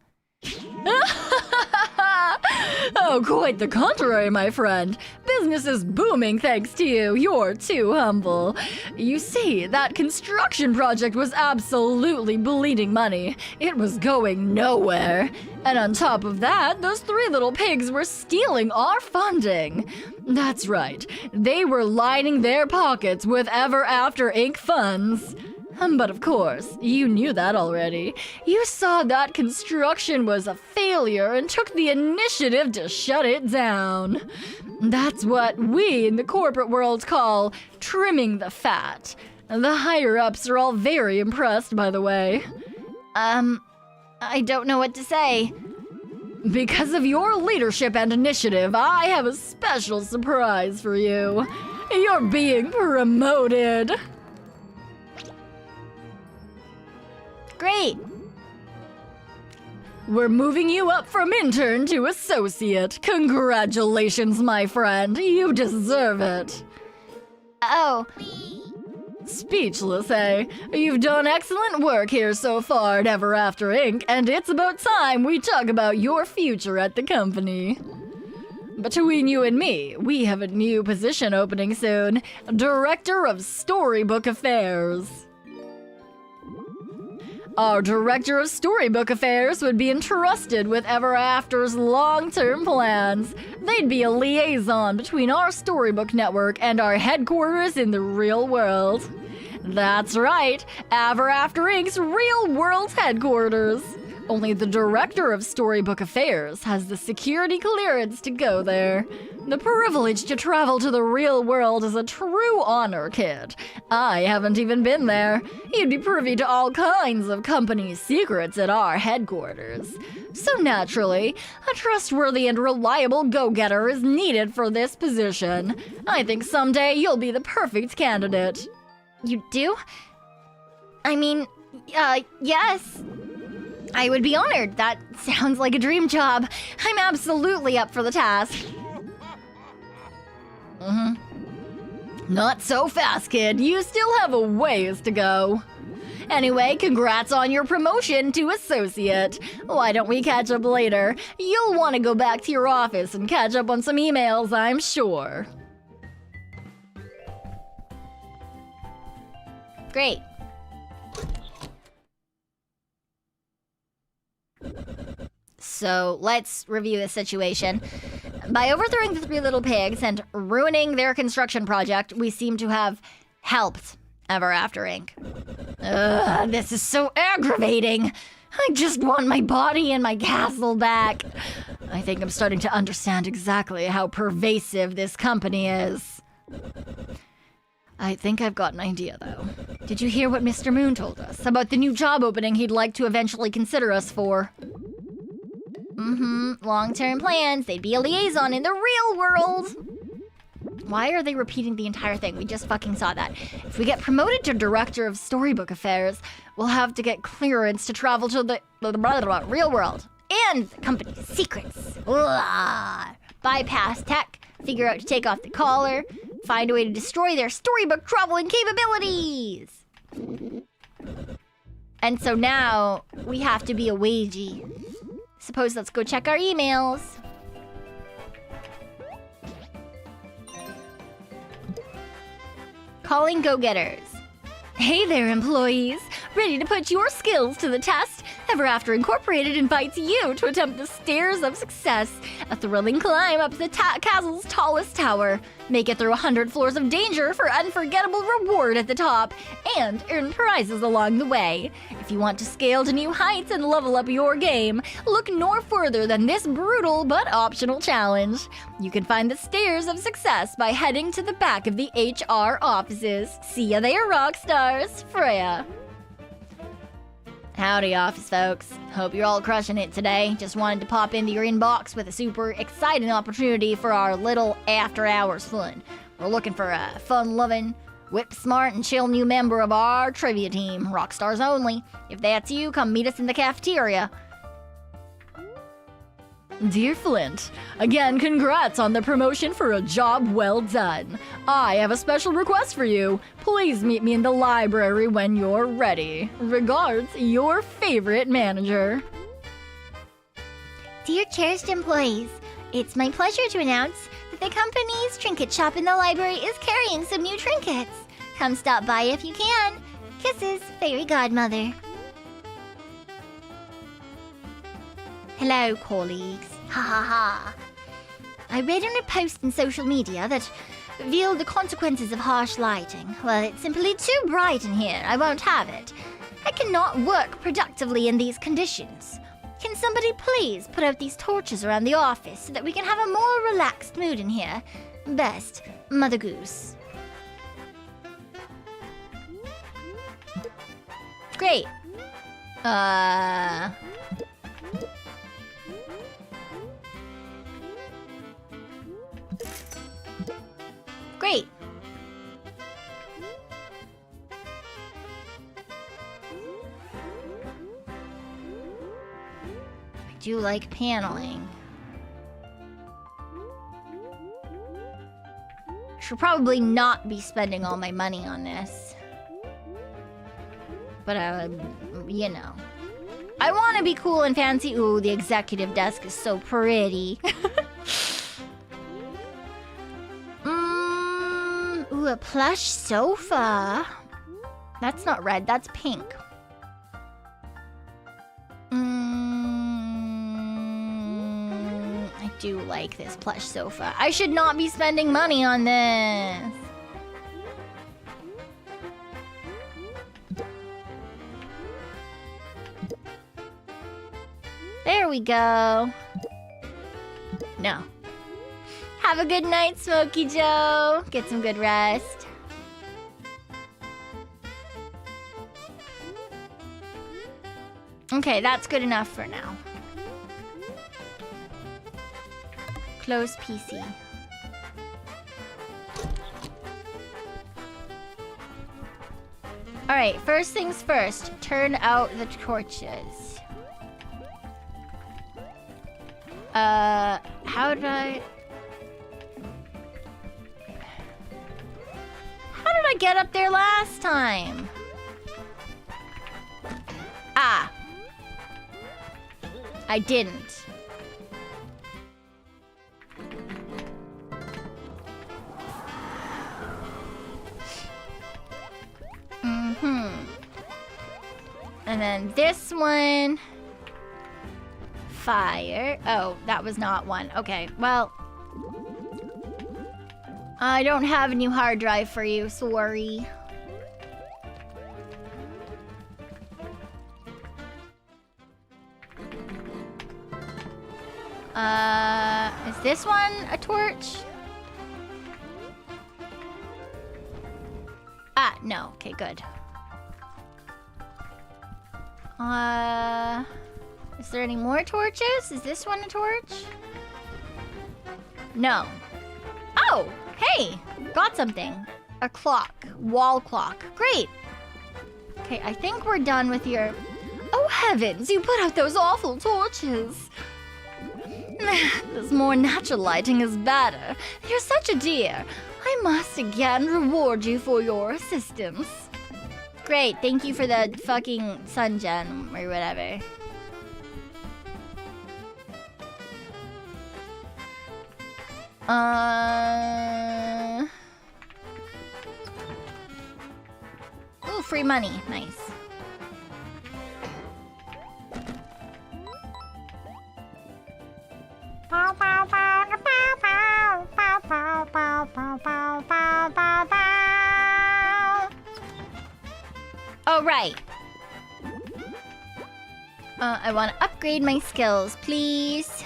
Oh, quite the contrary, my friend. Business is booming thanks to you. You're too humble. You see, that construction project was absolutely bleeding money. It was going nowhere. And on top of that, those Three Little Pigs were stealing our funding. That's right. They were lining their pockets with Ever After Inc. funds. But of course, you knew that already. You saw that construction was a failure and took the initiative to shut it down. That's what we in the corporate world call trimming the fat. The higher-ups are all very impressed, by the way. I don't know what to say. Because of your leadership and initiative, I have a special surprise for you. You're being promoted. Great. We're moving you up from intern to associate. Congratulations, my friend. You deserve it. Oh. Speechless, eh? You've done excellent work here so far at Ever After Inc., and it's about time we talk about your future at the company. Between you and me, we have a new position opening soon. Director of Storybook Affairs. Our Director of Storybook Affairs would be entrusted with Ever After's long-term plans. They'd be a liaison between our Storybook network and our headquarters in the real world. That's right, Ever After Inc.'s real-world headquarters. Only the Director of Storybook Affairs has the security clearance to go there. The privilege to travel to the real world is a true honor, kid. I haven't even been there. You'd be privy to all kinds of company secrets at our headquarters. So naturally, a trustworthy and reliable go-getter is needed for this position. I think someday you'll be the perfect candidate. You do? I mean, yes. I would be honored. That sounds like a dream job. I'm absolutely up for the task. Not so fast, kid. You still have a ways to go. Anyway, congrats on your promotion to associate. Why don't we catch up later? You'll want to go back to your office and catch up on some emails, I'm sure. Great. So let's review the situation. By overthrowing the three little pigs and ruining their construction project, we seem to have helped Ever After Inc. Ugh, this is so aggravating. I just want my body and my castle back. I think I'm starting to understand exactly how pervasive this company is. I think I've got an idea, though. Did you hear what Mr. Moon told us about the new job opening he'd like to eventually consider us for? Long-term plans. They'd be a liaison in the real world. Why are they repeating the entire thing? We just fucking saw that. If we get promoted to director of Storybook affairs, we'll have to get clearance to travel to the real world and the company's secrets. Ugh. Bypass tech, figure out to take off the collar, find a way to destroy their Storybook traveling capabilities. And so now we have to be a wagey. Suppose let's go check our emails. Calling go-getters. Hey there, employees. Ready to put your skills to the test? Ever After Incorporated invites you to attempt the Stairs of Success, a thrilling climb up the castle's tallest tower. Make it through 100 floors of danger for unforgettable reward at the top, and earn prizes along the way. If you want to scale to new heights and level up your game, look no further than this brutal but optional challenge. You can find the Stairs of Success by heading to the back of the HR offices. See ya there, rock stars. Freya. Howdy, office folks. Hope you're all crushing it today. Just wanted to pop into your inbox with a super exciting opportunity for our little after-hours fun. We're looking for a fun-loving, whip-smart, and chill new member of our trivia team, Rockstars only. If that's you, come meet us in the cafeteria. Dear Flint, again, congrats on the promotion for a job well done. I have a special request for you. Please meet me in the library when you're ready. Regards, your favorite manager. Dear cherished employees, it's my pleasure to announce that the company's trinket shop in the library is carrying some new trinkets. Come stop by if you can. Kisses, Fairy Godmother. Hello, colleagues. Ha ha ha. I read on a post in social media that revealed the consequences of harsh lighting. Well, it's simply too bright in here. I won't have it. I cannot work productively in these conditions. Can somebody please put out these torches around the office so that we can have a more relaxed mood in here? Best, Mother Goose. Great. Great. I do like paneling. Should probably not be spending all my money on this. But, you know. I want to be cool and fancy. Ooh, the executive desk is so pretty. Ooh, a plush sofa. That's not red, that's pink. I do like this plush sofa. I should not be spending money on this. There we go. No. Have a good night, Smokey Joe. Get some good rest. Okay, that's good enough for now. Close PC. Alright, first things first. Turn out the torches. How did I get up there last time? Ah. I didn't. And then this one. Fire. Oh, that was not one. Okay, well, I don't have a new hard drive for you, sorry. Is this one a torch? Ah, no. Okay, good. Is there any more torches? Is this one a torch? No. Oh, hey, got something. A clock, wall clock. Great. Okay, I think we're done with your... Oh heavens, you put out those awful torches. This more natural lighting is better. You're such a dear. I must again reward you for your assistance. Great, thank you for the fucking sun gem or whatever. Ooh, free money, nice. Oh, right. I want to upgrade my skills, please.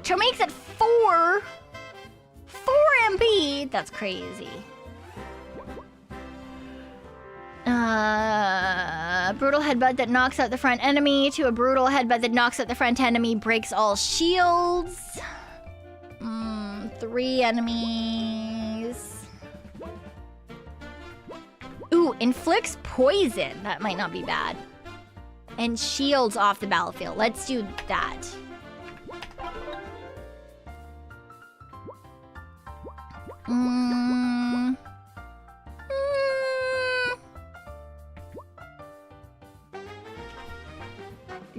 Cho makes it 4 MP. That's crazy. Brutal headbutt that knocks out the front enemy to a brutal headbutt that knocks out the front enemy, breaks all shields. 3 enemies. Ooh, inflicts poison. That might not be bad. And shields off the battlefield. Let's do that.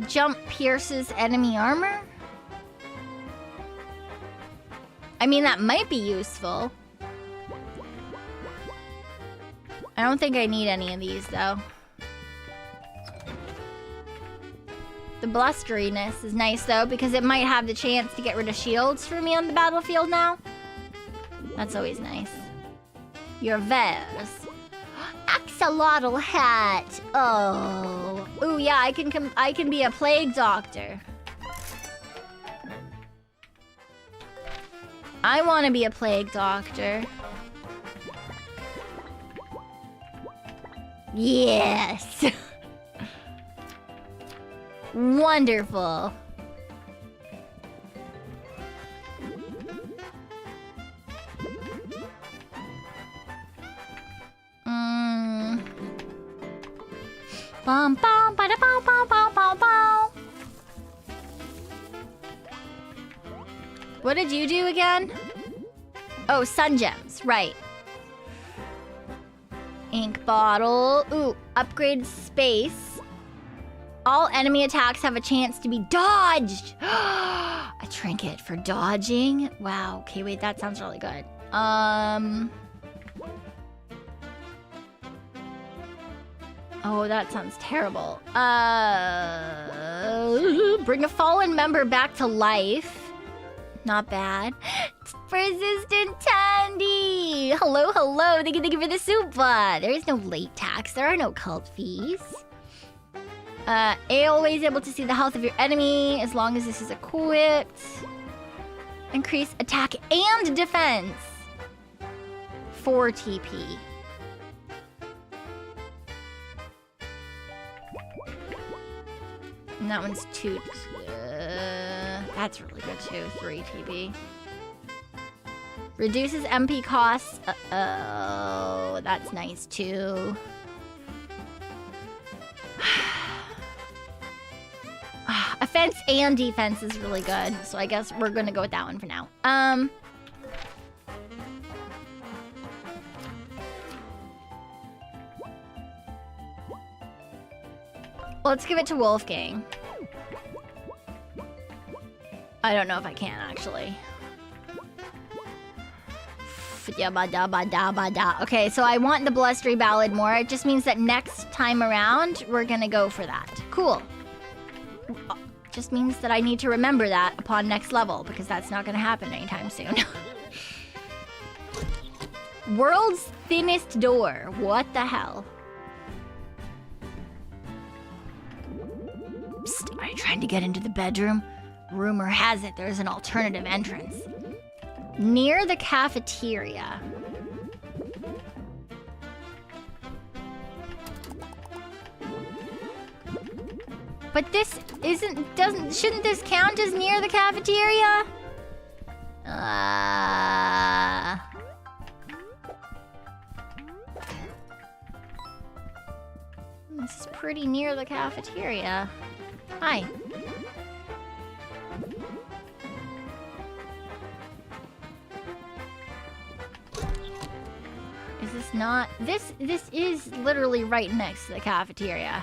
Jump pierces enemy armor? I mean, that might be useful. I don't think I need any of these, though. The blusteriness is nice, though, because it might have the chance to get rid of shields for me on the battlefield now. That's always nice. Your Vez. Axolotl hat. Oh. Ooh, yeah, I can be a plague doctor. I want to be a plague doctor. Yes. Wonderful. Bum bum ba da bum bum bum bum bum. What did you do again? Oh, sun gems, right. Ink bottle. Ooh, upgrade space. All enemy attacks have a chance to be dodged. A trinket for dodging. Wow. Okay, wait, that sounds really good. Oh, that sounds terrible. Bring a fallen member back to life. Not bad. Persistent Tandy! Hello, hello. Thank you for the soup. There is no late tax. There are no cult fees. Always able to see the health of your enemy as long as this is equipped. Increase attack and defense. 4 TP. And that one's 2. That's really good too. 3 TP. Reduces MP costs. Oh, that's nice too. Offense and defense is really good, so I guess we're gonna go with that one for now. Let's give it to Wolfgang. I don't know if I can, actually. Okay, so I want the blustery ballad more. It just means that next time around, we're gonna go for that. Cool. Just means that I need to remember that upon next level, because that's not gonna happen anytime soon. World's thinnest door. What the hell? Psst, are you trying to get into the bedroom? Rumor has it there's an alternative entrance. Near the cafeteria. But this shouldn't this count as near the cafeteria? This is pretty near the cafeteria. Hi. Is this not? This is literally right next to the cafeteria.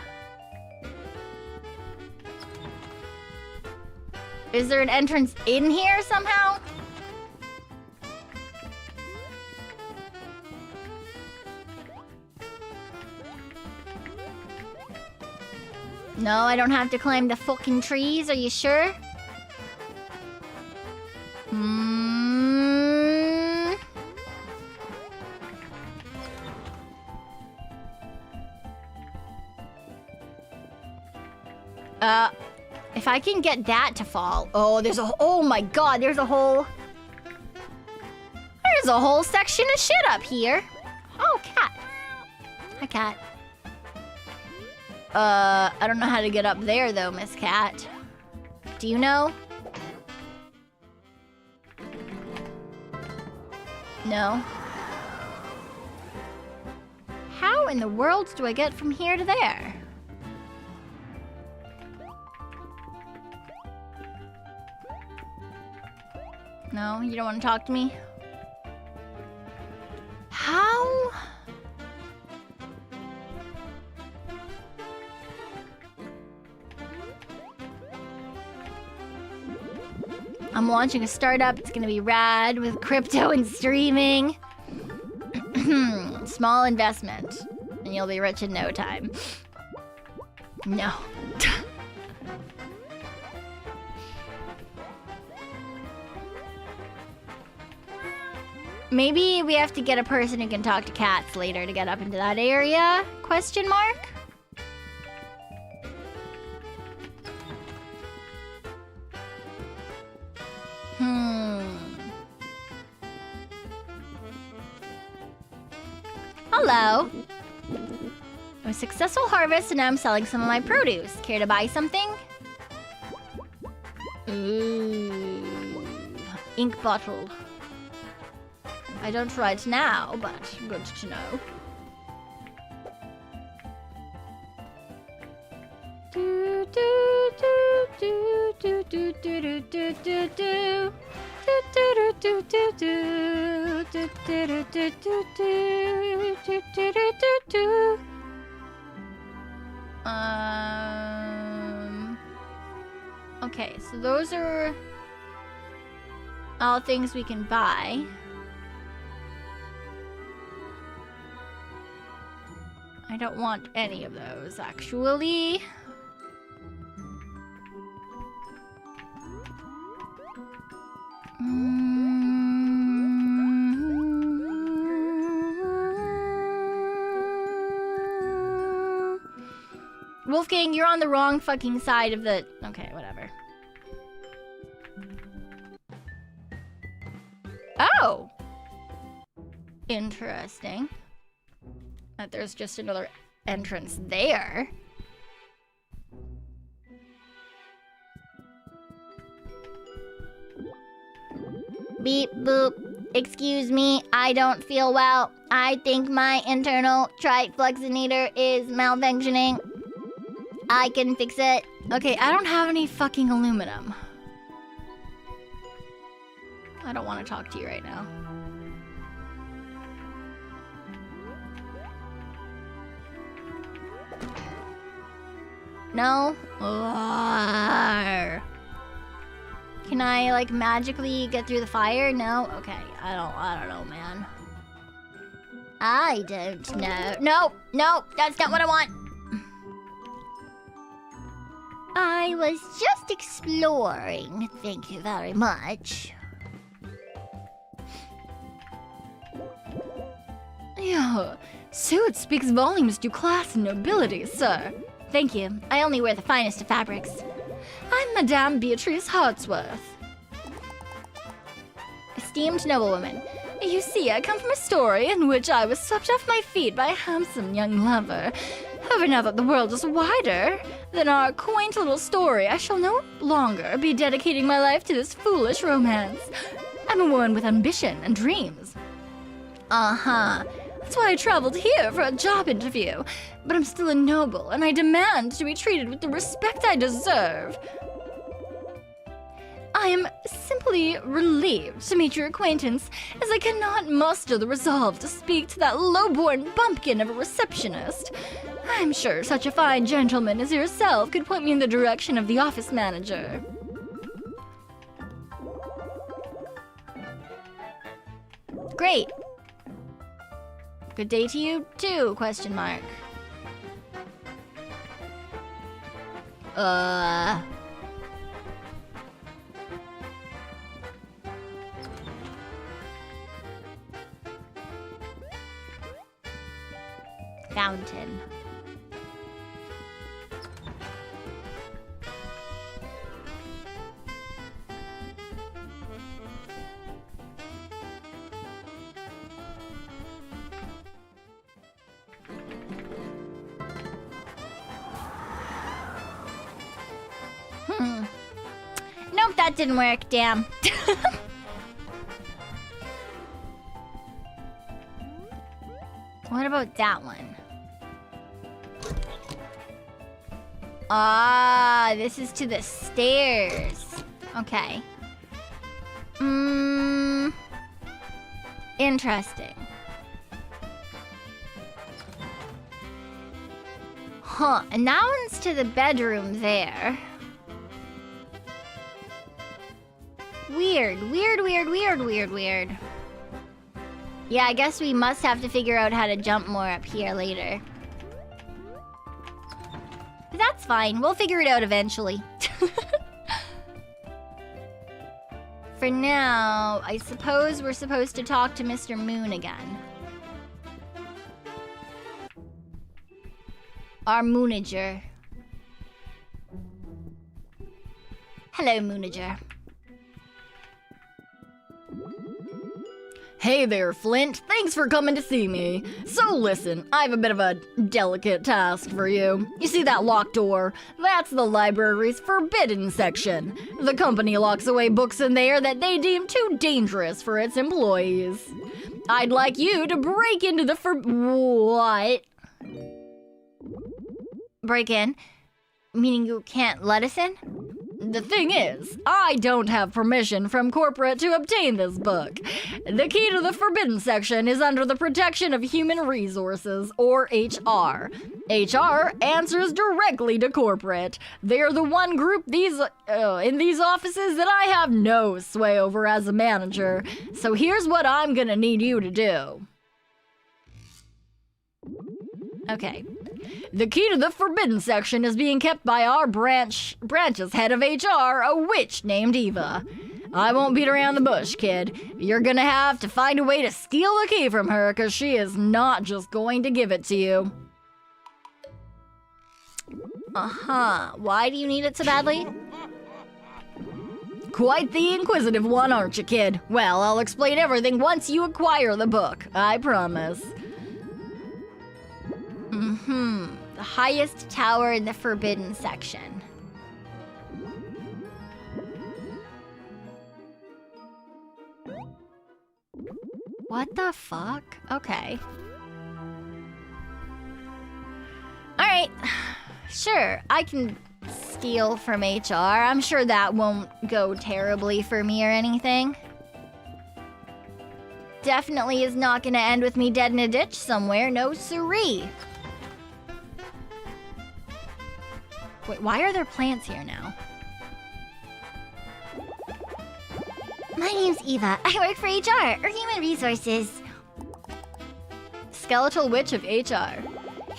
Is there an entrance in here somehow? No, I don't have to climb the fucking trees, are you sure? If I can get that to fall. Oh, oh my god, there's a whole section of shit up here. Oh, cat. Hi, cat. I don't know how to get up there though, Miss Cat. Do you know? No. How in the world do I get from here to there? No, you don't want to talk to me? How? I'm launching a startup. It's gonna be rad with crypto and streaming. Small investment, and you'll be rich in no time. No. Maybe we have to get a person who can talk to cats later to get up into that area? Question mark? Hello. A successful harvest and now I'm selling some of my produce. Care to buy something? Ooh. Ink bottle. I don't write now, but good to know. Do do do do do do do do do do. Okay, so those are all things we can buy. I don't want any of those, actually. Wolfgang, you're on the wrong fucking side of the... Okay, whatever. Oh! Interesting. That there's just another entrance there. Beep boop. Excuse me, I don't feel well. I think my internal trifluxinator is malfunctioning. I can fix it. Okay, I don't have any fucking aluminum. I don't want to talk to you right now. No? Arrgh. Can I, like, magically get through the fire? No? Okay, I don't know, man. I don't know. No, no, that's not what I want. I was just exploring. Thank you very much. Yeah, suit speaks volumes to class and nobility, sir. Thank you. I only wear the finest of fabrics. I'm Madame Beatrice Hartsworth. Esteemed noblewoman. You see, I come from a story in which I was swept off my feet by a handsome young lover. However, now that the world is wider than our quaint little story, I shall no longer be dedicating my life to this foolish romance. I'm a woman with ambition and dreams. Uh-huh. That's why I traveled here for a job interview. But I'm still a noble, and I demand to be treated with the respect I deserve. I am simply relieved to meet your acquaintance, as I cannot muster the resolve to speak to that low-born bumpkin of a receptionist. I'm sure such a fine gentleman as yourself could point me in the direction of the office manager. Great. Good day to you, too, question mark. Fountain. Nope, that didn't work, damn. What about that one? Ah, this is to the stairs. Okay. Interesting. Huh, and that one's to the bedroom there. Weird. Yeah, I guess we must have to figure out how to jump more up here later. But that's fine. We'll figure it out eventually. For now, I suppose we're supposed to talk to Mr. Moon again. Our Moonager. Hello, Moonager. Hey there, Flint. Thanks for coming to see me. So listen, I have a bit of a delicate task for you. You see that locked door? That's the library's forbidden section. The company locks away books in there that they deem too dangerous for its employees. I'd like you to break into the What? Break in? Meaning you can't let us in? The thing is, I don't have permission from corporate to obtain this book. The key to the forbidden section is under the protection of human resources, or HR. HR answers directly to corporate. They're the one group in these offices that I have no sway over as a manager. So here's what I'm gonna need you to do. Okay. The key to the forbidden section is being kept by our branch's head of HR, a witch named Eva. I won't beat around the bush, kid. You're gonna have to find a way to steal the key from her, because she is not just going to give it to you. Uh-huh. Why do you need it so badly? Quite the inquisitive one, aren't you, kid? Well, I'll explain everything once you acquire the book. I promise. The highest tower in the forbidden section. What the fuck? Okay. Alright. Sure, I can steal from HR. I'm sure that won't go terribly for me or anything. Definitely is not gonna end with me dead in a ditch somewhere, no siree. Wait, why are there plants here now? My name's Eva. I work for HR, or Human Resources. Skeletal Witch of HR.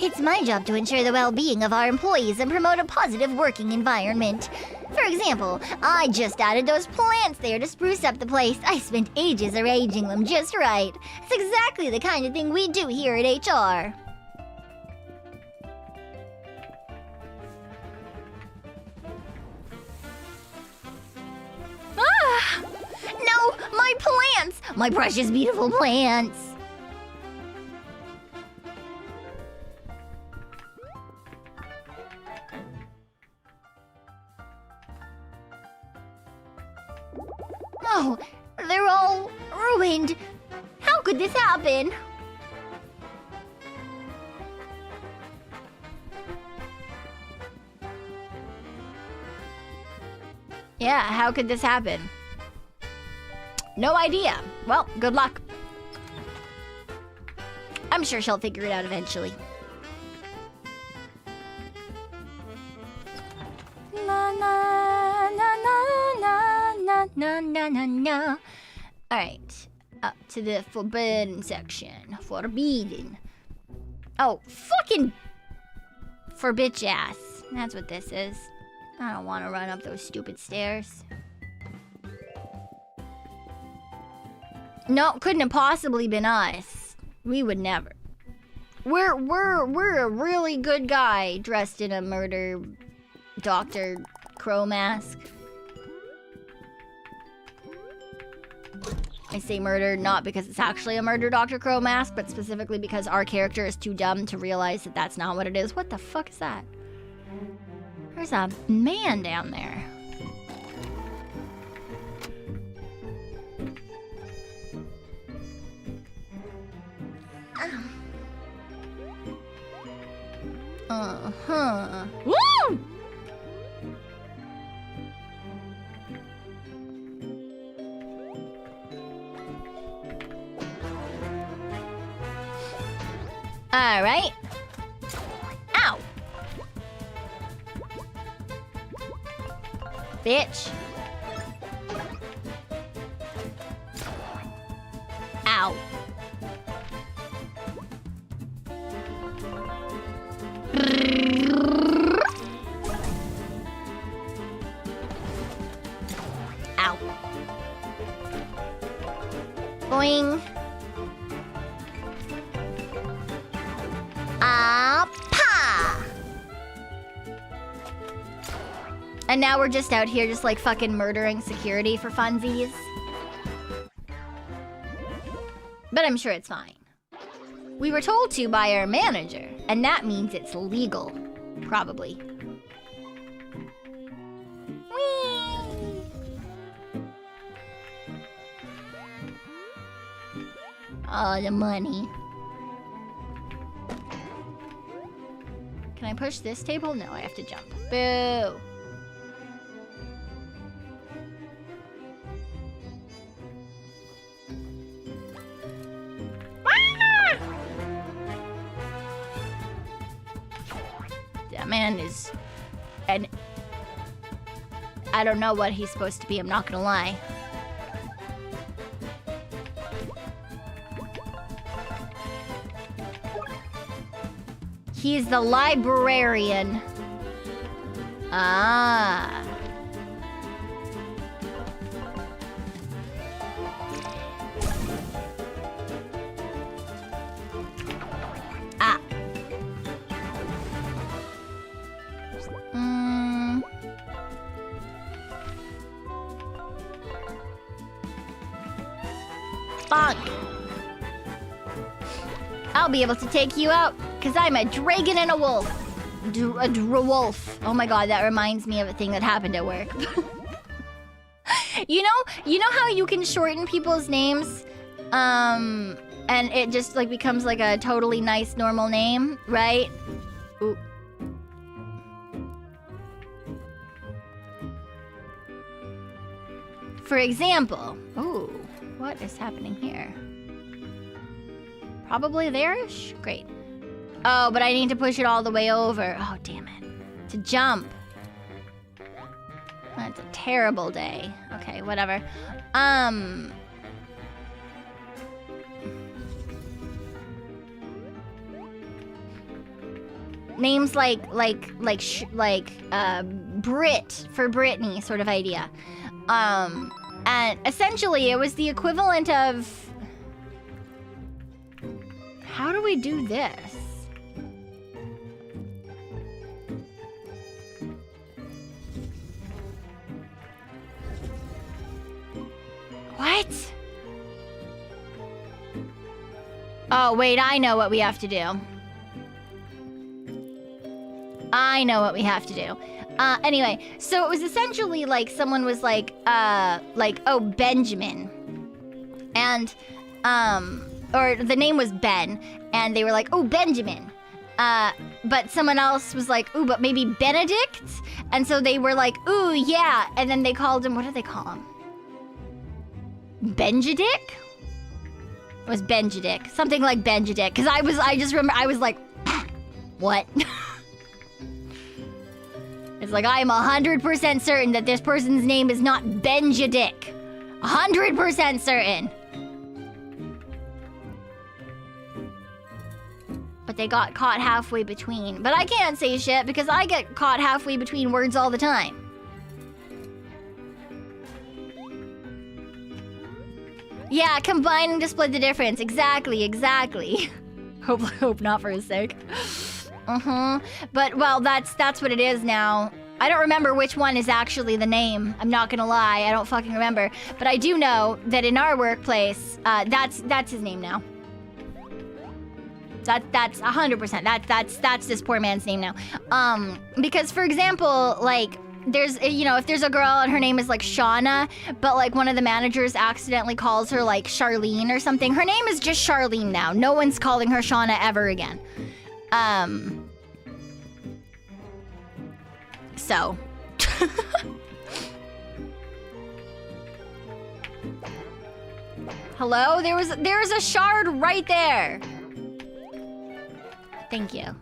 It's my job to ensure the well-being of our employees and promote a positive working environment. For example, I just added those plants there to spruce up the place. I spent ages arranging them just right. It's exactly the kind of thing we do here at HR. Ah! No, my plants! My precious, beautiful plants! Oh, they're all ruined. How could this happen? Yeah, how could this happen? No idea. Well, good luck. I'm sure she'll figure it out eventually. Na na na na na na na na na. All right, up to the forbidden section. Forbidden. Oh, fucking for bitch ass. That's what this is. I don't want to run up those stupid stairs. No, couldn't have possibly been us. We would never. We're a really good guy dressed in a murder Dr. Crow mask. I say murder not because it's actually a murder Dr. Crow mask, but specifically because our character is too dumb to realize that that's not what it is. What the fuck is that? There's a man down there. Uh-huh. Woo! All right. Ow. Bitch. Ow. Ow. Boing. Pa! And now we're just out here just like fucking murdering security for funsies. But I'm sure it's fine. We were told to by our manager, and that means it's legal. Probably. Whee! Oh, the money. Can I push this table? No, I have to jump. Boo! That man is... and I don't know what he's supposed to be, I'm not gonna lie. He's the librarian. Ah. Ah. Bonk. I'll be able to take you out. Because I'm a dragon and a wolf. A wolf. Oh my god, that reminds me of a thing that happened at work. You know how you can shorten people's names? And it just like becomes like a totally nice normal name, right? Ooh. For example, ooh, what is happening here? Probably there-ish? Great. Oh, but I need to push it all the way over. Oh, damn it. To jump. That's a terrible day. Okay, whatever. names like Brit for Britney sort of idea. And essentially it was the equivalent of, how do we do this? What? Oh, wait, I know what we have to do. I know what we have to do. Anyway, so it was essentially like someone was like, oh, Benjamin. And, or the name was Ben, and they were like, oh, Benjamin. But someone else was like, ooh, but maybe Benedict? And so they were like, ooh, yeah. And then they called him, what did they call him? Benjedick? It was Benjedick. Something like Benjedick. Because I just remember, I was like, what? It's like, I am 100% certain that this person's name is not Benjedick. 100% certain. But they got caught halfway between. But I can't say shit because I get caught halfway between words all the time. Yeah, combining to split the difference. Exactly. Hope not for his sake. But, well, that's what it is now. I don't remember which one is actually the name. I'm not gonna lie, I don't fucking remember. But I do know that in our workplace, that's his name now. That's 100%. That's this poor man's name now. Because, for example, like, there's, you know, if there's a girl and her name is like Shauna, but like one of the managers accidentally calls her like Charlene or something, her name is just Charlene now. No one's calling her Shauna ever again. So. Hello? There's a shard right there. Thank you.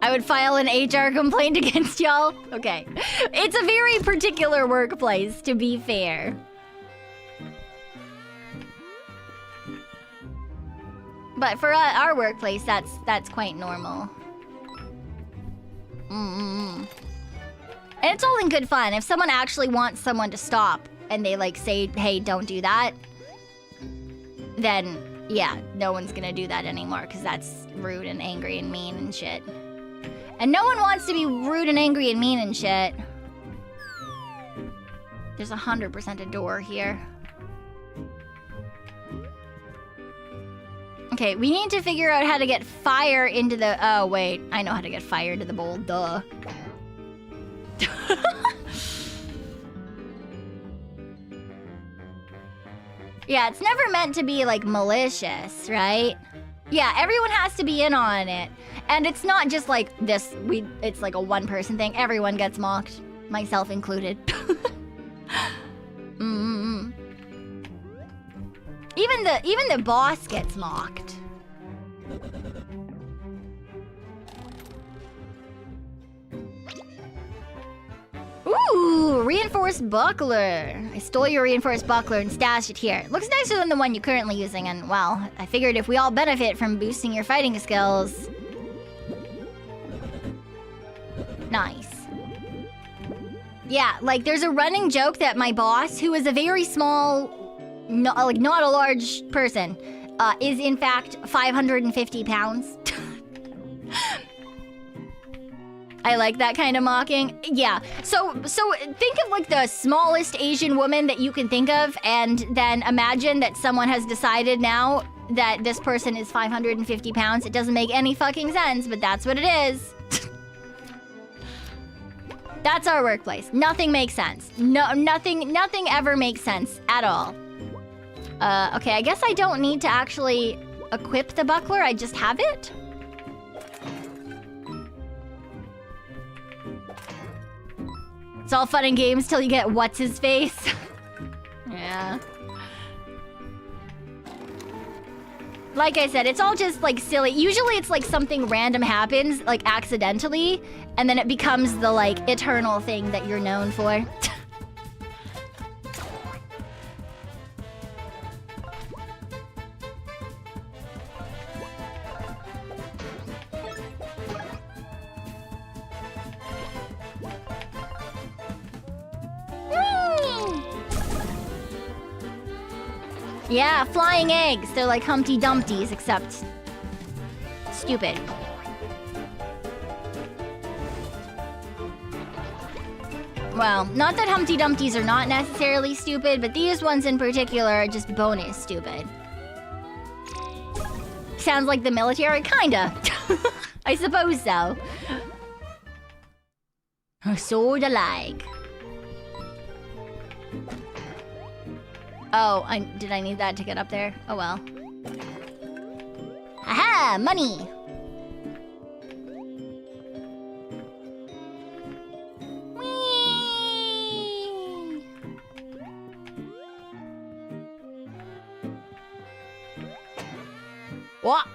I would file an HR complaint against y'all. Okay. It's a very particular workplace, to be fair. But for our workplace, that's quite normal. And it's all in good fun. If someone actually wants someone to stop and they like say, hey, don't do that, then yeah, no one's gonna do that anymore because that's rude and angry and mean and shit. And no one wants to be rude and angry and mean and shit. There's 100% a door here. Okay, we need to figure out how to get fire into the... Oh, wait. I know how to get fire into the bowl. Duh. Yeah, it's never meant to be, like, malicious, right? Yeah, everyone has to be in on it. And it's not just like this, it's like a one-person thing. Everyone gets mocked, myself included. Even the boss gets mocked. Ooh, reinforced buckler. I stole your reinforced buckler and stashed it here. Looks nicer than the one you're currently using, and well, I figured if we all benefit from boosting your fighting skills. Nice. Yeah, like there's a running joke that my boss, who is a very small, not a large person, is in fact 550 pounds. I like that kind of mocking. Yeah. So think of like the smallest Asian woman that you can think of, and then imagine that someone has decided now that this person is 550 pounds. It doesn't make any fucking sense, but that's what it is. That's our workplace. Nothing makes sense. No, nothing ever makes sense at all. Okay, I guess I don't need to actually equip the buckler. I just have it. It's all fun and games till you get what's his face. Yeah. Like I said, it's all just like silly. Usually it's like something random happens, like accidentally, and then it becomes the like eternal thing that you're known for. Yeah, flying eggs. They're like Humpty Dumpties, except stupid. Well, not that Humpty Dumpties are not necessarily stupid, but these ones in particular are just bonus stupid. Sounds like the military? Kinda. I suppose so. Sorta like. Oh, did I need that to get up there? Oh well. Aha! Money! Whee! What?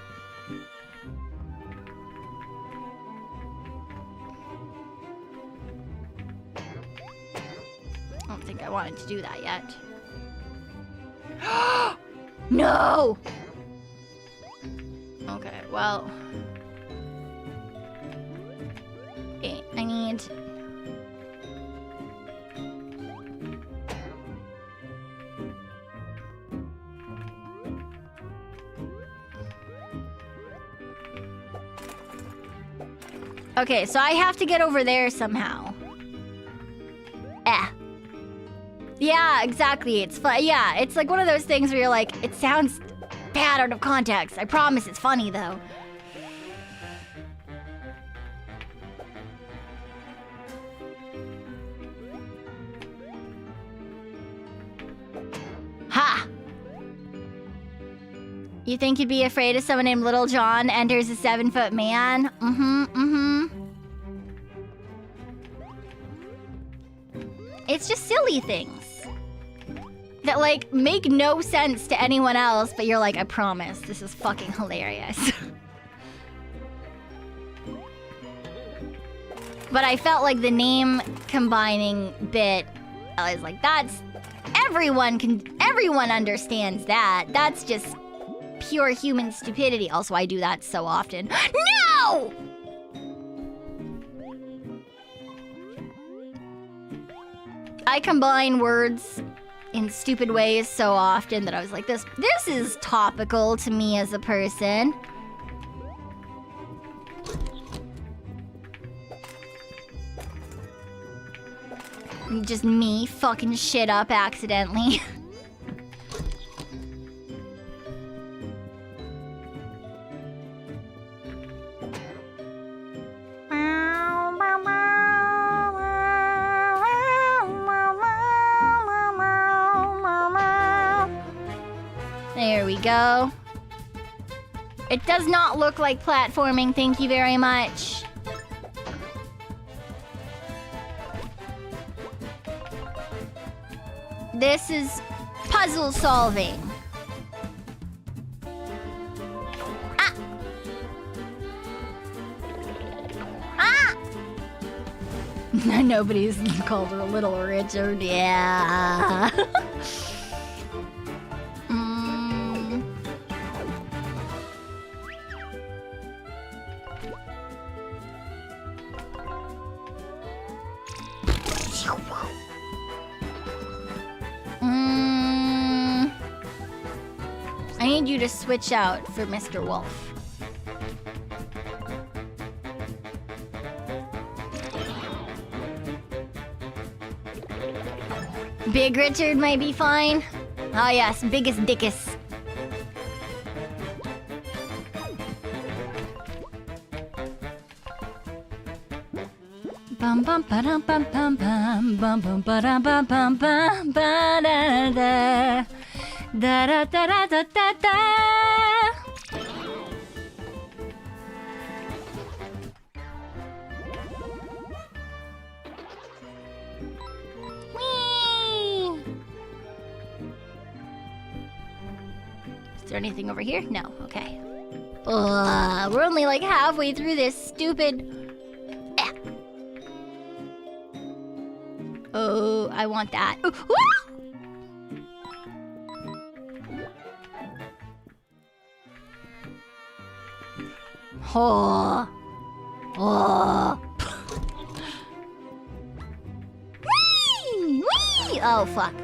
I don't think I wanted to do that yet. No! Okay, well. Okay, I need... Okay, so I have to get over there somehow. Yeah, exactly. It's fun. Yeah, it's like one of those things where you're like, it sounds bad out of context. I promise it's funny though. Ha! You think you'd be afraid if someone named Little John enters a 7-foot man? It's just silly things that like make no sense to anyone else, but you're like, I promise, this is fucking hilarious. But I felt like the name combining bit, I was like, that's everyone understands that. That's just pure human stupidity. Also, I do that so often. No! I combine words in stupid ways so often that I was like, this is topical to me as a person. Just me fucking shit up accidentally. There we go. It does not look like platforming, thank you very much. This is puzzle solving. Ah! Ah! Nobody's called her Little Richard, yeah. I need you to switch out for Mr. Wolf. Big Richard might be fine. Oh yes, biggest dickus. Bum bum ba dum bum bum bum bum bum ba dum bum bum bum ba da da da da da da da da. Whee! Is there anything over here? No. Okay. We're only like halfway through this stupid. Oh, I want that. Ooh, oh. Oh. Whee! Whee! Oh, fuck.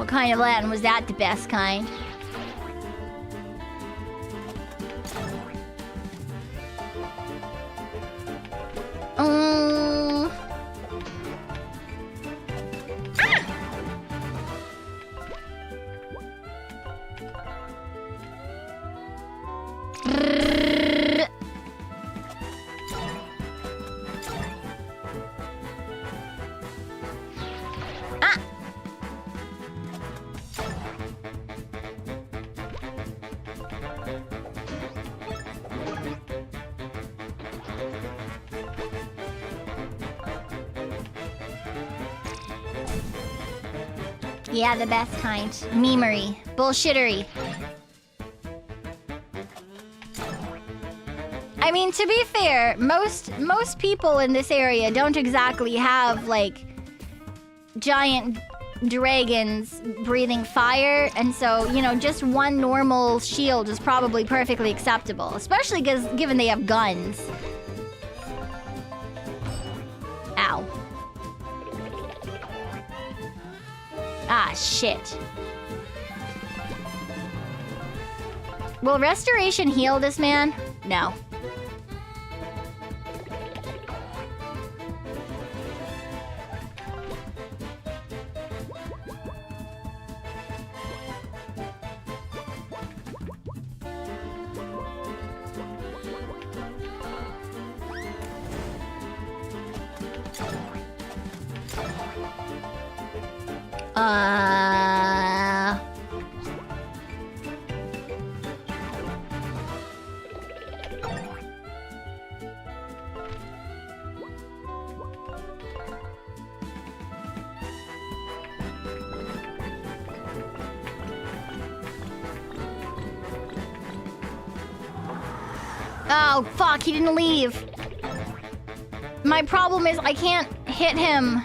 What kind of Latin was that? The best kind. Yeah, the best kind. Memery. Bullshittery. I mean, to be fair, most people in this area don't exactly have, like, giant dragons breathing fire, and so, you know, just one normal shield is probably perfectly acceptable, especially given they have guns. Ow. Ah, shit. Will restoration heal this man? No. Oh, fuck, he didn't leave. My problem is I can't hit him.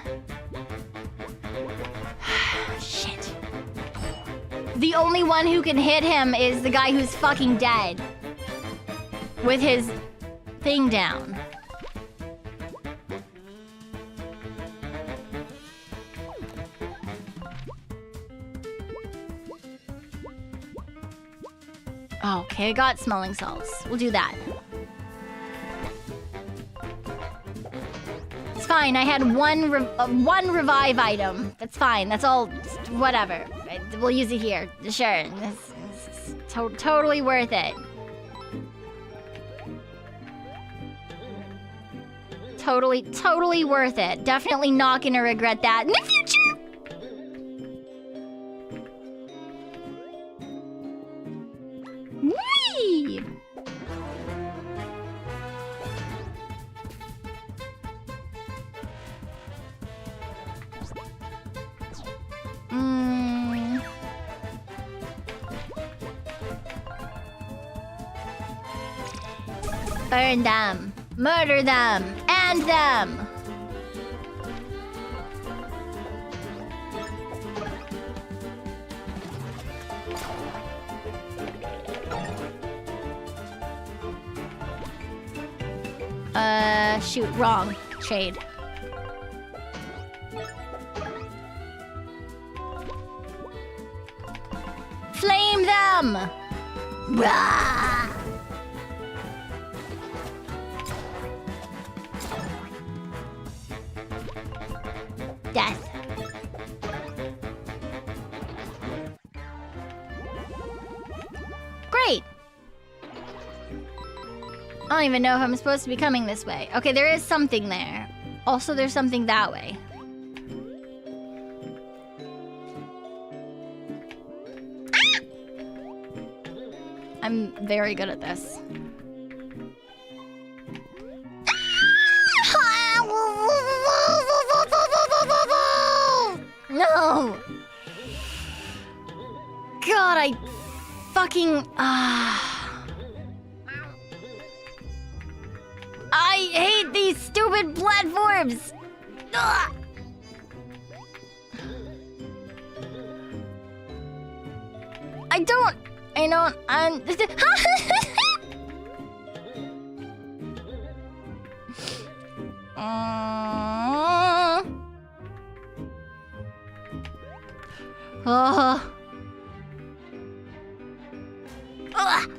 Shit. The only one who can hit him is the guy who's fucking dead. With his thing down. Okay, I got smelling salts. We'll do that. It's fine. I had one revive item. That's fine. That's all. Whatever. We'll use it here. Sure. It's totally worth it. Totally worth it. Definitely not gonna regret that in the future. Whee! Burn them. Murder them. And them. Shoot, wrong. Shade. Flame them! Rah! Death. Great! I don't even know if I'm supposed to be coming this way. Okay, there is something there. Also, there's something that way. Ah! I'm very good at this. No! God, I fucking... I hate these stupid platforms! Ugh. I don't... Oh. Ugh.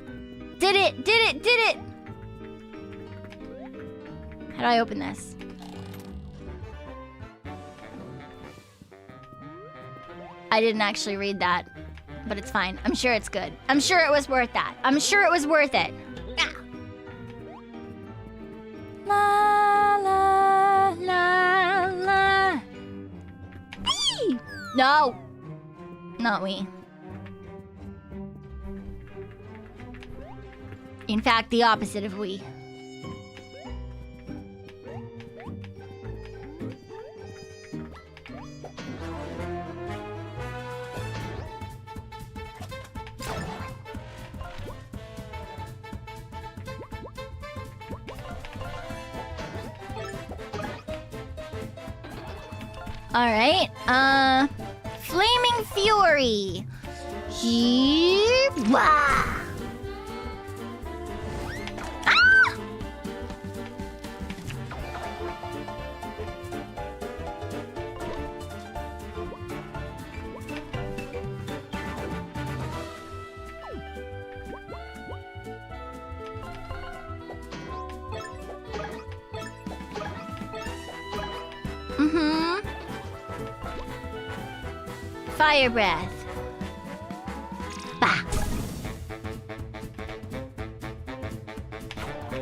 Did it! How do I open this? I didn't actually read that, but it's fine. I'm sure it's good. I'm sure it was worth that. I'm sure it was worth it. Ah. La la la la. Whee! No, not we. In fact, the opposite of we. All right. Flaming Fury. Wah! Ah! Mm-hmm. Fire breath. Bah.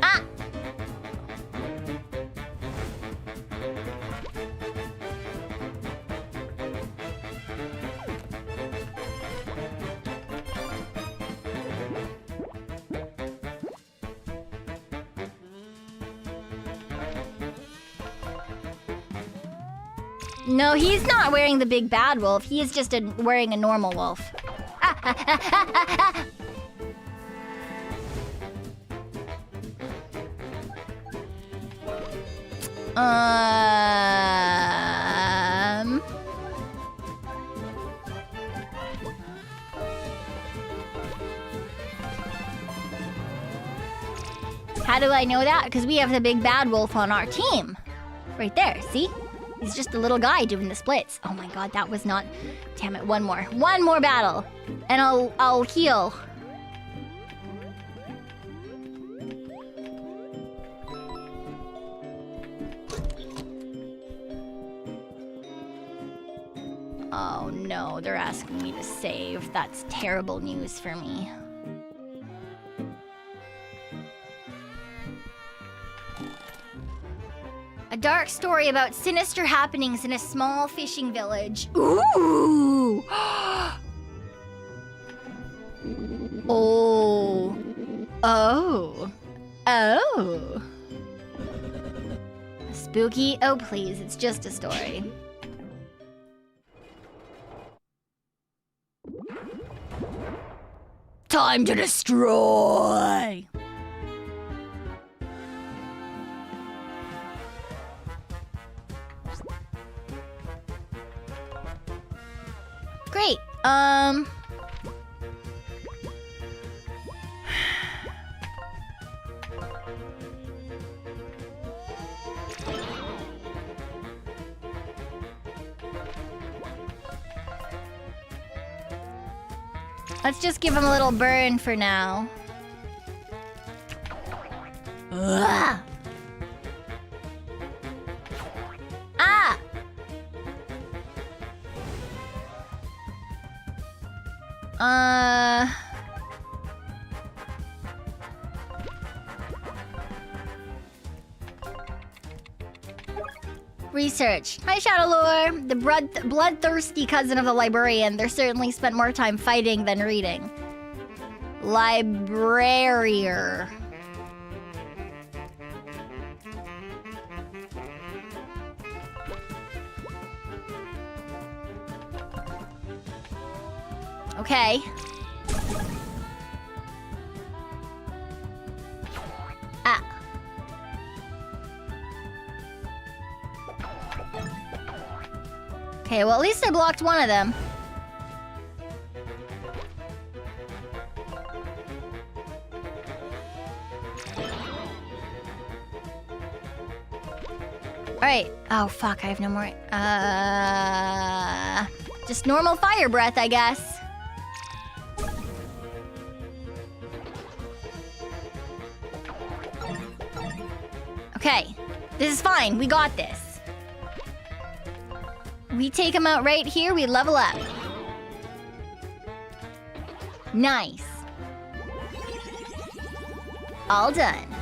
Ah. No, he's not wearing the big bad wolf. He is just wearing a normal wolf. How do I know that? Because we have the big bad wolf on our team. Right there, see? He's just a little guy doing the splits. Oh my god, that was not... Damn it, one more. One more battle. And I'll heal. Oh no, they're asking me to save. That's terrible news for me. A dark story about sinister happenings in a small fishing village. Ooh! Oh. Oh. Oh. Spooky? Oh, please, it's just a story. Time to destroy! Great. Let's just give him a little burn for now. Ugh. Ah! Research. Hi, Shadowlore. The bloodthirsty cousin of the librarian. They're certainly spent more time fighting than reading. Librarier. Okay. Ah. Okay, well at least I blocked one of them. Alright. Oh fuck, I have no more. Just normal fire breath, I guess. Okay, this is fine. We got this. We take him out right here, we level up. Nice. All done.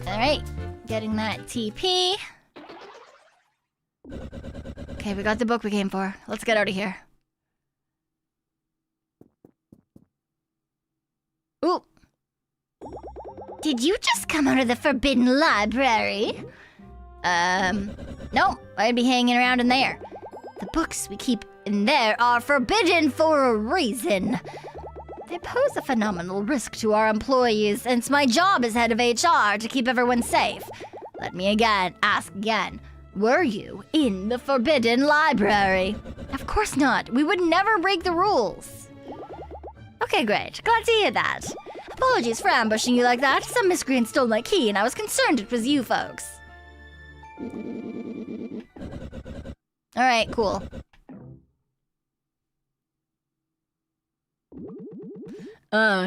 Alright, getting that TP. Okay, we got the book we came for. Let's get out of here. Ooh. Did you just come out of the forbidden library? No, I'd be hanging around in there. The books we keep in there are forbidden for a reason. They pose a phenomenal risk to our employees, and it's my job as head of HR to keep everyone safe. Let me ask again. Were you in the forbidden library? Of course not. We would never break the rules. Okay, great. Glad to hear that. Apologies for ambushing you like that. Some miscreant stole my key, and I was concerned it was you folks. Alright, cool.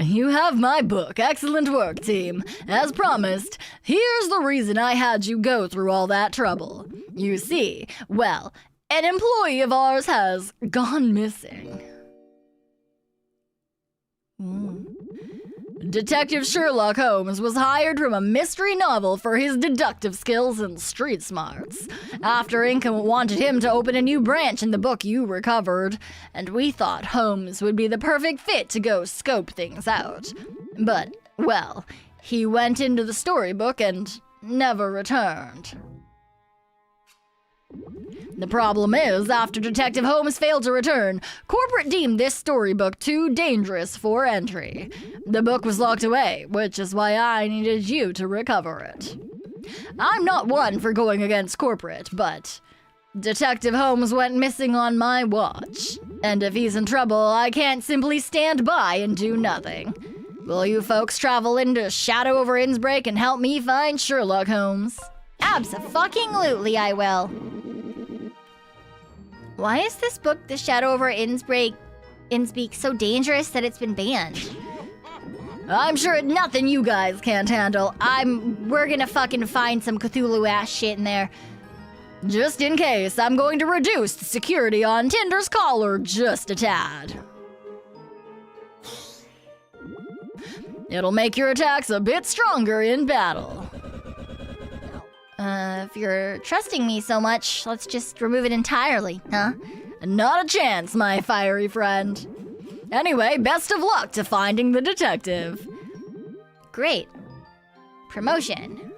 You have my book. Excellent work, team. As promised, here's the reason I had you go through all that trouble. You see, well, an employee of ours has gone missing. Detective Sherlock Holmes was hired from a mystery novel for his deductive skills and street smarts. After Inca wanted him to open a new branch in the book you recovered, and we thought Holmes would be the perfect fit to go scope things out. But, well, he went into the storybook and never returned. The problem is, after Detective Holmes failed to return, corporate deemed this storybook too dangerous for entry. The book was locked away, which is why I needed you to recover it. I'm not one for going against corporate, but Detective Holmes went missing on my watch. And if he's in trouble, I can't simply stand by and do nothing. Will you folks travel into Shadow over Innsbruck and help me find Sherlock Holmes? Abso-fucking-lutely I will. Why is this book, The Shadow over Innsbruck, so dangerous that it's been banned? I'm sure it's nothing you guys can't handle. We're gonna fucking find some Cthulhu-ass shit in there. Just in case, I'm going to reduce the security on Tinder's collar just a tad. It'll make your attacks a bit stronger in battle. If you're trusting me so much, let's just remove it entirely, huh? Not a chance, my fiery friend. Anyway, best of luck to finding the detective. Great. Promotion.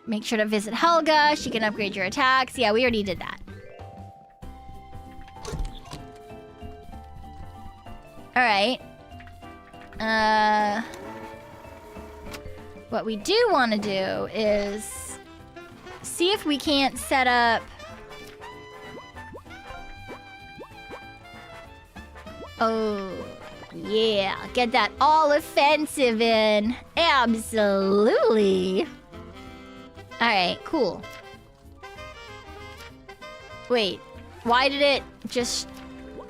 Make sure to visit Helga. She can upgrade your attacks. Yeah, we already did that. Alright. What we do want to do is see if we can't set up... Oh, yeah. Get that all offensive in. Absolutely. Alright, cool. Wait, why did it just...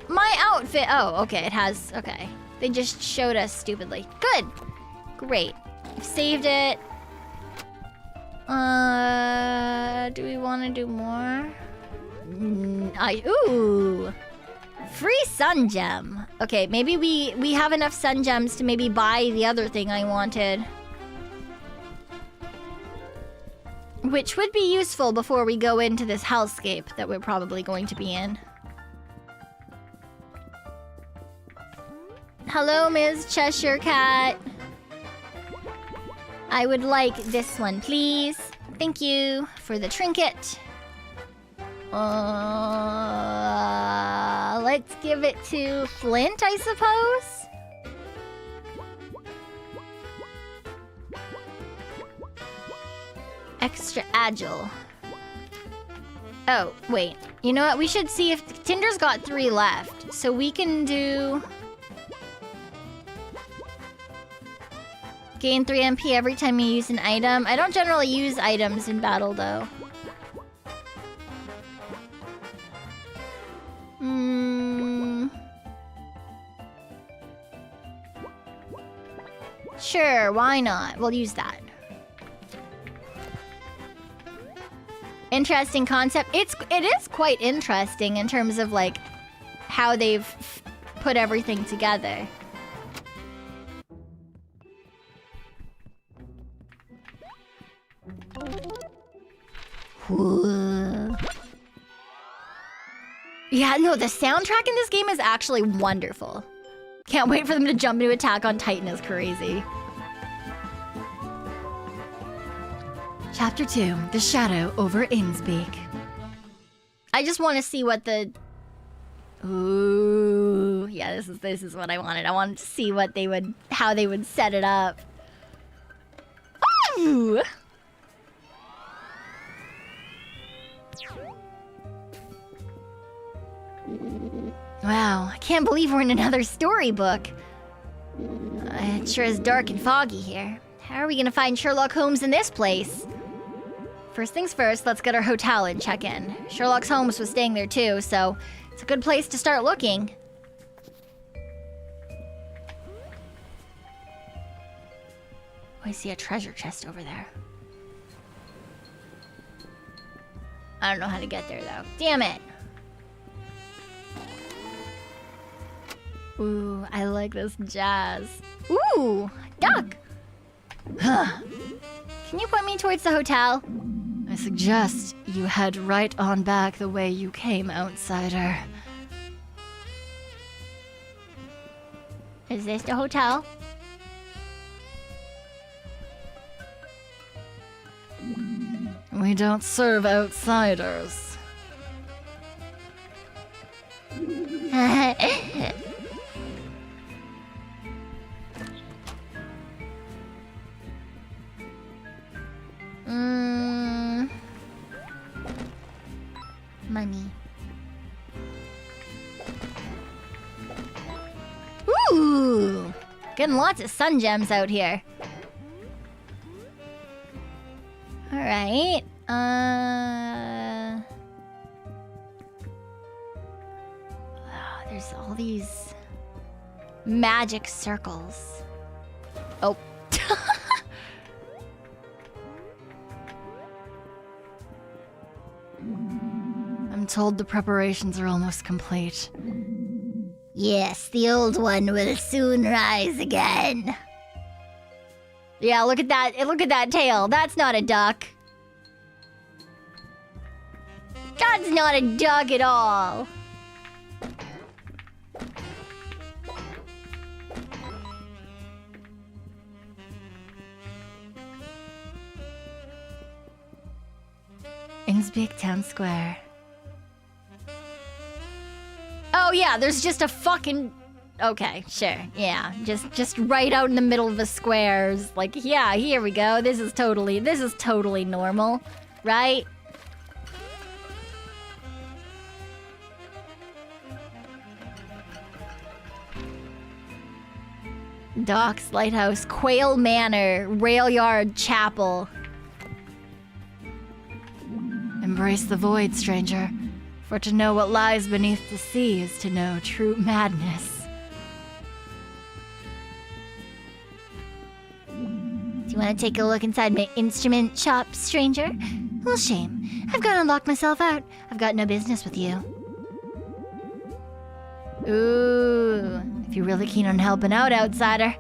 My outfit... Oh, okay, it has... Okay. They just showed us stupidly. Good. Great. We've saved it. Do we want to do more? Ooh. Free sun gem. Okay, maybe we have enough sun gems to maybe buy the other thing I wanted. Which would be useful before we go into this hellscape that we're probably going to be in. Hello, Ms. Cheshire Cat. I would like this one, please. Thank you for the trinket. Let's give it to Flint, I suppose? Extra agile. Oh, wait. You know what? We should see if... Tinder's got 3 left. So we can do... Gain 3 MP every time you use an item. I don't generally use items in battle, though. Sure, why not? We'll use that. Interesting concept. It is quite interesting in terms of like how they've put everything together. Yeah, no, the soundtrack in this game is actually wonderful. Can't wait for them to jump into Attack on Titan is crazy. Chapter 2, The Shadow over Innsbeek. I just want to see what the... Ooh, yeah, this is what I wanted. I wanted to see what they would, how they would set it up. Ooh! Wow, I can't believe we're in another storybook. It sure is dark and foggy here. How are we gonna find Sherlock Holmes in this place? First things first, let's get our hotel and check in. Sherlock Holmes was staying there too, so it's a good place to start looking. I see a treasure chest over there. I don't know how to get there though. Damn it! Ooh, I like this jazz. Ooh, duck! Huh. Can you point me towards the hotel? I suggest you head right on back the way you came, outsider. Is this the hotel? We don't serve outsiders. Money. Ooh! Getting lots of sun gems out here. Alright. There's all these magic circles. Oh. I'm told the preparations are almost complete. Yes, the old one will soon rise again. Yeah, look at that. Look at that tail. That's not a duck. That's not a duck at all. Innsbeek Town Square. Oh yeah, there's just a fucking... Okay, sure, yeah. Just right out in the middle of the squares. Like, yeah, here we go. This is totally normal, right? Docks, Lighthouse, Quail Manor, Rail Yard, Chapel. Embrace the void, stranger. For to know what lies beneath the sea is to know true madness. Do you want to take a look inside my instrument shop, stranger? Well, shame. I've got to unlock myself out. I've got no business with you. Ooh, if you're really keen on helping out, outsider,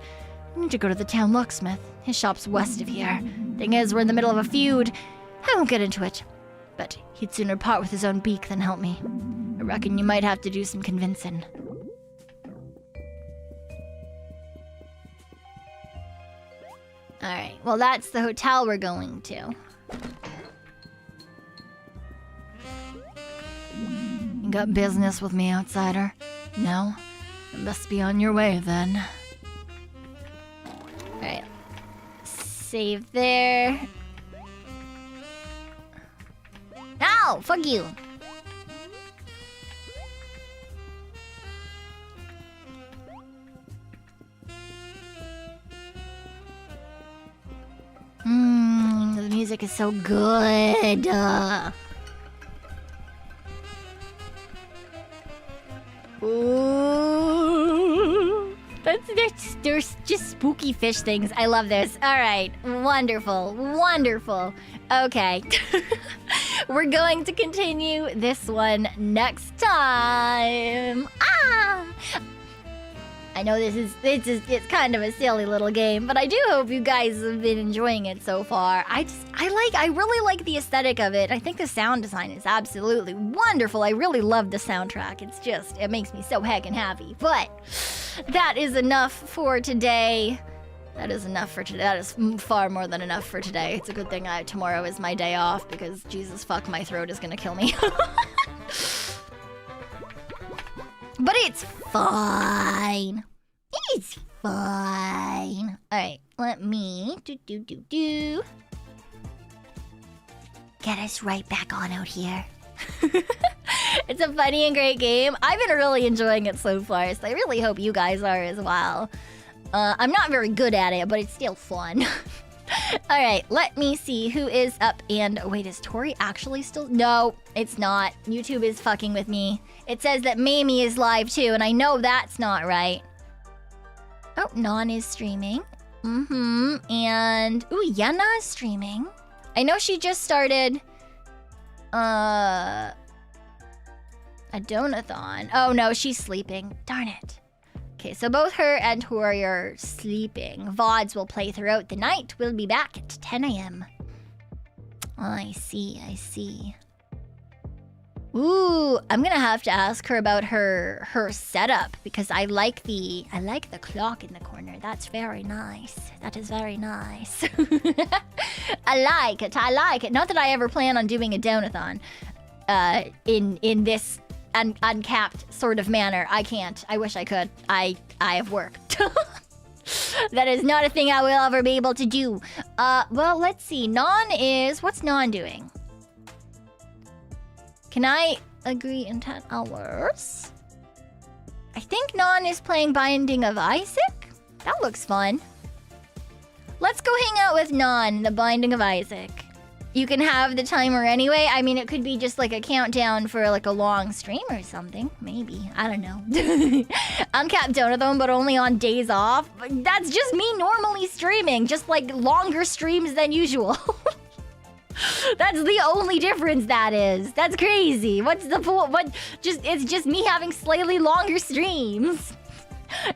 you need to go to the town locksmith. His shop's west of here. Thing is, we're in the middle of a feud. I won't get into it. But he'd sooner part with his own beak than help me. I reckon you might have to do some convincing. Alright, well that's the hotel we're going to. You got business with me, outsider? No? You must be on your way then. Alright. Save there. Ow! Fuck you! The music is so good. Ooh. There's just spooky fish things. I love this. All right. Wonderful. Wonderful. Okay. We're going to continue this one next time. I know it's kind of a silly little game, but I do hope you guys have been enjoying it so far. I really like the aesthetic of it. I think the sound design is absolutely wonderful. I really love the soundtrack. It makes me so heckin' happy. But that is enough for today. That is enough for today. That is far more than enough for today. It's a good thing tomorrow is my day off because Jesus fuck, my throat is gonna kill me. But it's fine. It's fine. Alright, let me get us right back on out here. It's a funny and great game. I've been really enjoying it so far, so I really hope you guys are as well. I'm not very good at it, but it's still fun. Alright, let me see who is up and... Wait, is Tori actually still... No, it's not. YouTube is fucking with me. It says that Mamie is live too, and I know that's not right. Oh, Non is streaming. And... Ooh, Yana is streaming. I know she just started... a donathon. Oh no, she's sleeping. Darn it. Okay, so both her and Tori are sleeping. VODs will play throughout the night. We'll be back at 10 a.m. I see. Ooh, I'm gonna have to ask her about her setup because I like the clock in the corner. That's very nice. That is very nice. I like it. Not that I ever plan on doing a donathon in this uncapped sort of manner. I can't. I wish I could. I have work. That is not a thing I will ever be able to do. Well, let's see. What's Non doing? Can I agree in 10 hours? I think Non is playing Binding of Isaac. That looks fun. Let's go hang out with Non in the Binding of Isaac. You can have the timer anyway. I mean, it could be just like a countdown for like a long stream or something. Maybe. I don't know. Uncapped Donathon, but only on days off. That's just me normally streaming. Just like longer streams than usual. That's the only difference that is. That's crazy. What's the point? It's just me having slightly longer streams.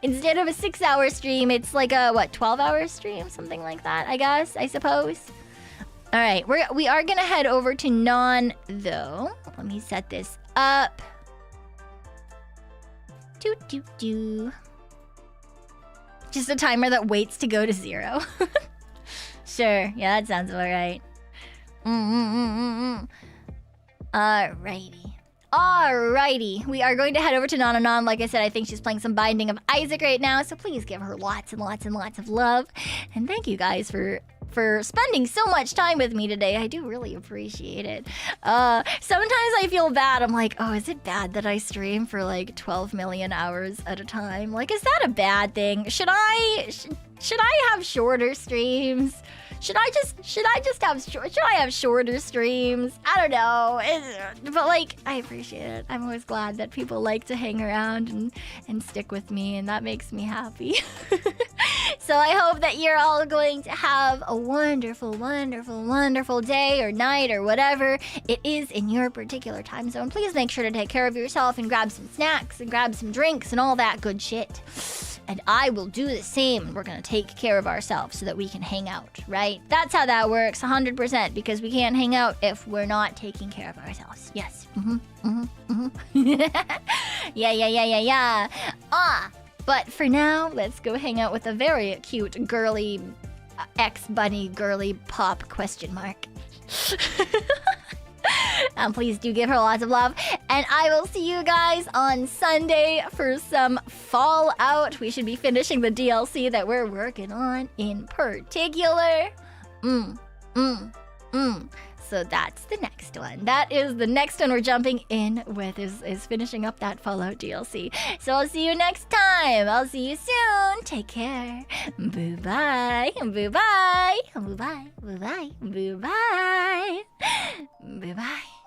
Instead of a 6-hour stream, it's like a 12-hour stream? Something like that, I suppose. All right, we are gonna head over to Non though. Let me set this up. Just a timer that waits to go to 0. Sure, yeah, that sounds about right. Alrighty. We are going to head over to Non. Like I said, I think she's playing some Binding of Isaac right now, so please give her lots and lots and lots of love. And thank you guys for spending so much time with me today. I do really appreciate it. Sometimes I feel bad. I'm like, oh, is it bad that I stream for like 12 million hours at a time? Like, is that a bad thing? Should I have shorter streams? Should I have shorter streams? I don't know. But like, I appreciate it. I'm always glad that people like to hang around and stick with me, and that makes me happy. So I hope that you're all going to have a wonderful, wonderful, wonderful day or night or whatever it is in your particular time zone. Please make sure to take care of yourself and grab some snacks and grab some drinks and all that good shit. And I will do the same. We're going to take care of ourselves so that we can hang out, right? That's how that works, 100%, because we can't hang out if we're not taking care of ourselves. Yes. Yeah. But for now, let's go hang out with a very cute, girly, ex-bunny, girly pop question mark. Please do give her lots of love. And I will see you guys on Sunday for some Fallout. We should be finishing the DLC that we're working on in particular. So that's the next one. That is the next one we're jumping in with is finishing up that Fallout DLC. So I'll see you next time. I'll see you soon. Take care. Bye-bye. Bye-bye. Bye-bye. Bye-bye. Bye-bye. Bye-bye.